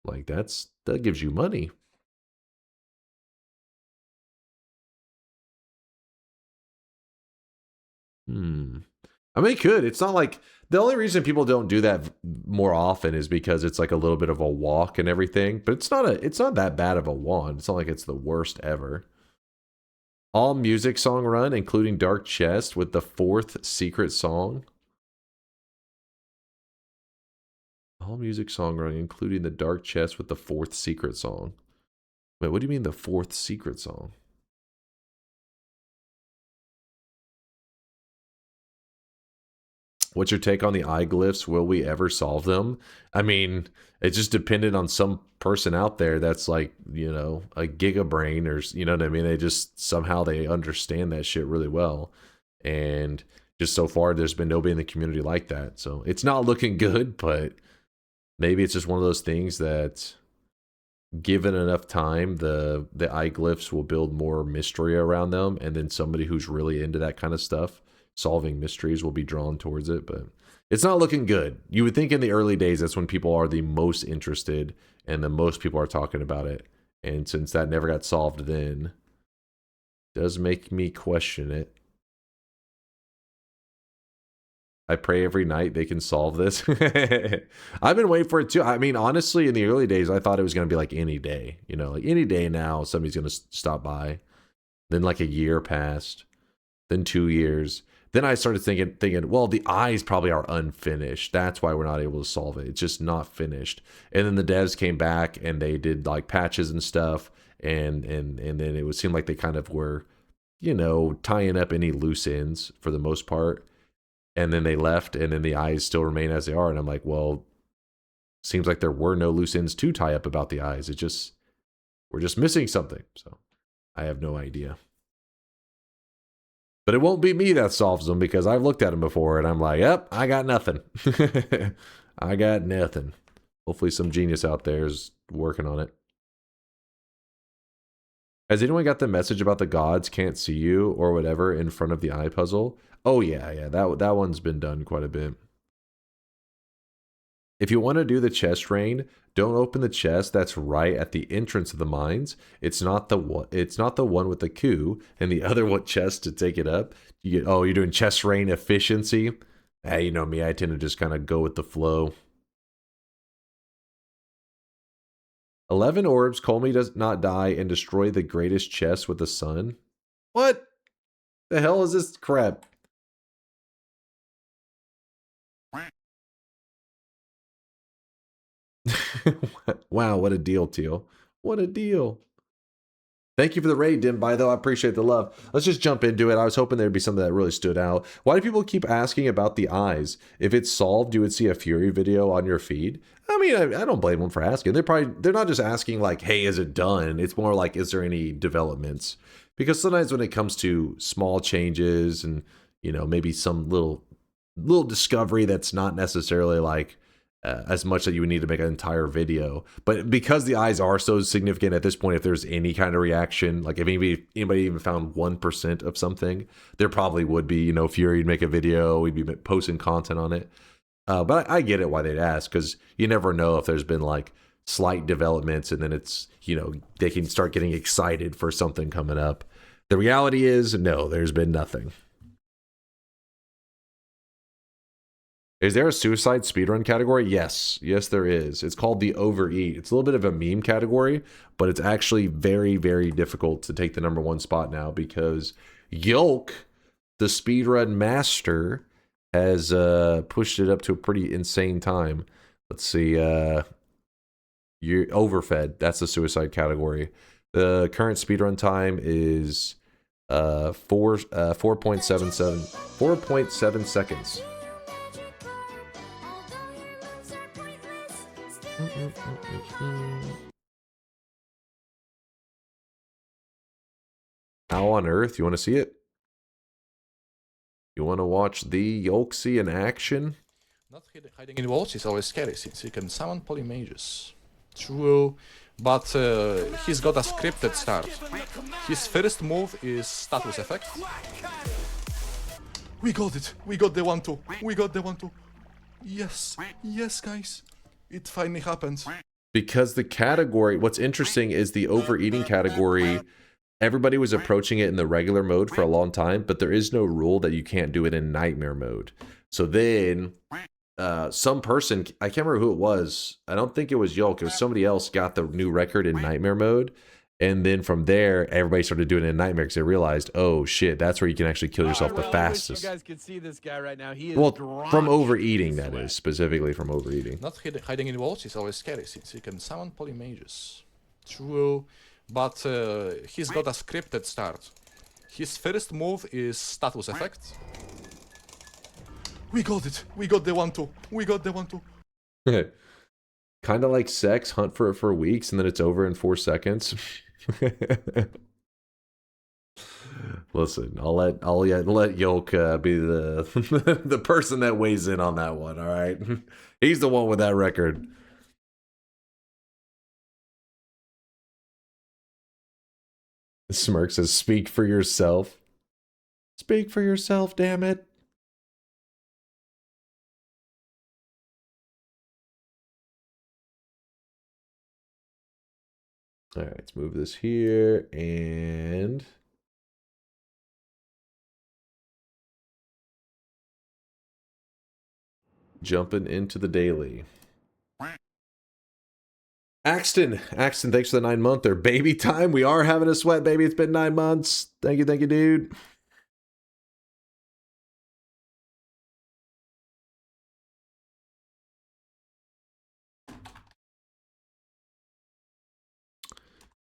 Like that gives you money. I mean, it could. It's not like, the only reason people don't do that more often is because it's like a little bit of a walk and everything. But it's not that bad of a wand. It's not like it's the worst ever. All music song run, including Dark Chest, with the 4th secret song. All music song run, including the Dark Chest with the 4th secret song. Wait, what do you mean the 4th secret song? What's your take on the eye glyphs? Will we ever solve them? I mean, it just depended on some person out there that's like, you know, a gigabrain, or you know what I mean? They just somehow they understand that shit really well. And just so far, there's been nobody in the community like that. So it's not looking good, but maybe it's just one of those things that, given enough time, the eye glyphs will build more mystery around them, and then somebody who's really into that kind of stuff, solving mysteries, will be drawn towards it. But it's not looking good. You would think in the early days that's when people are the most interested and the most people are talking about it. And since that never got solved, then it does make me question it. I pray every night they can solve this. I've been waiting for it too. I mean, honestly, in the early days, I thought it was going to be like any day. You know, like any day now, somebody's going to stop by. Then like a year passed. Then 2 years. Then I started thinking, well, the eyes probably are unfinished. That's why we're not able to solve it. It's just not finished. And then the devs came back and they did like patches and stuff. And then it would seem like they kind of were, you know, tying up any loose ends for the most part. And then they left, and then the eyes still remain as they are. And I'm like, well, seems like there were no loose ends to tie up about the eyes. We're just missing something. So I have no idea. But it won't be me that solves them, because I've looked at them before and I'm like, yep, I got nothing. I got nothing. Hopefully some genius out there is working on it. Has anyone got the message about the gods can't see you or whatever in front of the eye puzzle? Oh yeah, that one's been done quite a bit. If you want to do the chest rain, don't open the chest that's right at the entrance of the mines. It's not the one with the coup and the other one chest to take it up. You get, oh, you're doing chest rain efficiency. Hey, you know me, I tend to just kind of go with the flow. 11 orbs, Colmy does not die and destroy the greatest chest with the sun. What the hell is this crap? Wow, what a deal, Teal. What a deal. Thank you for the raid, Dimby, though. I appreciate the love. Let's just jump into it. I was hoping there'd be something that really stood out. Why do people keep asking about the eyes? If it's solved, you would see a Fury video on your feed. I mean, I don't blame them for asking. They're not just asking like, hey, is it done? It's more like, is there any developments? Because sometimes when it comes to small changes and, you know, maybe some little discovery that's not necessarily like as much that you would need to make an entire video. But because the eyes are so significant at this point, if there's any kind of reaction, like if anybody even found 1% of something, there probably would be, you know, Fury'd make a video, we'd be posting content on it. But I get it why they'd ask, because you never know if there's been like slight developments and then it's, you know, they can start getting excited for something coming up. The reality is, no, there's been nothing. Is there a suicide speedrun category? Yes. Yes, there is. It's called the overeat. It's a little bit of a meme category, but it's actually very, very difficult to take the #1 spot now because Yolk, the speedrun master, has pushed it up to a pretty insane time. Let's see. You're overfed. That's the suicide category. The current speedrun time is 4.7 seconds. How on earth? You want to see it? You want to watch the Yolksy in action? Not hiding in walls is always scary since you can summon polymages. True, but he's got a scripted start. His first move is status effect. We got it! We got the 1-2! We got the 1-2! Yes! Yes, guys! It finally happened. Because the category, what's interesting is the overeating category, everybody was approaching it in the regular mode for a long time, but there is no rule that you can't do it in nightmare mode. So then some person, I can't remember who it was, I don't think it was Yolk, it was somebody else, got the new record in nightmare mode. And then from there, everybody started doing it in nightmare because they realized, oh shit, that's where you can actually kill yourself the fastest. You guys can see this guy right now. He is well, from overeating, that is, specifically from overeating. Not hiding in walls is always scary since you can summon polymages. True, but he's got a scripted start. His first move is status effect. We got it. We got the 1-2. We got the 1-2. Kind of like sex, hunt for it for weeks, and then it's over in 4 seconds. Listen, I'll let Yoke be the the person that weighs in on that one. All right, he's the one with that record. Smirk says, "Speak for yourself. Speak for yourself, damn it." All right, let's move this here and jumping into the daily. Axton, thanks for the 9-monther. Baby time. We are having a sweat, baby. It's been 9 months. Thank you, dude.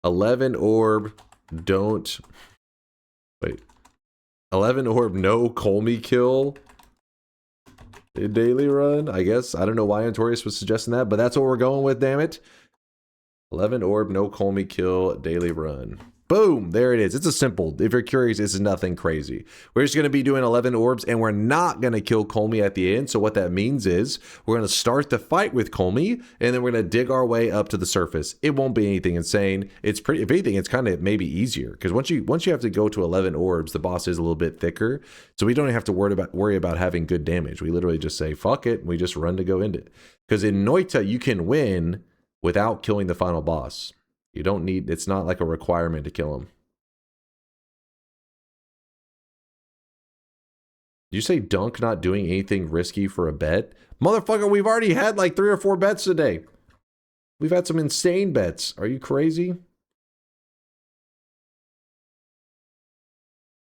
$11 orb, don't wait. 11 orb, no Colmy kill. A daily run, I guess. I don't know why Antorius was suggesting that, but that's what we're going with, damn it. 11 orb, no Colmy kill, daily run. Boom, there it is. It's a simple. If you're curious, it's nothing crazy. We're just going to be doing 11 orbs, and we're not going to kill Colmy at the end. So what that means is we're going to start the fight with Colmy, and then we're going to dig our way up to the surface. It won't be anything insane. It's pretty. If anything, it's kind of maybe easier because once you have to go to 11 orbs, the boss is a little bit thicker, so we don't have to worry about having good damage. We literally just say fuck it, and we just run to go into it. Because in Noita, you can win without killing the final boss. You don't need, it's not like a requirement to kill him. Did you say Dunk not doing anything risky for a bet? Motherfucker, we've already had like 3 or 4 bets today. We've had some insane bets. Are you crazy?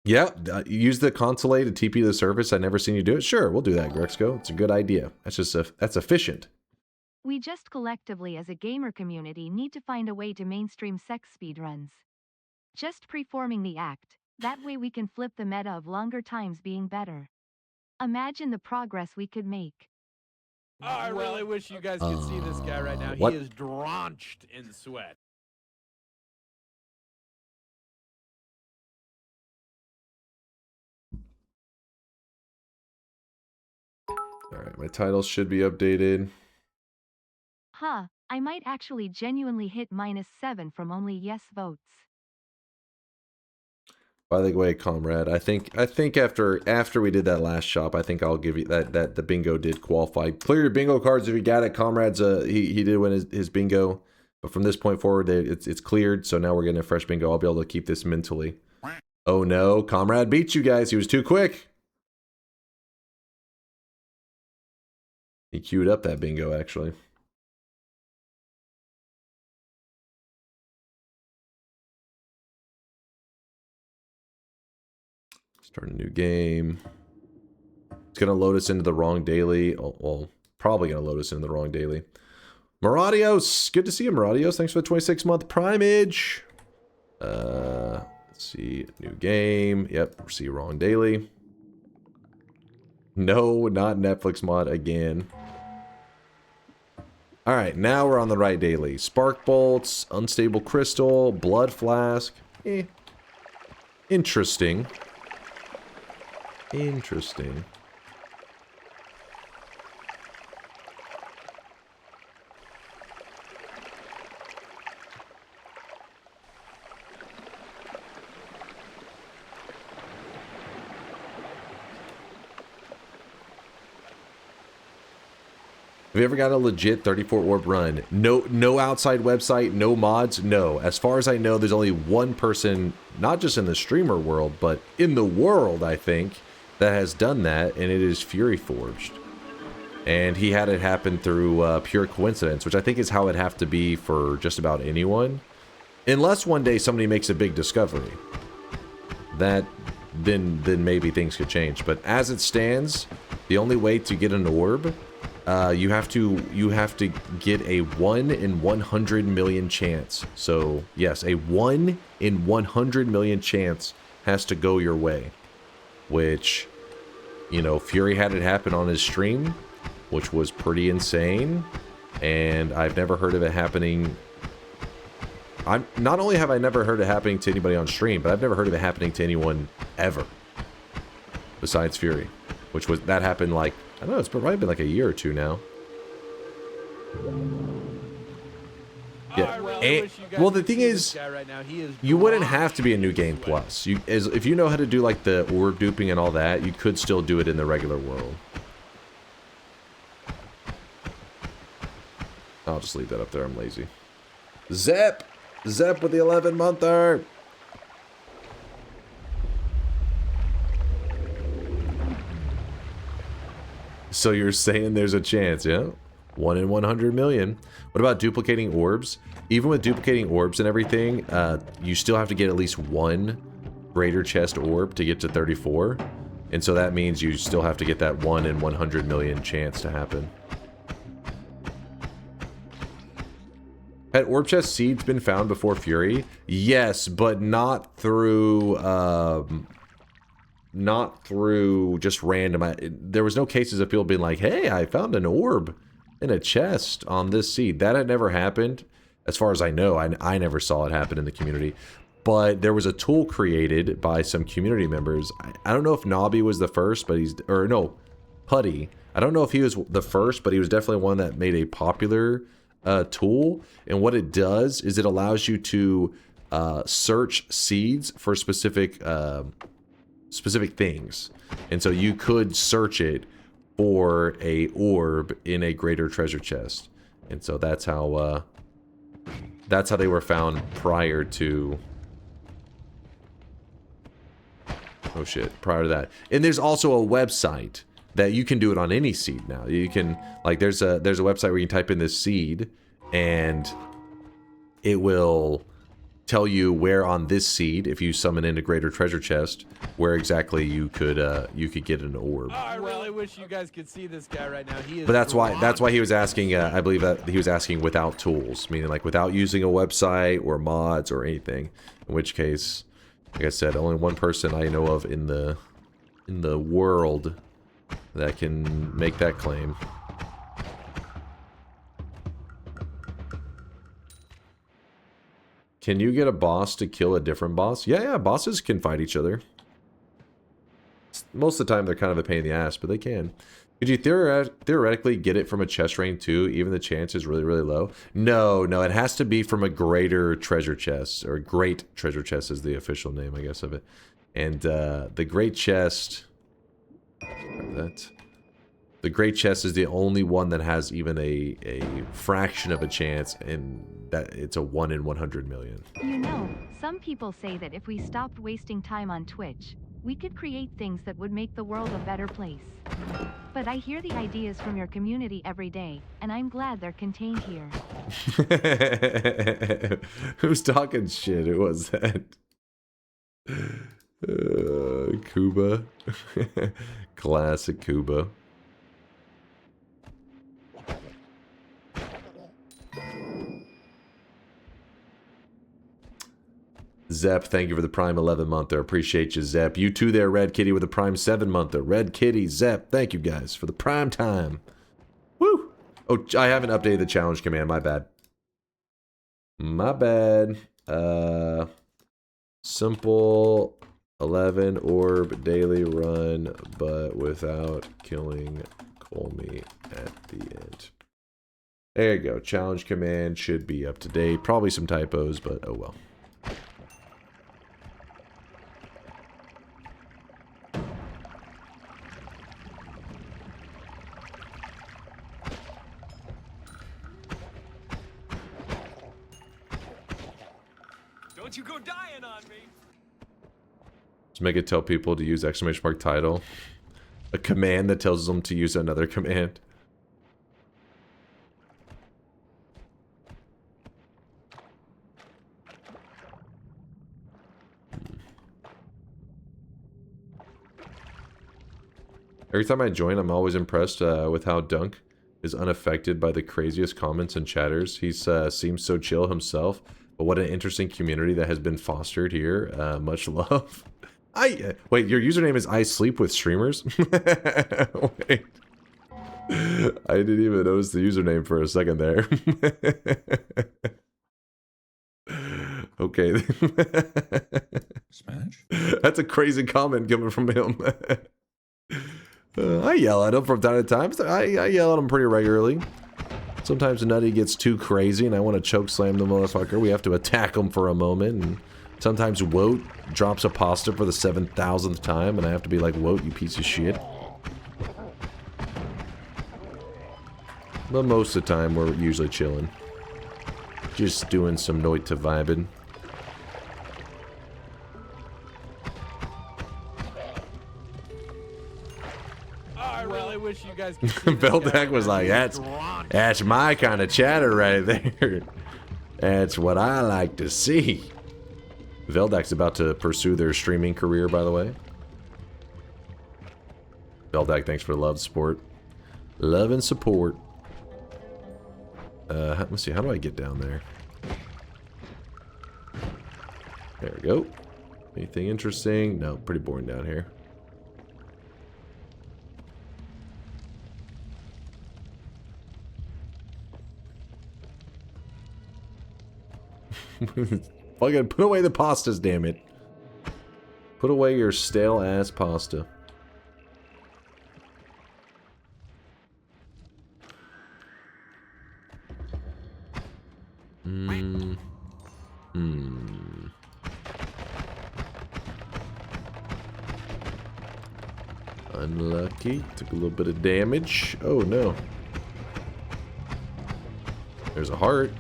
Yeah, use the console to TP to the surface. I've never seen you do it. Sure, we'll do that, Grexco. It's a good idea. That's efficient. We just collectively as a gamer community need to find a way to mainstream sex speedruns. Just preforming the act, that way we can flip the meta of longer times being better. Imagine the progress we could make. Oh, I really wish you guys could see this guy right now. What? He is drenched in sweat. All right, my titles should be updated. Huh, I might actually genuinely hit -7 from only yes votes. By the way, comrade, I think after we did that last shop, I think I'll give you that the bingo did qualify. Clear your bingo cards if you got it, comrades. He did win his bingo, but from this point forward, it's cleared. So now we're getting a fresh bingo. I'll be able to keep this mentally. Oh no, comrade beat you guys. He was too quick. He queued up that bingo actually. Start a new game. It's going to load us into the wrong daily. Oh, well, probably going to load us into the wrong daily. Maradios. Good to see you, Maradios. Thanks for the 26-month primage. Let's see. New game. Yep. See wrong daily. No, not Netflix mod again. All right. Now we're on the right daily. Spark bolts. Unstable crystal. Blood flask. Interesting. Interesting. Have you ever got a legit 34 orb run? No outside website, no mods, no. As far as I know, there's only one person, not just in the streamer world, but in the world, I think, that has done that, and it is Fury Forged. And he had it happen through pure coincidence, which I think is how it'd have to be for just about anyone. Unless one day somebody makes a big discovery. Then maybe things could change. But as it stands, the only way to get an orb, you have to get a 1 in 100 million chance. So yes, a 1 in 100 million chance has to go your way, which you know, Fury had it happen on his stream, which was pretty insane. And I've never heard of it happening. Not only have I never heard it happening to anybody on stream, but I've never heard of it happening to anyone ever. Besides Fury. Which was, that happened like, I don't know, it's probably been like a year or two now. Yeah. Well, the thing is, you wouldn't have to be a New Game Plus. If you know how to do like the orb duping and all that, you could still do it in the regular world. I'll just leave that up there. I'm lazy. Zep! Zep with the 11-monther! So you're saying there's a chance, yeah? 1 in 100 million. What about duplicating orbs? Even with duplicating orbs and everything, you still have to get at least one greater chest orb to get to 34. And so that means you still have to get that 1 in 100 million chance to happen. Had orb chest seeds been found before Fury? Yes, but not through just random. There was no cases of people being like, hey, I found an orb in a chest on this seed. That had never happened. As far as I know, I never saw it happen in the community. But there was a tool created by some community members. I don't know if Nobby was the first, but Putty. I don't know if he was the first, but he was definitely one that made a popular tool. And what it does is it allows you to search seeds for specific things. And so you could search it for a orb in a greater treasure chest. And so that's how they were found prior to... Oh shit, prior to that. And there's also a website that you can do it on any seed now. You can, like, there's a website where you can type in this seed and it will tell you where on this seed, if you summon in a greater treasure chest, where exactly you could get an orb. I really wish you guys could see this guy right now. He is But that's why he was asking. I believe that he was asking without tools, meaning like without using a website or mods or anything. In which case, like I said, only one person I know of in the world that can make that claim. Can you get a boss to kill a different boss? Yeah, bosses can fight each other. Most of the time they're kind of a pain in the ass, but they can. Could you theoretically get it from a chest rain too? Even the chance is really, really low? No, it has to be from a greater treasure chest, or great treasure chest is the official name, I guess, of it. And the great chest... The great chest is the only one that has even a fraction of a chance, and that it's a 1 in 100 million. You know, some people say that if we stopped wasting time on Twitch, we could create things that would make the world a better place. But I hear the ideas from your community every day, and I'm glad they're contained here. Who's talking shit? Who was that? Cuba. Classic Cuba. Zep, thank you for the Prime 11-monther. Appreciate you, Zep. You too there, Red Kitty, with the Prime 7-monther. Red Kitty, Zep, thank you guys for the Prime time. Woo! Oh, I haven't updated the challenge command. My bad. My bad. Simple 11 orb daily run, but without killing Colmy at the end. There you go. Challenge command should be up to date. Probably some typos, but oh well. Don't you go dying on me. Just make it tell people to use exclamation mark title. A command that tells them to use another command. Every time I join, I'm always impressed with how Dunk is unaffected by the craziest comments and chatters. He seems so chill himself, but what an interesting community that has been fostered here. Much love. Wait, your username is I sleep with streamers? Wait. I didn't even notice the username for a second there. Okay. Smash? That's a crazy comment coming from him. I yell at him from time to time. I yell at him pretty regularly. Sometimes Nutty gets too crazy and I want to choke slam the motherfucker. We have to attack him for a moment. And sometimes Woat drops a pasta for the 7,000th time and I have to be like, Woat, you piece of shit. But most of the time, we're usually chilling. Just doing some Noita vibing. I really wish you guys could see this Veldak guy was like, right that's my kind of chatter right there. That's what I like to see. Veldak's about to pursue their streaming career, by the way. Veldak, thanks for the love support. Love and support. Let's see, how do I get down there? There we go. Anything interesting? No, pretty boring down here. Fucking put away the pastas, damn it. Put away your stale ass pasta. Unlucky. Took a little bit of damage. Oh no. There's a heart.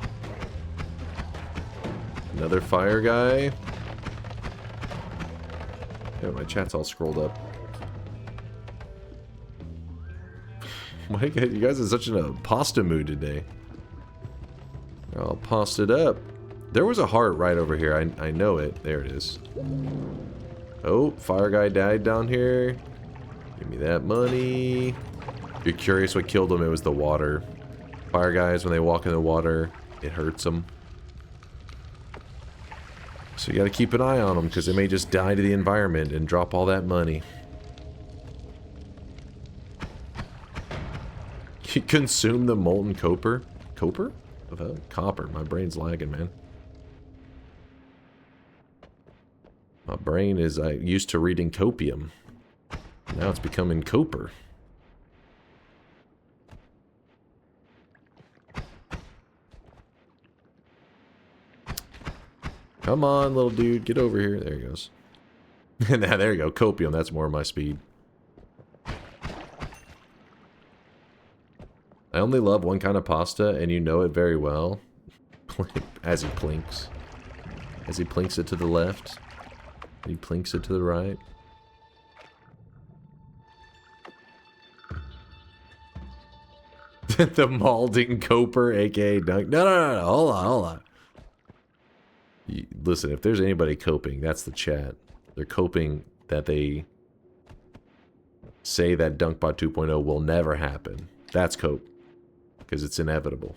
Another fire guy. Yeah, my chat's all scrolled up. My God, you guys are such in a pasta mood today. They're all pasted up. There was a heart right over here. I know it. There it is. Oh, fire guy died down here. Give me that money. If you're curious what killed him, it was the water. Fire guys, when they walk in the water, it hurts them. So you gotta keep an eye on them, because they may just die to the environment and drop all that money. You consume the molten copper? Copper? Copper. My brain's lagging, man. My brain is used to reading copium. Now it's becoming copper. Come on, little dude. Get over here. There he goes. Now, there you go. Copium. That's more my speed. I only love one kind of pasta, and you know it very well. As he plinks. As he plinks it to the left. He plinks it to the right. The Malding Coper, aka Dunk. No. Hold on. Listen, if there's anybody coping, that's the chat. They're coping that they say that DunkBot 2.0 will never happen. That's cope. Because it's inevitable.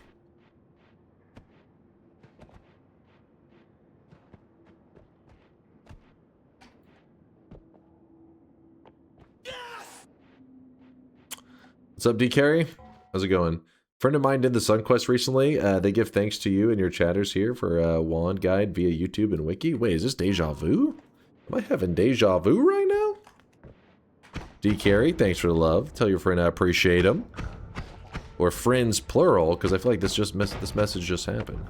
What's up, D-Carry? How's it going? Friend of mine did the Sun Quest recently. They give thanks to you and your chatters here for a wand guide via YouTube and Wiki. Wait, is this deja vu? Am I having deja vu right now? D-Carry, thanks for the love. Tell your friend I appreciate him. Or friends plural, because I feel like this message just happened.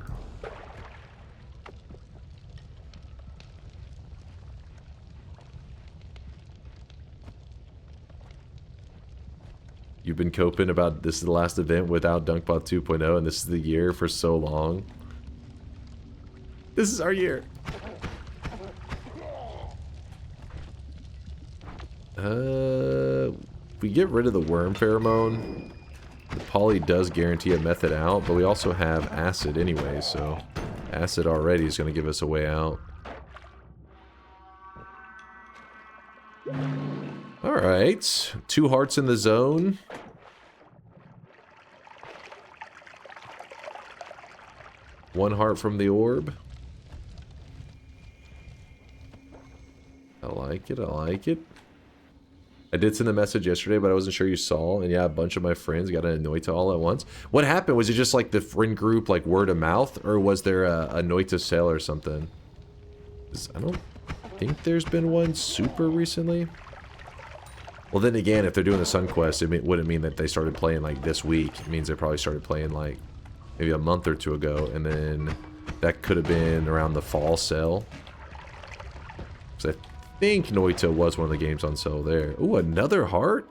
You've been coping about this is the last event without DunkBot 2.0 and this is the year for so long. This is our year. We get rid of the worm pheromone. The poly does guarantee a method out, but we also have acid anyway, so acid already is going to give us a way out. Alright, 2 hearts in the zone. One heart from the orb. I like like it. I like it. I did send a message yesterday, but I wasn't sure you saw. And yeah, a bunch of my friends got an Noita all at once. What happened? Was it just like the friend group, like word of mouth? Or was there a Noita sale or something? 'Cause I don't think there's been one super recently. Well, then again, if they're doing the Sun Quest, it wouldn't mean that they started playing like this week. It means they probably started playing like maybe a month or two ago. And then that could have been around the fall sale. So I think Noita was one of the games on sale there. Ooh, another heart?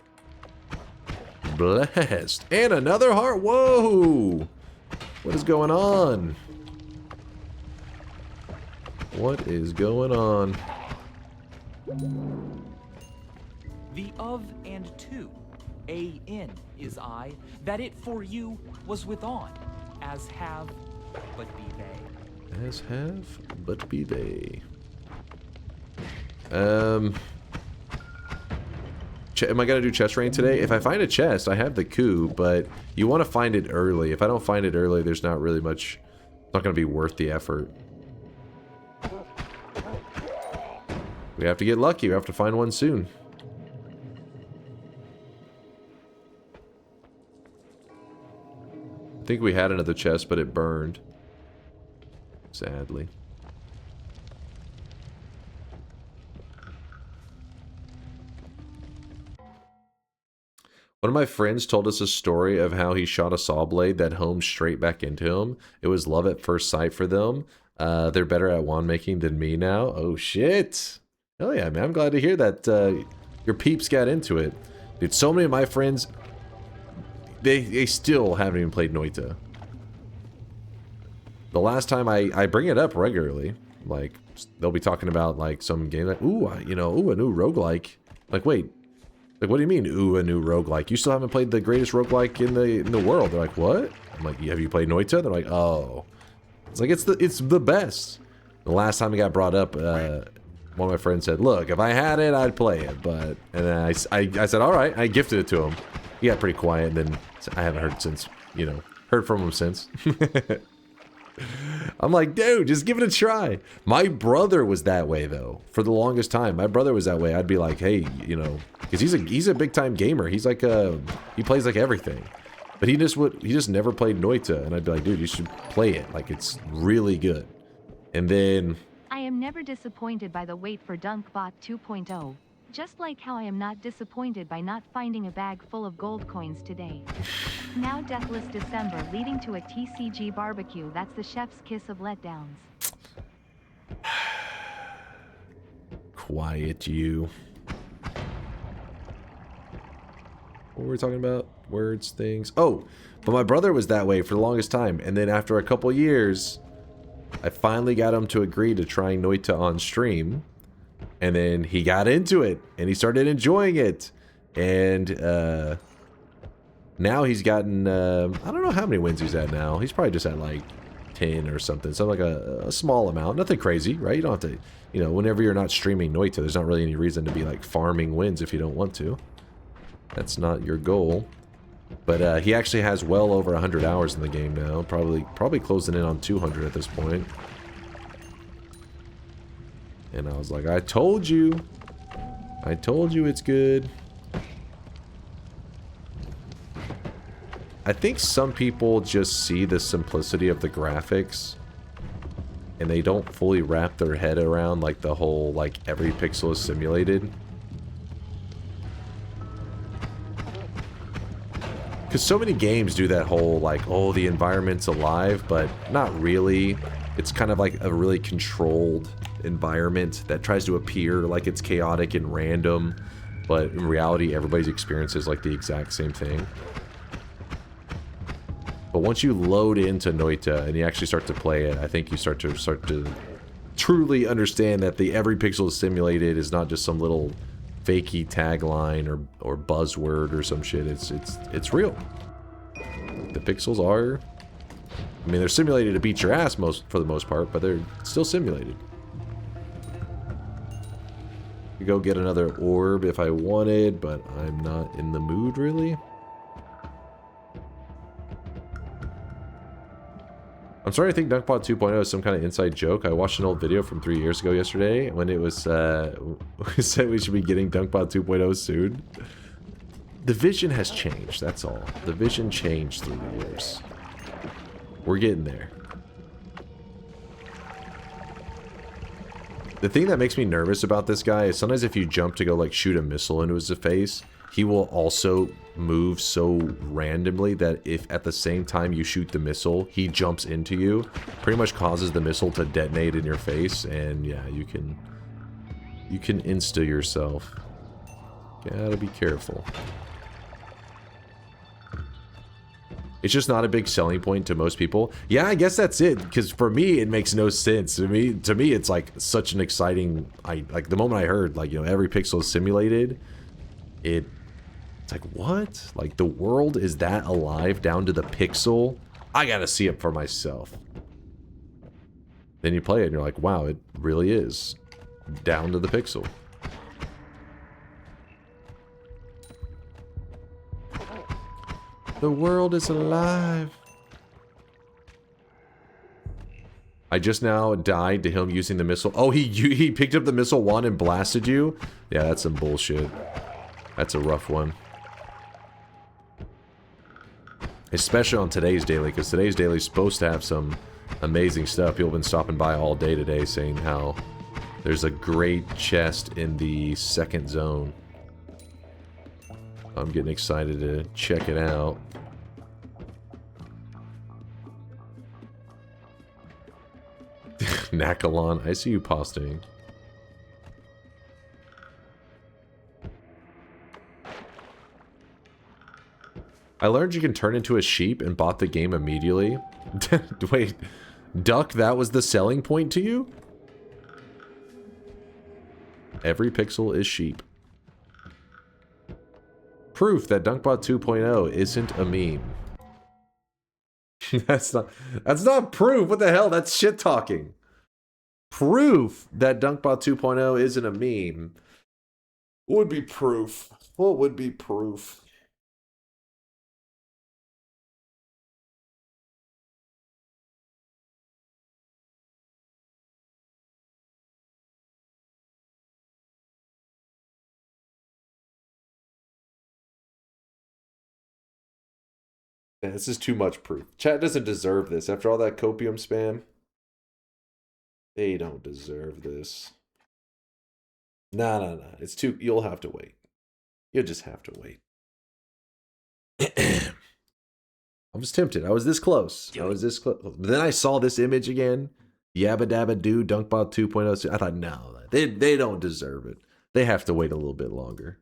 Blessed. And another heart? Whoa! What is going on? What is going on? The of and to, a in is I, that it for you was with on, as have, but be they. As have, but be they. Am I gonna do chest rain today? If I find a chest, I have the coup, but you want to find it early. If I don't find it early, there's not really much. It's not gonna be worth the effort. We have to get lucky. We have to find one soon. I think we had another chest, but it burned. Sadly. One of my friends told us a story of how he shot a saw blade that homed straight back into him. It was love at first sight for them. They're better at wand making than me now. Oh shit. Hell yeah, man. I'm glad to hear that your peeps got into it. Dude, so many of my friends, they still haven't even played Noita. The last time I bring it up regularly, like they'll be talking about like some game like, ooh, you know, ooh, a new roguelike. Like, wait. Like, what do you mean, ooh, a new roguelike? You still haven't played the greatest roguelike in the world. They're like, what? I'm like, have you played Noita? They're like, oh. It's like, it's the best. The last time it got brought up, one of my friends said, look, if I had it, I'd play it. But, and then I said, all right. I gifted it to him. He got pretty quiet, and then I haven't heard since, you know, heard from him since. I'm like, dude, just give it a try. My brother was that way, though. For the longest time, my brother was that way. I'd be like, hey, you know, because he's a big time gamer. He's like he plays like everything, but he just never played Noita, and I'd be like, dude, you should play it. Like, it's really good. And then I am never disappointed by the wait for DunkBot 2.0. Just like how I am not disappointed by not finding a bag full of gold coins today. Now Deathless December leading to a TCG barbecue. That's the chef's kiss of letdowns. Quiet you. What were we talking about? Words, things. Oh, but my brother was that way for the longest time. And then after a couple years, I finally got him to agree to trying Noita on stream. And then he got into it, and he started enjoying it. And now he's gotten, I don't know how many wins he's at now. He's probably just at like 10 or something. So like a small amount. Nothing crazy, right? You don't have to, you know, whenever you're not streaming Noita, there's not really any reason to be like farming wins if you don't want to. That's not your goal. But he actually has well over 100 hours in the game now. Probably closing in on 200 at this point. And I was like, I told you it's good. I think some people just see the simplicity of the graphics and they don't fully wrap their head around like the whole, like, every pixel is simulated. Because so many games do that whole, like, oh, the environment's alive, but not really. It's kind of like a really controlled environment that tries to appear like it's chaotic and random, but in reality everybody's experience is like the exact same thing. But once you load into Noita and you actually start to play it, I think you start to truly understand that the every pixel is simulated is not just some little fakey tagline or buzzword or some shit. It's real. The pixels are, I mean, they're simulated to beat your ass for the most part, but they're still simulated. Could go get another orb if I wanted, but I'm not in the mood really. I'm starting to think DunkBot 2.0 is some kind of inside joke. I watched an old video from 3 years ago yesterday when it was we said we should be getting DunkBot 2.0 soon. The vision has changed, that's all. The vision changed through the years. We're getting there. The thing that makes me nervous about this guy is sometimes if you jump to go like shoot a missile into his face, he will also move so randomly that if at the same time you shoot the missile, he jumps into you, pretty much causes the missile to detonate in your face, and yeah, you can insta yourself. Gotta be careful. It's just not a big selling point to most people. Yeah, I guess that's it. Because for me, it makes no sense. To me, it's like such an exciting. Like the moment I heard, like, you know, every pixel is simulated. It's like, what? Like the world is that alive down to the pixel? I gotta see it for myself. Then you play it and you're like, wow, it really is down to the pixel. The world is alive. I just now died to him using the missile. Oh, he picked up the missile wand and blasted you? Yeah, that's some bullshit. That's a rough one. Especially on today's daily, because today's daily is supposed to have some amazing stuff. People have been stopping by all day today saying how there's a great chest in the second zone. I'm getting excited to check it out. Nakalon, I see you posting. I learned you can turn into a sheep and bought the game immediately. Wait, Duck, that was the selling point to you? Every pixel is sheep. Proof that DunkBot 2.0 isn't a meme. That's not proof. What the hell? That's shit talking. Proof that DunkBot 2.0 isn't a meme. What would be proof? What would be proof? Yeah, this is too much proof. Chat doesn't deserve this. After all that copium spam, they don't deserve this. Nah. It's too... You'll have to wait. You'll just have to wait. I was tempted. I was this close. I was this close. But then I saw this image again. Yabba Dabba Doo, DunkBot 2.0. I thought, no, they don't deserve it. They have to wait a little bit longer.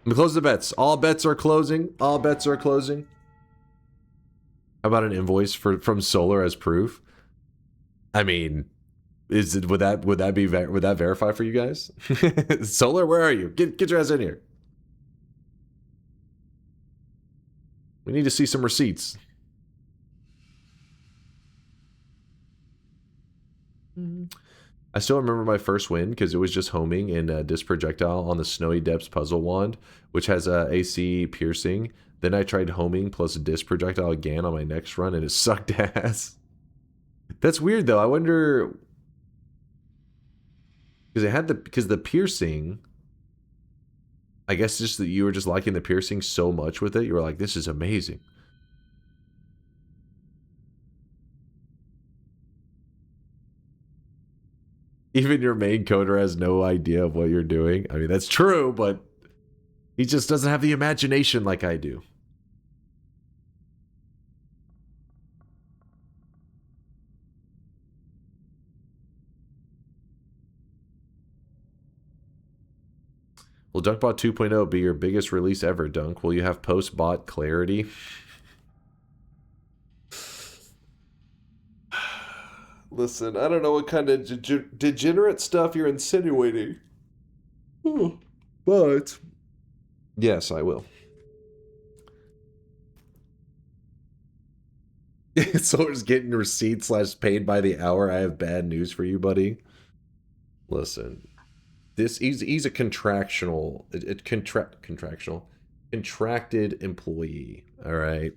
I'm gonna close the bets. All bets are closing. All bets are closing. How about an invoice from Solar as proof? I mean, would that verify for you guys? Solar, where are you? Get your ass in here. We need to see some receipts. I still remember my first win because it was just homing in Disc Projectile on the Snowy Depths Puzzle Wand, which has AC piercing. Then I tried homing plus Disc Projectile again on my next run, and it sucked ass. That's weird though. I wonder because the piercing. I guess just that you were just liking the piercing so much with it, you were like, "This is amazing." Even your main coder has no idea of what you're doing. I mean, that's true, but he just doesn't have the imagination like I do. Will DunkBot 2.0 be your biggest release ever, Dunk? Will you have post-bot clarity? Listen, I don't know what kind of degenerate stuff you're insinuating. But yes, I will. Solar's getting receipts / paid by the hour. I have bad news for you, buddy. Listen, he's a contractual. Contractual. Contracted employee. All right.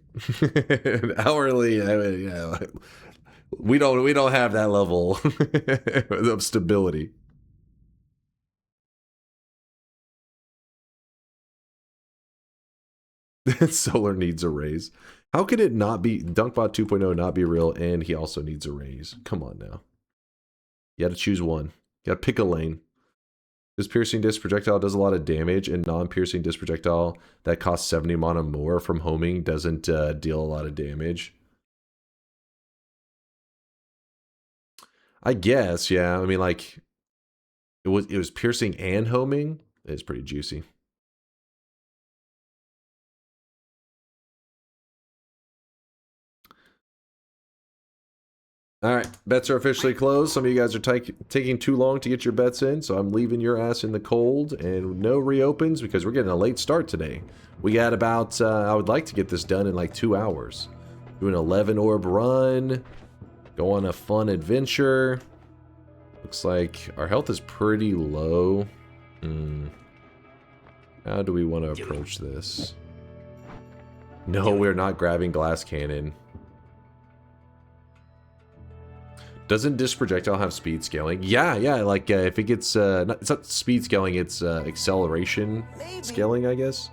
Hourly. I mean, yeah. We don't have that level of stability. Solar needs a raise. How can it not be Dunkbot 2.0 not be real and he also needs a raise? Come on now. You got to choose one. You got to pick a lane. This piercing disc projectile does a lot of damage, and non-piercing disc projectile that costs 70 mana more from homing doesn't deal a lot of damage. I guess, yeah. I mean, like, it was piercing and homing. It's pretty juicy. All right, bets are officially closed. Some of you guys are taking too long to get your bets in, so I'm leaving your ass in the cold, and no reopens because we're getting a late start today. We got about, I would like to get this done in like 2 hours. Do an 11 orb run, go on a fun adventure. Looks like our health is pretty low. How do we want to approach this? No, we're not grabbing glass cannon. Doesn't disc projectile have speed scaling? Yeah, like if it gets, it's not speed scaling, it's acceleration scaling, I guess.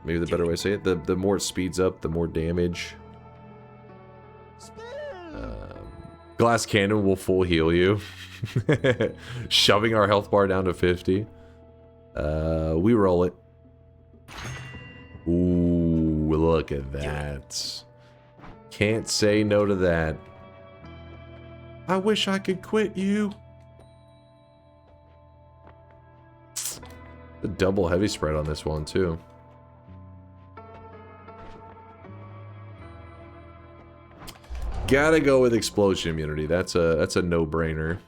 Maybe the better way to say it. The more it speeds up, the more damage. Glass cannon will full heal you. Shoving our health bar down to 50. We roll it. Ooh, look at that. Can't say no to that. I wish I could quit you. The double heavy spread on this one too. Gotta go with explosion immunity. That's a no-brainer.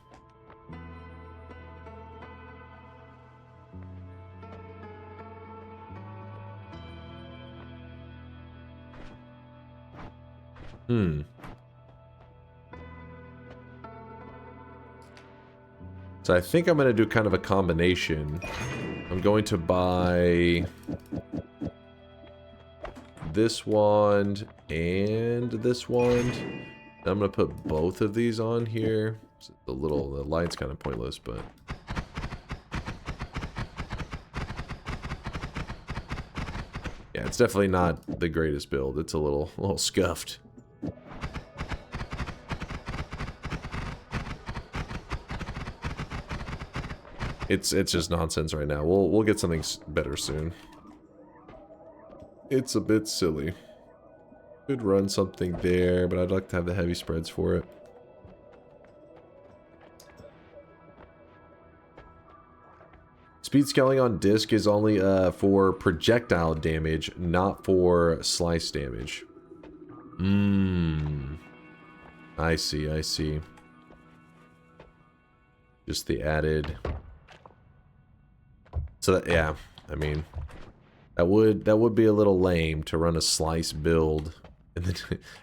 So I think I'm going to do kind of a combination. I'm going to buy this wand and this wand. I'm going to put both of these on here. The light's kind of pointless, but... yeah, it's definitely not the greatest build. It's a little scuffed. It's just nonsense right now. We'll get something better soon. It's a bit silly. Could run something there, but I'd like to have the heavy spreads for it. Speed scaling on disc is only for projectile damage, not for slice damage. I see. Just the added... so that, yeah, I mean, that would be a little lame to run a slice build. And then,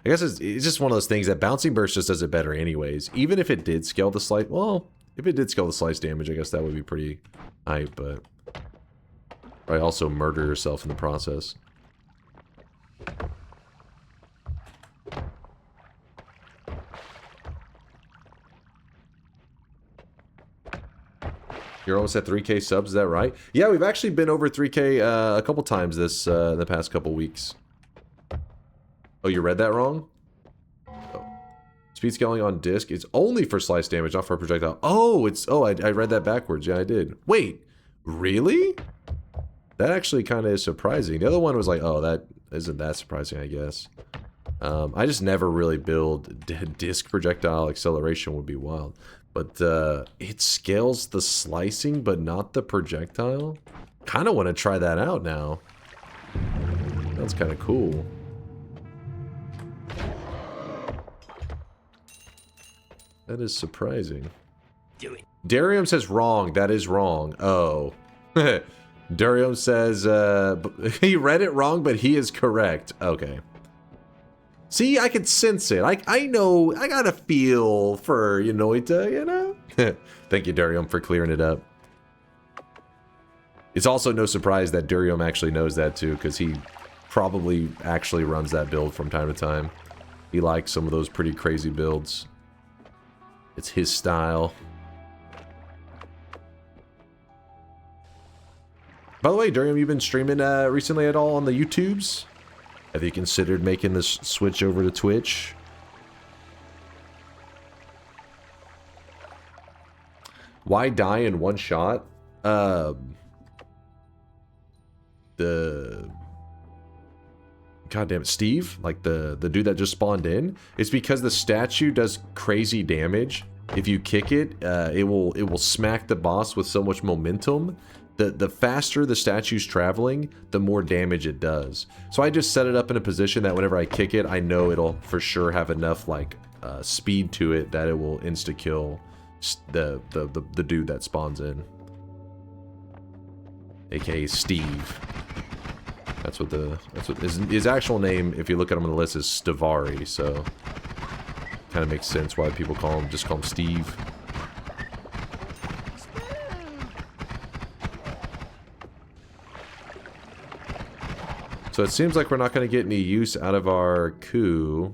I guess it's just one of those things that Bouncing Burst just does it better anyways. Even if it did scale the slice, well, if it did scale the slice damage, I guess that would be pretty hype, but probably also murder yourself in the process. You're almost at 3K subs, is that right? Yeah, we've actually been over 3K a couple times this the past couple weeks. Oh, you read that wrong? Oh. Speed scaling on disc is only for slice damage, not for projectile. Oh, I read that backwards. Yeah, I did. Wait, really? That actually kind of is surprising. The other one was like, oh, that isn't that surprising, I guess. I just never really build disc projectile acceleration would be wild. But it scales the slicing, but not the projectile. Kind of want to try that out now. That's kind of cool. That is surprising. Darium says wrong. That is wrong. Oh. Darium says he read it wrong, but he is correct. Okay. See, I can sense it. I know, I got a feel for Noita, you know? Thank you, Darium, for clearing it up. It's also no surprise that Durium actually knows that too, because he probably actually runs that build from time to time. He likes some of those pretty crazy builds. It's his style. By the way, Durium, you've been streaming recently at all on the YouTubes? Have you considered making this switch over to Twitch? Why die in one shot? Goddamn it, Steve, like the dude that just spawned in. It's because the statue does crazy damage. If you kick it, it will smack the boss with so much momentum. The faster the statue's traveling, the more damage it does. So I just set it up in a position that whenever I kick it, I know it'll for sure have enough like speed to it that it will insta kill the dude that spawns in, aka Steve. That's what his actual name, if you look at him on the list, is Stavari. So kind of makes sense why people call him Steve. So it seems like we're not going to get any use out of our coup,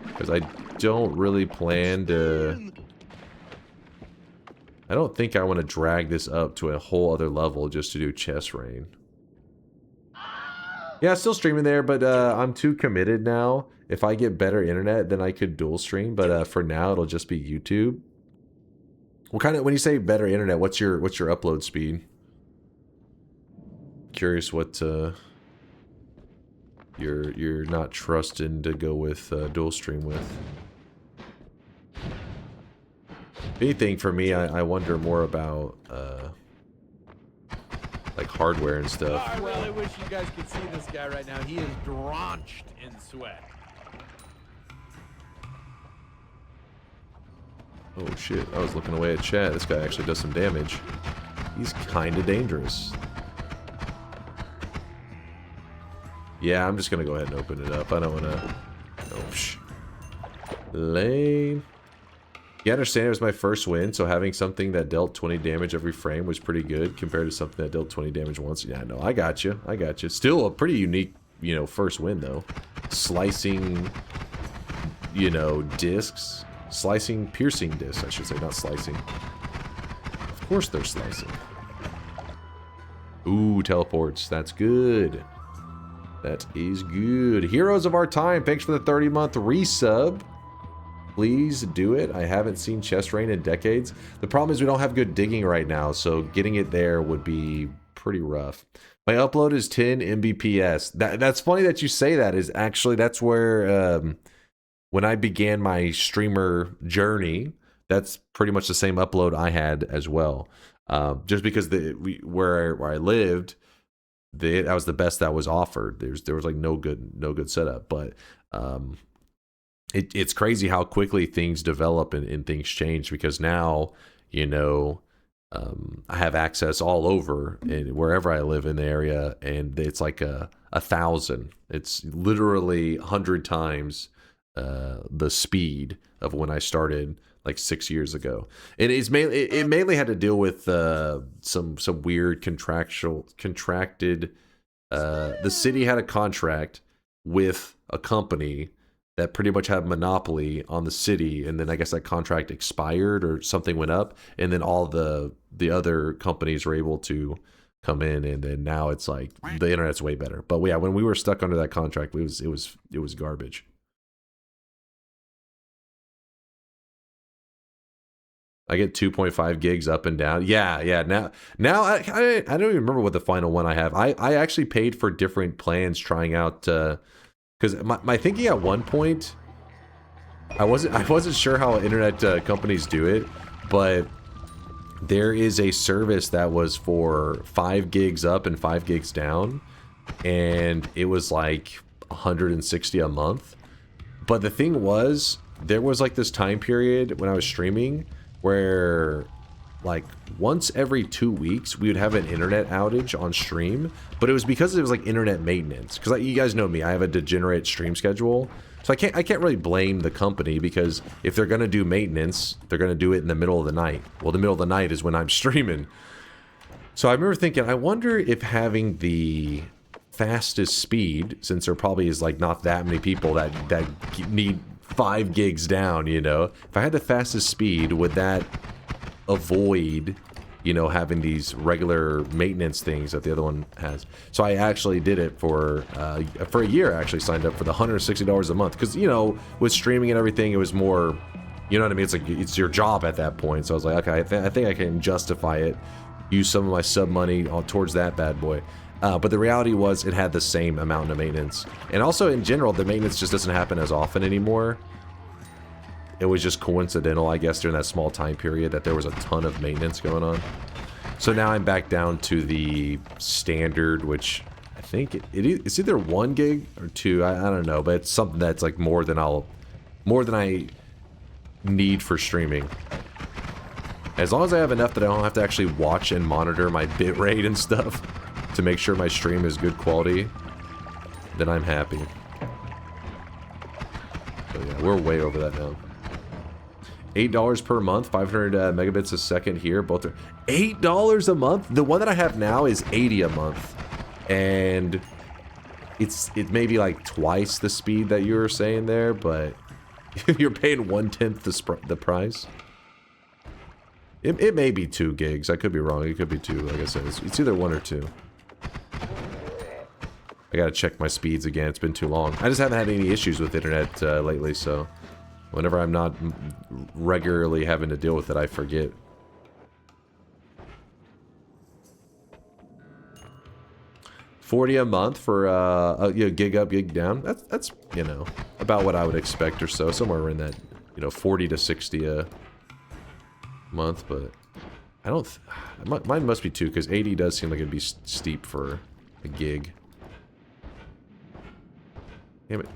because I don't really plan to... I don't think I want to drag this up to a whole other level just to do chest rain. Yeah, still streaming there, but I'm too committed now. If I get better internet, then I could dual stream, but for now it'll just be YouTube. What kind of, when you say better internet, what's your upload speed? Curious what you're not trusting to go with dual stream with. Anything for me, I wonder more about like hardware and stuff. I really wish you guys could see this guy right now. He is drenched in sweat. Oh shit, I was looking away at chat. This guy actually does some damage. He's kinda dangerous. Yeah, I'm just gonna go ahead and open it up. I don't wanna... Oh, shh. Lame. You understand it was my first win, so having something that dealt 20 damage every frame was pretty good compared to something that dealt 20 damage once. Yeah, no, I got you. I got you. Still a pretty unique, you know, first win, though. Slicing, you know, discs. Slicing, piercing discs, I should say, not slicing. Of course they're slicing. Ooh, teleports. That's good. That is good. Heroes of our time, thanks for the 30-month resub. Please do it. I haven't seen chest rain in decades. The problem is we don't have good digging right now, so getting it there would be pretty rough. My upload is 10 Mbps. That's funny that you say that. Is actually, that's where when I began my streamer journey, that's pretty much the same upload I had as well. Just because where I lived, that was the best that was offered. There was like no good setup, but it's crazy how quickly things develop and things change, because now, you know, I have access all over and wherever I live in the area, and it's like 1,000. It's literally 100 times the speed of when I started like 6 years ago. And it mainly had to deal with some weird contracted. The city had a contract with a company that pretty much had a monopoly on the city, and then I guess that contract expired or something went up, and then all the other companies were able to come in, and then now it's like the internet's way better. But yeah, when we were stuck under that contract, it was garbage. I get 2.5 gigs up and down. Yeah. Now I don't even remember what the final one I have. I actually paid for different plans trying out. Because my thinking at one point, I wasn't sure how internet companies do it, but there is a service that was for 5 gigs up and 5 gigs down, and it was like $160 a month. But the thing was, there was like this time period when I was streaming where like once every 2 weeks we would have an internet outage on stream, but it was because it was like internet maintenance. Because like, you guys know me, I have a degenerate stream schedule, so I can't really blame the company, because if they're gonna do maintenance, they're gonna do it in the middle of the night. Well, the middle of the night is when I'm streaming. So I remember thinking, I wonder if having the fastest speed, since there probably is like not that many people that need 5 gigs down, you know, if I had the fastest speed, would that avoid, you know, having these regular maintenance things that the other one has? So I actually did it for a year. I actually signed up for the $160 a month because, you know, with streaming and everything, it was more, you know what I mean? It's like it's your job at that point. So I was like, okay, I think I can justify it. Use some of my sub money towards that bad boy. But the reality was it had the same amount of maintenance. And also in general, the maintenance just doesn't happen as often anymore. It was just coincidental, I guess, during that small time period that there was a ton of maintenance going on. So now I'm back down to the standard, which I think it's either 1 gig or 2. I don't know, but it's something that's like more than I need for streaming. As long as I have enough that I don't have to actually watch and monitor my bitrate and stuff to make sure my stream is good quality, then I'm happy. So yeah, we're way over that now. $8 per month, 500 megabits a second here. Both are $8 a month. The one that I have now is $80 a month, and it may be like twice the speed that you were saying there, but you're paying 1/10 the price. It may be 2 gigs. I could be wrong. It could be 2. Like I said, it's either 1 or 2. I gotta check my speeds again. It's been too long. I just haven't had any issues with internet lately, so whenever I'm not regularly having to deal with it, I forget. $40 a month for you know, gig up, gig down. That's you know, about what I would expect or so, somewhere in that, you know, 40 to 60 a month. But I don't. Mine must be 2 because 80 does seem like it'd be steep for a gig. Damn it.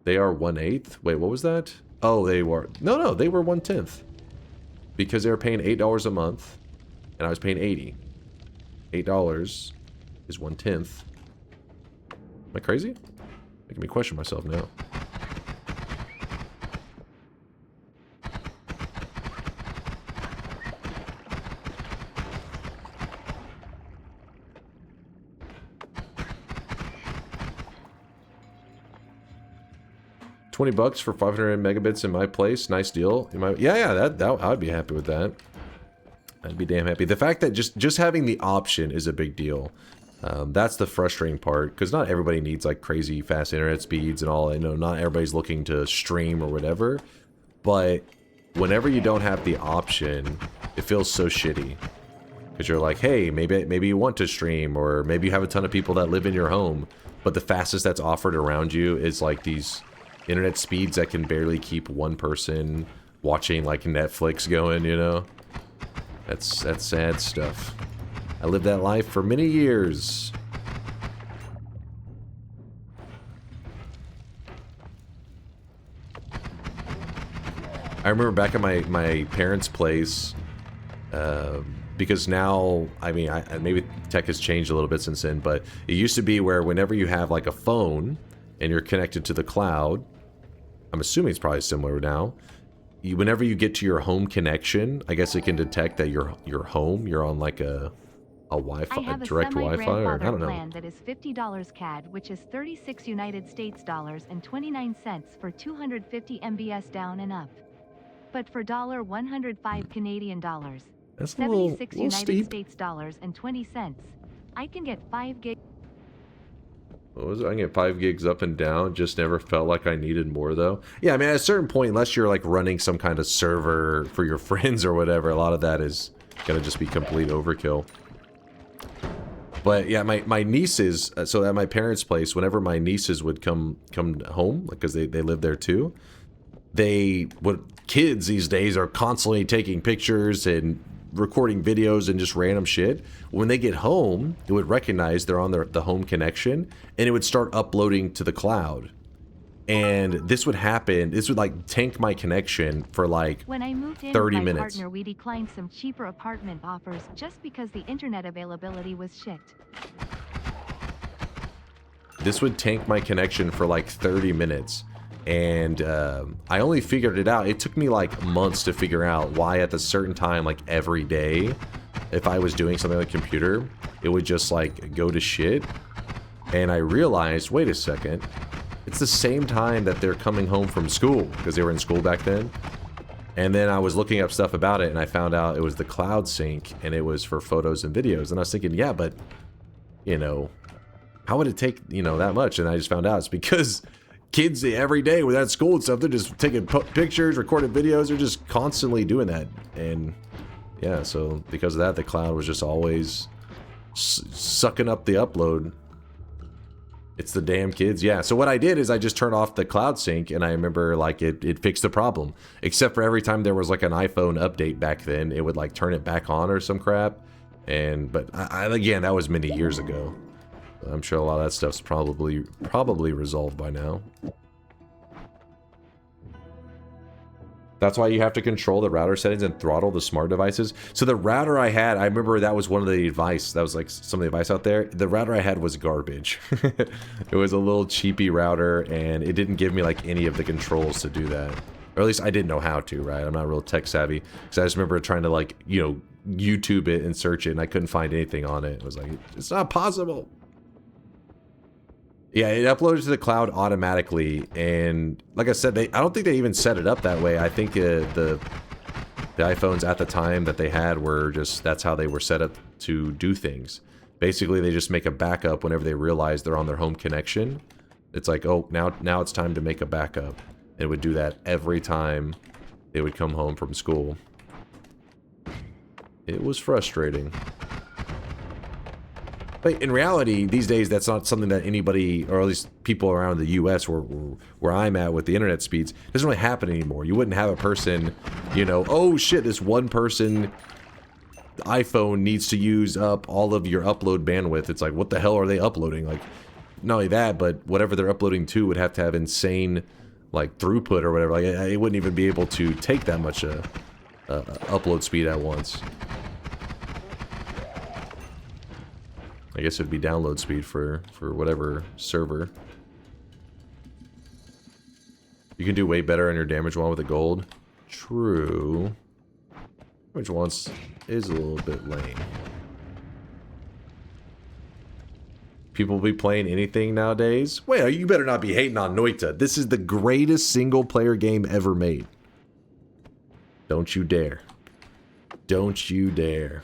They are 1/8? Wait, what was that? Oh, they were... No, they were 1/10. Because they were paying $8 a month, and I was paying 80. $8 is 1/10. Am I crazy? Making me question myself now. $20 for 500 megabits in my place. Nice deal. Yeah, that I'd be happy with that. I'd be damn happy. The fact that just having the option is a big deal. That's the frustrating part, because not everybody needs like crazy fast internet speeds and all. I know not everybody's looking to stream or whatever, but whenever you don't have the option, it feels so shitty. Because you're like, hey, maybe you want to stream, or maybe you have a ton of people that live in your home, but the fastest that's offered around you is like these internet speeds that can barely keep one person watching like Netflix going, you know? That's sad stuff. I lived that life for many years. I remember back at my parents' place, because now, I mean, maybe tech has changed a little bit since then, but it used to be where whenever you have like a phone and you're connected to the cloud, I'm assuming it's probably similar now, whenever you get to your home connection, I guess it can detect that you're home, you're on like a Wi-Fi, a direct Wi-Fi, or I don't know. Plan that is $50 CAD, which is 36 United States dollars and 29 cents for 250 MBS down and up. But for $105 Canadian dollars, that's 76 little United steep. States dollars and 20 cents, I can get 5 gig. What was it? I can get 5 gigs up and down. Just never felt like I needed more, though. Yeah, I mean, at a certain point, unless you're like running some kind of server for your friends or whatever, a lot of that is gonna just be complete overkill. But yeah, my nieces, so at my parents' place, whenever my nieces would come home, because they live there too, kids these days are constantly taking pictures and recording videos and just random shit. When they get home, it would recognize they're on the home connection, and it would start uploading to the cloud. And this would happen, this would like tank my connection for like 30 minutes. When I moved in with my partner, we declined some cheaper apartment offers just because the internet availability was shit. this would tank my connection for like 30 minutes. And I only figured it out. It took me like months to figure out why at a certain time, like every day, if I was doing something on the computer, it would just like go to shit. And I realized, wait a second, it's the same time that they're coming home from school, because they were in school back then. And then I was looking up stuff about it, and I found out it was the cloud sync, and it was for photos and videos. And I was thinking, yeah, but, you know, how would it take, you know, that much? And I just found out it's because kids every day with at school and stuff, they're just taking pictures, recording videos, they're just constantly doing that. And yeah, so because of that, the cloud was just always sucking up the upload. It's the damn kids. Yeah, so what I did is I just turned off the cloud sync, and I remember like it fixed the problem. Except for every time there was like an iPhone update back then, it would like turn it back on or some crap. And but again, that was many years ago. I'm sure a lot of that stuff's probably resolved by now. That's why you have to control the router settings and throttle the smart devices. So the router I had, I remember that was one of the advice. That was like some of the advice out there. The router I had was garbage. It was a little cheapy router, and it didn't give me like any of the controls to do that. Or at least I didn't know how to, right? I'm not real tech savvy. Because I just remember trying to like, you know, YouTube it and search it, and I couldn't find anything on it. It was like, it's not possible. Yeah, it uploaded to the cloud automatically, and like I said, I don't think they even set it up that way. I think the iPhones at the time that they had were just, that's how they were set up to do things. Basically, they just make a backup whenever they realize they're on their home connection. It's like, oh, now it's time to make a backup. And it would do that every time they would come home from school. It was frustrating. But in reality, these days, that's not something that anybody, or at least people around the US where I'm at with the internet speeds, doesn't really happen anymore. You wouldn't have a person, you know, oh shit, this one person iPhone needs to use up all of your upload bandwidth. It's like, what the hell are they uploading? Like, not only that, but whatever they're uploading to would have to have insane, like, throughput or whatever. Like, it wouldn't even be able to take that much upload speed at once. I guess it'd be download speed for whatever server. You can do way better on your damage wand with the gold. True. Damage wand is a little bit lame. People be playing anything nowadays? Wait, you better not be hating on Noita. This is the greatest single-player game ever made. Don't you dare. Don't you dare.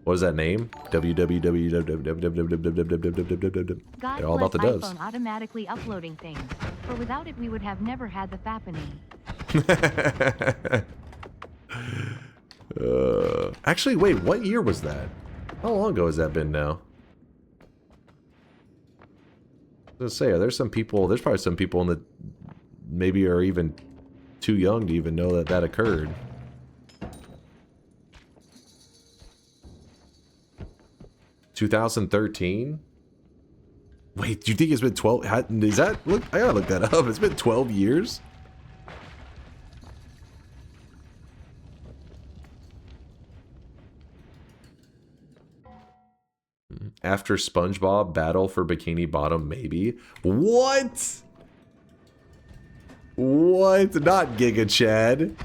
What is that name? www. God They're all about the bless doves. iPhone automatically uploading things. For without it, we would have never had the fappening. Actually, wait, what year was that? How long ago has that been now? I was gonna say, are there some people, there's probably some people in the, maybe are even too young to even know that that occurred. $2013? Wait, do you think it's been 12? Is that, look, I gotta look that up. It's been 12 years? After SpongeBob Battle for Bikini Bottom, maybe? What? What? Not Giga Chad.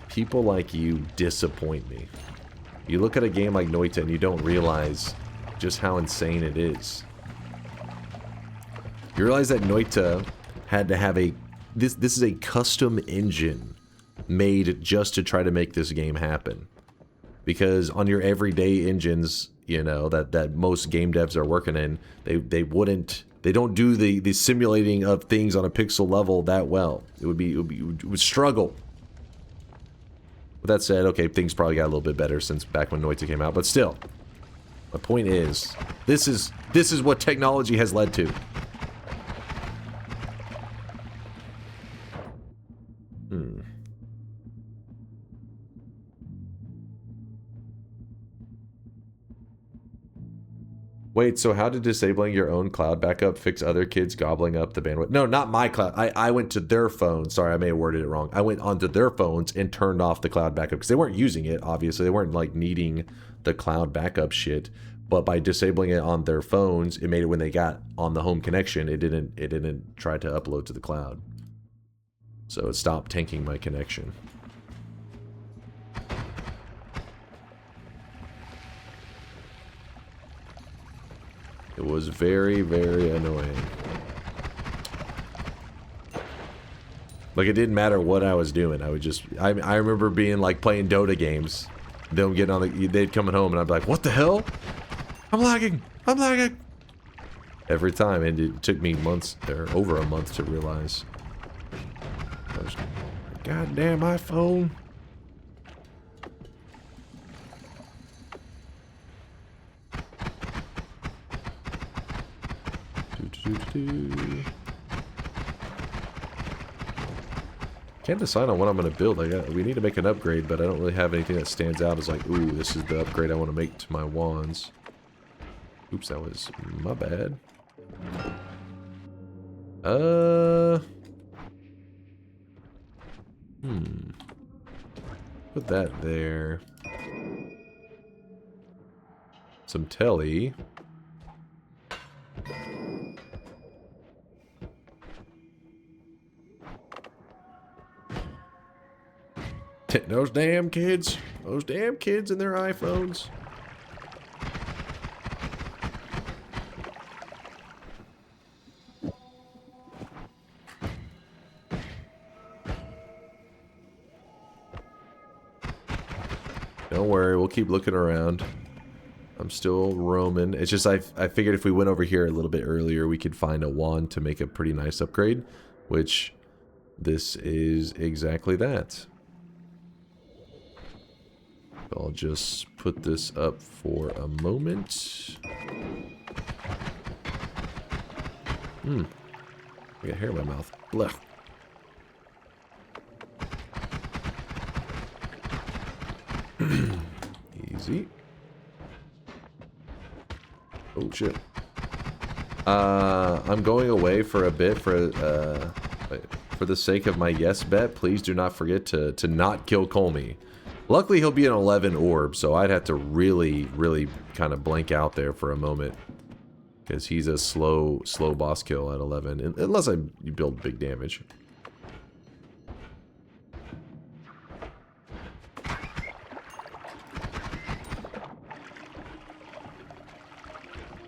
People like you disappoint me. You look at a game like Noita and you don't realize just how insane it is. You realize that Noita had to have a... This is a custom engine made just to try to make this game happen. Because on your everyday engines, you know, that most game devs are working in, they don't do the simulating of things on a pixel level that well. It would struggle. With that said, okay, things probably got a little bit better since back when Noita came out, but still, my point is, this is what technology has led to. Wait, so how did disabling your own cloud backup fix other kids gobbling up the bandwidth? No, not my cloud. I went to their phone. Sorry, I may have worded it wrong. I went onto their phones and turned off the cloud backup because they weren't using it, obviously. They weren't like needing the cloud backup shit. But by disabling it on their phones, it made it when they got on the home connection, it didn't try to upload to the cloud. So it stopped tanking my connection. It was very, very annoying. Like, it didn't matter what I was doing. I would just... I remember being, like, playing Dota games. Them getting on the... They'd coming home, and I'd be like, what the hell? I'm lagging! I'm lagging! Every time, and it took me months, or over a month to realize. I was... Goddamn iPhone. Can't decide on what I'm going to build. We need to make an upgrade, but I don't really have anything that stands out as like, ooh, this is the upgrade I want to make to my wands. Oops, that was my bad. Put that there. Some telly. Those damn kids. Those damn kids and their iPhones. Don't worry, we'll keep looking around. I'm still roaming. It's just I figured if we went over here a little bit earlier, we could find a wand to make a pretty nice upgrade, which this is exactly that. I'll just put this up for a moment. I got hair in my mouth. Blech. Easy. Oh shit. I'm going away for a bit for the sake of my yes bet. Please do not forget to not kill Colmy. Luckily, he'll be an 11 orb, so I'd have to really, really kind of blank out there for a moment. Because he's a slow boss kill at 11, unless you build big damage.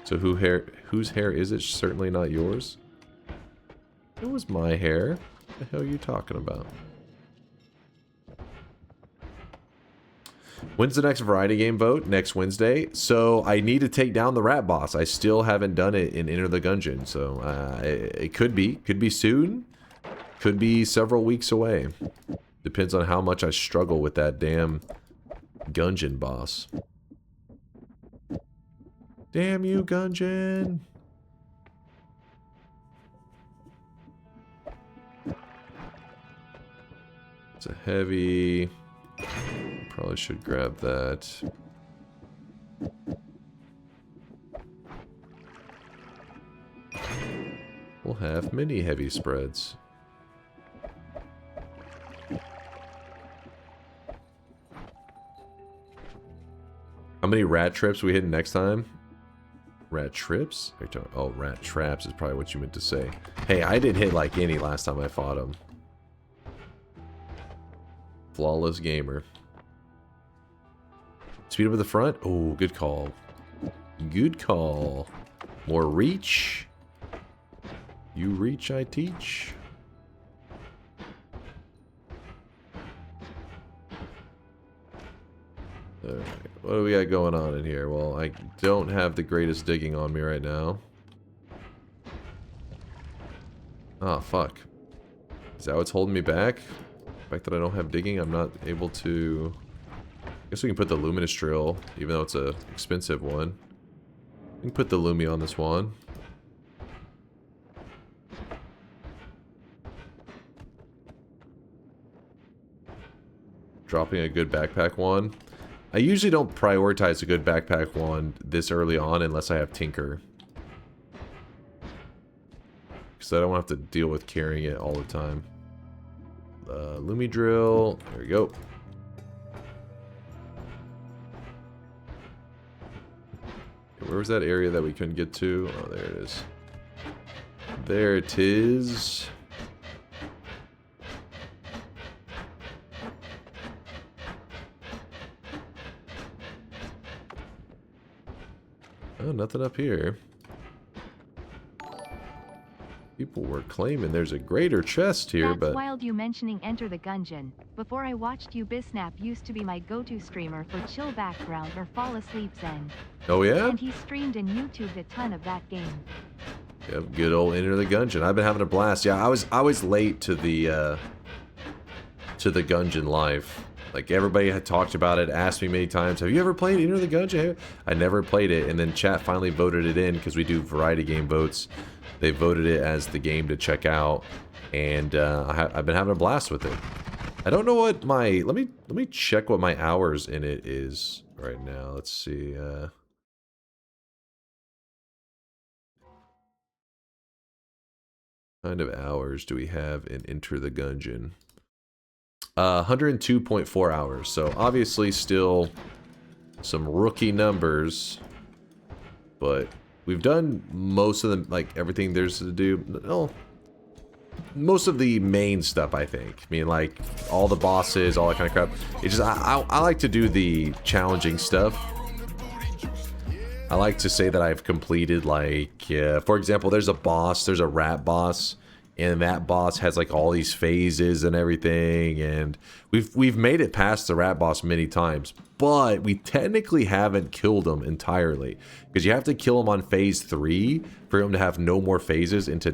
So whose hair is it? Certainly not yours. It was my hair. What the hell are you talking about? When's the next variety game vote? Next Wednesday. So I need to take down the rat boss. I still haven't done it in Enter the Gungeon. So it could be soon. Could be several weeks away. Depends on how much I struggle with that damn Gungeon boss. Damn you, Gungeon. It's a heavy... Probably should grab that. We'll have mini heavy spreads. How many rat trips we hitting next time? Rat trips? Oh, rat traps is probably what you meant to say. Hey, I didn't hit like any last time I fought him. Flawless gamer. Speed up at the front? Oh, good call. Good call. More reach. You reach, I teach. Alright, what do we got going on in here? Well, I don't have the greatest digging on me right now. Ah, fuck. Is that what's holding me back? The fact that I don't have digging, I'm not able to... I guess we can put the luminous drill, even though it's a expensive one. We can put the Lumi on this one. Dropping a good backpack one. I usually don't prioritize a good backpack wand this early on unless I have Tinker. Because I don't have to deal with carrying it all the time. Lumi drill. There we go. Where was that area that we couldn't get to? Oh, there it is. There it is. Oh, nothing up here. People were claiming there's a greater chest here, That's but... wild you mentioning Enter the Gungeon. Before I watched you, Bisnap used to be my go-to streamer for chill background or fall asleep zen. Oh yeah? And he streamed and YouTubed a ton of that game. Yep, good old Enter the Gungeon. I've been having a blast. Yeah, I was late to the Gungeon live. Like, everybody had talked about it, asked me many times, have you ever played Enter the Gungeon? I never played it, and then chat finally voted it in, because we do variety game votes. They voted it as the game to check out, and I've been having a blast with it. I don't know what my... Let me check what my hours in it is right now. Let's see. What kind of hours do we have in Enter the Gungeon? 102.4 hours. So obviously still some rookie numbers, but we've done most of them, like everything there's to do. No, most of the main stuff, I think. I mean, like all the bosses, all that kind of crap. It's just I like to do the challenging stuff. I like to say that I've completed, like, for example, there's a boss, there's a rat boss, and that boss has like all these phases and everything, and we've made it past the rat boss many times, but we technically haven't killed him entirely, because you have to kill him on phase 3 for him to have no more phases and to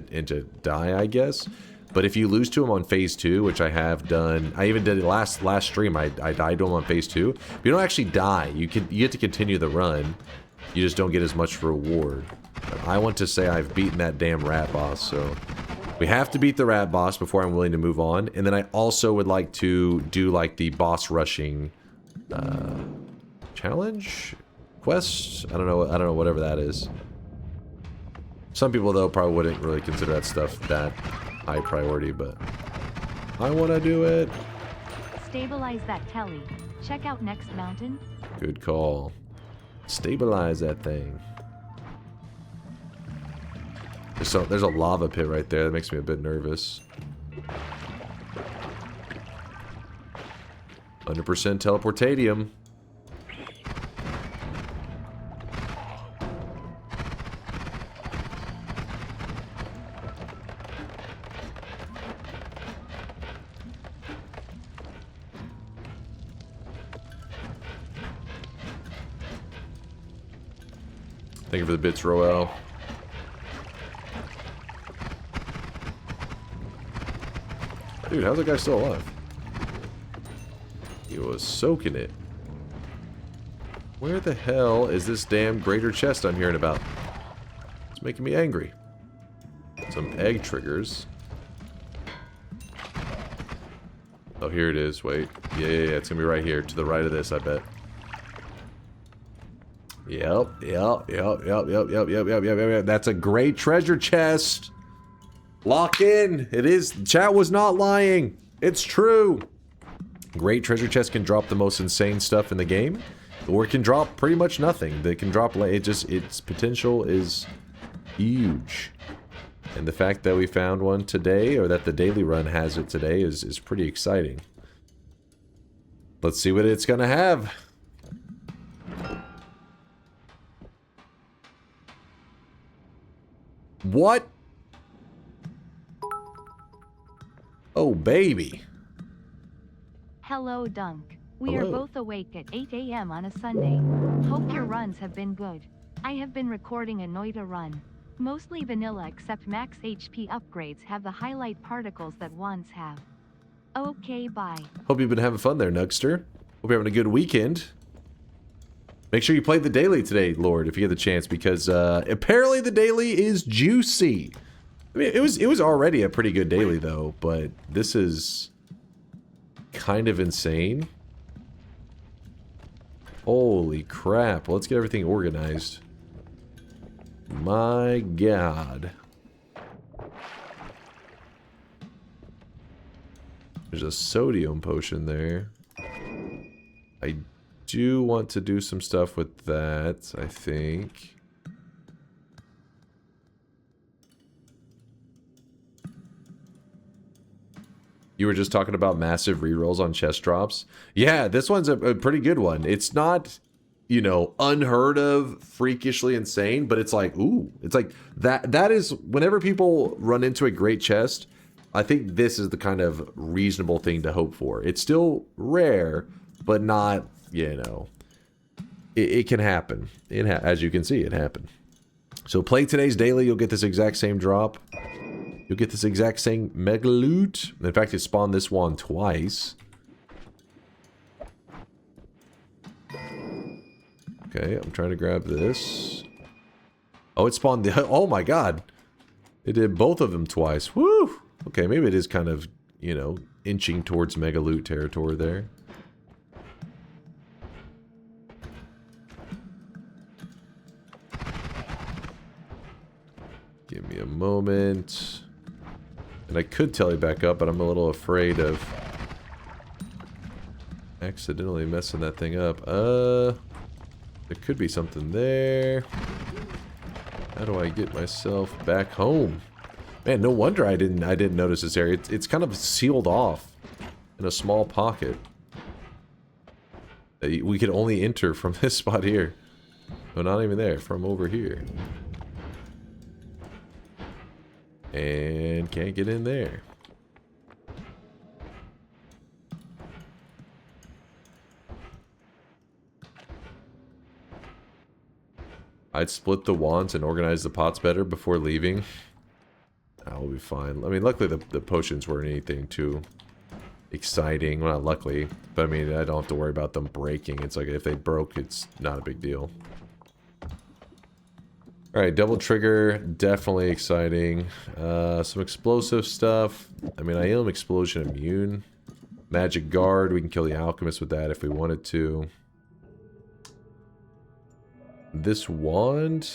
die, I guess. But if you lose to him on phase 2, which I have done, I even did it last stream, I died to him on phase 2. But you don't actually die, you get to continue the run. You just don't get as much reward. But I want to say I've beaten that damn rat boss, so we have to beat the rat boss before I'm willing to move on. And then I also would like to do like the boss rushing challenge quest. I don't know, whatever that is. Some people though probably wouldn't really consider that stuff that high priority, but I want to do it. Stabilize that telly. Check out next mountain. Good call. Stabilize that thing. There's a lava pit right there. That makes me a bit nervous. 100% teleportadium. Thank you for the bits, Roel. Dude, how's that guy still alive? He was soaking it. Where the hell is this damn greater chest I'm hearing about? It's making me angry. Some egg triggers. Oh, here it is. Wait. Yeah, it's gonna be right here. To the right of this, I bet. Yep. That's a great treasure chest. Lock in. It is. Chat was not lying. It's true. Great treasure chest can drop the most insane stuff in the game, or it can drop pretty much nothing. They can drop. Its potential is huge, and the fact that we found one today, or that the daily run has it today, is pretty exciting. Let's see what it's gonna have. What? Oh, baby. Hello, Dunk. We Hello. are both awake at 8 a.m. on a Sunday. Hope your runs have been good. I have been recording a Noita run. Mostly vanilla, except max HP upgrades have the highlight particles that wands have. Okay, bye. Hope you've been having fun there, Nugster. Hope you're having a good weekend. Make sure you play the daily today, Lord, if you get the chance, because apparently the daily is juicy. I mean, it was already a pretty good daily though, but this is kind of insane. Holy crap. Let's get everything organized. My god. There's a sodium potion there. I do want to do some stuff with that, I think. You were just talking about massive rerolls on chest drops. Yeah, this one's a pretty good one. It's not, you know, unheard of, freakishly insane, but it's like, ooh, it's like that is whenever people run into a great chest, I think this is the kind of reasonable thing to hope for. It's still rare, but not, you know, it can happen. As you can see, it happened. So play today's daily, you'll get this exact same drop. You'll get this exact same mega loot. In fact, it spawned this one twice. Okay, I'm trying to grab this. Oh, it spawned the... Oh my god. It did both of them twice. Woo! Okay, maybe it is kind of, you know, inching towards mega loot territory there. Give me a moment. And I could tele back up, but I'm a little afraid of accidentally messing that thing up. There could be something there. How do I get myself back home? Man, no wonder I didn't notice this area. It's kind of sealed off in a small pocket. We could only enter from this spot here. No, not even there. From over here. And can't get in there. I'd split the wands and organize the pots better before leaving. I'll be fine. I mean, luckily the potions weren't anything too exciting. Well, not luckily, but I mean, I don't have to worry about them breaking. It's like if they broke, it's not a big deal. Alright, double trigger, definitely exciting. Some explosive stuff. I mean, I am explosion immune. Magic guard, we can kill the alchemist with that if we wanted to. This wand...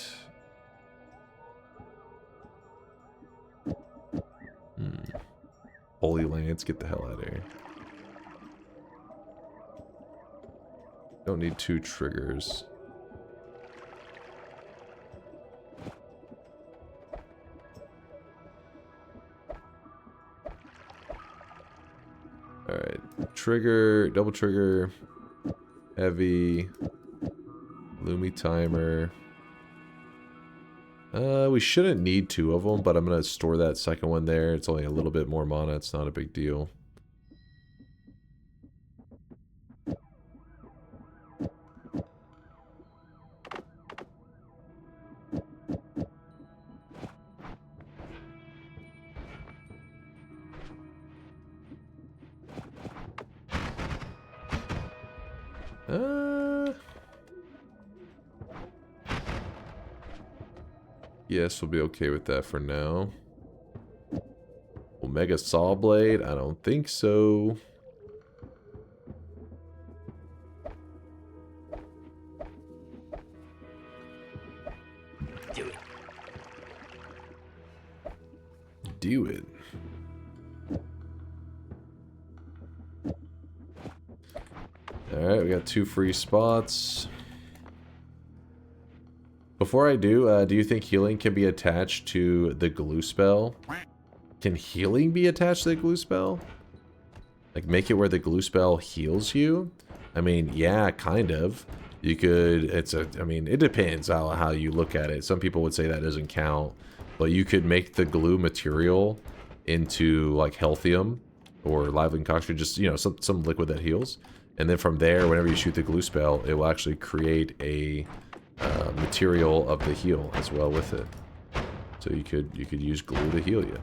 Holy Lance, get the hell out of here. Don't need 2 triggers. Alright, trigger, double trigger, heavy, Lumi timer. We shouldn't need 2 of them, but I'm going to store that second one there. It's only a little bit more mana, it's not a big deal. Yes, we'll be okay with that for now. Omega Saw Blade? I don't think so. Do it. Do it. Alright, we got 2 free spots. Before I do you think healing can be attached to the glue spell? Can healing be attached to the glue spell? Like, make it where the glue spell heals you? I mean, yeah, kind of. You could, I mean, it depends how you look at it. Some people would say that doesn't count. But you could make the glue material into, like, Healthium or Lively Concoction, just, you know, some liquid that heals. And then from there, whenever you shoot the glue spell, it will actually create a material of the heal as well with it. So you could use glue to heal you.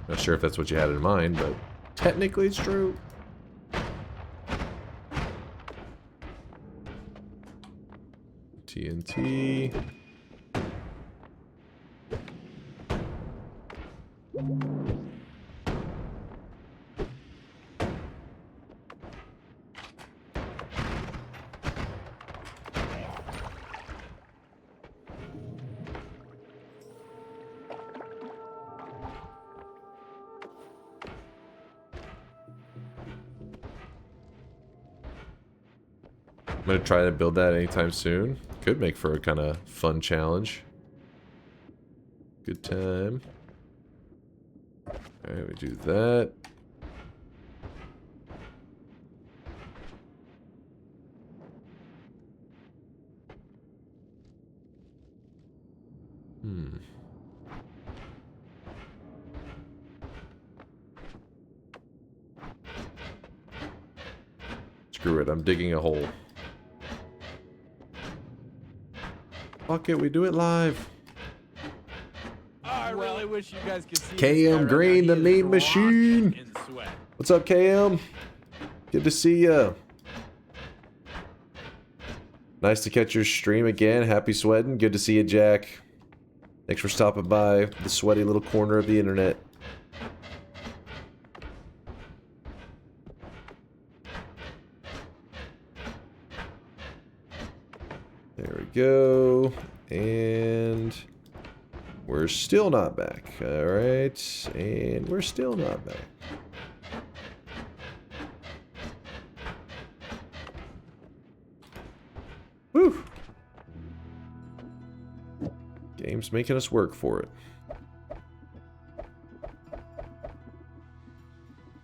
Not sure if that's what you had in mind, but technically it's true. TNT. gonna try to build that anytime soon. Could make for a kind of fun challenge. Good time. Alright, we do that. Screw it, I'm digging a hole. Fuck it, we do it live. Oh, I really wish you guys could see KM Green, the meme machine. in sweat. What's up, KM? Good to see ya. Nice to catch your stream again. Happy sweating. Good to see you, Jack. Thanks for stopping by the sweaty little corner of the internet. There we go. And we're still not back. Alright. And we're still not back. Whew. Game's making us work for it.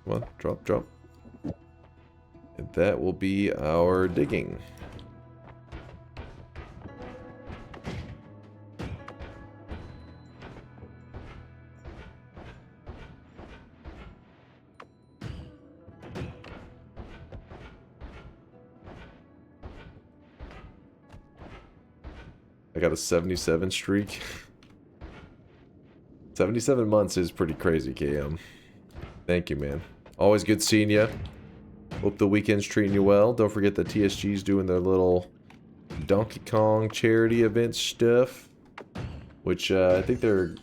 Come on, drop, drop. And that will be our digging. I got a 77 streak. 77 months is pretty crazy, KM. Thank you, man. Always good seeing you. Hope the weekend's treating you well. Don't forget that TSG's doing their little Donkey Kong charity event stuff. Which I think they're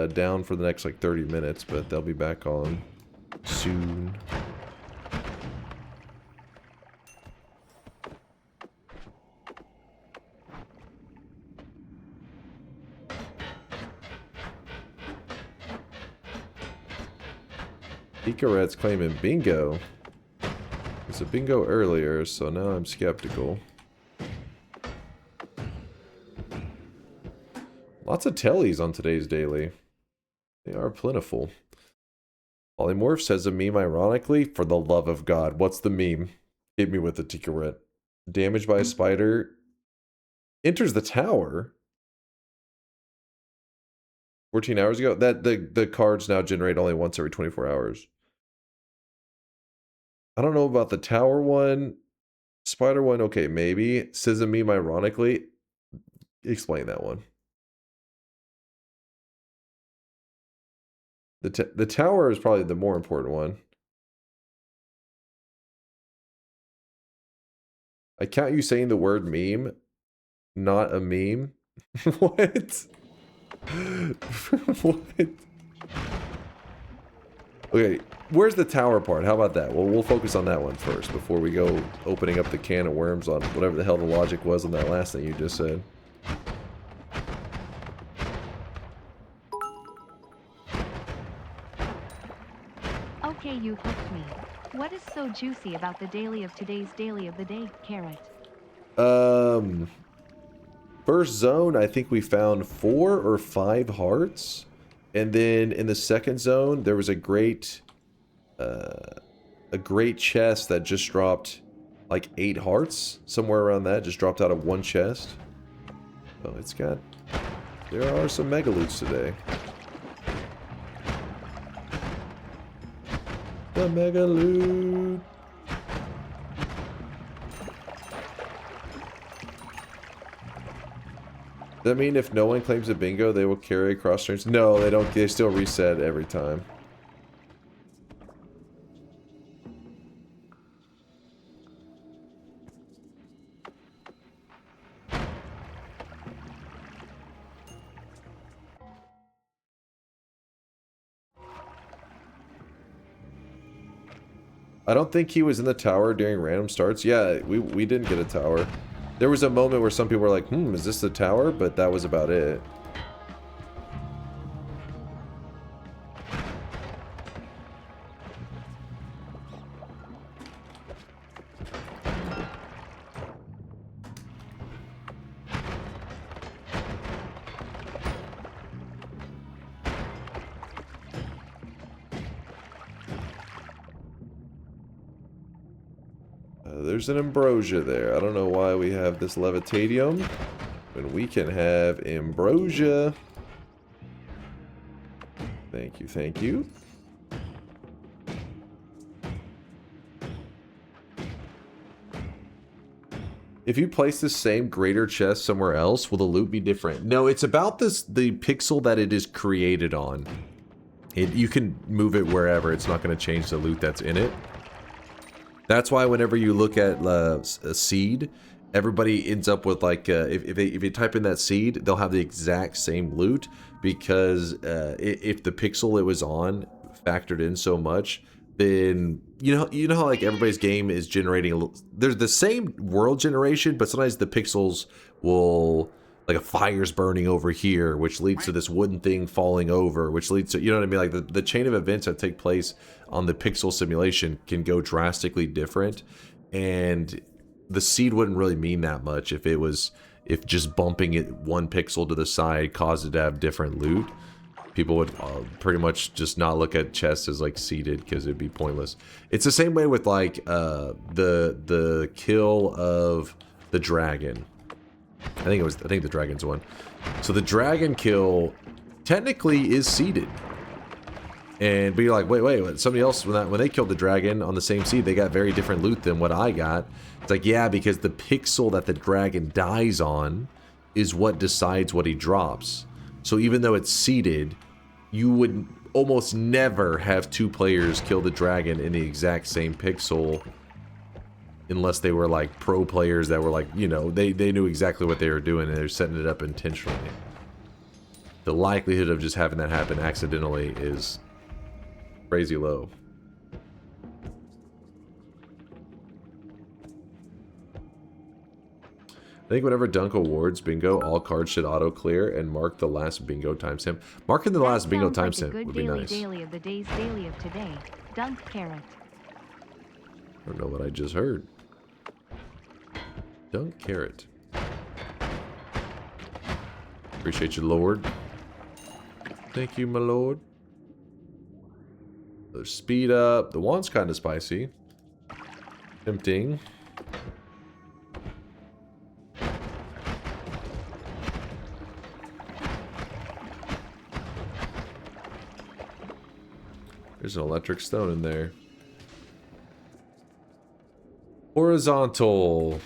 down for the next like 30 minutes, but they'll be back on soon. Icaret's claiming bingo. It's a bingo earlier, so now I'm skeptical. Lots of tellies on today's daily. They are plentiful. Polymorph says a meme ironically, for the love of God. What's the meme? Hit me with the Icaret. Damaged by a spider. Enters the tower. 14 hours ago? That the cards now generate only once every 24 hours. I don't know about the tower one. Spider one, okay, maybe. Says a meme ironically. Explain that one. The tower is probably the more important one. I count you saying the word meme, not a meme. What? What? Okay, where's the tower part? How about that? Well, we'll focus on that one first before we go opening up the can of worms on whatever the hell the logic was on that last thing you just said. Okay, you hooked me. What is so juicy about the daily of today's daily of the day, Carrot? First zone, I think we found 4 or 5 hearts. And then in the second zone, there was a great chest that just dropped like 8 hearts. Somewhere around that, just dropped out of one chest. So it's got... There are some megaloots today. The megaloot. Does that mean if no one claims a bingo, they will carry across turns? No, they don't. They still reset every time. I don't think he was in the tower during random starts. Yeah, we didn't get a tower. There was a moment where some people were like, is this the tower? But that was about it. there's an ambrosia there. I don't know why we have this levitatium when we can have ambrosia. Thank you, thank you. If you place the same greater chest somewhere else, will the loot be different? No, it's about the pixel that it is created on. You can move it wherever. It's not going to change the loot that's in it. That's why whenever you look at a seed, everybody ends up with like, if you type in that seed, they'll have the exact same loot, because if the pixel it was on factored in so much, then you know how like everybody's game is generating there's the same world generation, but sometimes the pixels will, like a fire's burning over here, which leads to this wooden thing falling over, which leads to, you know what I mean, like the chain of events that take place on the pixel simulation can go drastically different, and the seed wouldn't really mean that much if just bumping it one pixel to the side caused it to have different loot. People would pretty much just not look at chests as like seeded, because it'd be pointless. It's the same way with like the kill of the dragon. I think the dragon's one. So the dragon kill technically is seeded. And but you're like, wait, somebody else when they killed the dragon on the same seed, they got very different loot than what I got. It's like, yeah, because the pixel that the dragon dies on is what decides what he drops. So even though it's seeded, you would almost never have two players kill the dragon in the exact same pixel, unless they were like pro players that were like, you know, they knew exactly what they were doing and they're setting it up intentionally. The likelihood of just having that happen accidentally is crazy low. I think whenever Dunk awards bingo, all cards should auto clear and mark the last bingo timestamp. Marking the last bingo timestamp would be nice. Daily of the day's daily of today. Dunk carrot. I don't know what I just heard. Dunk carrot. Appreciate you, Lord. Thank you, my lord. The speed up. The wand's kind of spicy. Tempting. There's an electric stone in there. Horizontal.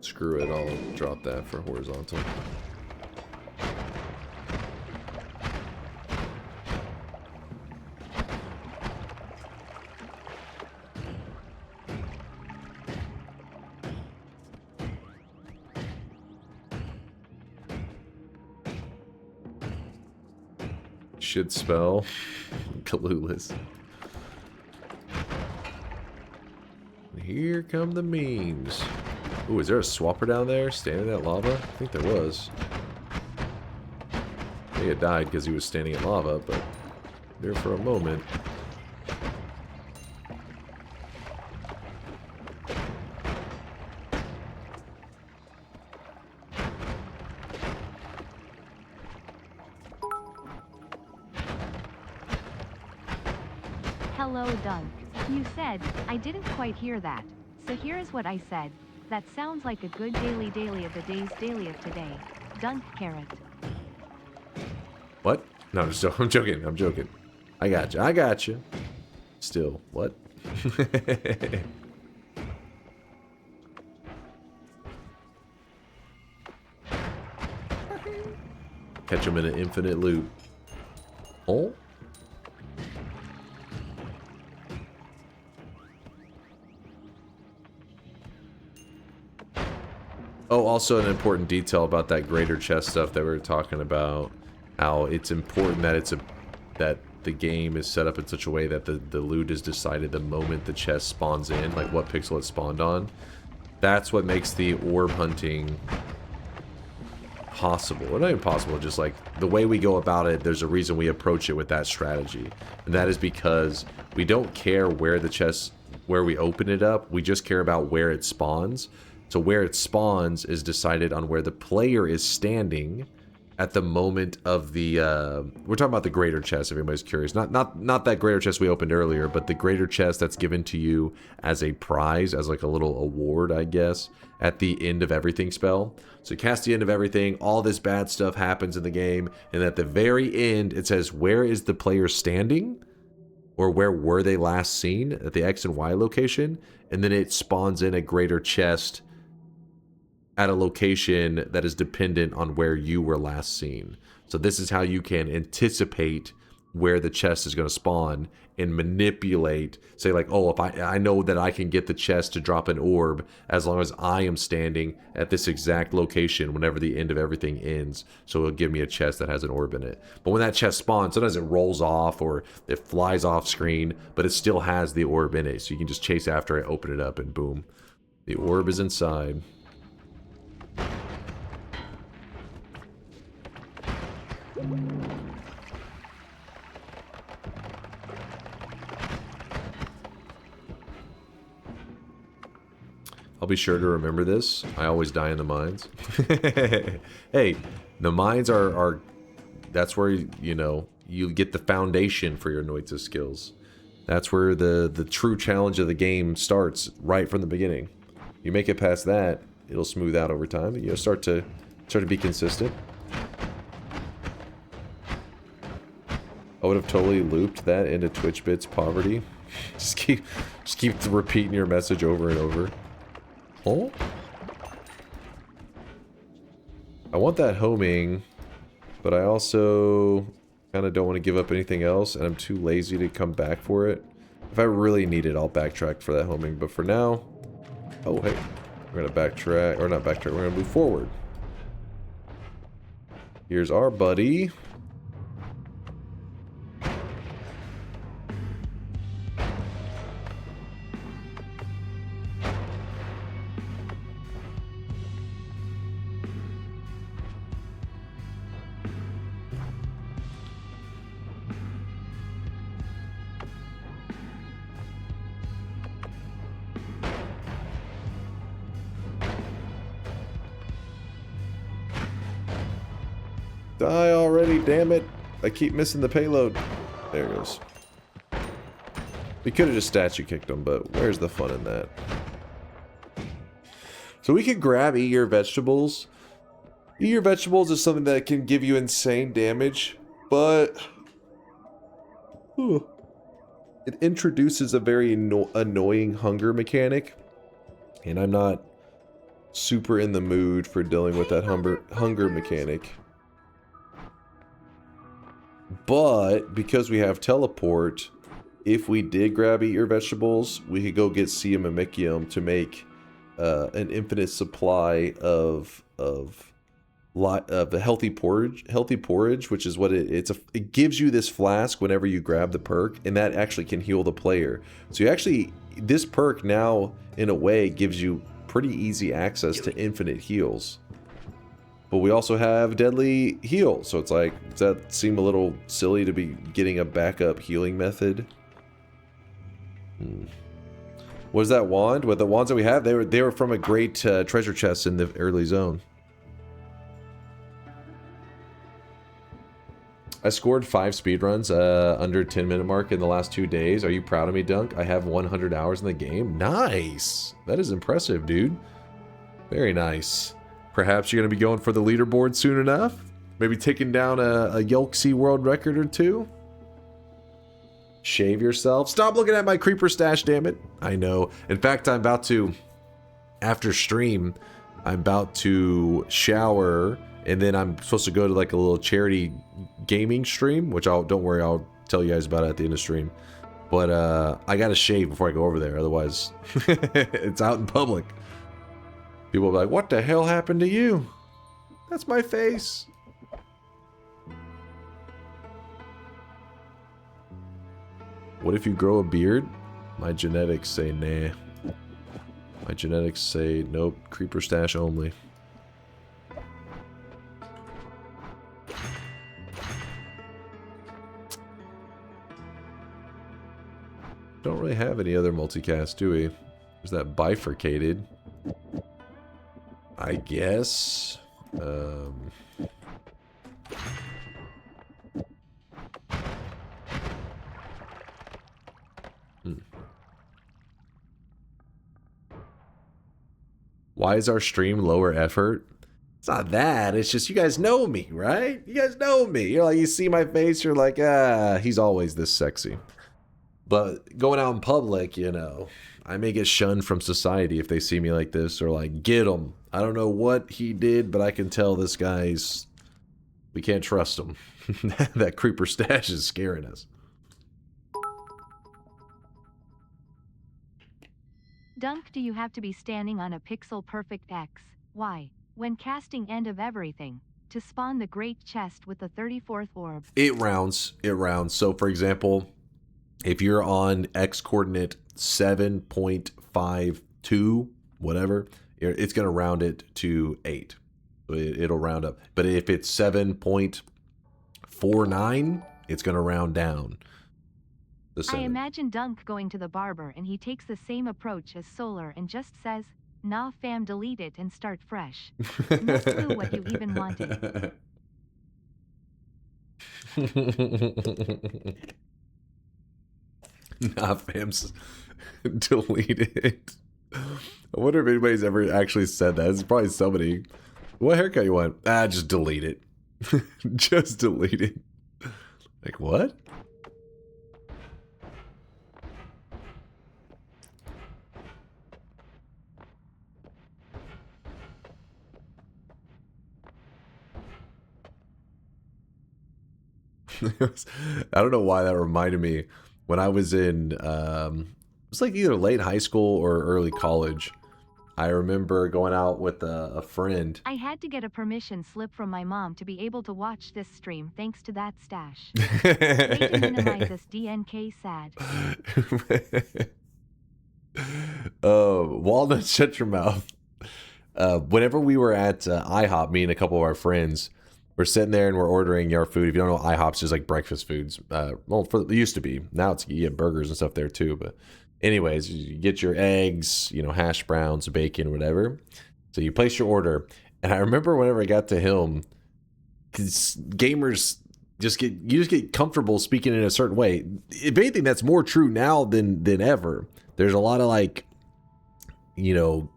Screw it, I'll drop that for horizontal. Should spell clueless. Here come the memes. Ooh, is there a swapper down there standing in that lava? I think there was. He had died because he was standing in lava, but there for a moment. Hello, Dunk. You said, I didn't quite hear that. So here's what I said. That sounds like a good daily of the day's daily of today. Dunk carrot. What? No, I'm joking. I'm joking. I got you. Still, what? Catch him in an infinite loop. Oh? Oh, also an important detail about that greater chest stuff that we were talking about. How it's important that that the game is set up in such a way that the loot is decided the moment the chest spawns in, like what pixel it spawned on. That's what makes the orb hunting possible. Well, not even possible, just like the way we go about it, there's a reason we approach it with that strategy. And that is because we don't care where the chest, where we open it up, we just care about where it spawns. So where it spawns is decided on where the player is standing at the moment of the we're talking about the greater chest, if anybody's curious. Not that greater chest we opened earlier, but the greater chest that's given to you as a prize, as like a little award, I guess, at the end of everything spell. So you cast the end of everything, all this bad stuff happens in the game, and at the very end it says, where is the player standing? Or where were they last seen at the X and Y location? And then it spawns in a greater chest at a location that is dependent on where you were last seen. So this is how you can anticipate where the chest is going to spawn and manipulate, say like, oh, if I know that I can get the chest to drop an orb as long as I am standing at this exact location whenever the end of everything ends. So it'll give me a chest that has an orb in it. But when that chest spawns, sometimes it rolls off or it flies off screen, but it still has the orb in it. So you can just chase after it, open it up, and boom. The orb is inside. I'll be sure to remember this. I always die in the mines. Hey, the mines are that's where, you know, you get the foundation for your Noita skills. That's where the true challenge of the game starts, right from the beginning. You make it past that, it'll smooth out over time. You know, start to be consistent. I would have totally looped that into Twitch Bits poverty. just keep repeating your message over and over. Oh? I want that homing, but I also kind of don't want to give up anything else, and I'm too lazy to come back for it. If I really need it, I'll backtrack for that homing, but for now... Oh, hey. We're going to backtrack, or not backtrack, we're going to move forward. Here's our buddy. Die already, damn it. I keep missing the payload. There it goes. We could have just statue kicked him, but where's the fun in that? So we can grab Eat Your Vegetables. Eat Your Vegetables is something that can give you insane damage, but... it introduces a very annoying hunger mechanic. And I'm not super in the mood for dealing with that hunger mechanic. But because we have teleport, if we did grab Eat Your Vegetables, we could go get Sea Mimicium to make an infinite supply of the healthy porridge, which is what it gives you this flask whenever you grab the perk, and that actually can heal the player. So you actually, this perk now in a way gives you pretty easy access to infinite heals. But we also have Deadly Heal, so it's like, does that seem a little silly to be getting a backup healing method? What is that wand? Well, the wands that we have, they were from a great treasure chest in the early zone. I scored 5 speedruns under 10-minute mark in the last 2 days. Are you proud of me, Dunk? I have 100 hours in the game. Nice! That is impressive, dude. Very nice. Perhaps you're going to be going for the leaderboard soon enough? Maybe taking down a Yolksy world record or 2? Shave yourself. Stop looking at my creeper stash, damn it. I know. In fact, I'm about to, after stream, I'm about to shower, and then I'm supposed to go to like a little charity gaming stream, which don't worry, I'll tell you guys about it at the end of stream. But I gotta shave before I go over there, otherwise it's out in public. People will be like, what the hell happened to you? That's my face. What if you grow a beard? My genetics say nah. My genetics say nope, creeper stash only. Don't really have any other multicast, do we? There's that bifurcated. I guess. Why is our stream lower effort? It's not that. It's just you guys know me, right? You guys know me. You're like, you see my face, you're like, he's always this sexy. But going out in public, you know, I may get shunned from society if they see me like this, or like, get him. I don't know what he did, but I can tell this guy's... We can't trust him. That creeper stash is scaring us. Dunk, do you have to be standing on a pixel perfect X, Y, when casting end of everything, to spawn the great chest with the 34th orb? It rounds. It rounds. So, for example, if you're on X coordinate 7.52, whatever, it's going to round it to 8. It'll round up. But if it's 7.49, it's going to round down. I imagine Dunk going to the barber and he takes the same approach as Solar and just says, nah fam, delete it and start fresh. No clue what you even wanted. Nah fam, delete it. I wonder if anybody's ever actually said that. It's probably somebody. What haircut you want? Just delete it. Just delete it. Like, what? I don't know why that reminded me when I was in it was like either late high school or early college. I remember going out with a friend. I had to get a permission slip from my mom to be able to watch this stream thanks to that stash. Way to minimize this DNK sad. Walnut, shut your mouth. Whenever we were at IHOP, me and a couple of our friends, we're sitting there and we're ordering our food. If you don't know, IHOP's just like breakfast foods. Well, it used to be. Now it's you get burgers and stuff there too. But anyways, you get your eggs, you know, hash browns, bacon, whatever. So you place your order. And I remember whenever I got to him, because gamers just get comfortable speaking in a certain way. If anything, that's more true now than ever. There's a lot of like, you know,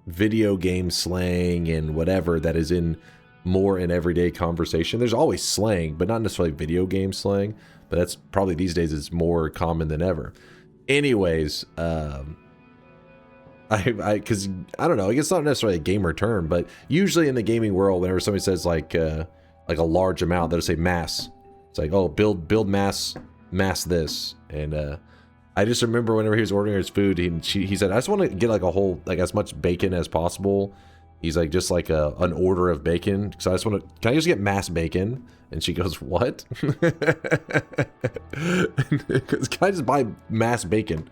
video game slang and whatever that is in more in everyday conversation. There's always slang, but not necessarily video game slang. But that's probably these days is more common than ever. Anyways, because I don't know, I guess it's not necessarily a gamer term, but usually in the gaming world, whenever somebody says like a large amount, they'll say mass. It's like, oh, build mass this. And I just remember whenever he was ordering his food, he said, I just want to get like a whole, like as much bacon as possible. He's like, just like an order of bacon. So I just want to, can I just get mass bacon? And she goes, what? Because can I just buy mass bacon?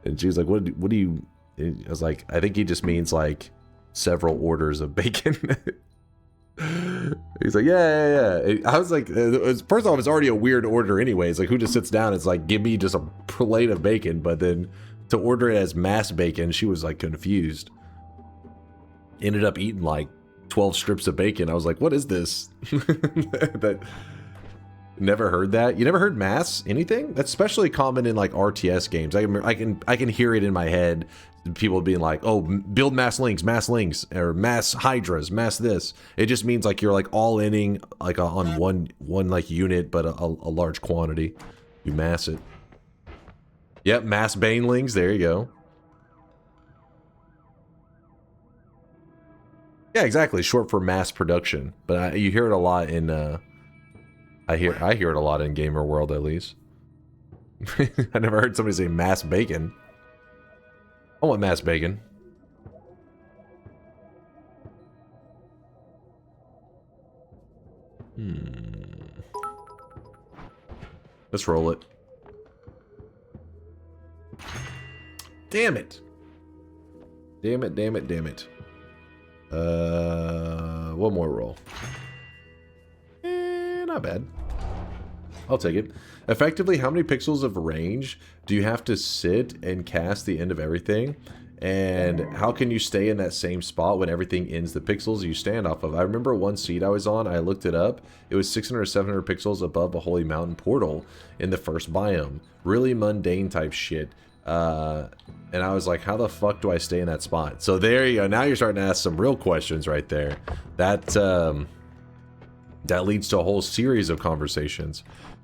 And she was like, what do you, I was like, I think he just means like several orders of bacon. He's like, yeah. I was like, first off, it's already a weird order anyways. Like, who just sits down and it's like, give me just a plate of bacon. But then to order it as mass bacon, she was like confused. Ended up eating like 12 strips of bacon. I was like, what is this? That never heard that. You never heard mass anything? That's especially common in like RTS games. I can hear it in my head. People being like, oh, build mass links, or mass hydras, mass this. It just means like you're like all inning like on one like unit, but a large quantity. You mass it. Yep, mass banelings. There you go. Yeah, exactly. Short for mass production, but you hear it a lot in. I hear it a lot in gamer world, at least. I never heard somebody say mass bacon. I want mass bacon. Let's roll it. Damn it. Damn it. One more roll. Not bad. I'll take it. Effectively, how many pixels of range do you have to sit and cast the end of everything? And how can you stay in that same spot when everything ends the pixels you stand off of? I remember one seed I was on, I looked it up. It was 600 or 700 pixels above a holy mountain portal in the first biome. Really mundane type shit. And I was like, how the fuck do I stay in that spot? So there you go. Now you're starting to ask some real questions right there. That leads to a whole series of conversations.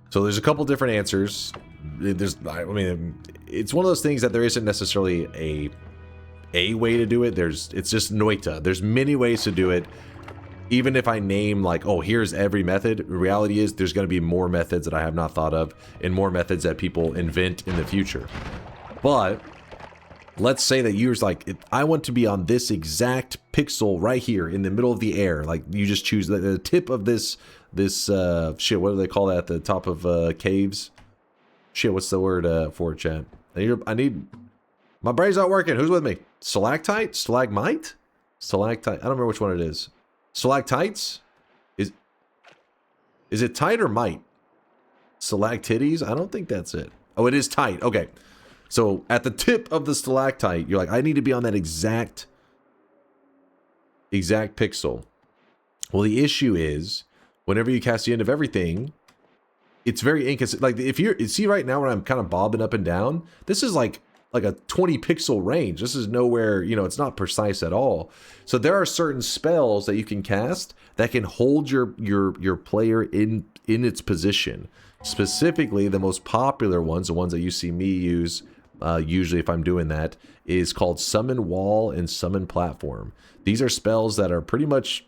So there's a couple different answers. I mean, it's one of those things that there isn't necessarily a way to do it. It's just Noita. There's many ways to do it. Even if I name like, oh, here's every method, the reality is there's going to be more methods that I have not thought of and more methods that people invent in the future. But let's say that you're like, I want to be on this exact pixel right here in the middle of the air. Like you just choose the tip of this shit. What do they call that at the top of caves? Shit, what's the word for it, chat? I need my brain's not working. Who's with me? Stalactite? Stalagmite? Stalactite. I don't remember which one it is. Stalactites? Is it tight or mite? Stalactites? I don't think that's it. Oh, it is tight. Okay. So at the tip of the stalactite, you're like, I need to be on that exact pixel. Well, the issue is, whenever you cast the end of everything, it's very inconsistent. Like if you see right now where I'm kind of bobbing up and down, this is like a 20 pixel range. This is nowhere, you know, it's not precise at all. So there are certain spells that you can cast that can hold your player in its position. Specifically, the most popular ones, the ones that you see me use, usually if I'm doing that, is called Summon Wall and Summon Platform. These are spells that are pretty much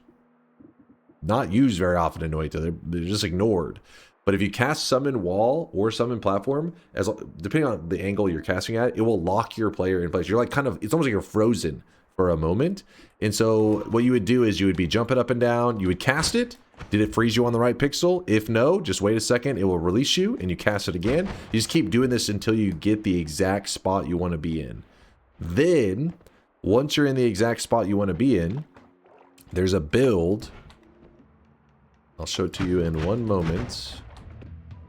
not used very often in Noita. They're just ignored. But if you cast Summon Wall or Summon Platform, depending on the angle you're casting at, it will lock your player in place. You're like it's almost like you're frozen for a moment. And so what you would do is you would be jumping up and down. You would cast it. Did it freeze you on the right pixel? If no, just wait a second. It will release you and you cast it again. You just keep doing this until you get the exact spot you want to be in. Then, once you're in the exact spot you want to be in, there's a build. I'll show it to you in one moment.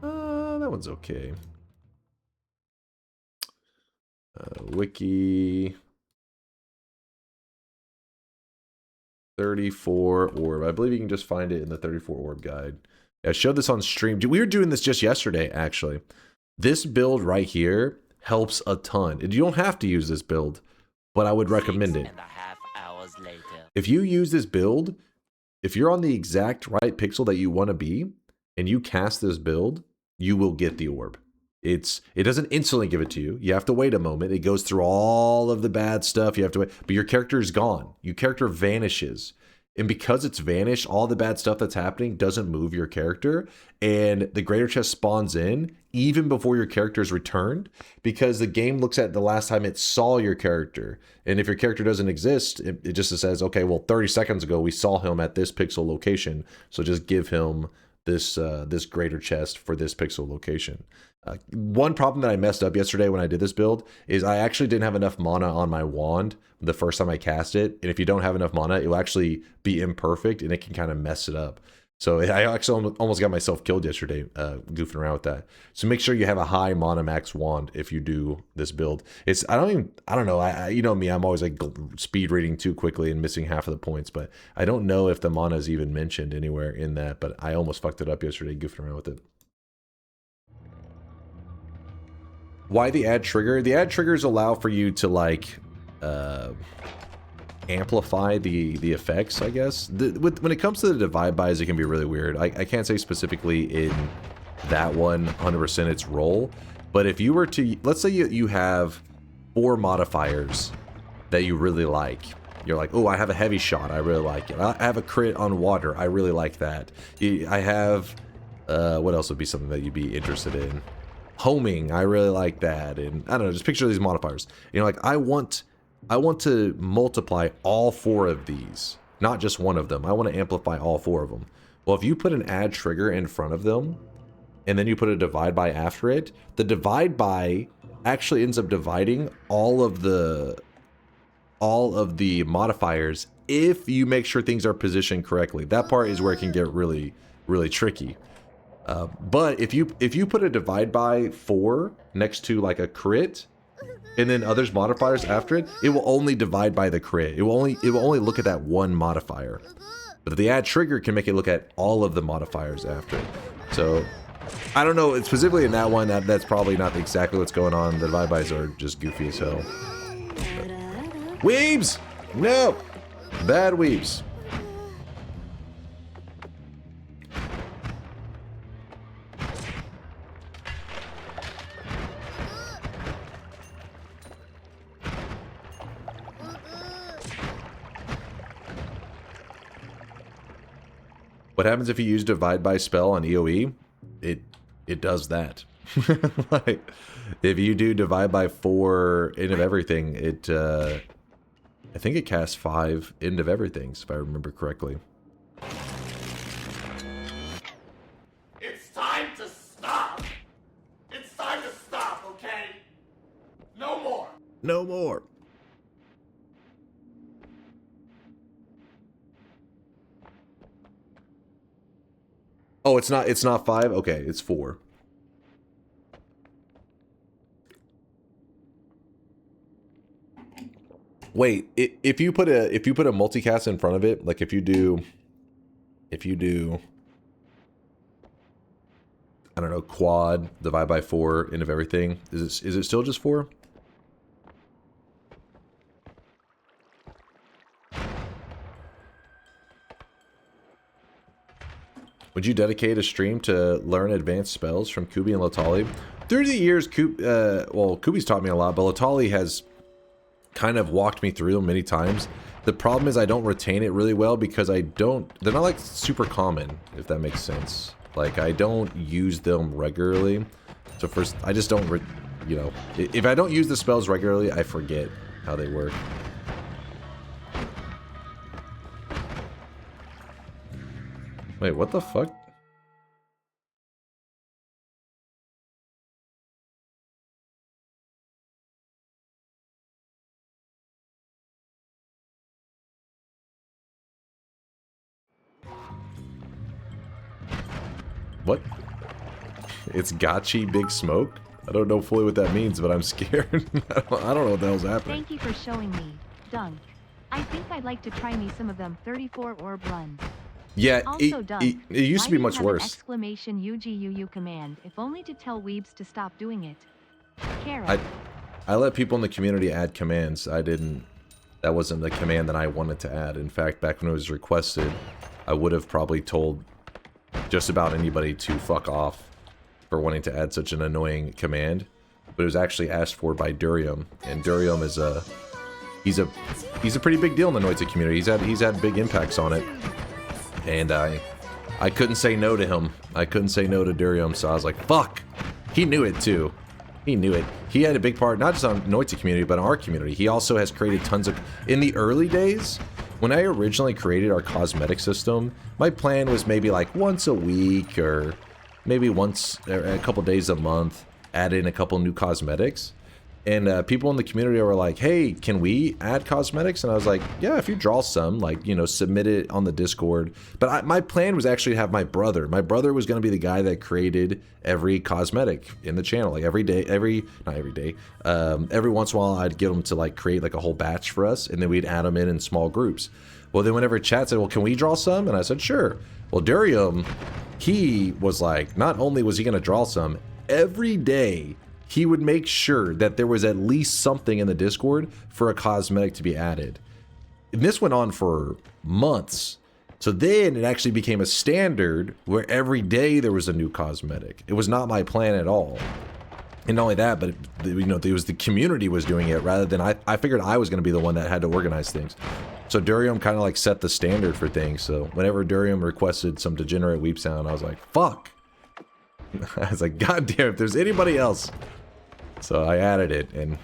That one's okay. Wiki 34 orb. I believe you can just find it in the 34 orb guide. I showed this on stream. We were doing this just yesterday, actually. This build right here helps a ton. You don't have to use this build, but I would recommend it. 6.5 hours later. If you use this build, if you're on the exact right pixel that you want to be, and you cast this build, you will get the orb. It doesn't instantly give it to you. You have to wait a moment. It goes through all of the bad stuff. You have to wait, but your character is gone. Your character vanishes. And because it's vanished, all the bad stuff that's happening doesn't move your character. And the greater chest spawns in even before your character is returned, because the game looks at the last time it saw your character. And if your character doesn't exist, it just says, okay, well, 30 seconds ago, we saw him at this pixel location. So just give him this greater chest for this pixel location. One problem that I messed up yesterday when I did this build is I actually didn't have enough mana on my wand the first time I cast it. And if you don't have enough mana, it will actually be imperfect and it can kind of mess it up. So I actually almost got myself killed yesterday goofing around with that. So make sure you have a high mana max wand if you do this build. I don't know. You know me, I'm always like speed reading too quickly and missing half of the points, but I don't know if the mana is even mentioned anywhere in that, but I almost fucked it up yesterday goofing around with it. Why the add trigger? The add triggers allow for you to like amplify the effects, I guess. When it comes to the divide bys, it can be really weird. I can't say specifically in that one 100% its role, but if you were to, let's say you have 4 modifiers that you really like. You're like, oh, I have a heavy shot, I really like it. I have a crit on water, I really like that. I have, what else would be something that you'd be interested in? Homing, I really like that. And I don't know, just picture these modifiers. You know, like I want to multiply all 4 of these, not just one of them. I want to amplify all 4 of them. Well, if you put an add trigger in front of them, and then you put a divide by after it, the divide by actually ends up dividing all of the modifiers if you make sure things are positioned correctly. That part is where it can get really, really tricky. But if you put a divide by 4 next to like a crit, and then others modifiers after it, it will only divide by the crit. It will only look at that one modifier. But the add trigger can make it look at all of the modifiers after it. So I don't know, specifically in that one, that's probably not exactly what's going on. The divide-bys are just goofy as hell. Weebs! No! Bad weebs. What happens if you use divide by spell on EOE? It does that. Like, if you do divide by 4 end of everything, it I think it casts 5 end of everythings, if I remember correctly. It's time to stop. It's time to stop, okay? No more. No more. Oh, it's not 5? Okay, it's 4. Wait, if you put a multicast in front of it, like if you do I don't know, quad, divide by 4, end of everything, is it still just 4? Would you dedicate a stream to learn advanced spells from Kubi and Latali? Through the years, Kubi's taught me a lot, but Latali has kind of walked me through them many times. The problem is I don't retain it really well because they're not like super common, if that makes sense. Like, I don't use them regularly. So first, I just don't, you know, if I don't use the spells regularly, I forget how they work. Wait, what the fuck? What? It's Gotchi Big Smoke? I don't know fully what that means, but I'm scared. I don't know what the hell's happening. Thank you for showing me, Dunk. I think I'd like to try me some of them 34 orb runs. Yeah, Also, Dunk, it used to be much worse. Exclamation UGUU command, if only to tell weebs to stop doing it. Kara. I let people in the community add commands. That wasn't the command that I wanted to add. In fact, back when it was requested, I would have probably told just about anybody to fuck off for wanting to add such an annoying command. But it was actually asked for by Durium, and Durium is he's a pretty big deal in the Noita community. He's had big impacts on it. And I couldn't say no to him. I couldn't say no to Durium, so I was like, fuck! He knew it too. He knew it. He had a big part, not just on Noita community, but on our community. He also has created tons of... In the early days, when I originally created our cosmetic system, my plan was maybe like once a week or maybe once, or a couple days a month, add in a couple new cosmetics. And people in the community were like, hey, can we add cosmetics? And I was like, yeah, if you draw some, like, you know, submit it on the Discord. But my plan was actually to have my brother. My brother was going to be the guy that created every cosmetic in the channel. Like every once in a while, I'd get him to like create like a whole batch for us. And then we'd add them in small groups. Well, then whenever chat said, well, can we draw some? And I said, sure. Well, Durium, he was like, not only was he going to draw some, every day he would make sure that there was at least something in the Discord for a cosmetic to be added. And this went on for months. So then it actually became a standard where every day there was a new cosmetic. It was not my plan at all. And not only that, but you know, it was the community was doing it rather than I figured I was going to be the one that had to organize things. So Durium kind of like set the standard for things. So whenever Durium requested some degenerate weep sound, I was like, fuck. I was like, god damn, if there's anybody else. So I added it, and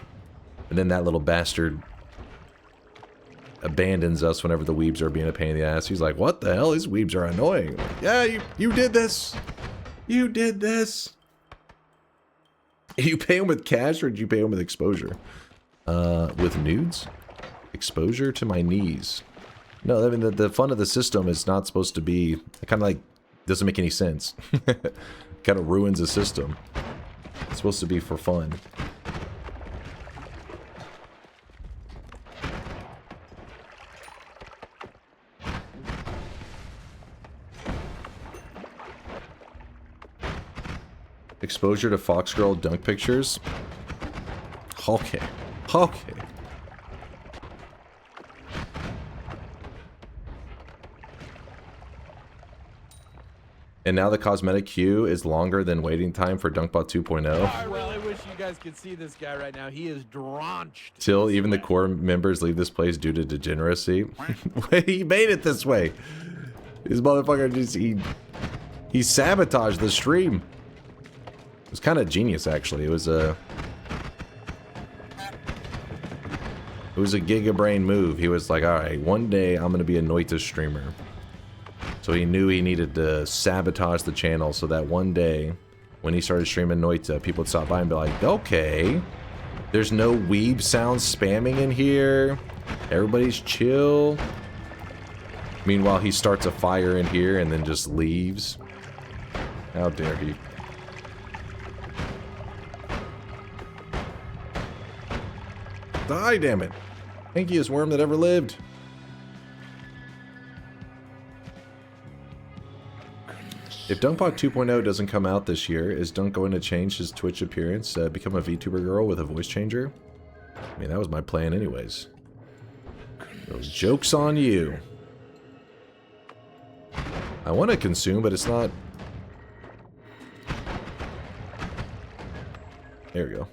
then that little bastard abandons us whenever the weebs are being a pain in the ass. He's like, what the hell? These weebs are annoying. Like, yeah, you did this. You did this. You pay him with cash, or did you pay him with exposure? With nudes? Exposure to my knees. No, I mean, the fun of the system is not supposed to be... It kind of like doesn't make any sense. Kind of ruins the system. It's supposed to be for fun. Exposure to Fox Girl dunk pictures. Okay. Okay. And now the cosmetic queue is longer than waiting time for DunkBot 2.0. I really wish you guys could see this guy right now. He is drenched. Till even the core members leave this place due to degeneracy. He made it this way. This motherfucker just he sabotaged the stream. It was kind of genius, actually. It was a gigabrain move. He was like, all right, one day I'm gonna be a Noita streamer. So he knew he needed to sabotage the channel so that one day, when he started streaming Noita, people would stop by and be like, okay, there's no weeb sounds spamming in here. Everybody's chill. Meanwhile, he starts a fire in here and then just leaves. How dare he? Die, damn it. Hankiest worm that ever lived. If DunkBot 2.0 doesn't come out this year, is Dunk going to change his Twitch appearance, become a VTuber girl with a voice changer? I mean, that was my plan anyways. Those jokes on you. I want to consume, but it's not... There we go.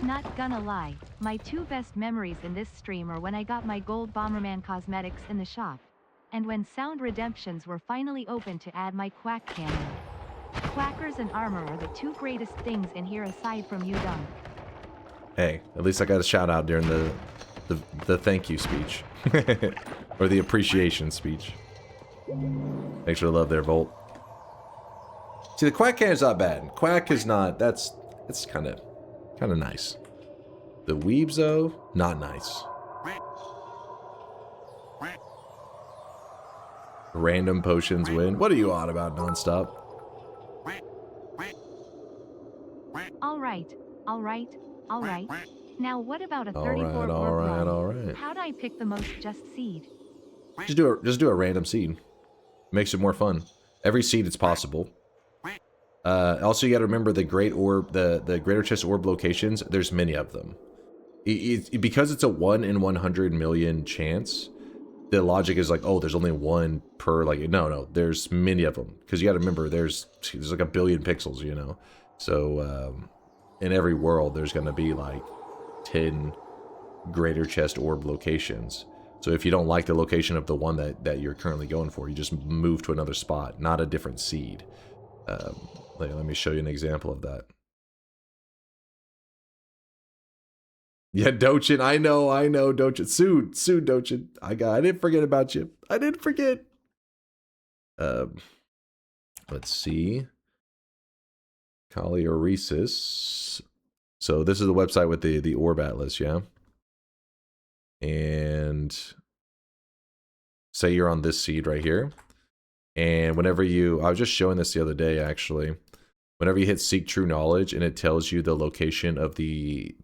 Not gonna lie, my two best memories in this stream are when I got my gold Bomberman cosmetics in the shop, and when sound redemptions were finally open to add my quack cannon. Quackers and armor are the two greatest things in here aside from you, Dunk. Hey, at least I got a shout out during the thank you speech. Or the appreciation speech. Thanks for the love there, Volt. See, the quack cannon's not bad. Quack is not, that's kind of nice. The weebs, though, not nice. Random potions win. What are you on about, nonstop? Alright, alright, alright. Now what about a 34 Alright. orb? How'd I pick the most just seed? Just do a random seed. Makes it more fun. Every seed it's possible. Also, you got to remember the great orb, the greater chest orb locations. There's many of them. Because it's a 1 in 100 million chance. The logic is like, oh, there's only one per, like, no, there's many of them. Because you got to remember, there's like a billion pixels, you know. So in every world, there's going to be like 10 greater chest orb locations. So if you don't like the location of the one that you're currently going for, you just move to another spot, not a different seed. Let me show you an example of that. Yeah, Dochin, I know, Dochin. Soon, Dochin. I didn't forget about you. I didn't forget. Let's see. Calioresis. So this is the website with the orb atlas, yeah? And say you're on this seed right here. And whenever I was just showing this the other day, actually. Whenever you hit Seek True Knowledge and it tells you the location of the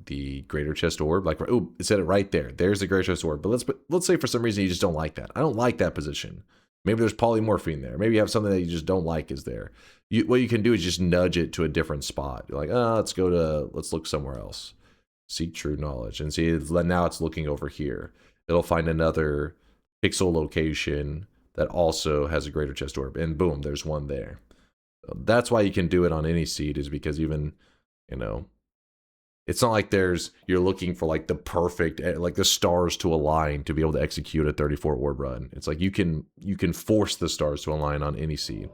Greater Chest Orb, like, oh, it said it right there. There's the Greater Chest Orb. But let's say for some reason you just don't like that. I don't like that position. Maybe there's polymorphine there. Maybe you have something that you just don't like is there. What you can do is just nudge it to a different spot. You're like, let's look somewhere else. Seek True Knowledge. And see, now it's looking over here. It'll find another pixel location that also has a Greater Chest Orb. And boom, there's one there. That's why you can do it on any seed, is because even, it's not like you're looking for like the perfect, like the stars to align to be able to execute a 34 orb run. It's like you can force the stars to align on any seed.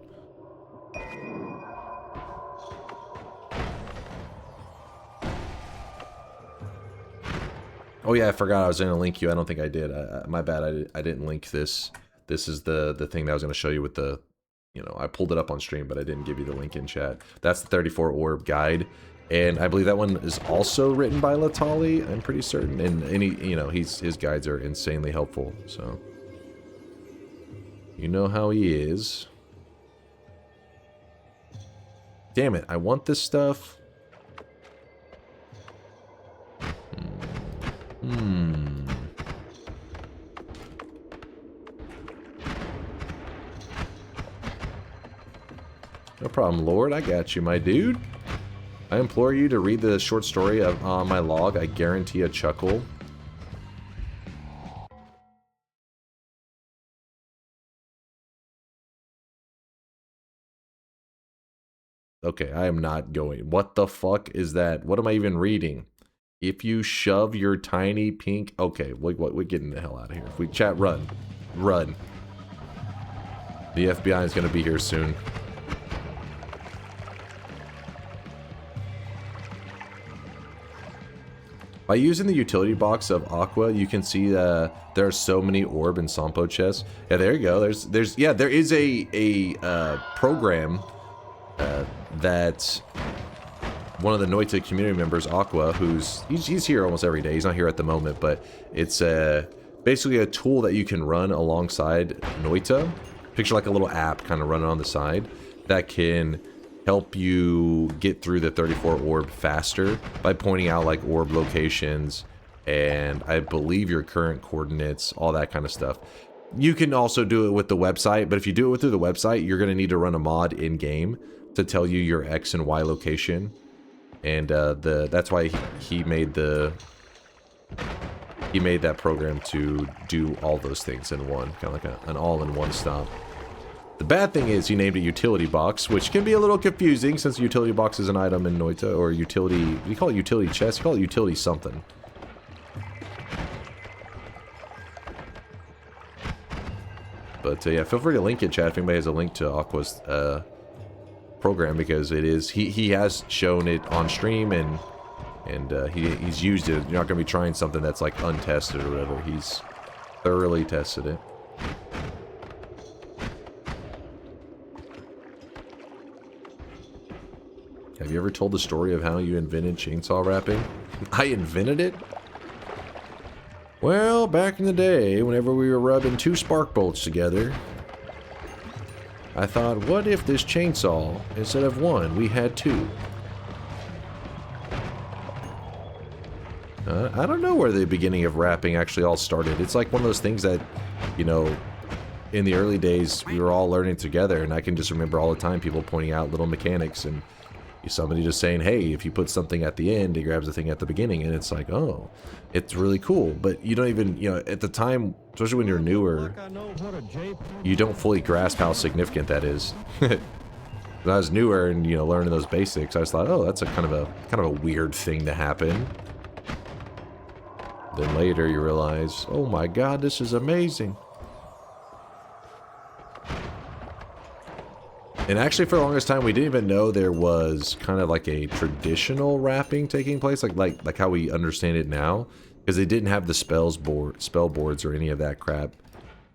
Oh yeah, I forgot I was going to link you. I don't think I did. My bad. I didn't link this. This is the thing that I was going to show you with the, I pulled it up on stream, but I didn't give you the link in chat. That's the 34 orb guide. And I believe that one is also written by Latali, I'm pretty certain. And he, you know, his guides are insanely helpful, so you know how he is. Damn it, I want this stuff. No problem, Lord. I got you, my dude. I implore you to read the short story on my log. I guarantee a chuckle. Okay, I am not going. What the fuck is that? What am I even reading? If you shove your tiny pink... Okay, we're getting the hell out of here. If we chat, run. Run. The FBI is going to be here soon. By using the utility box of Aqua, you can see there are so many orb and Sampo chests. Yeah, there you go. There is a program that one of the Noita community members, Aqua, he's here almost every day. He's not here at the moment, but it's basically a tool that you can run alongside Noita. Picture like a little app kind of running on the side that can help you get through the 34 orb faster by pointing out like orb locations and I believe your current coordinates, all that kind of stuff. You can also do it with the website, but if you do it through the website, you're going to need to run a mod in game to tell you your X and Y location. And that's why he made that program to do all those things in one, kind of like an all-in-one stop. The bad thing is he named it utility box, which can be a little confusing since utility box is an item in Noita, or utility, we call it utility chest, you call it utility something. But yeah, feel free to link it, chat, if anybody has a link to Aqua's program, because it is, he has shown it on stream and he's used it. You're not going to be trying something that's like untested or whatever. He's thoroughly tested it. Have you ever told the story of how you invented chainsaw wrapping? I invented it? Well, back in the day, whenever we were rubbing two spark bolts together, I thought, what if this chainsaw, instead of one, we had two? I don't know where the beginning of rapping actually all started. It's like one of those things that, you know, in the early days, we were all learning together, and I can just remember all the time people pointing out little mechanics, and somebody just saying, hey, if you put something at the end, it grabs the thing at the beginning, and it's like, oh, it's really cool. But you don't even, you know, at the time, especially when you're newer, you don't fully grasp how significant that is. When I was newer and, you know, learning those basics, I just thought, oh, that's a kind of a weird thing to happen. Then later you realize, oh my god, this is amazing. And actually, for the longest time, we didn't even know there was kind of like a traditional wrapping taking place, like how we understand it now, because they didn't have the spell boards or any of that crap.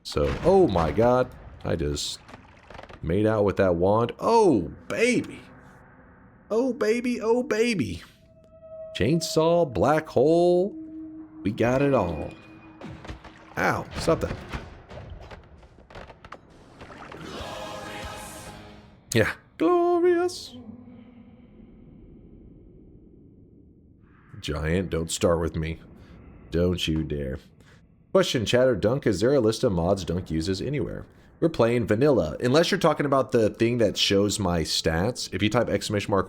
So, oh my god, I just made out with that wand. Oh baby, oh baby, oh baby. Chainsaw, black hole, we got it all. Ow, stop that. Yeah. Glorious. Giant, don't start with me. Don't you dare. Question, chat or Dunk, is there a list of mods Dunk uses anywhere? We're playing vanilla. Unless you're talking about the thing that shows my stats. If you type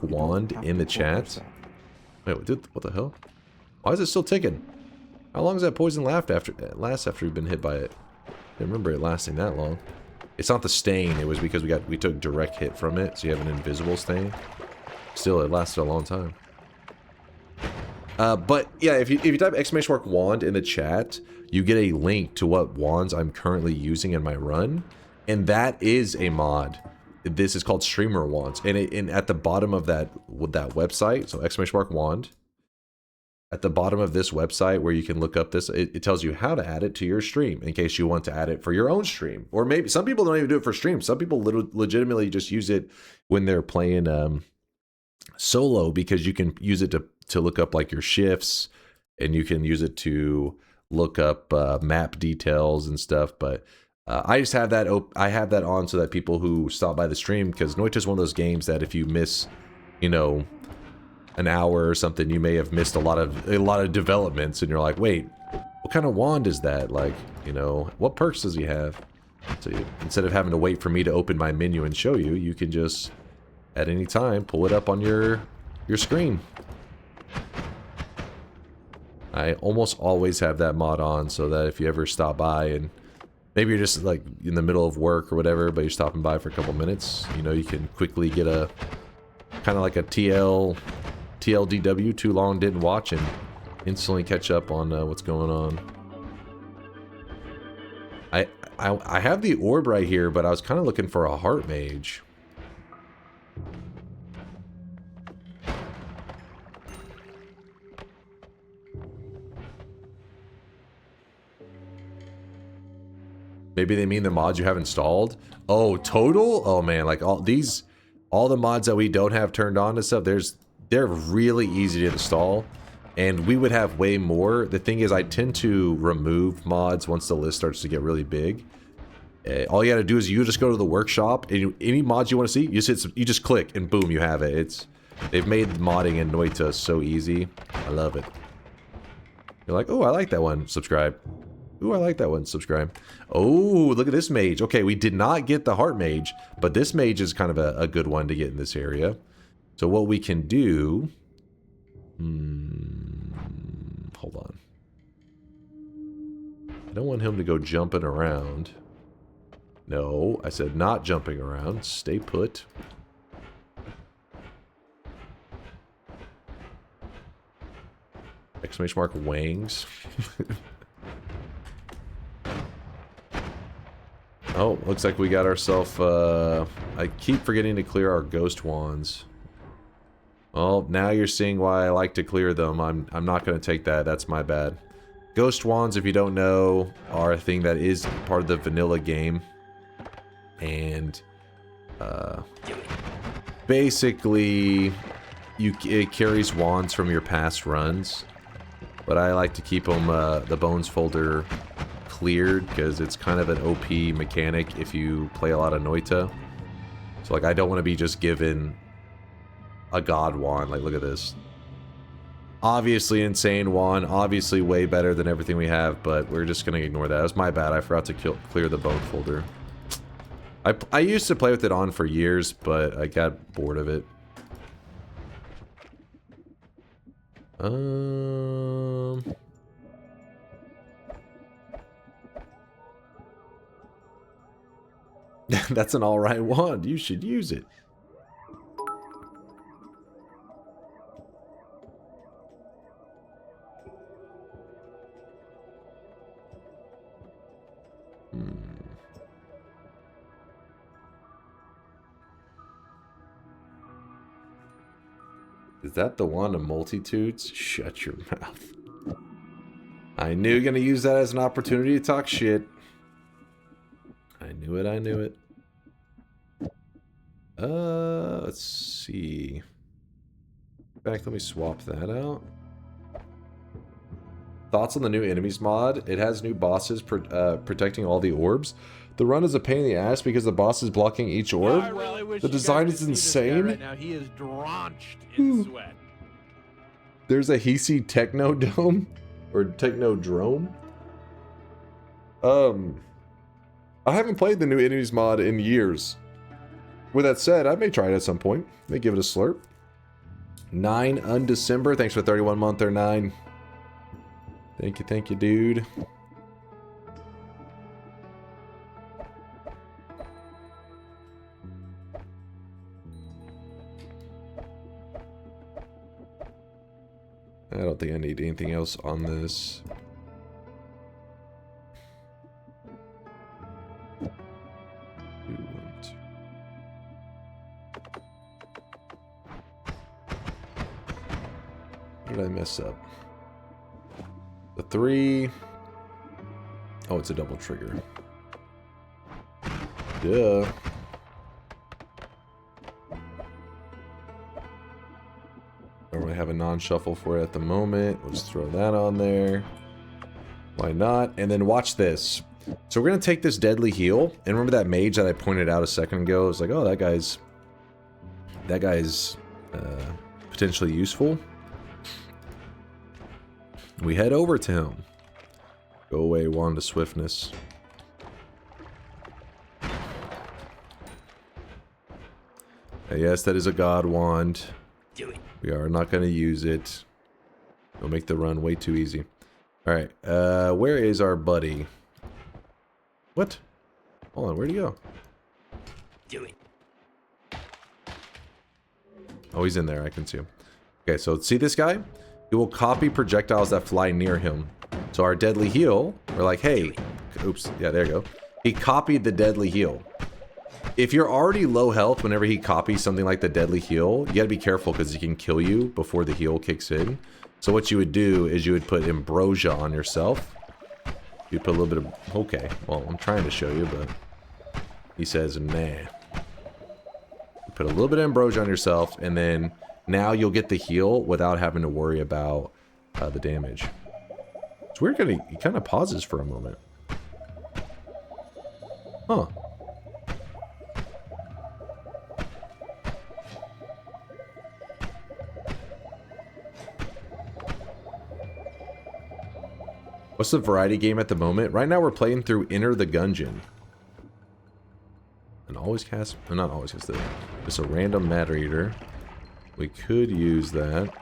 !wand in the chat. Wait, what the hell? Why is it still ticking? How long does that poison last after we've been hit by it? I didn't remember it lasting that long. It's not the stain, it was because we took direct hit from it, so you have an invisible stain. Still, it lasted a long time. But yeah, if you type !wand in the chat, you get a link to what wands I'm currently using in my run, and that is a mod. This is called streamer wands, and at the bottom of that website, so !wand. At the bottom of this website where you can look up this, it tells you how to add it to your stream in case you want to add it for your own stream. Or maybe some people don't even do it for stream. Some people legitimately just use it when they're playing solo because you can use it to look up like your shifts, and you can use it to look up map details and stuff. But I just have that I have that on so that people who stop by the stream, because Noita is one of those games that if you miss, you know, an hour or something, you may have missed a lot of developments, and you're like, wait, what kind of wand is that? Like, you know, what perks does he have? So instead of having to wait for me to open my menu and show you, you can just at any time pull it up on your screen. I almost always have that mod on so that if you ever stop by and maybe you're just like in the middle of work or whatever, but you're stopping by for a couple minutes, you know, you can quickly get a kind of like a TLDW, too long didn't watch, and instantly catch up on what's going on. I have the orb right here, but I was kind of looking for a heart mage. Maybe they mean the mods you have installed? Oh, total? Oh man, like all the mods that we don't have turned on and stuff, they're really easy to install, and we would have way more. The thing is, I tend to remove mods once the list starts to get really big. All you gotta do is you just go to the workshop, and any mods you want to see, you just click, and boom, you have it. They've made modding in Noita so easy. I love it. You're like, oh, I like that one. Subscribe. Ooh, I like that one. Subscribe. Oh, look at this mage. Okay, we did not get the heart mage, but this mage is kind of a good one to get in this area. So what we can do... hold on. I don't want him to go jumping around. No, I said not jumping around. Stay put. Exclamation mark wangs. Oh, looks like we got ourselves, I keep forgetting to clear our ghost wands. Oh, now you're seeing why I like to clear them. I'm not going to take that. That's my bad. Ghost wands, if you don't know, are a thing that is part of the vanilla game. And, basically, it carries wands from your past runs. But I like to keep them, the bones folder cleared, because it's kind of an OP mechanic if you play a lot of Noita. So like, I don't want to be just given a god wand. Like, look at this. Obviously insane wand, obviously way better than everything we have, but we're just gonna ignore that. It was my bad, I forgot to clear the bone folder. I used to play with it on for years, but I got bored of it. That's an alright wand. You should use it. Is that the wand of multitudes? Shut your mouth. I knew you were gonna use that as an opportunity to talk shit. I knew it, I knew it. Let's see. In fact, let me swap that out. Thoughts on the new enemies mod? It has new bosses protecting all the orbs. The run is a pain in the ass because the boss is blocking each orb. The design is insane. Right now, he is drenched in sweat. There's a Hisi Technodome or Technodrome. I haven't played the new enemies mod in years. With that said, I may try it at some point. May give it a slurp. 9 Undecember. Thanks for 31 month there, 9. Thank you, dude. I don't think I need anything else on this. What did I mess up? The 3. Oh, it's a double trigger. Duh. have a non-shuffle for it at the moment. We'll just throw that on there. Why not? And then watch this. So we're going to take this deadly heal. And remember that mage that I pointed out a second ago? It's like, oh, that guy's potentially useful. We head over to him. Go away, wand of swiftness. Yes, that is a god wand. We are not going to use it. It'll make the run way too easy. Alright, where is our buddy? What? Hold on, where'd he go? Oh, he's in there, I can see him. Okay, so see this guy? He will copy projectiles that fly near him. So our deadly heal, we're like, hey, oops, yeah, there you go. He copied the deadly heal. If you're already low health, whenever he copies something like the deadly heal, you gotta be careful because he can kill you before the heal kicks in. So what you would do is you would put ambrosia on yourself. You put a little bit of, okay, well, I'm trying to show you, but he says, nah. You put a little bit of ambrosia on yourself, and then now you'll get the heal without having to worry about the damage. It's weird, he kind of pauses for a moment. Huh. What's the variety game at the moment? Right now we're playing through Enter the Gungeon. And always cast, not always cast, just a random matter eater. We could use that.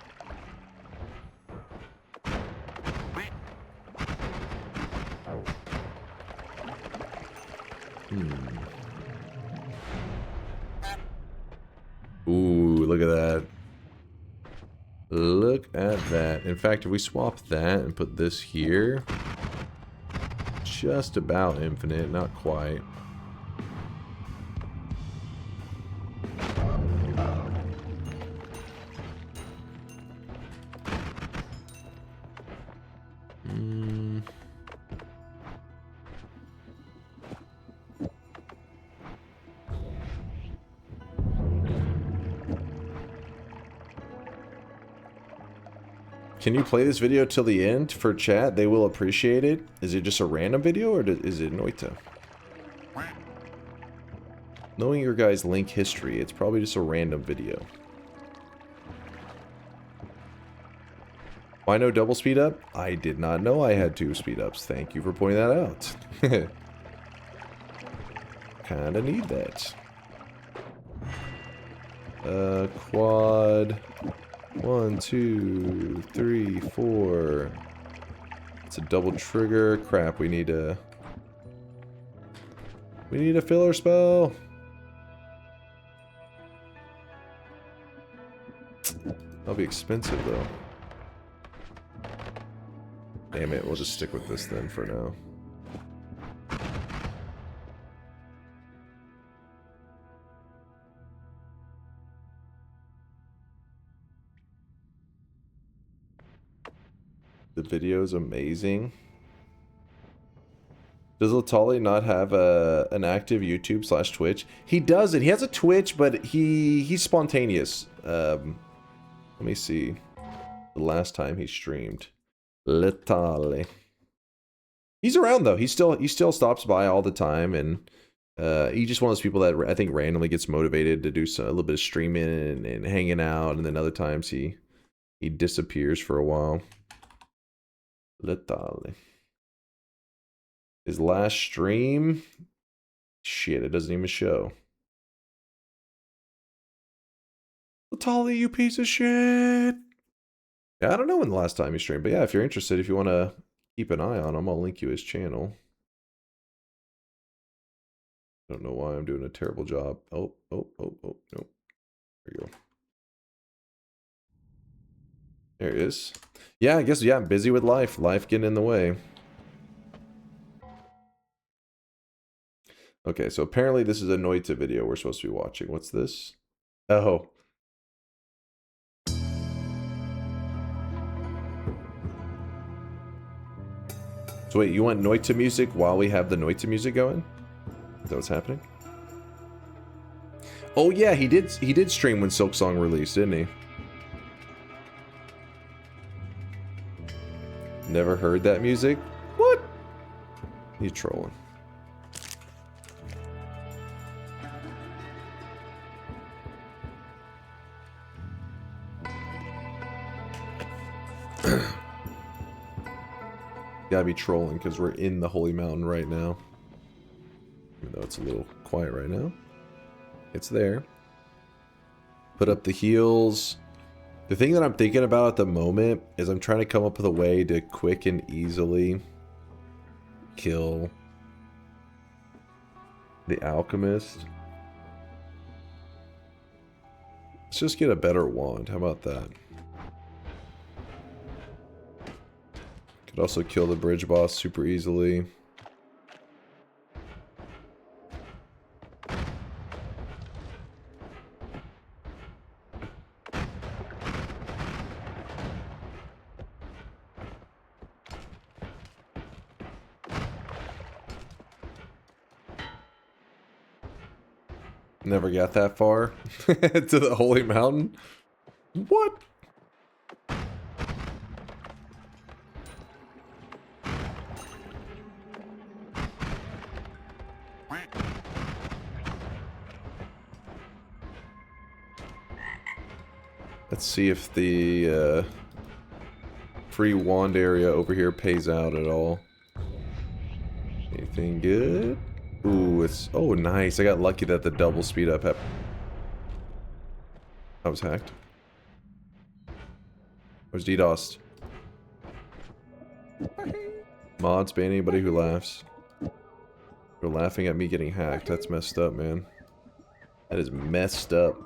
Ooh, look at that. Look at that. In fact, if we swap that and put this here, just about infinite, not quite. Can you play this video till the end for chat? They will appreciate it. Is it just a random video or is it Noita? Knowing your guys' link history, it's probably just a random video. Why no double speed up? I did not know I had 2 speed ups. Thank you for pointing that out. Kinda need that. Quad. 1, 2, 3, 4. It's a double trigger. Crap, we need a filler spell. That'll be expensive though. Damn it, we'll just stick with this then for now. The video is amazing. Does Latali not have an active YouTube / Twitch? He doesn't. He has a Twitch, but he's spontaneous. Let me see. The last time he streamed. Latali. He's around though. He still stops by all the time, and he's just one of those people that I think randomly gets motivated to do a little bit of streaming and hanging out, and then other times he disappears for a while. Letale. His last stream? Shit, it doesn't even show. Letale, you piece of shit! Yeah, I don't know when the last time he streamed, but yeah, if you're interested, if you want to keep an eye on him, I'll link you his channel. I don't know why I'm doing a terrible job. Oh, no. There you go. There it is. Yeah, I guess, yeah, I'm busy with life. Life getting in the way. Okay, so apparently this is a Noita video we're supposed to be watching. What's this? Oh. So wait, you want Noita music while we have the Noita music going? Is that what's happening? Oh yeah, he did stream when Silksong released, didn't he? Never heard that music? What? You trolling. Gotta be trolling because we're in the Holy Mountain right now. Even though it's a little quiet right now. It's there. Put up the heals. The thing that I'm thinking about at the moment is I'm trying to come up with a way to quick and easily kill the alchemist. Let's just get a better wand. How about that? Could also kill the bridge boss super easily. Never got that far to the Holy Mountain. What? Let's see if the free wand area over here pays out at all. Anything good? Ooh, it's... Oh, nice. I got lucky that the double speed up happened. I was hacked. Where's DDoS? Mods ban anybody who laughs. You're laughing at me getting hacked. That's messed up, man. That is messed up.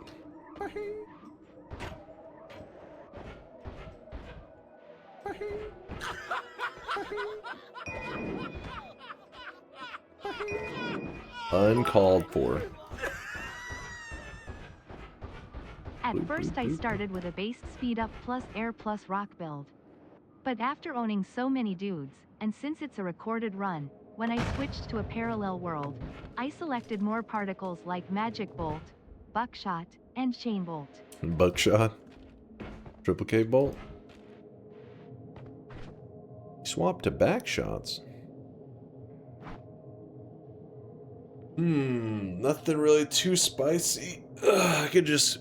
Uncalled for. At first I started with a base speed up plus air plus rock build. But after owning so many dudes, and since it's a recorded run, when I switched to a parallel world, I selected more particles like magic bolt, buckshot, and chain bolt. Buckshot? Triple K bolt? Swap to back shots. Nothing really too spicy. I could just...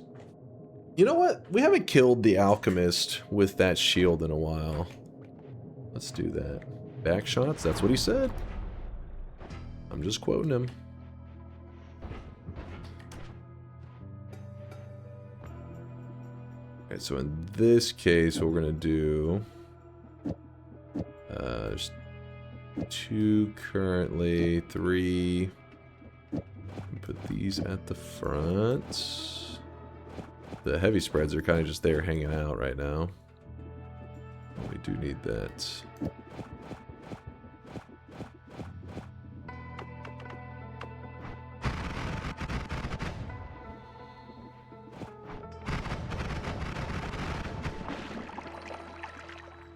You know what? We haven't killed the alchemist with that shield in a while. Let's do that. Back shots? That's what he said. I'm just quoting him. Okay, so in this case, what we're gonna do... there's 2 currently, 3... Put these at the front. The heavy spreads are kind of just there hanging out right now. We do need that.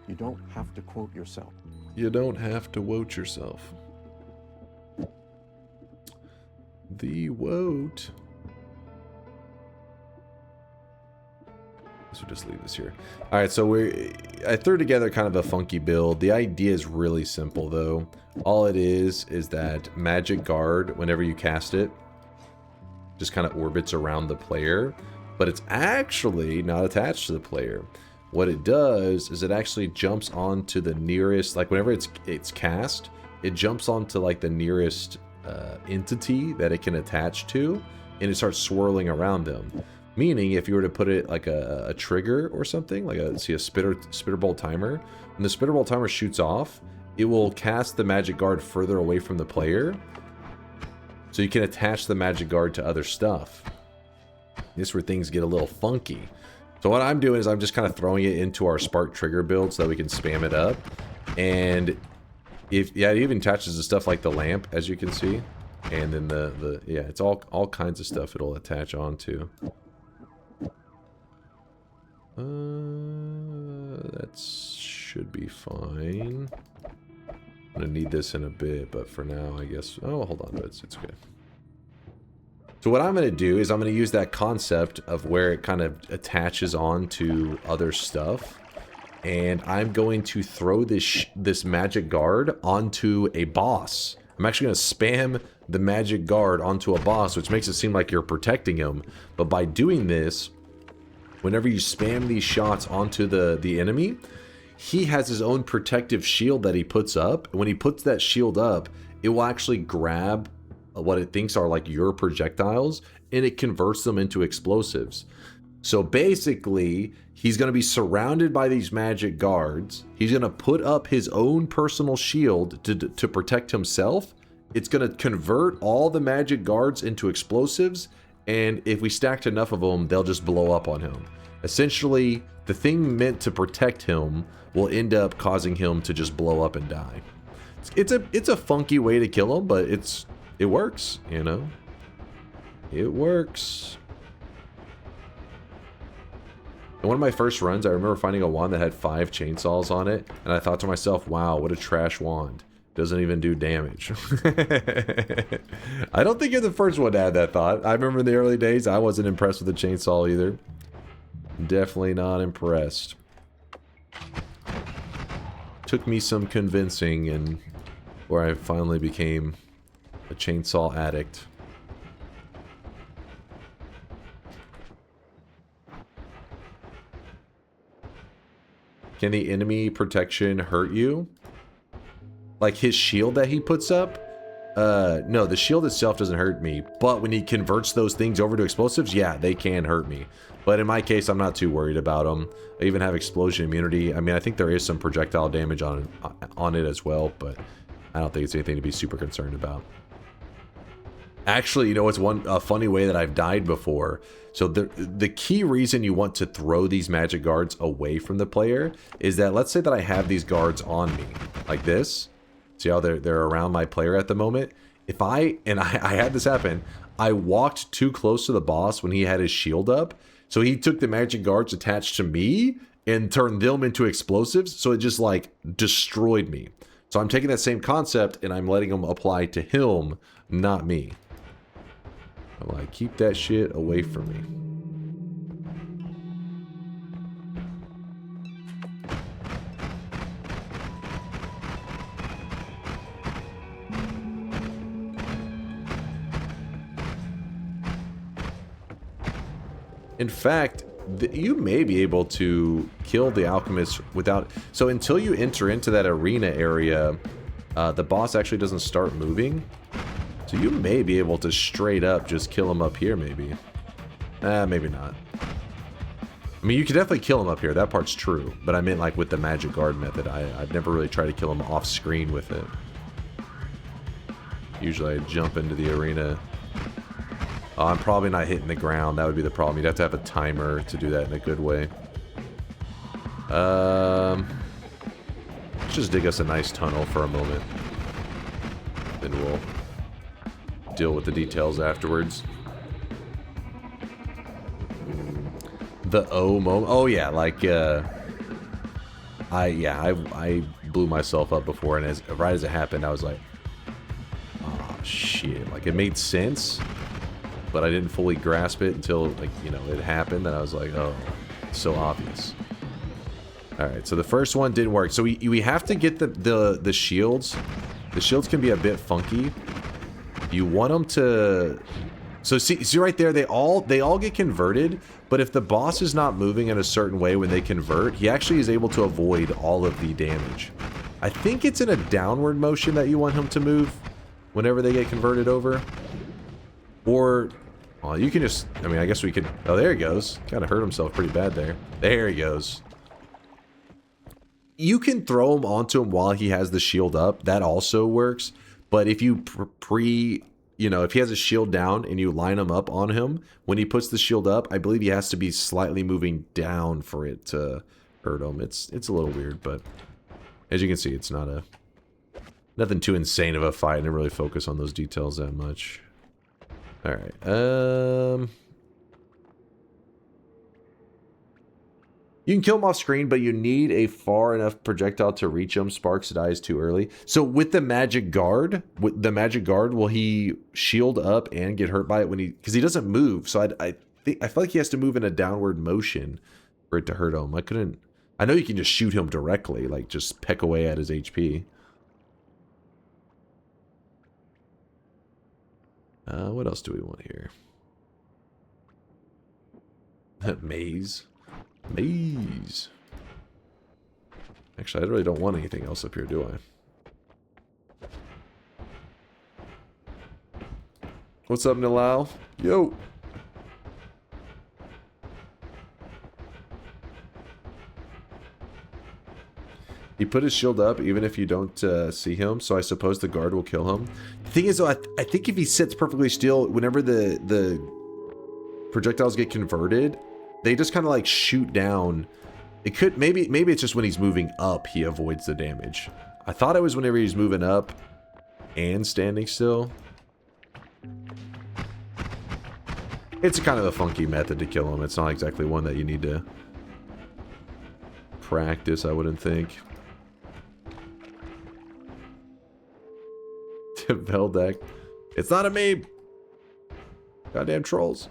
You don't have to quote yourself. You don't have to wote yourself. The wote. So just leave this here. Alright, so I threw together kind of a funky build. The idea is really simple though. All it is that magic guard, whenever you cast it, just kind of orbits around the player, but it's actually not attached to the player. What it does is it actually jumps onto the nearest, like whenever it's cast, it jumps onto like the nearest entity that it can attach to, and it starts swirling around them. Meaning, if you were to put it like a trigger or something, like a spitter bolt timer, when the spitter bolt timer shoots off, it will cast the magic guard further away from the player, so you can attach the magic guard to other stuff. This is where things get a little funky. So what I'm doing is I'm just kind of throwing it into our spark trigger build so that we can spam it up, and it even attaches to stuff like the lamp, as you can see, and then yeah, it's all kinds of stuff it'll attach onto. That should be fine. I'm gonna need this in a bit, but for now, I guess. Oh, hold on, it's okay. So what I'm gonna do is I'm gonna use that concept of where it kind of attaches on to other stuff, and I'm going to throw this magic guard onto a boss. I'm actually going to spam the magic guard onto a boss, which makes it seem like you're protecting him. But by doing this, whenever you spam these shots onto the enemy, he has his own protective shield that he puts up. And when he puts that shield up, it will actually grab what it thinks are like your projectiles, and it converts them into explosives. So basically, he's going to be surrounded by these magic guards. He's going to put up his own personal shield to protect himself. It's going to convert all the magic guards into explosives, and if we stacked enough of them, they'll just blow up on him. Essentially, the thing meant to protect him will end up causing him to just blow up and die. It's a funky way to kill him, but it works, you know? It works. In one of my first runs, I remember finding a wand that had 5 chainsaws on it, and I thought to myself, wow, what a trash wand. Doesn't even do damage. I don't think you're the first one to have that thought. I remember in the early days, I wasn't impressed with the chainsaw either. Definitely not impressed. Took me some convincing, and where I finally became a chainsaw addict. Can the enemy protection hurt you? Like his shield that he puts up? No, the shield itself doesn't hurt me. But when he converts those things over to explosives, yeah, they can hurt me. But in my case, I'm not too worried about them. I even have explosion immunity. I mean, I think there is some projectile damage on it as well, but I don't think it's anything to be super concerned about. Actually, you know, it's a funny way that I've died before. So the key reason you want to throw these magic guards away from the player is that, let's say that I have these guards on me, like this. See how they're around my player at the moment? If I had this happen, I walked too close to the boss when he had his shield up. So he took the magic guards attached to me and turned them into explosives. So it just like destroyed me. So I'm taking that same concept and I'm letting them apply to him, not me. I'm like, keep that shit away from me. In fact, you may be able to kill the alchemist without... So until you enter into that arena area, the boss actually doesn't start moving. So you may be able to straight up just kill him up here, maybe. Maybe not. I mean, you could definitely kill him up here. That part's true. But I meant like with the magic guard method. I've never really tried to kill him off screen with it. Usually I jump into the arena. Oh, I'm probably not hitting the ground. That would be the problem. You'd have to have a timer to do that in a good way. Let's just dig us a nice tunnel for a moment. Then we'll deal with the details afterwards. The O moment. Oh yeah, like I blew myself up before, and right as it happened, I was like, oh shit. Like, it made sense, but I didn't fully grasp it until, like, you know, it happened, and I was like, oh, it's so obvious. Alright, so the first one didn't work. So we have to get the shields. The shields can be a bit funky. You want them to... So see right there, they all get converted, but if the boss is not moving in a certain way when they convert, he actually is able to avoid all of the damage. I think it's in a downward motion that you want him to move whenever they get converted over. Or, well, you can just, I mean, I guess we could, oh, there he goes. Kind of hurt himself pretty bad there. There he goes. You can throw him onto him while he has the shield up. That also works. But if you you know, if he has a shield down and you line him up on him, when he puts the shield up, I believe he has to be slightly moving down for it to hurt him. It's a little weird, but as you can see, it's not nothing too insane of a fight. I didn't really focus on those details that much. Alright, you can kill him off screen, but you need a far enough projectile to reach him. Sparks dies too early. So with the magic guard, will he shield up and get hurt by it when because he doesn't move. So I feel like he has to move in a downward motion for it to hurt him. I couldn't I know you can just shoot him directly, like just peck away at his HP. What else do we want here? Maze. Maze. Actually, I really don't want anything else up here, do I? What's up, Nilal? Yo! He put his shield up even if you don't see him, so I suppose the guard will kill him. The thing is, though, I think if he sits perfectly still, whenever the projectiles get converted, they just kind of like shoot down. It could, maybe it's just when he's moving up, he avoids the damage. I thought it was whenever he's moving up and standing still. It's kind of a funky method to kill him. It's not exactly one that you need to practice, I wouldn't think. Veldak. It's not a meme. Goddamn trolls.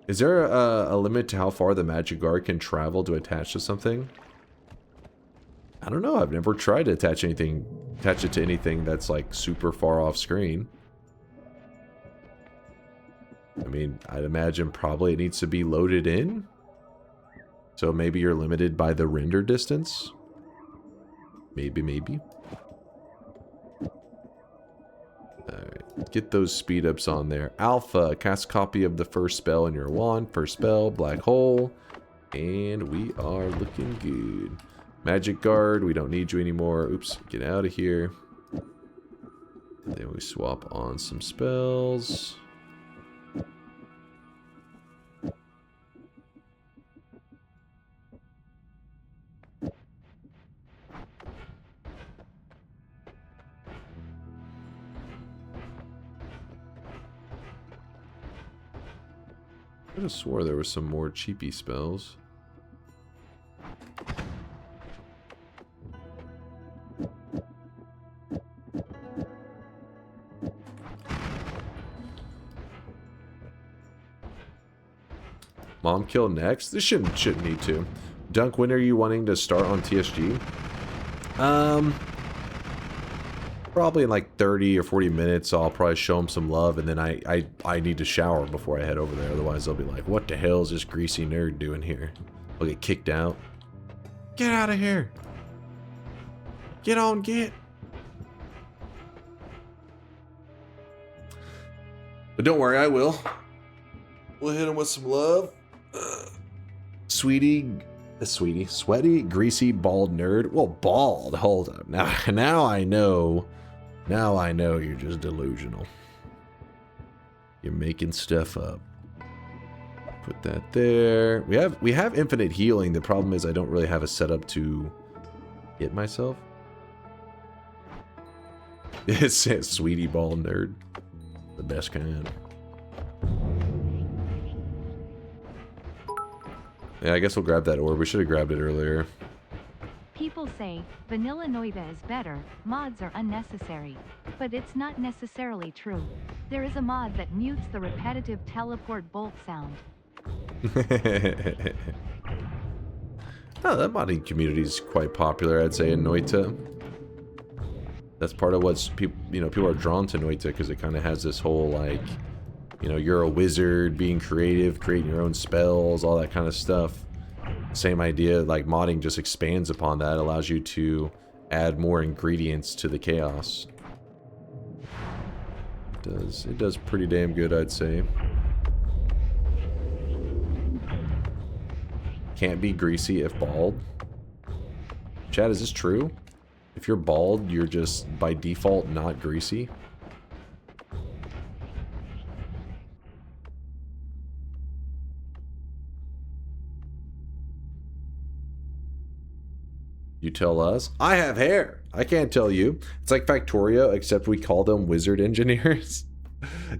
Is there a limit to how far the magic guard can travel to attach to something? I don't know. I've never tried to attach it to anything that's like super far off screen. I mean, I'd imagine probably it needs to be loaded in. So maybe you're limited by the render distance. Maybe. Alright, get those speed ups on there. Alpha, cast copy of the first spell in your wand. First spell, black hole. And we are looking good. Magic guard, we don't need you anymore. Oops, get out of here. And then we swap on some spells. I could have swore there were some more cheapy spells. Mom kill next? This shouldn't need to. Dunk, when are you wanting to start on TSG? Probably in like 30 or 40 minutes. I'll probably show them some love, and then I need to shower before I head over there. Otherwise, they'll be like, "What the hell is this greasy nerd doing here?" I'll get kicked out. Get out of here! Get on, get! But don't worry, I will. We'll hit him with some love. Sweaty, greasy, bald nerd. Well, bald. Hold up. Now I know. Now I know you're just delusional. You're making stuff up. Put that there. We have infinite healing. The problem is I don't really have a setup to hit myself. It says sweetie bald nerd. The best kind. Yeah, I guess we'll grab that orb. We should have grabbed it earlier. People say, vanilla Noita is better, mods are unnecessary. But it's not necessarily true. There is a mod that mutes the repetitive teleport bolt sound. Oh, that modding community is quite popular, I'd say, in Noita. That's part of what's people are drawn to Noita, because it kind of has this whole, like, you know, you're a wizard, being creative, creating your own spells, all that kind of stuff. Same idea, like modding just expands upon that, allows you to add more ingredients to the chaos. It does pretty damn good, I'd say. Can't be greasy if bald. Chad, is this true? If you're bald, you're just by default not greasy? You tell us. I have hair. I can't tell you. It's like Factorio, except we call them wizard engineers.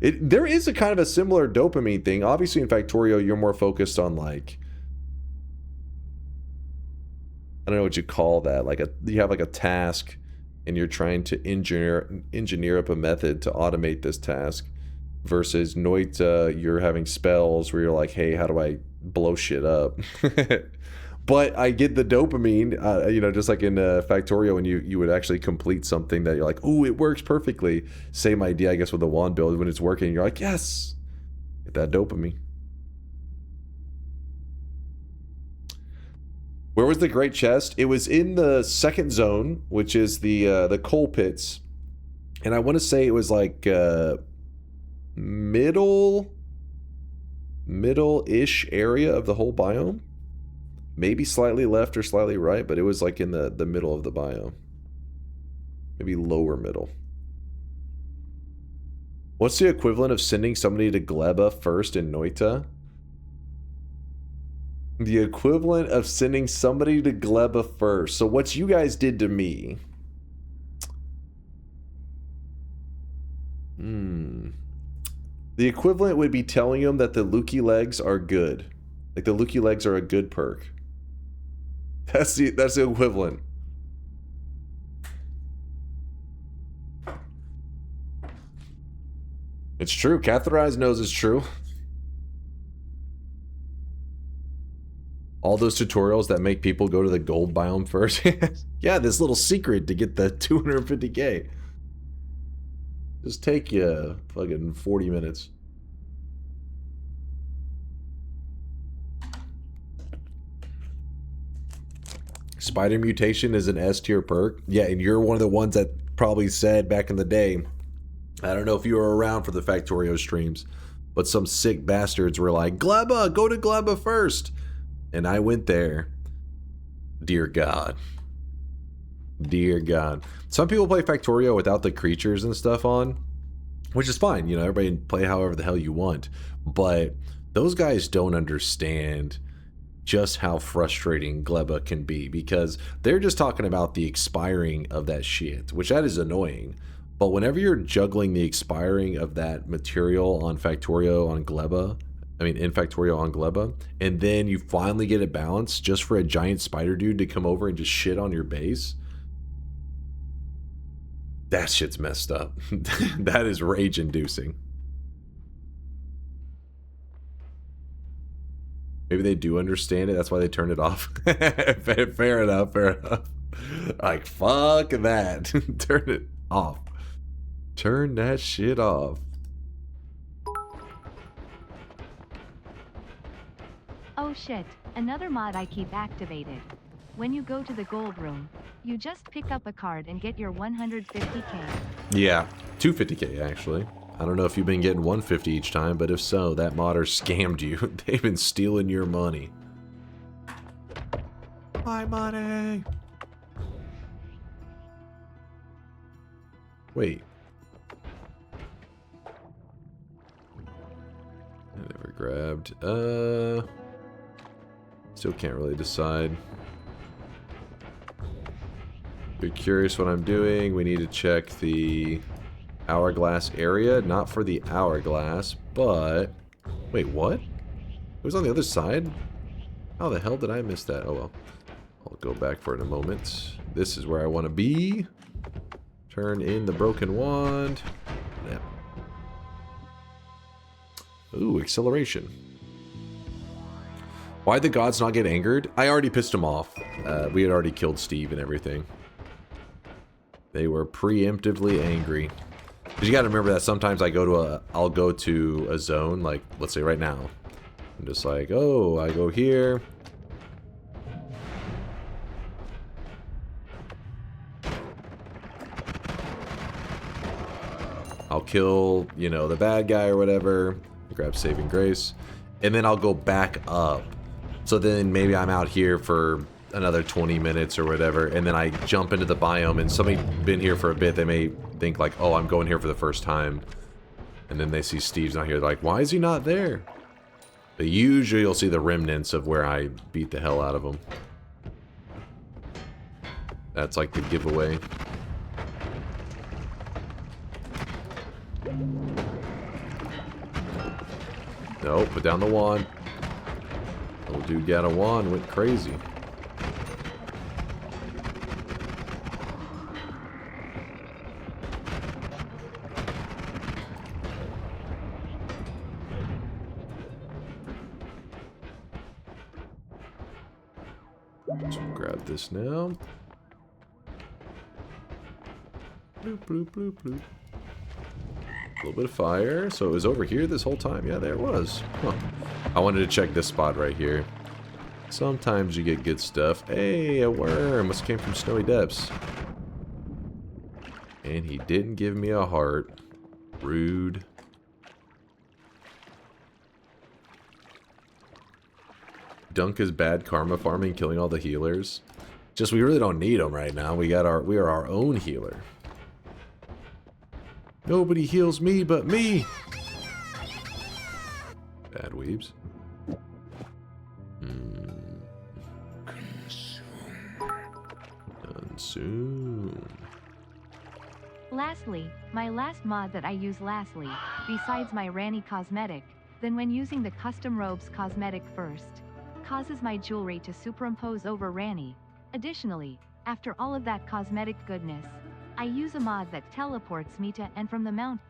There is a kind of a similar dopamine thing. Obviously in Factorio, you're more focused on, like, I don't know what you call that. Like you have like a task and you're trying to engineer up a method to automate this task. versus Noita, you're having spells where you're like, hey, how do I blow shit up? But I get the dopamine, you know, just like in Factorio, when you would actually complete something that you're like, ooh, it works perfectly. Same idea, I guess, with the wand build. When it's working, you're like, yes, get that dopamine. Where was the great chest? It was in the second zone, which is the coal pits, and I want to say it was like middle-ish area of the whole biome. Maybe slightly left or slightly right, but it was like in the middle of the biome. Maybe lower middle. What's the equivalent of sending somebody to Gleba first in Noita? The equivalent of sending somebody to Gleba first. So what you guys did to me. The equivalent would be telling them that the Lukey legs are good. Like the Lukey legs are a good perk. That's the equivalent. It's true. Catheterize knows it's true. All those tutorials that make people go to the gold biome first. Yeah, this little secret to get the 250k. Just take you fucking 40 minutes. Spider mutation is an S tier perk. Yeah, and you're one of the ones that probably said back in the day, I don't know if you were around for the Factorio streams, but some sick bastards were like, Gleba, go to Gleba first. And I went there. Dear God. Dear God. Some people play Factorio without the creatures and stuff on, which is fine. You know, everybody play however the hell you want. But those guys don't understand just how frustrating Gleba can be, because they're just talking about the expiring of that shit, which that is annoying. But whenever you're juggling the expiring of that material on Factorio on Gleba, I mean in Factorio on Gleba, and then you finally get it balanced just for a giant spider dude to come over and just shit on your base, that shit's messed up. That is rage inducing. Maybe they do understand it. That's why they turned it off. Fair enough. Fair enough. Like, fuck that. Turn it off. Turn that shit off. Oh shit, another mod I keep activated. When you go to the gold room, you just pick up a card and get your 150k. Yeah, 250k actually. I don't know if you've been getting 150 each time, but if so, that modder scammed you. They've been stealing your money. My money! Wait. I never grabbed. Still can't really decide. If you're curious what I'm doing, we need to check the hourglass area. Not for the hourglass, but... Wait, what? It was on the other side? How the hell did I miss that? Oh well. I'll go back for it in a moment. This is where I want to be. Turn in the broken wand. Yep. Ooh, acceleration. Why'd the gods not get angered? I already pissed them off. We had already killed Steve and everything. They were preemptively angry. Because you gotta remember that sometimes I'll go to a zone, like, let's say right now. I'm just like, oh, I go here. I'll kill, you know, the bad guy or whatever. Grab saving grace. And then I'll go back up. So then maybe I'm out here for another 20 minutes or whatever, and then I jump into the biome, and somebody been here for a bit, they may think like, oh, I'm going here for the first time. And then they see Steve's not here, they're like, why is he not there? But usually you'll see the remnants of where I beat the hell out of him. That's like the giveaway. Nope, put down the wand. Little dude got a wand, went crazy. So grab this now. Bloop, bloop, bloop, bloop. A little bit of fire. So it was over here this whole time? Yeah, there it was. Huh. I wanted to check this spot right here. Sometimes you get good stuff. Hey, a worm. Must have came from Snowy Depths. And he didn't give me a heart. Rude. Dunk is bad karma farming, killing all the healers. Just we really don't need them right now. We are our own healer. Nobody heals me but me. Bad weebs. Consume. Lastly, my last mod that I use lastly, besides my Ranny cosmetic, then when using the custom robes cosmetic first, causes my jewelry to superimpose over Ranny. Additionally, after all of that cosmetic goodness, I use a mod that teleports me to and from the mountain.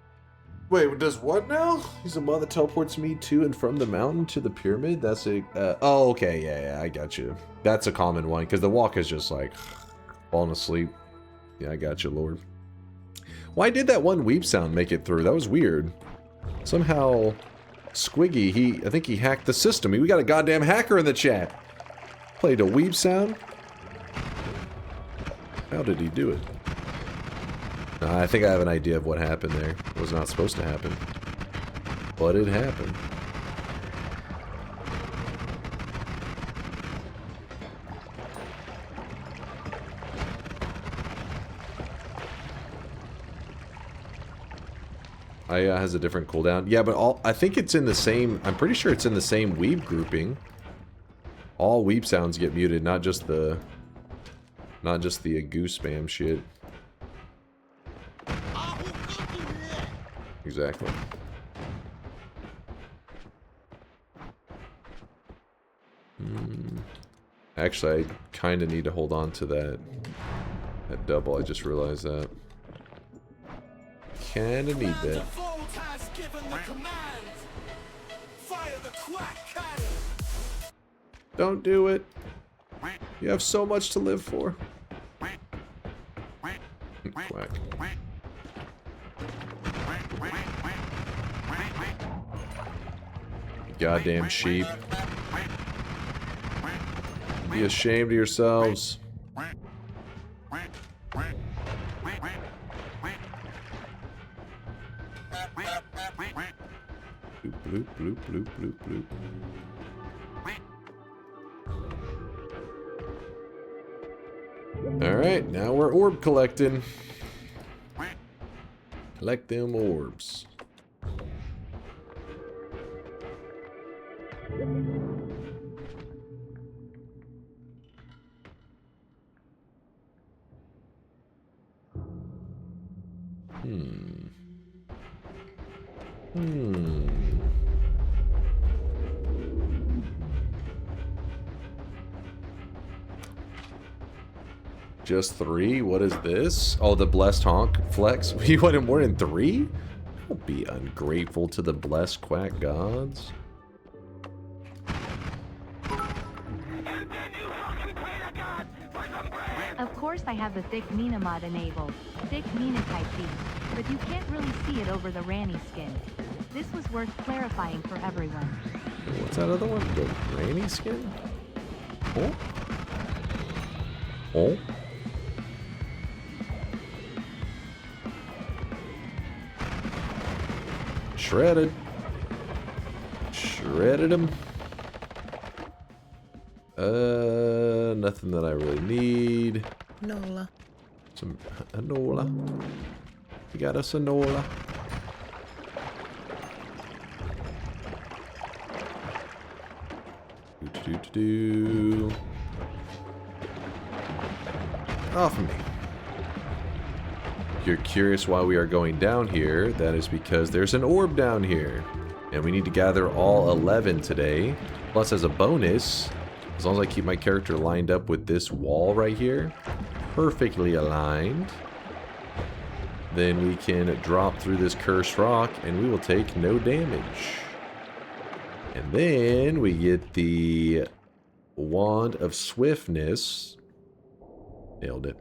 Wait, does what now? Use a mod that teleports me to and from the mountain to the pyramid? That's a... oh, okay, yeah, I got you. That's a common one, because the walk is just like... falling asleep. Yeah, I got you, Lord. Why did that one weep sound make it through? That was weird. Somehow... Squiggy, I think he hacked the system. We got a goddamn hacker in the chat. Played a weep sound. How did he do it? I think I have an idea of what happened there. It was not supposed to happen. But it happened. Has a different cooldown. Yeah, but I think it's in the same... I'm pretty sure it's in the same weeb grouping. All weep sounds get muted, not just the goose spam shit. Exactly. Actually, I kind of need to hold on to that double. I just realized that. Kind of need that. Don't do it. You have so much to live for. Quack. Goddamn sheep. Be ashamed of yourselves. Bloop, bloop, bloop, bloop, bloop. Alright, now we're orb collecting. Collect them orbs. Just 3? What is this? Oh, the blessed honk flex. You wanted more than 3? Don't be ungrateful to the blessed quack gods. Of course I have the thick Mina mod enabled, thick Mina type B, but you can't really see it over the Ranny skin. This was worth clarifying for everyone. What's that other one? The Ranny skin? Oh? Oh? Shredded. Shredded him. Nothing that I really need. Nola. Some Nola. We got us a Nola. Do. Off me. If you're curious why we are going down here, that is because there's an orb down here. And we need to gather all 11 today. Plus, as a bonus, as long as I keep my character lined up with this wall right here, perfectly aligned, then we can drop through this cursed rock and we will take no damage. And then we get the Wand of Swiftness. Nailed it.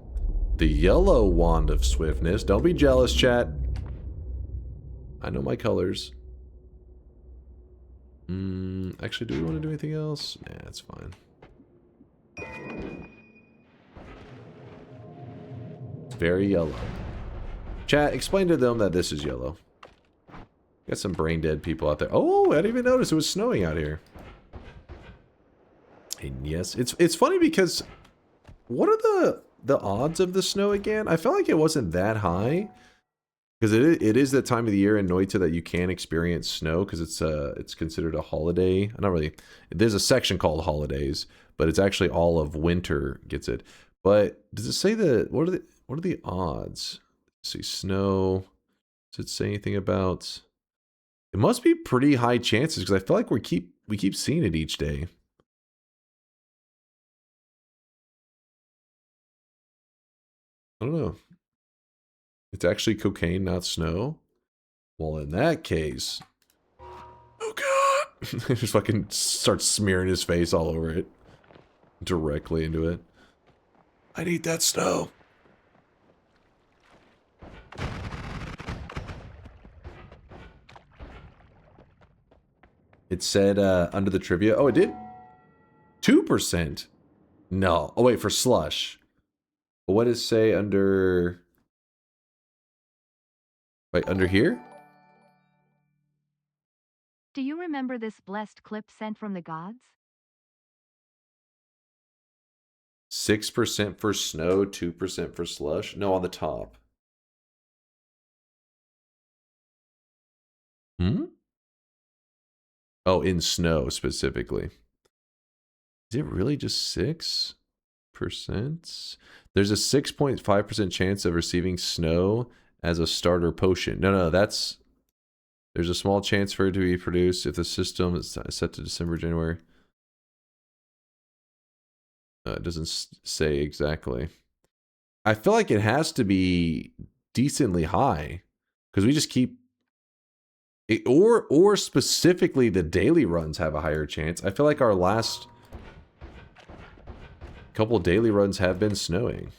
The yellow Wand of Swiftness. Don't be jealous, chat. I know my colors. Actually, do we want to do anything else? Nah, that's fine. It's very yellow. Chat, explain to them that this is yellow. Got some brain dead people out there. Oh, I didn't even notice it was snowing out here. And yes, it's funny because what are the odds of the snow again? I felt like it wasn't that high. Because it is that time of the year in Noita that you can experience snow because it's considered a holiday. Not really. There's a section called holidays, but it's actually all of winter gets it. But does it say what are the odds? Let's see, snow. Does it say anything about? It must be pretty high chances because I feel like we keep seeing it each day. I don't know. It's actually cocaine, not snow? Well, in that case... Oh, God! He just fucking starts smearing his face all over it. Directly into it. I need that snow. It said under the trivia... Oh, it did? 2%? No. Oh, wait, for slush. But what does it say under... Wait, under here? Do you remember this blessed clip sent from the gods? 6% for snow, 2% for slush? No, on the top. Oh, in snow specifically. Is it really just 6%? There's a 6.5% chance of receiving snow as a starter potion. No, that's... There's a small chance for it to be produced if the system is set to December, January. It doesn't say exactly. I feel like it has to be decently high. Because we just keep... Or specifically the daily runs have a higher chance. I feel like our last couple daily runs have been snowing.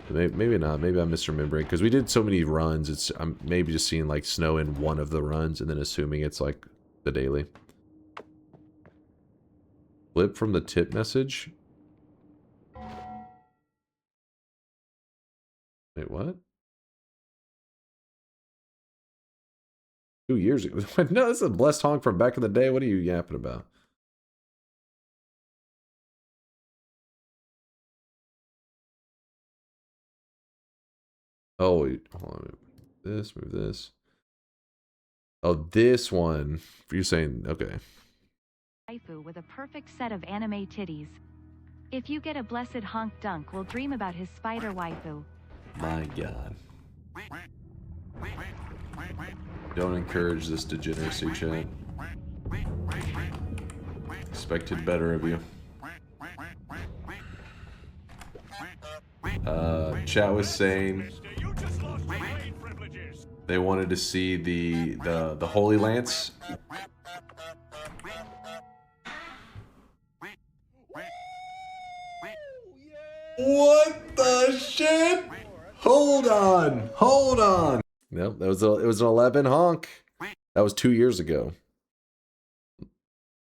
Maybe not. Maybe I'm misremembering because we did so many runs. I'm maybe just seeing like snow in one of the runs and then assuming it's like the daily. Flip from the tip message. Wait, what? 2 years ago. No, this is a blessed honk from back in the day. What are you yapping about? Oh, wait, hold on. Move this. Oh, this one. You're saying, okay. Waifu with a perfect set of anime titties. If you get a blessed honk dunk, we'll dream about his spider waifu. My God. Don't encourage this degeneracy, chat. Expected better of you. Chat was saying they wanted to see the Holy Lance. What the shit? Hold on. Nope, it was an 11 honk. That was 2 years ago.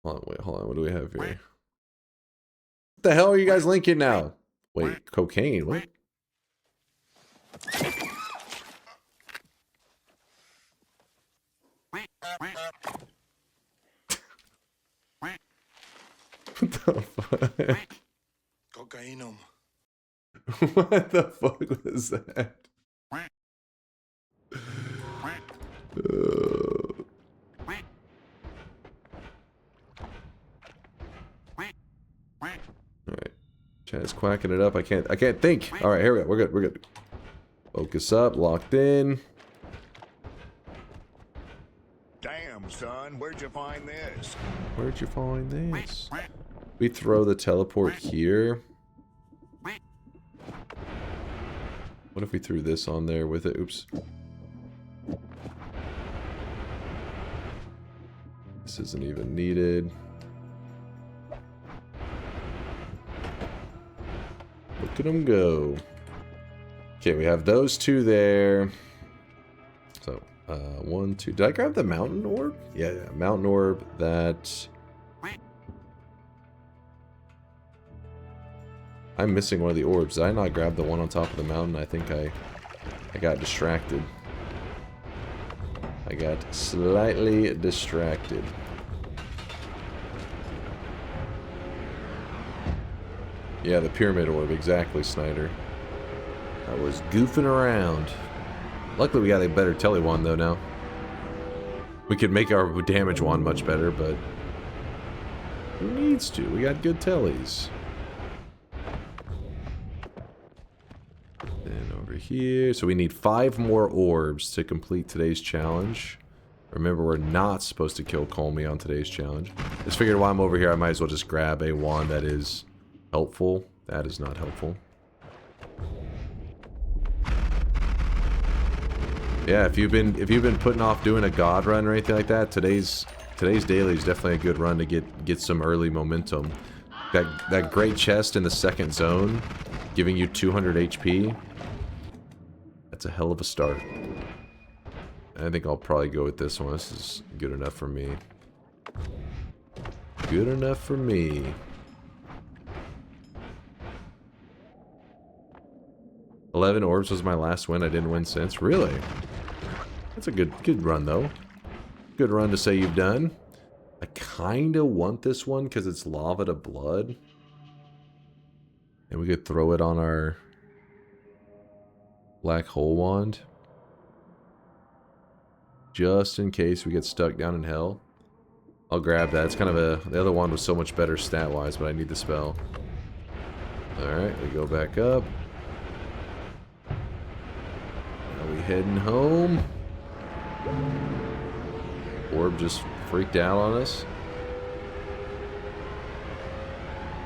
Hold on. What do we have here? What the hell are you guys linking now? Wait, cocaine? What? What the fuck? Cocainum. What the fuck was that? Alright. Chat's quacking it up. I can't think. Alright, here we go. We're good. Focus up, locked in. Damn, son, where'd you find this? Where'd you find this? We throw the teleport here. What if we threw this on there with it? Oops. This isn't even needed. Look at them go. Okay, we have those two there. So, 1, 2. Did I grab the mountain orb? Yeah, mountain orb. That. I'm missing one of the orbs. Did I not grab the one on top of the mountain? I think I got distracted. I got slightly distracted. Yeah, the pyramid orb. Exactly, Snyder. I was goofing around. Luckily, we got a better tele wand, though, now. We could make our damage wand much better, but... who needs to? We got good teles. Then over here... so we need 5 more orbs to complete today's challenge. Remember, we're not supposed to kill Colmy on today's challenge. Just figured while I'm over here, I might as well just grab a wand that is helpful. That is not helpful. Yeah, if you've been putting off doing a god run or anything like that, today's daily is definitely a good run to get some early momentum. That great chest in the second zone, giving you 200 HP. That's a hell of a start. I think I'll probably go with this one. This is good enough for me. Good enough for me. $11 orbs was my last win. I didn't win since. Really? That's a good run, though. Good run to say you've done. I kind of want this one because it's lava to blood. And we could throw it on our black hole wand. Just in case we get stuck down in hell. I'll grab that. It's kind of a... the other wand was so much better stat-wise, but I need the spell. Alright, we go back up. Now we heading home. Orb just freaked out on us.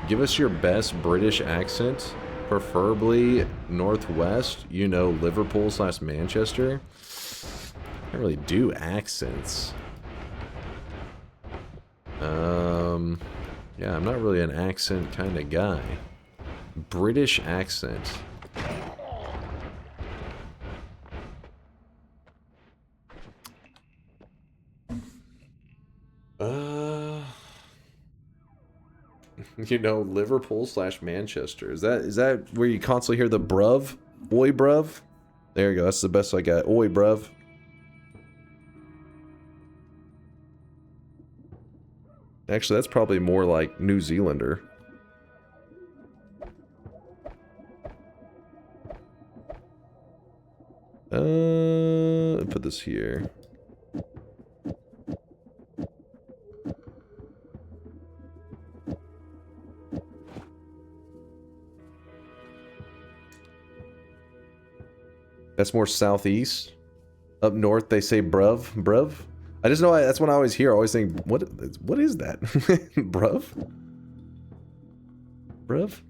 Give us your best British accent. Preferably Northwest. You know, Liverpool/Manchester. I don't really do accents. Yeah, I'm not really an accent kind of guy. British accent. You know, Liverpool/Manchester. Is that where you constantly hear the bruv? Oi, bruv? There you go. That's the best I got. Oi, bruv. Actually, that's probably more like New Zealander. Put this here. That's more southeast. Up north, they say bruv. Bruv. I just know that's what I always hear. I always think, what is that? Bruv? Bruv?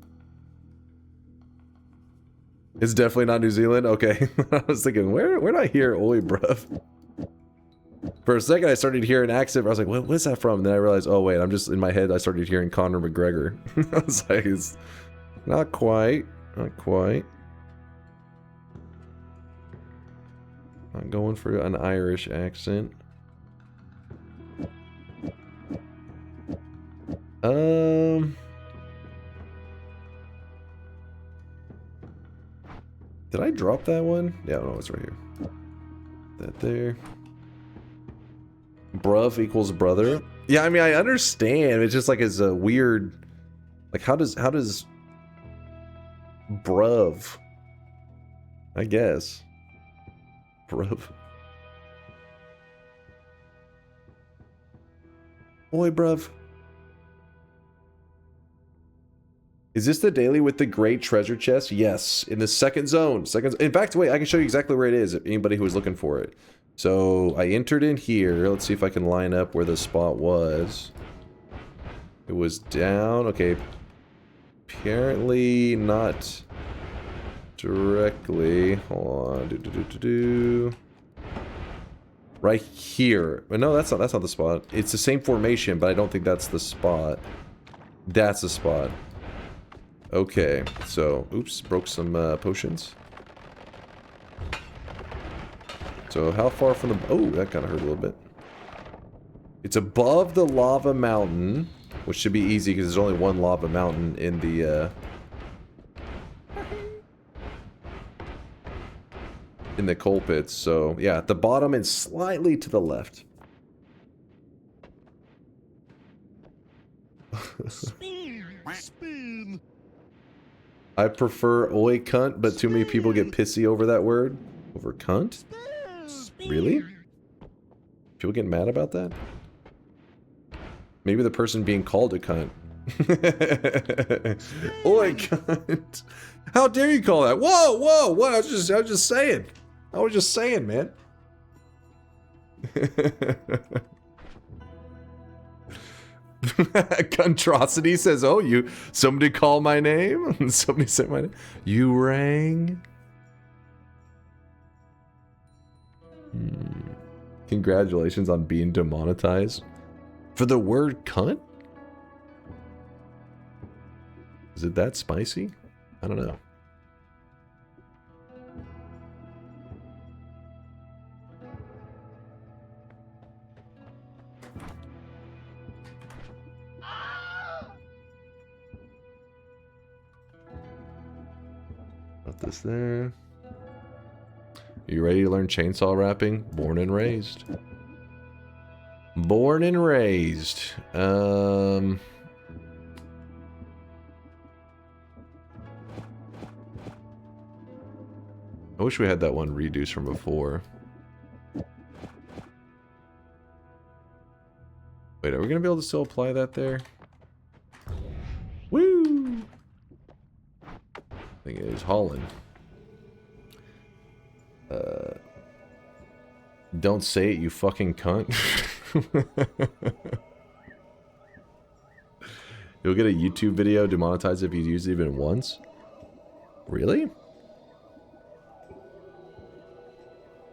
It's definitely not New Zealand? Okay. I was thinking, where did I hear oi, bruv? For a second, I started hearing an accent. I was like, what's that from? And then I realized, oh, wait, I'm just in my head. I started hearing Conor McGregor. I was like, it's not quite. Not quite. I'm going for an Irish accent. Did I drop that one? Yeah, no, it's right here. That there. Bruv equals brother. Yeah, I mean, I understand. It's just like it's a weird. Like, how does bruv? I guess. Bruv. Oi, bruv. Is this the daily with the great treasure chest? Yes, in the second zone. In fact, wait, I can show you exactly where it is, if anybody who was looking for it. So, I entered in here. Let's see if I can line up where the spot was. It was down. Okay. Apparently not directly. Hold on. Right here. But no, that's not the spot. It's the same formation, but I don't think that's the spot. That's the spot. Okay, so, oops, broke some potions. So how far from the... Oh, that kind of hurt a little bit. It's above the lava mountain, which should be easy because there's only one lava mountain in the coal pits. So yeah, at the bottom and slightly to the left. Spin. I prefer oi cunt, but too many people get pissy over that word. Over cunt? Really? People get mad about that? Maybe the person being called a cunt. Oi cunt. How dare you call that? Whoa, whoa, what? I was just saying. I was just saying, man. Controsity says, oh, somebody call my name? Somebody said my name. You rang? Congratulations on being demonetized. For the word cunt? Is it that spicy? I don't know. Got this there. You ready to learn chainsaw rapping? Born and raised. Born and raised. I wish we had that one reduced from before. Wait, are we gonna be able to still apply that there? Woo! I think it is Holland. Don't say it, you fucking cunt. You'll get a YouTube video demonetized if you use it even once? Really?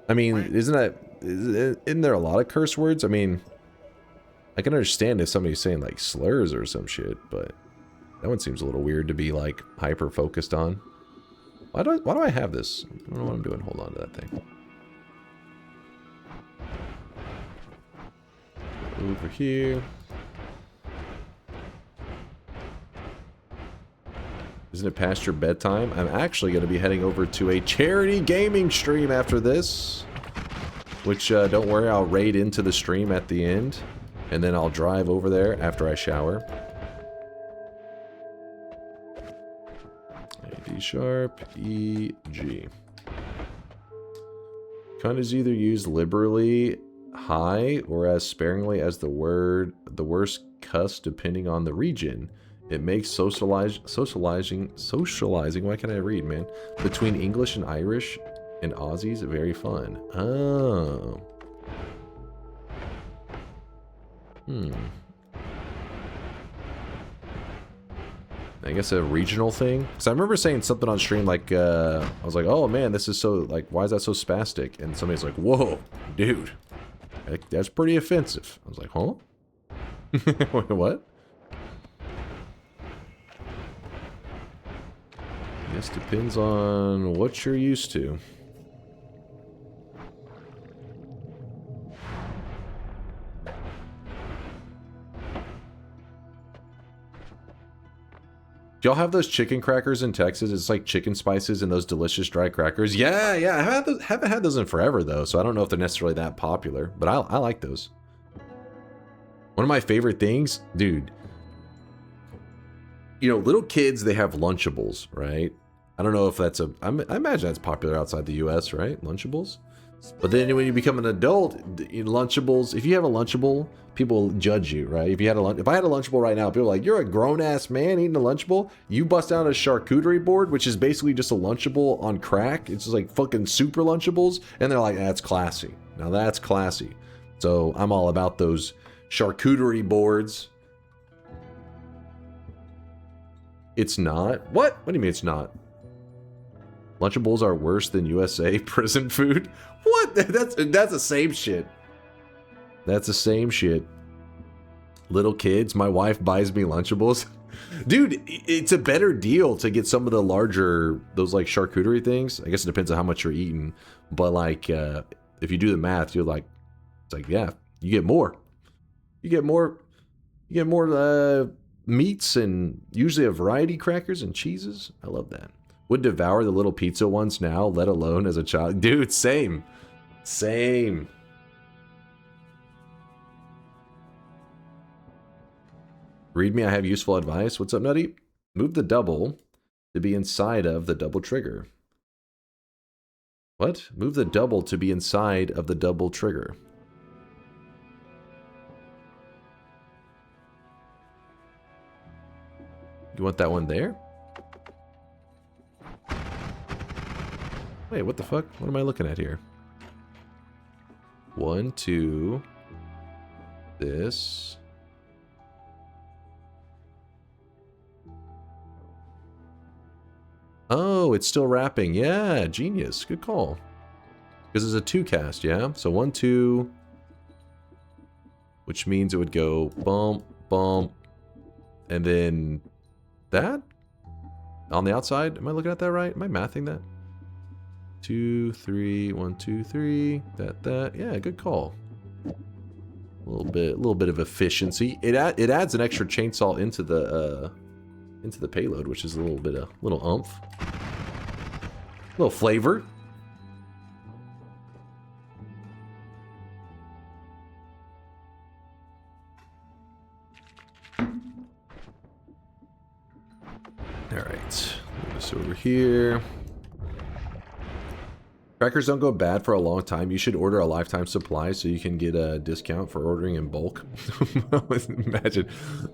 I mean, isn't there a lot of curse words? I mean, I can understand if somebody's saying like slurs or some shit, but that one seems a little weird to be like hyper focused on. Why do I have this? I don't know what I'm doing. Hold on to that thing. Over here. Isn't it past your bedtime? I'm actually going to be heading over to a charity gaming stream after this. Which, don't worry, I'll raid into the stream at the end. And then I'll drive over there after I shower. D sharp, E, G. Cunt is either used liberally high or as sparingly as the worst cuss depending on the region. It makes socializing, why can't I read, man? Between English and Irish and Aussies very fun. Oh. I guess a regional thing. Because I remember saying something on stream like, I was like, oh man, this is so, like, why is that so spastic? And somebody's like, whoa, dude. That's pretty offensive. I was like, huh? Wait, what? I guess depends on what you're used to. Y'all have those chicken crackers in Texas? It's like chicken spices and those delicious dry crackers. Yeah, I haven't had those in forever though, so I don't know if they're necessarily that popular, but I like those. One of my favorite things, dude. You know, little kids, they have Lunchables, right? I don't know if that's I imagine that's popular outside the US, right? Lunchables? But then when you become an adult, Lunchables, if you have a Lunchable, people judge you, right? If I had a Lunchable right now, people are like, you're a grown-ass man eating a Lunchable? You bust out a charcuterie board, which is basically just a Lunchable on crack. It's just like fucking super Lunchables. And they're like, that's classy. Now that's classy. So I'm all about those charcuterie boards. It's not? What? What do you mean it's not? Lunchables are worse than USA prison food? What? That's the same shit. That's the same shit. Little kids, my wife buys me Lunchables. Dude, it's a better deal to get some of the larger, those like charcuterie things. I guess it depends on how much you're eating. But like, if you do the math, you're like, it's like, yeah, you get more. You get more meats and usually a variety of crackers and cheeses. I love that. Would devour the little pizza ones now, let alone as a child. Dude, same. Same. Read me, I have useful advice. What's up, Nutty? Move the double to be inside of the double trigger. What? Move the double to be inside of the double trigger. You want that one there? Wait, what the fuck? What am I looking at here? 1, 2. This. Oh, it's still wrapping. Yeah, genius. Good call. Because it's a 2 cast, yeah? So 1, 2. Which means it would go bump, bump. And then that? On the outside? Am I looking at that right? Am I mathing that? 2, 3, 1, 2, 3. That. Yeah, good call. A little bit of efficiency. It adds an extra chainsaw into the payload, which is a little oomph. A little flavor. All right, move this over here. Crackers don't go bad for a long time. You should order a lifetime supply so you can get a discount for ordering in bulk.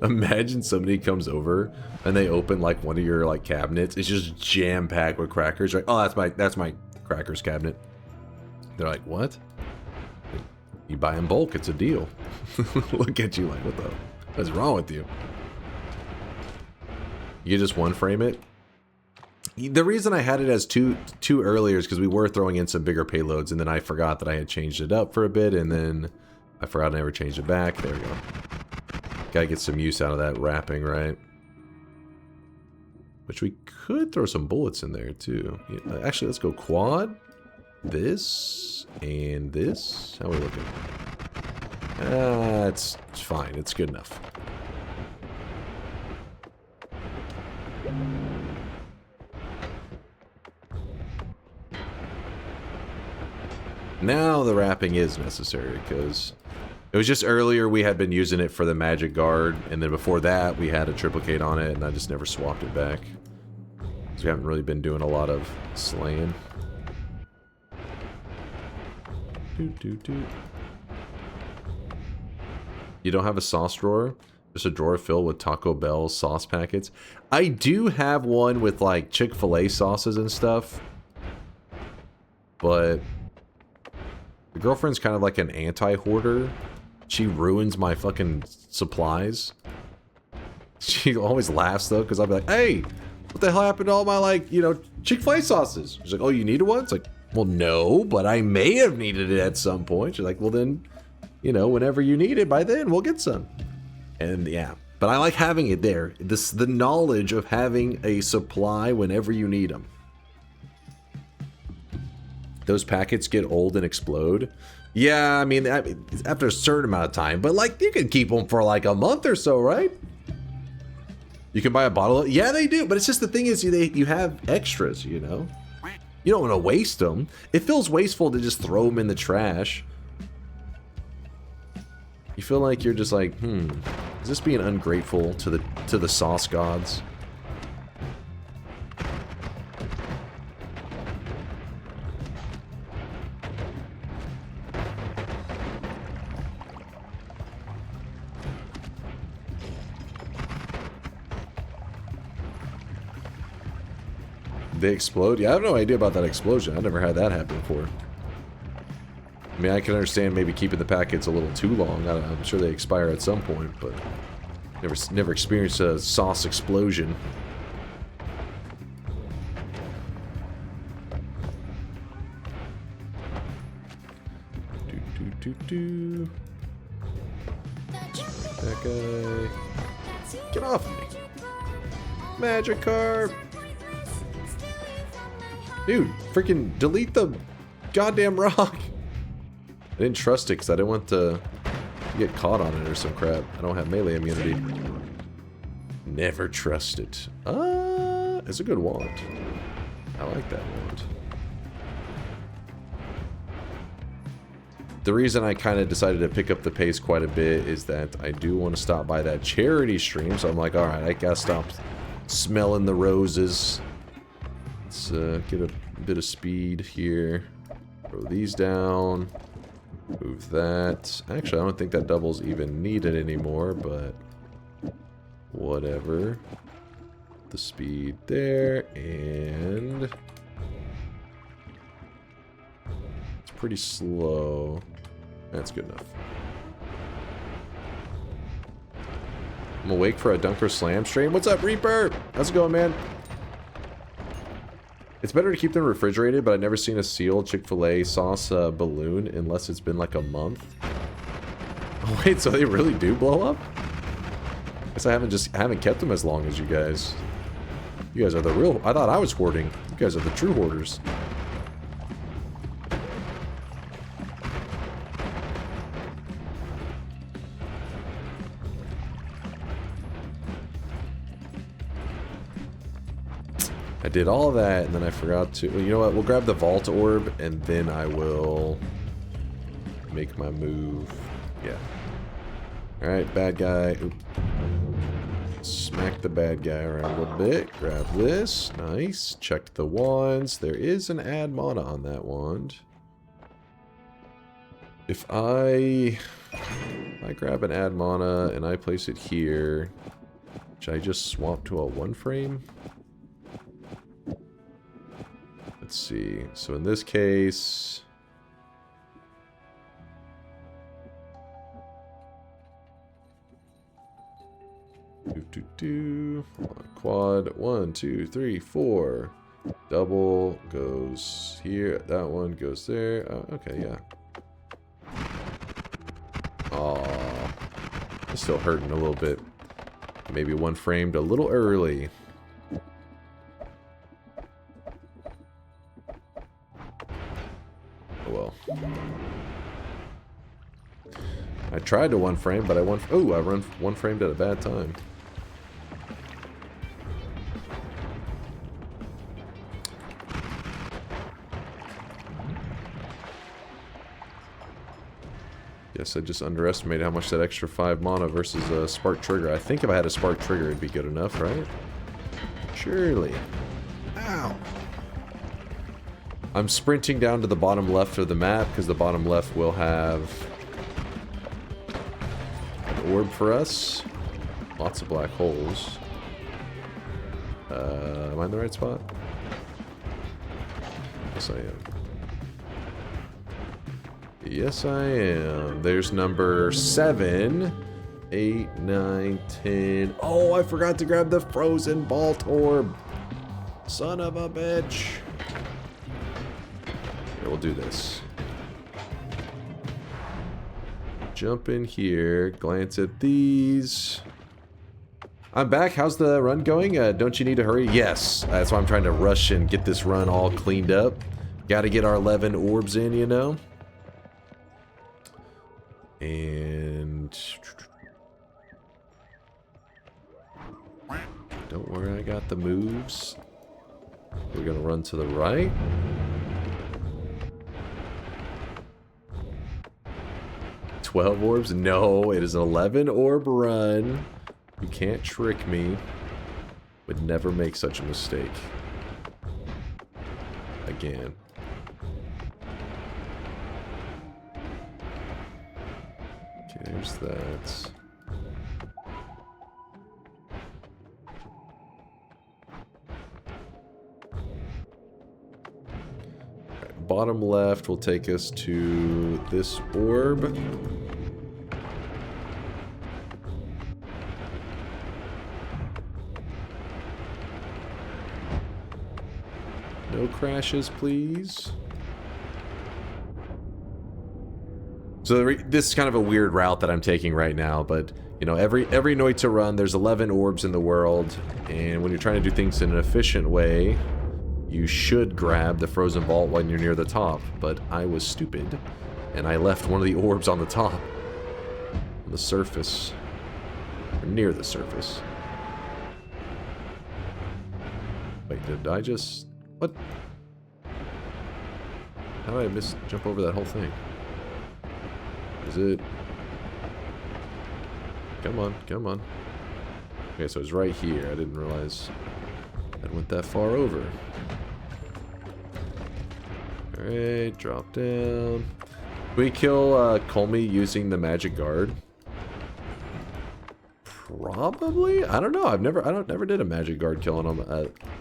Imagine somebody comes over and they open like one of your like cabinets. It's just jam packed with crackers. Like, oh, that's my crackers cabinet. They're like, what? You buy in bulk, it's a deal. Look at you like, what's wrong with you? You just one frame it. The reason I had it as two earlier is because we were throwing in some bigger payloads, and then I forgot that I had changed it up for a bit, and then I forgot I never changed it back. There we go. Gotta get some use out of that wrapping, right? Which we could throw some bullets in there, too. Yeah, actually, let's go quad. This and this. How are we looking? It's fine. It's good enough. Now the wrapping is necessary, because it was just earlier we had been using it for the magic guard, and then before that we had a triplicate on it, and I just never swapped it back. So we haven't really been doing a lot of slaying. You don't have a sauce drawer? Just a drawer filled with Taco Bell sauce packets? I do have one with like Chick-fil-A sauces and stuff, but the girlfriend's kind of like an anti-hoarder. She ruins my fucking supplies. She always laughs though, because I'll be like, hey, what the hell happened to all my, like, you know, Chick-fil-A sauces? She's like, oh, you needed one? It's like, well, no, but I may have needed it at some point. She's like, well then, you know, whenever you need it, by then we'll get some. And yeah, but I like having it there. The knowledge of having a supply whenever you need them. Those packets get old and explode. Yeah, I mean, after a certain amount of time, but like you can keep them for like a month or so, right? You can buy a bottle of, yeah, they do, but it's just the thing is you have extras, you know? You don't want to waste them. It feels wasteful to just throw them in the trash. You feel like you're just like, is this being ungrateful to the sauce gods? They explode? Yeah, I have no idea about that explosion. I've never had that happen before. I mean, I can understand maybe keeping the packets a little too long. I'm sure they expire at some point, but never experienced a sauce explosion. That guy. Get off of me. Magikarp! Dude, freaking delete the goddamn rock! I didn't trust it because I didn't want to get caught on it or some crap. I don't have melee immunity. Never trust it. It's a good wand. I like that wand. The reason I kind of decided to pick up the pace quite a bit is that I do want to stop by that charity stream, so I'm like, alright, I gotta stop smelling the roses. Let's get a bit of speed here. Throw these down. Move that. Actually, I don't think that double's even needed anymore, but whatever. The speed there, and it's pretty slow. That's good enough. I'm awake for a DunkOrSlam stream. What's up, Reaper? How's it going, man? It's better to keep them refrigerated, but I've never seen a sealed Chick-fil-A sauce balloon unless it's been like a month. Oh, wait, so they really do blow up? Guess I haven't kept them as long as you guys. You guys are the real. I thought I was hoarding. You guys are the true hoarders. I did all that, and then I forgot to... Well, you know what? We'll grab the Vault Orb, and then I will make my move. Yeah. Alright, bad guy. Oop. Smack the bad guy around a little bit. Grab this. Nice. Check the wands. There is an add mana on that wand. If I grab an add mana, and I place it here, should I just swap to a 1-frame? Let's see. So in this case... Quad. 1, 2, 3, 4. Double goes here. That one goes there. Okay, yeah. Aw. It's still hurting a little bit. Maybe 1-framed a little early. Well, I tried to 1-frame, but I run 1-framed at a bad time. Guess I just underestimated how much that extra 5 mana versus a Spark Trigger. I think if I had a Spark Trigger, it'd be good enough, right? Surely. Ow! I'm sprinting down to the bottom left of the map because the bottom left will have an orb for us. Lots of black holes. Am I in the right spot? Yes, I am. Yes, I am. There's number 7, 8, 9, 10. Oh, I forgot to grab the frozen Vault Orb. Son of a bitch. We'll do this. Jump in here, glance at these. I'm back. How's the run going? Don't you need to hurry? Yes. That's why I'm trying to rush and get this run all cleaned up. Got to get our 11 orbs in, you know? And... don't worry, I got the moves. We're going to run to the right. $12 orbs? No, it is an 11 orb run. You can't trick me. Would never make such a mistake. Again. Okay, there's that. Right, bottom left will take us to this orb. No crashes, please. So So this is kind of a weird route that I'm taking right now, but you know, every Noita run, there's 11 orbs in the world, and when you're trying to do things in an efficient way, you should grab the frozen vault when you're near the top. But I was stupid, and I left one of the orbs on the top, on the surface, or near the surface. Wait, did I just... What? How did I jump over that whole thing? Is it... Come on, come on. Okay, so it's right here. I didn't realize I went that far over. Alright, drop down. Can we kill Colmy using the magic guard? Probably? I don't know. I never did a magic guard killing him.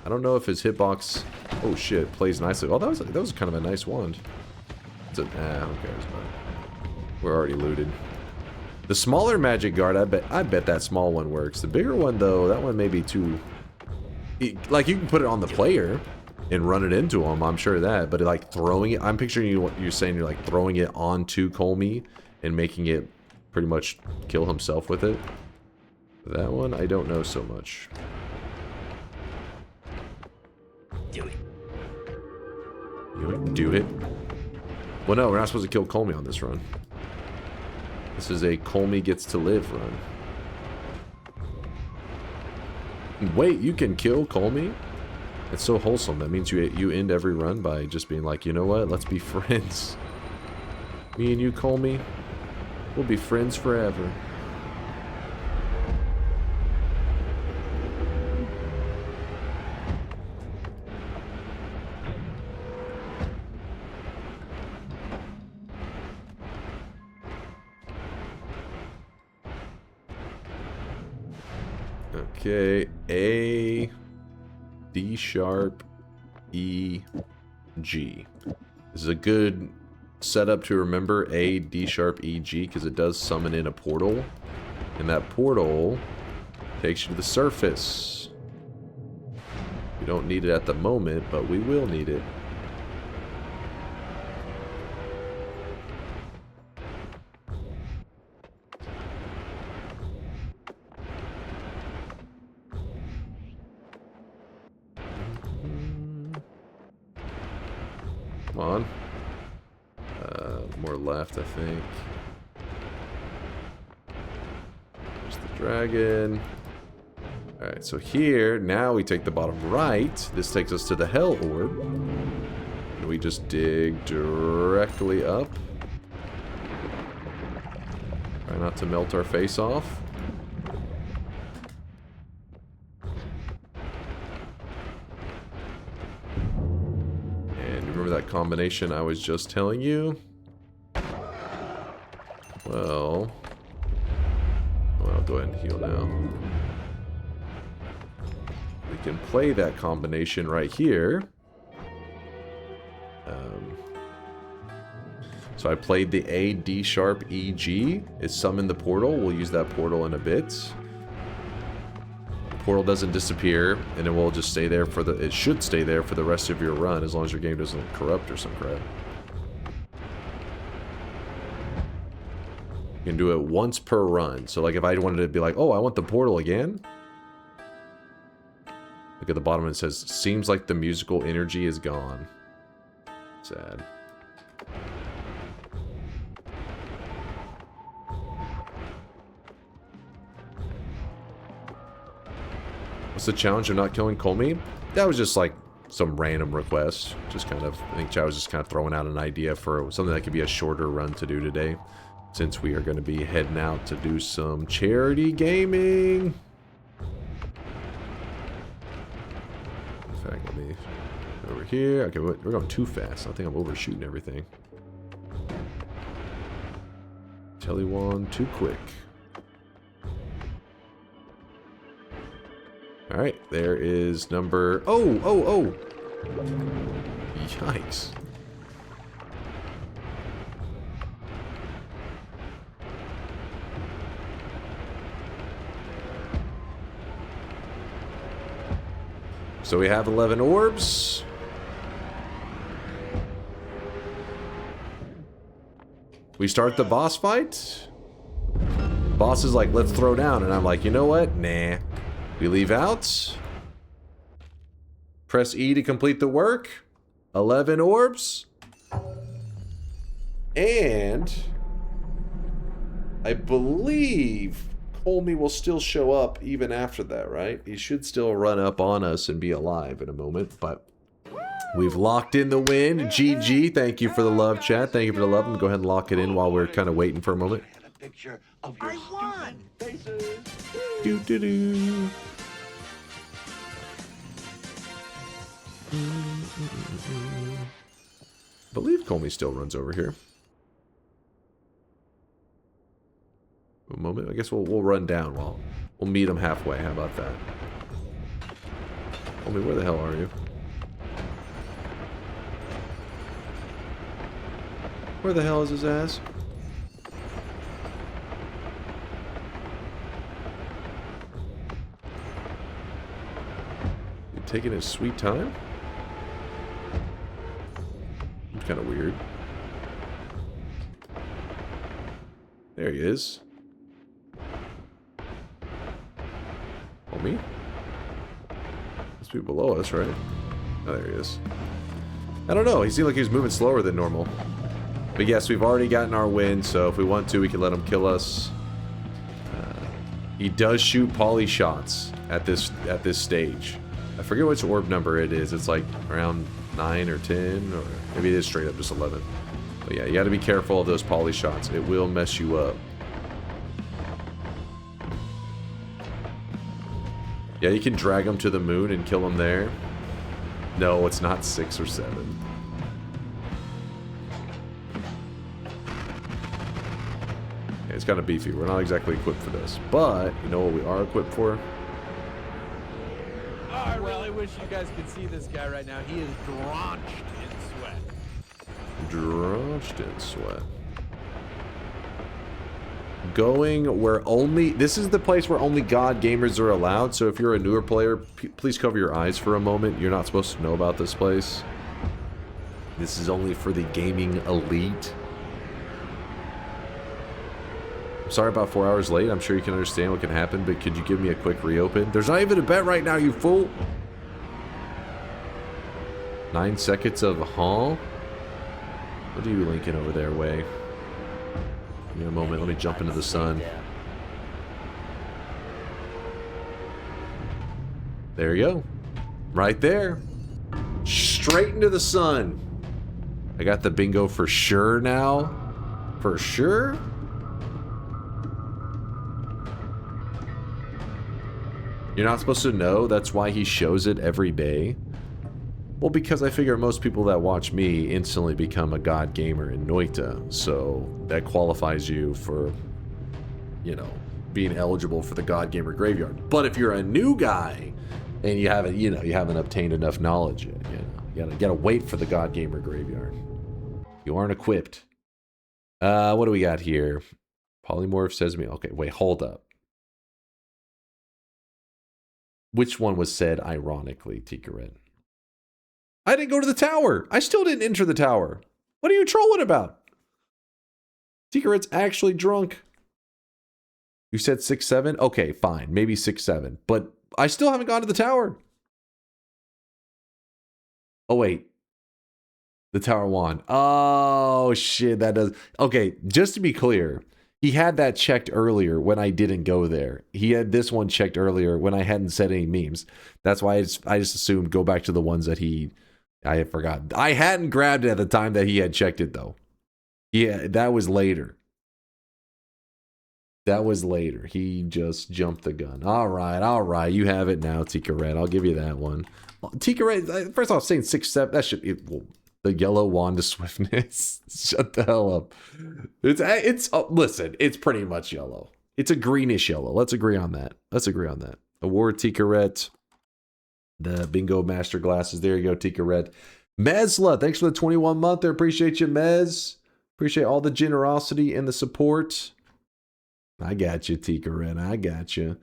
I don't know if his hitbox, oh shit, plays nicely. Oh, that was kind of a nice wand. It's a, who cares, man. We're already looted. The smaller magic guard, I bet that small one works. The bigger one though, that one may be too... Like, you can put it on the player and run it into him, I'm sure of that, but like throwing it, I'm picturing you, what you're saying, you're like throwing it onto Colmy and making it pretty much kill himself with it. That one, I don't know so much. Do it. Do it? Well, no, we're not supposed to kill Colmy on this run. This is a Colmy gets to live run. Wait, you can kill Colmy? It's so wholesome. That means you end every run by just being like, you know what? Let's be friends. Me and you, Colmy, we'll be friends forever. Okay, A, D sharp, E, G. This is a good setup to remember A, D sharp, E, G, because it does summon in a portal. And that portal takes you to the surface. We don't need it at the moment, but we will need it. Come on. More left, I think. There's the dragon. Alright, so here, now we take the bottom right. This takes us to the hell orb. And we just dig directly up. Try not to melt our face off. That combination I was just telling you? Well, I'll go ahead and heal now. We can play that combination right here. So I played the A, D sharp, E, G. It summoned the portal. We'll use that portal in a bit. Portal doesn't disappear, and it will just stay there for it should stay there for the rest of your run, as long as your game doesn't corrupt or some crap. You can do it once per run. So like if I wanted to be like, oh, I want the portal again. Look at the bottom, it says, seems like the musical energy is gone. Sad. What's the challenge of not killing Colmy? That was just like some random request. Just kind of, I think Chow was just kind of throwing out an idea for something that could be a shorter run to do today. Since we are going to be heading out to do some charity gaming. In fact, let me over here. Okay, we're going too fast. I think I'm overshooting everything. Tellywan too quick. Alright, there is number... Oh! Yikes. So we have 11 orbs. We start the boss fight. Boss is like, let's throw down. And I'm like, you know what? Nah. We leave out. Press E to complete the work. 11 orbs. And I believe Colmy will still show up even after that, right? He should still run up on us and be alive in a moment, but we've locked in the win. GG, thank you for the love, chat. Thank you for the love. I'm going to go ahead and lock it in while we're kind of waiting for a moment. Picture of your stupid faces. Do-do-do. I believe Colmy still runs over here. A moment. I guess we'll run down while we'll meet him halfway. How about that? Colmy, where the hell are you? Where the hell is his ass? You taking his sweet time? It's kind of weird. There he is. Oh, me? Must be below us, right? Oh, there he is. I don't know. He seemed like he was moving slower than normal. But yes, we've already gotten our win, so if we want to, we can let him kill us. He does shoot poly shots at this stage. I forget which orb number it is. It's like around 9 or 10, or maybe it is straight up just 11. But yeah, you got to be careful of those poly shots. It will mess you up. Yeah, you can drag him to the moon and kill him there. No, it's not 6 or 7. Okay, it's kind of beefy. We're not exactly equipped for this. But, you know what we are equipped for? Oh, I really wish you guys could see this guy right now. He is drenched in sweat. Drenched in sweat. Going where only... This is the place where only God gamers are allowed, so if you're a newer player, please cover your eyes for a moment. You're not supposed to know about this place. This is only for the gaming elite. I'm sorry about 4 hours late. I'm sure you can understand what can happen, but could you give me a quick reopen? There's not even a bet right now, you fool! 9 seconds of huh? What are you linking over there, Way? Give me a moment. Let me jump into the sun. There you go. Right there. Straight into the sun. I got the bingo for sure now. For sure? You're not supposed to know? That's why he shows it every day? Well, because I figure most people that watch me instantly become a god gamer in Noita, so that qualifies you for, you know, being eligible for the god gamer graveyard. But if you're a new guy and you haven't, you know, you haven't obtained enough knowledge yet, you gotta wait for the god gamer graveyard. You aren't equipped. What do we got here? Polymorph says to me, okay, wait, hold up. Which one was said ironically, Tikaret? I didn't go to the tower. I still didn't enter the tower. What are you trolling about? Tikaret's actually drunk. You said 6-7? Okay, fine. Maybe 6-7. But I still haven't gone to the tower. Oh, wait. The tower won. Oh, shit. That does... Okay, just to be clear, he had that checked earlier when I didn't go there. He had this one checked earlier when I hadn't said any memes. That's why I just assumed go back to the ones that I had forgotten. I hadn't grabbed it at the time that he had checked it, though. Yeah, that was later. That was later. He just jumped the gun. All right. You have it now, Tikaret. I'll give you that one. Tikaret, first off, saying 6-7, that should... Well, the yellow wand of swiftness. Shut the hell up. Listen, it's pretty much yellow. It's a greenish yellow. Let's agree on that. Award Tikaret. The bingo master glasses. There you go, Tikaret. Mesla, thanks for the 21 month. I appreciate you, Mez. Appreciate all the generosity and the support. I got you, Tikaret. I got you.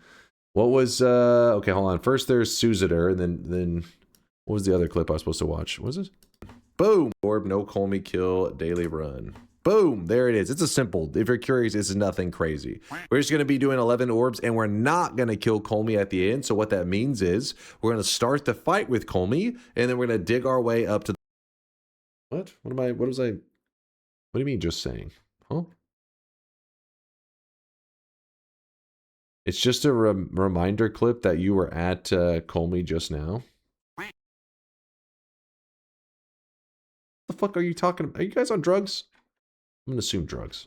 What was okay, hold on. First there's Suzitor, and then what was the other clip I was supposed to watch? What was this? Boom! Orb, no Colmy kill, daily run. Boom, there it is. It's a simple. If you're curious, this is nothing crazy. We're just going to be doing 11 orbs, and we're not going to kill Colmy at the end. So what that means is we're going to start the fight with Colmy, and then we're going to dig our way up to the... What? What do you mean just saying? Huh? It's just a reminder clip that you were at Colmy just now. The fuck are you talking about? Are you guys on drugs? I'm gonna assume drugs.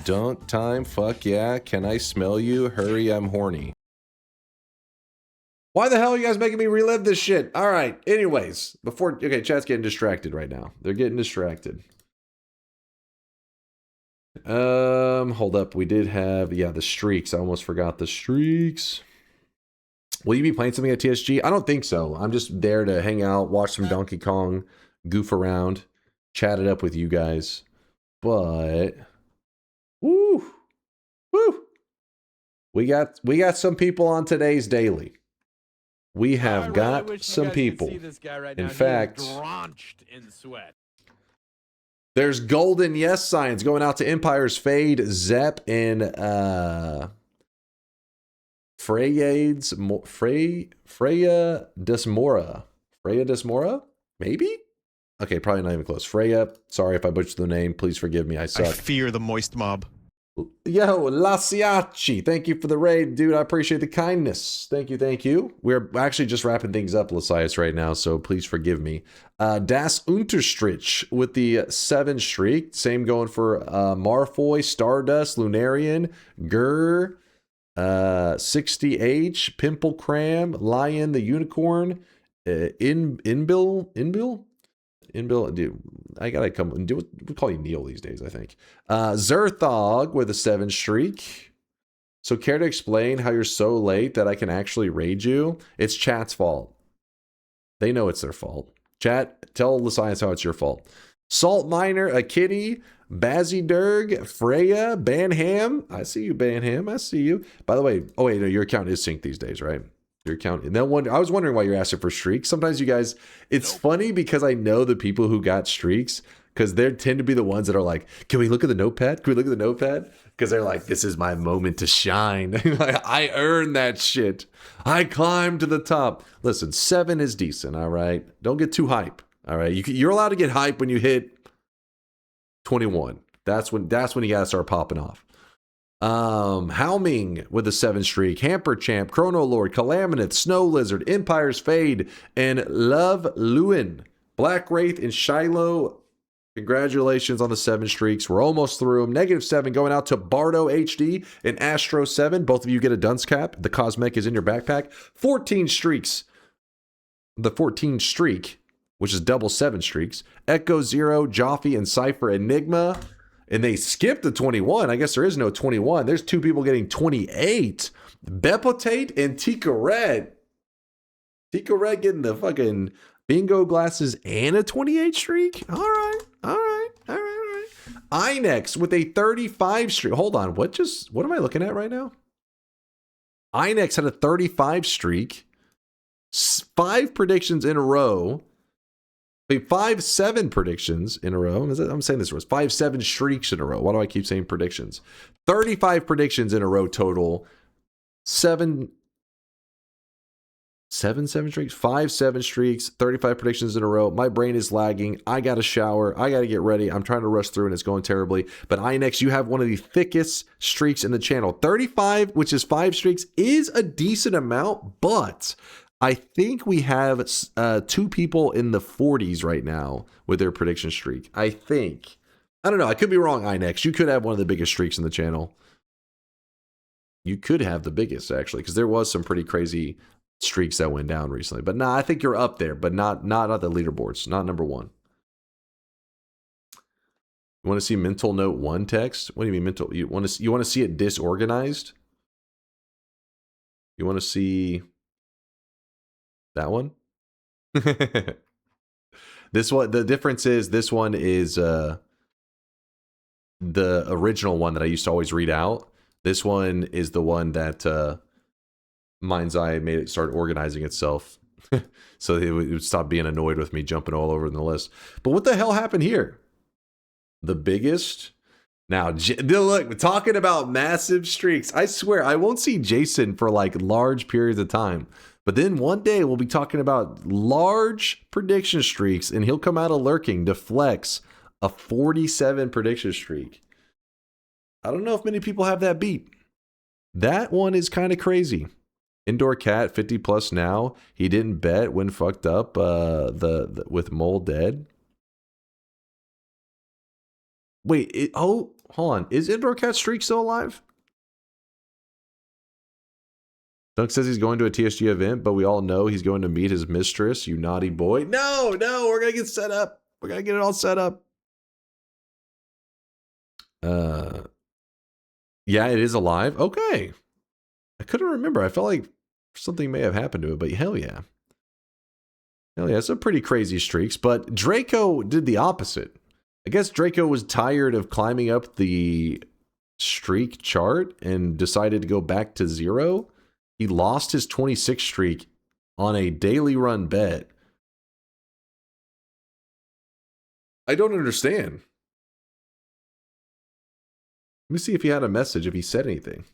Dunk time, fuck yeah. Can I smell you? Hurry, I'm horny. Why the hell are you guys making me relive this shit? All right, anyways, okay, chat's getting distracted right now. They're getting distracted. Hold up. We did have, yeah, the streaks. I almost forgot the streaks. Will you be playing something at TSG? I don't think so. I'm just there to hang out, watch some Donkey Kong, goof around, chat it up with you guys. But, woo, we got some people on today's daily. We have got some people. In fact, drenched in sweat. There's golden yes signs going out to Empire's Fade, Zep, and Freya Desmora. Freya Desmora? Maybe? Okay, probably not even close. Freya, sorry if I butchered the name. Please forgive me. I suck. I fear the moist mob. Yo, Lasiachi, thank you for the raid, dude. I appreciate the kindness. Thank you, thank you. We're actually just wrapping things up, Lasias, right now, so please forgive me. Das Unterstrich with the 7 streak. Same going for Marfoy, Stardust, Lunarian, Gur, 60H, Pimple Cram, Lion the Unicorn, Inbil, dude, I gotta come and do. We call you Neil these days, I think. Zerthog with a 7 streak. So care to explain how you're so late that I can actually raid you? It's chat's fault. They know it's their fault. Chat, tell the science how it's your fault. Salt Miner, a kitty, Bazzy Durg, Freya, Banham. I see you, Banham. I see you. By the way, oh wait, no, your account is synced these days, right? Your account. And then I was wondering why you're asking for streaks. Sometimes you guys, it's funny because I know the people who got streaks because they tend to be the ones that are like, can we look at the notepad? Can we look at the notepad? Because they're like, this is my moment to shine. Like, I earned that shit. I climbed to the top. Listen, 7 is decent, all right? Don't get too hype, all right? You're allowed to get hype when you hit 21. That's when you gotta start popping off. Hauming with a 7 streak, Hamper Champ, Chrono Lord, Calaminate, Snow Lizard, Empire's Fade, and Love Lewin, Black Wraith, and Shiloh. Congratulations on the 7 streaks. We're almost through them. -7 going out to Bardo HD and Astro 7. Both of you get a dunce cap. The cosmic is in your backpack. 14 streaks. The 14 streak, which is double 7 streaks. Echo Zero, Jaffe, and Cypher Enigma. And they skipped the 21. I guess there is no 21. There's 2 people getting 28. Bepotate and Tika Red. Tika Red getting the fucking bingo glasses and a 28 streak. All right. Inex with a 35 streak. Hold on. What am I looking at right now? Inex had a 35 streak. 5 predictions in a row. 5-7 predictions in a row. I'm saying this was 5-7 streaks in a row. Why do I keep saying predictions? 35 predictions in a row total. 7 streaks, 5-7 streaks, 35 predictions in a row. My brain is lagging. I got to shower. I got to get ready. I'm trying to rush through and it's going terribly. But Inex, you have one of the thickest streaks in the channel. 35, which is 5 streaks, is a decent amount, but I think we have 2 people in the 40s right now with their prediction streak. I think. I don't know. I could be wrong, Inex. You could have one of the biggest streaks in the channel. You could have the biggest, actually, because there was some pretty crazy streaks that went down recently. But nah, I think you're up there, but not on the leaderboards. Not number 1. You want to see mental note 1 text? What do you mean mental? You want to see it disorganized? You want to see that one? This one, the difference is this one is the original one that I used to always read out. This one is the one that mind's eye made it start organizing itself. So it would stop being annoyed with me jumping all over in the list. But what the hell happened here? The biggest? Now, look, talking about massive streaks. I swear, I won't see Jason for like large periods of time. But then one day we'll be talking about large prediction streaks, and he'll come out of lurking to flex a 47 prediction streak. I don't know if many people have that beat. That one is kind of crazy. Indoor Cat 50 plus now. He didn't bet when fucked up with Mole dead. Wait, hold on. Is Indoor Cat streak still alive? Dunk says he's going to a TSG event, but we all know he's going to meet his mistress, you naughty boy. No, we're going to get set up. We're going to get it all set up. Yeah, it is alive. Okay. I couldn't remember. I felt like something may have happened to it, but hell yeah. Hell yeah, some pretty crazy streaks, but Draco did the opposite. I guess Draco was tired of climbing up the streak chart and decided to go back to 0. He lost his 26 streak on a daily run bet. I don't understand. Let me see if he had a message, if he said anything.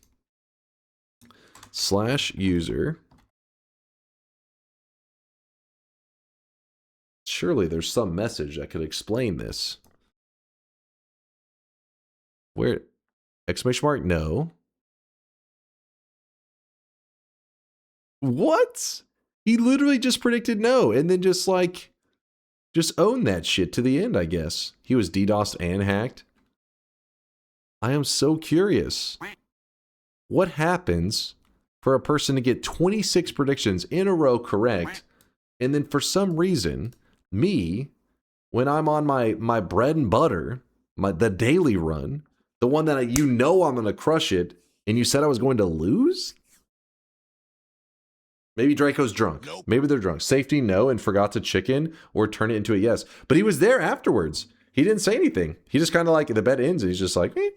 /user. Surely there's some message that could explain this. Where? Exclamation mark? No. What? He literally just predicted no and then just owned that shit to the end, I guess. He was DDoSed and hacked. I am so curious. What happens for a person to get 26 predictions in a row correct, and then for some reason, me, when I'm on my bread and butter, the daily run, the one that I'm going to crush it, and you said I was going to lose? Maybe Draco's drunk. Nope. Maybe they're drunk. Safety, no, and forgot to chicken or turn it into a yes. But he was there afterwards. He didn't say anything. He just kind of the bet ends, and he's just like, eh.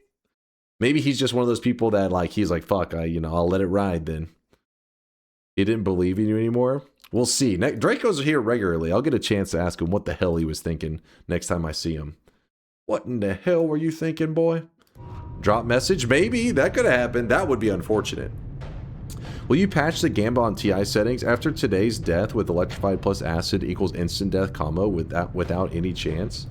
Maybe he's just one of those people that he's like, fuck, I'll let it ride then. He didn't believe in you anymore. We'll see. Draco's here regularly. I'll get a chance to ask him what the hell he was thinking next time I see him. What in the hell were you thinking, boy? Drop message? Maybe. That could have happened. That would be unfortunate. Will you patch the Gamba on TI settings after today's death with electrified plus acid equals instant death combo without any chance?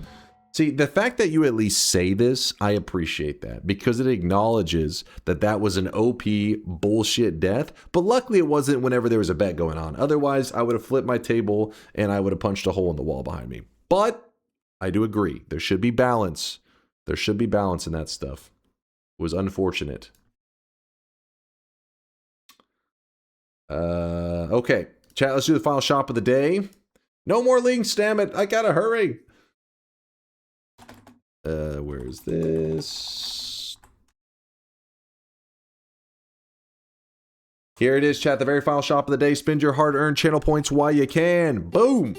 See, the fact that you at least say this, I appreciate that, because it acknowledges that that was an OP bullshit death, but luckily it wasn't whenever there was a bet going on. Otherwise, I would have flipped my table and I would have punched a hole in the wall behind me. But I do agree. There should be balance. There should be balance in that stuff. It was unfortunate. Okay. Chat, let's do the final shop of the day. No more links, damn it. I gotta hurry. Where is this? Here it is, chat. The very final shop of the day. Spend your hard-earned channel points while you can. Boom!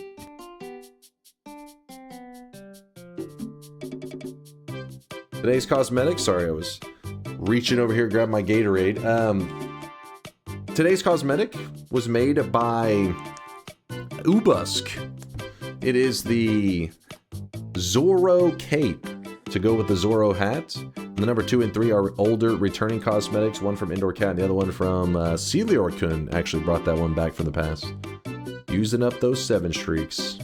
Today's cosmetics. Sorry, I was reaching over here to grab my Gatorade. Today's cosmetic was made by Ubusk. It is the Zorro cape to go with the Zorro hat. And the number 2 and 3 are older returning cosmetics. One from Indoor Cat and the other one from Celior-kun. Actually brought that one back from the past. Using up those 7 streaks.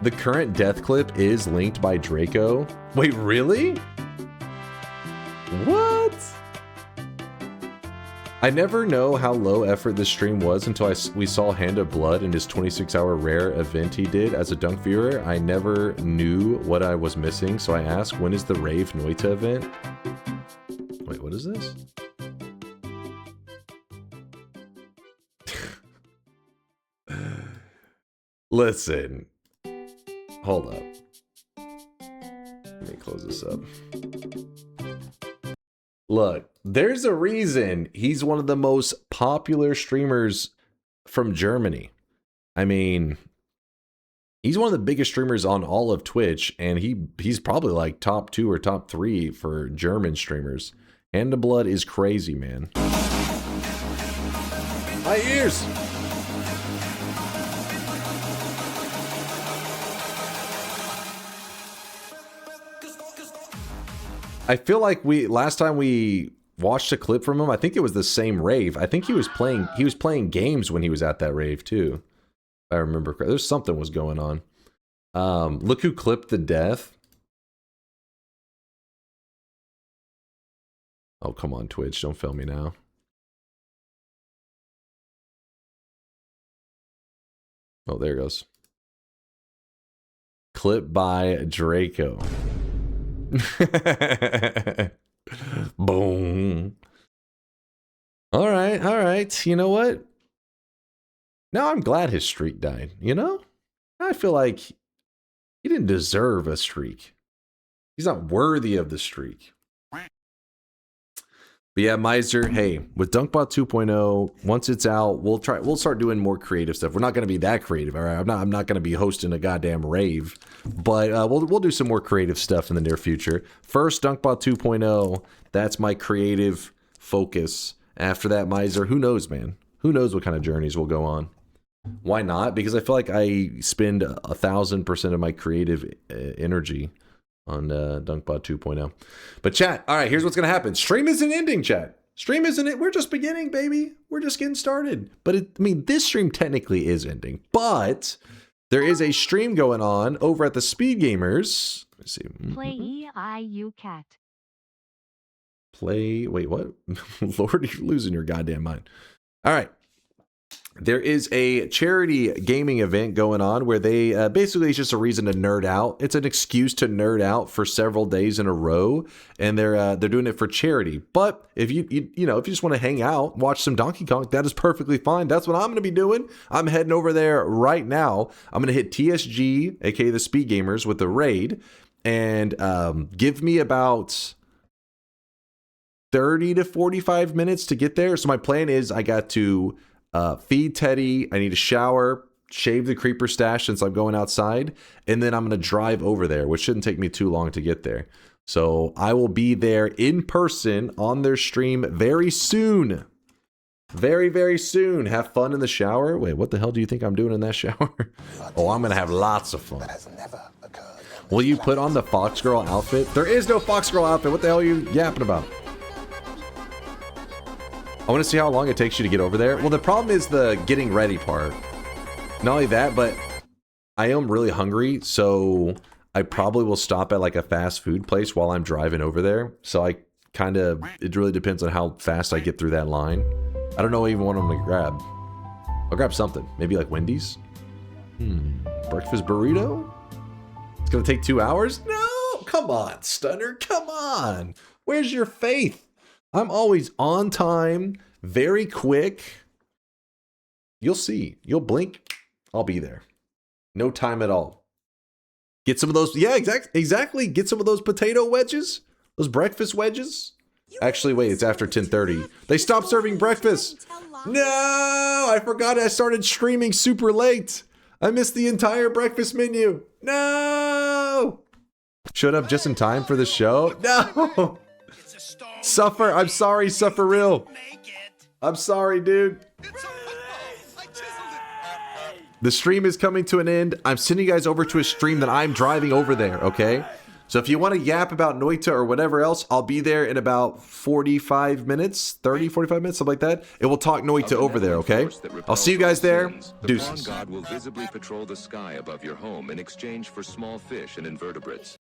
The current death clip is linked by Draco. Wait, really? What? I never know how low effort this stream was until we saw Hand of Blood in his 26-hour rare event he did. As a Dunk viewer, I never knew what I was missing, so I asked, when is the Rave Noita event? Wait, what is this? Listen. Hold up. Let me close this up. Look, there's a reason he's one of the most popular streamers from Germany. I mean, He's one of the biggest streamers on all of Twitch, and he's probably like top 2 or top 3 for German streamers. Hand to Blood is crazy, man. My ears! I feel like last time we watched a clip from him, I think it was the same rave. I think he was playing games when he was at that rave too. If I remember correctly. There's something was going on. Look who clipped the death. Oh, come on, Twitch. Don't fail me now. Oh, there it goes. Clip by Draco. Boom. All right. You know what? Now I'm glad his streak died, you know? I feel like he didn't deserve a streak. He's not worthy of the streak. But yeah, Miser, hey, with DunkBot 2.0, once it's out, we'll start doing more creative stuff. We're not going to be that creative, all right? I'm not going to be hosting a goddamn rave, but we'll do some more creative stuff in the near future. First, DunkBot 2.0, that's my creative focus. After that, Miser, who knows, man? Who knows what kind of journeys we'll go on? Why not? Because I feel like I spend 1,000% of my creative energy on DunkBot 2.0. But chat, all right, here's what's going to happen. Stream isn't ending, chat. Stream isn't it. We're just beginning, baby. We're just getting started. But I mean, this stream technically is ending. But there is a stream going on over at the Speed Gamers. Let's see. Play EIU cat. Play, wait, what? Lord, you're losing your goddamn mind. All right. There is a charity gaming event going on where they basically it's just a reason to nerd out. It's an excuse to nerd out for several days in a row, and they're doing it for charity. But if you just want to hang out, watch some Donkey Kong, that is perfectly fine. That's what I'm going to be doing. I'm heading over there right now. I'm going to hit TSG, aka the Speed Gamers, with the raid, and give me about 30 to 45 minutes to get there. So my plan is I got to feed Teddy, I need to shower, shave the creeper stash since I'm going outside, and then I'm going to drive over there, which shouldn't take me too long to get there. So I will be there in person on their stream very soon. Very, very soon. Have fun in the shower. Wait, what the hell do you think I'm doing in that shower? Oh, I'm going to have lots of fun. Will you put on the Fox Girl outfit? There is no Fox Girl outfit. What the hell are you yapping about? I want to see how long it takes you to get over there. Well, the problem is the getting ready part. Not only that, but I am really hungry, so I probably will stop at like a fast food place while I'm driving over there. So it really depends on how fast I get through that line. I don't know even what I'm going to grab. I'll grab something. Maybe like Wendy's? Breakfast burrito? It's going to take 2 hours? No! Come on, Stunner. Come on. Where's your faith? I'm always on time, very quick. You'll see. You'll blink. I'll be there. No time at all. Get some of those. Yeah, exactly. Get some of those potato wedges. Those breakfast wedges. Actually, wait, it's after 10:30. They stopped serving breakfast. No, I forgot I started streaming super late. I missed the entire breakfast menu. No. Showed up just in time for the show. No. Suffer, I'm sorry, Suffer Real. I'm sorry, dude. The stream is coming to an end. I'm sending you guys over to a stream that I'm driving over there, okay? So if you want to yap about Noita or whatever else, I'll be there in about 45 minutes, 30, 45 minutes, something like that. And we'll talk Noita over there, okay? I'll see you guys there. Deuces. The God will visibly patrol the sky above your home in exchange for small fish and invertebrates.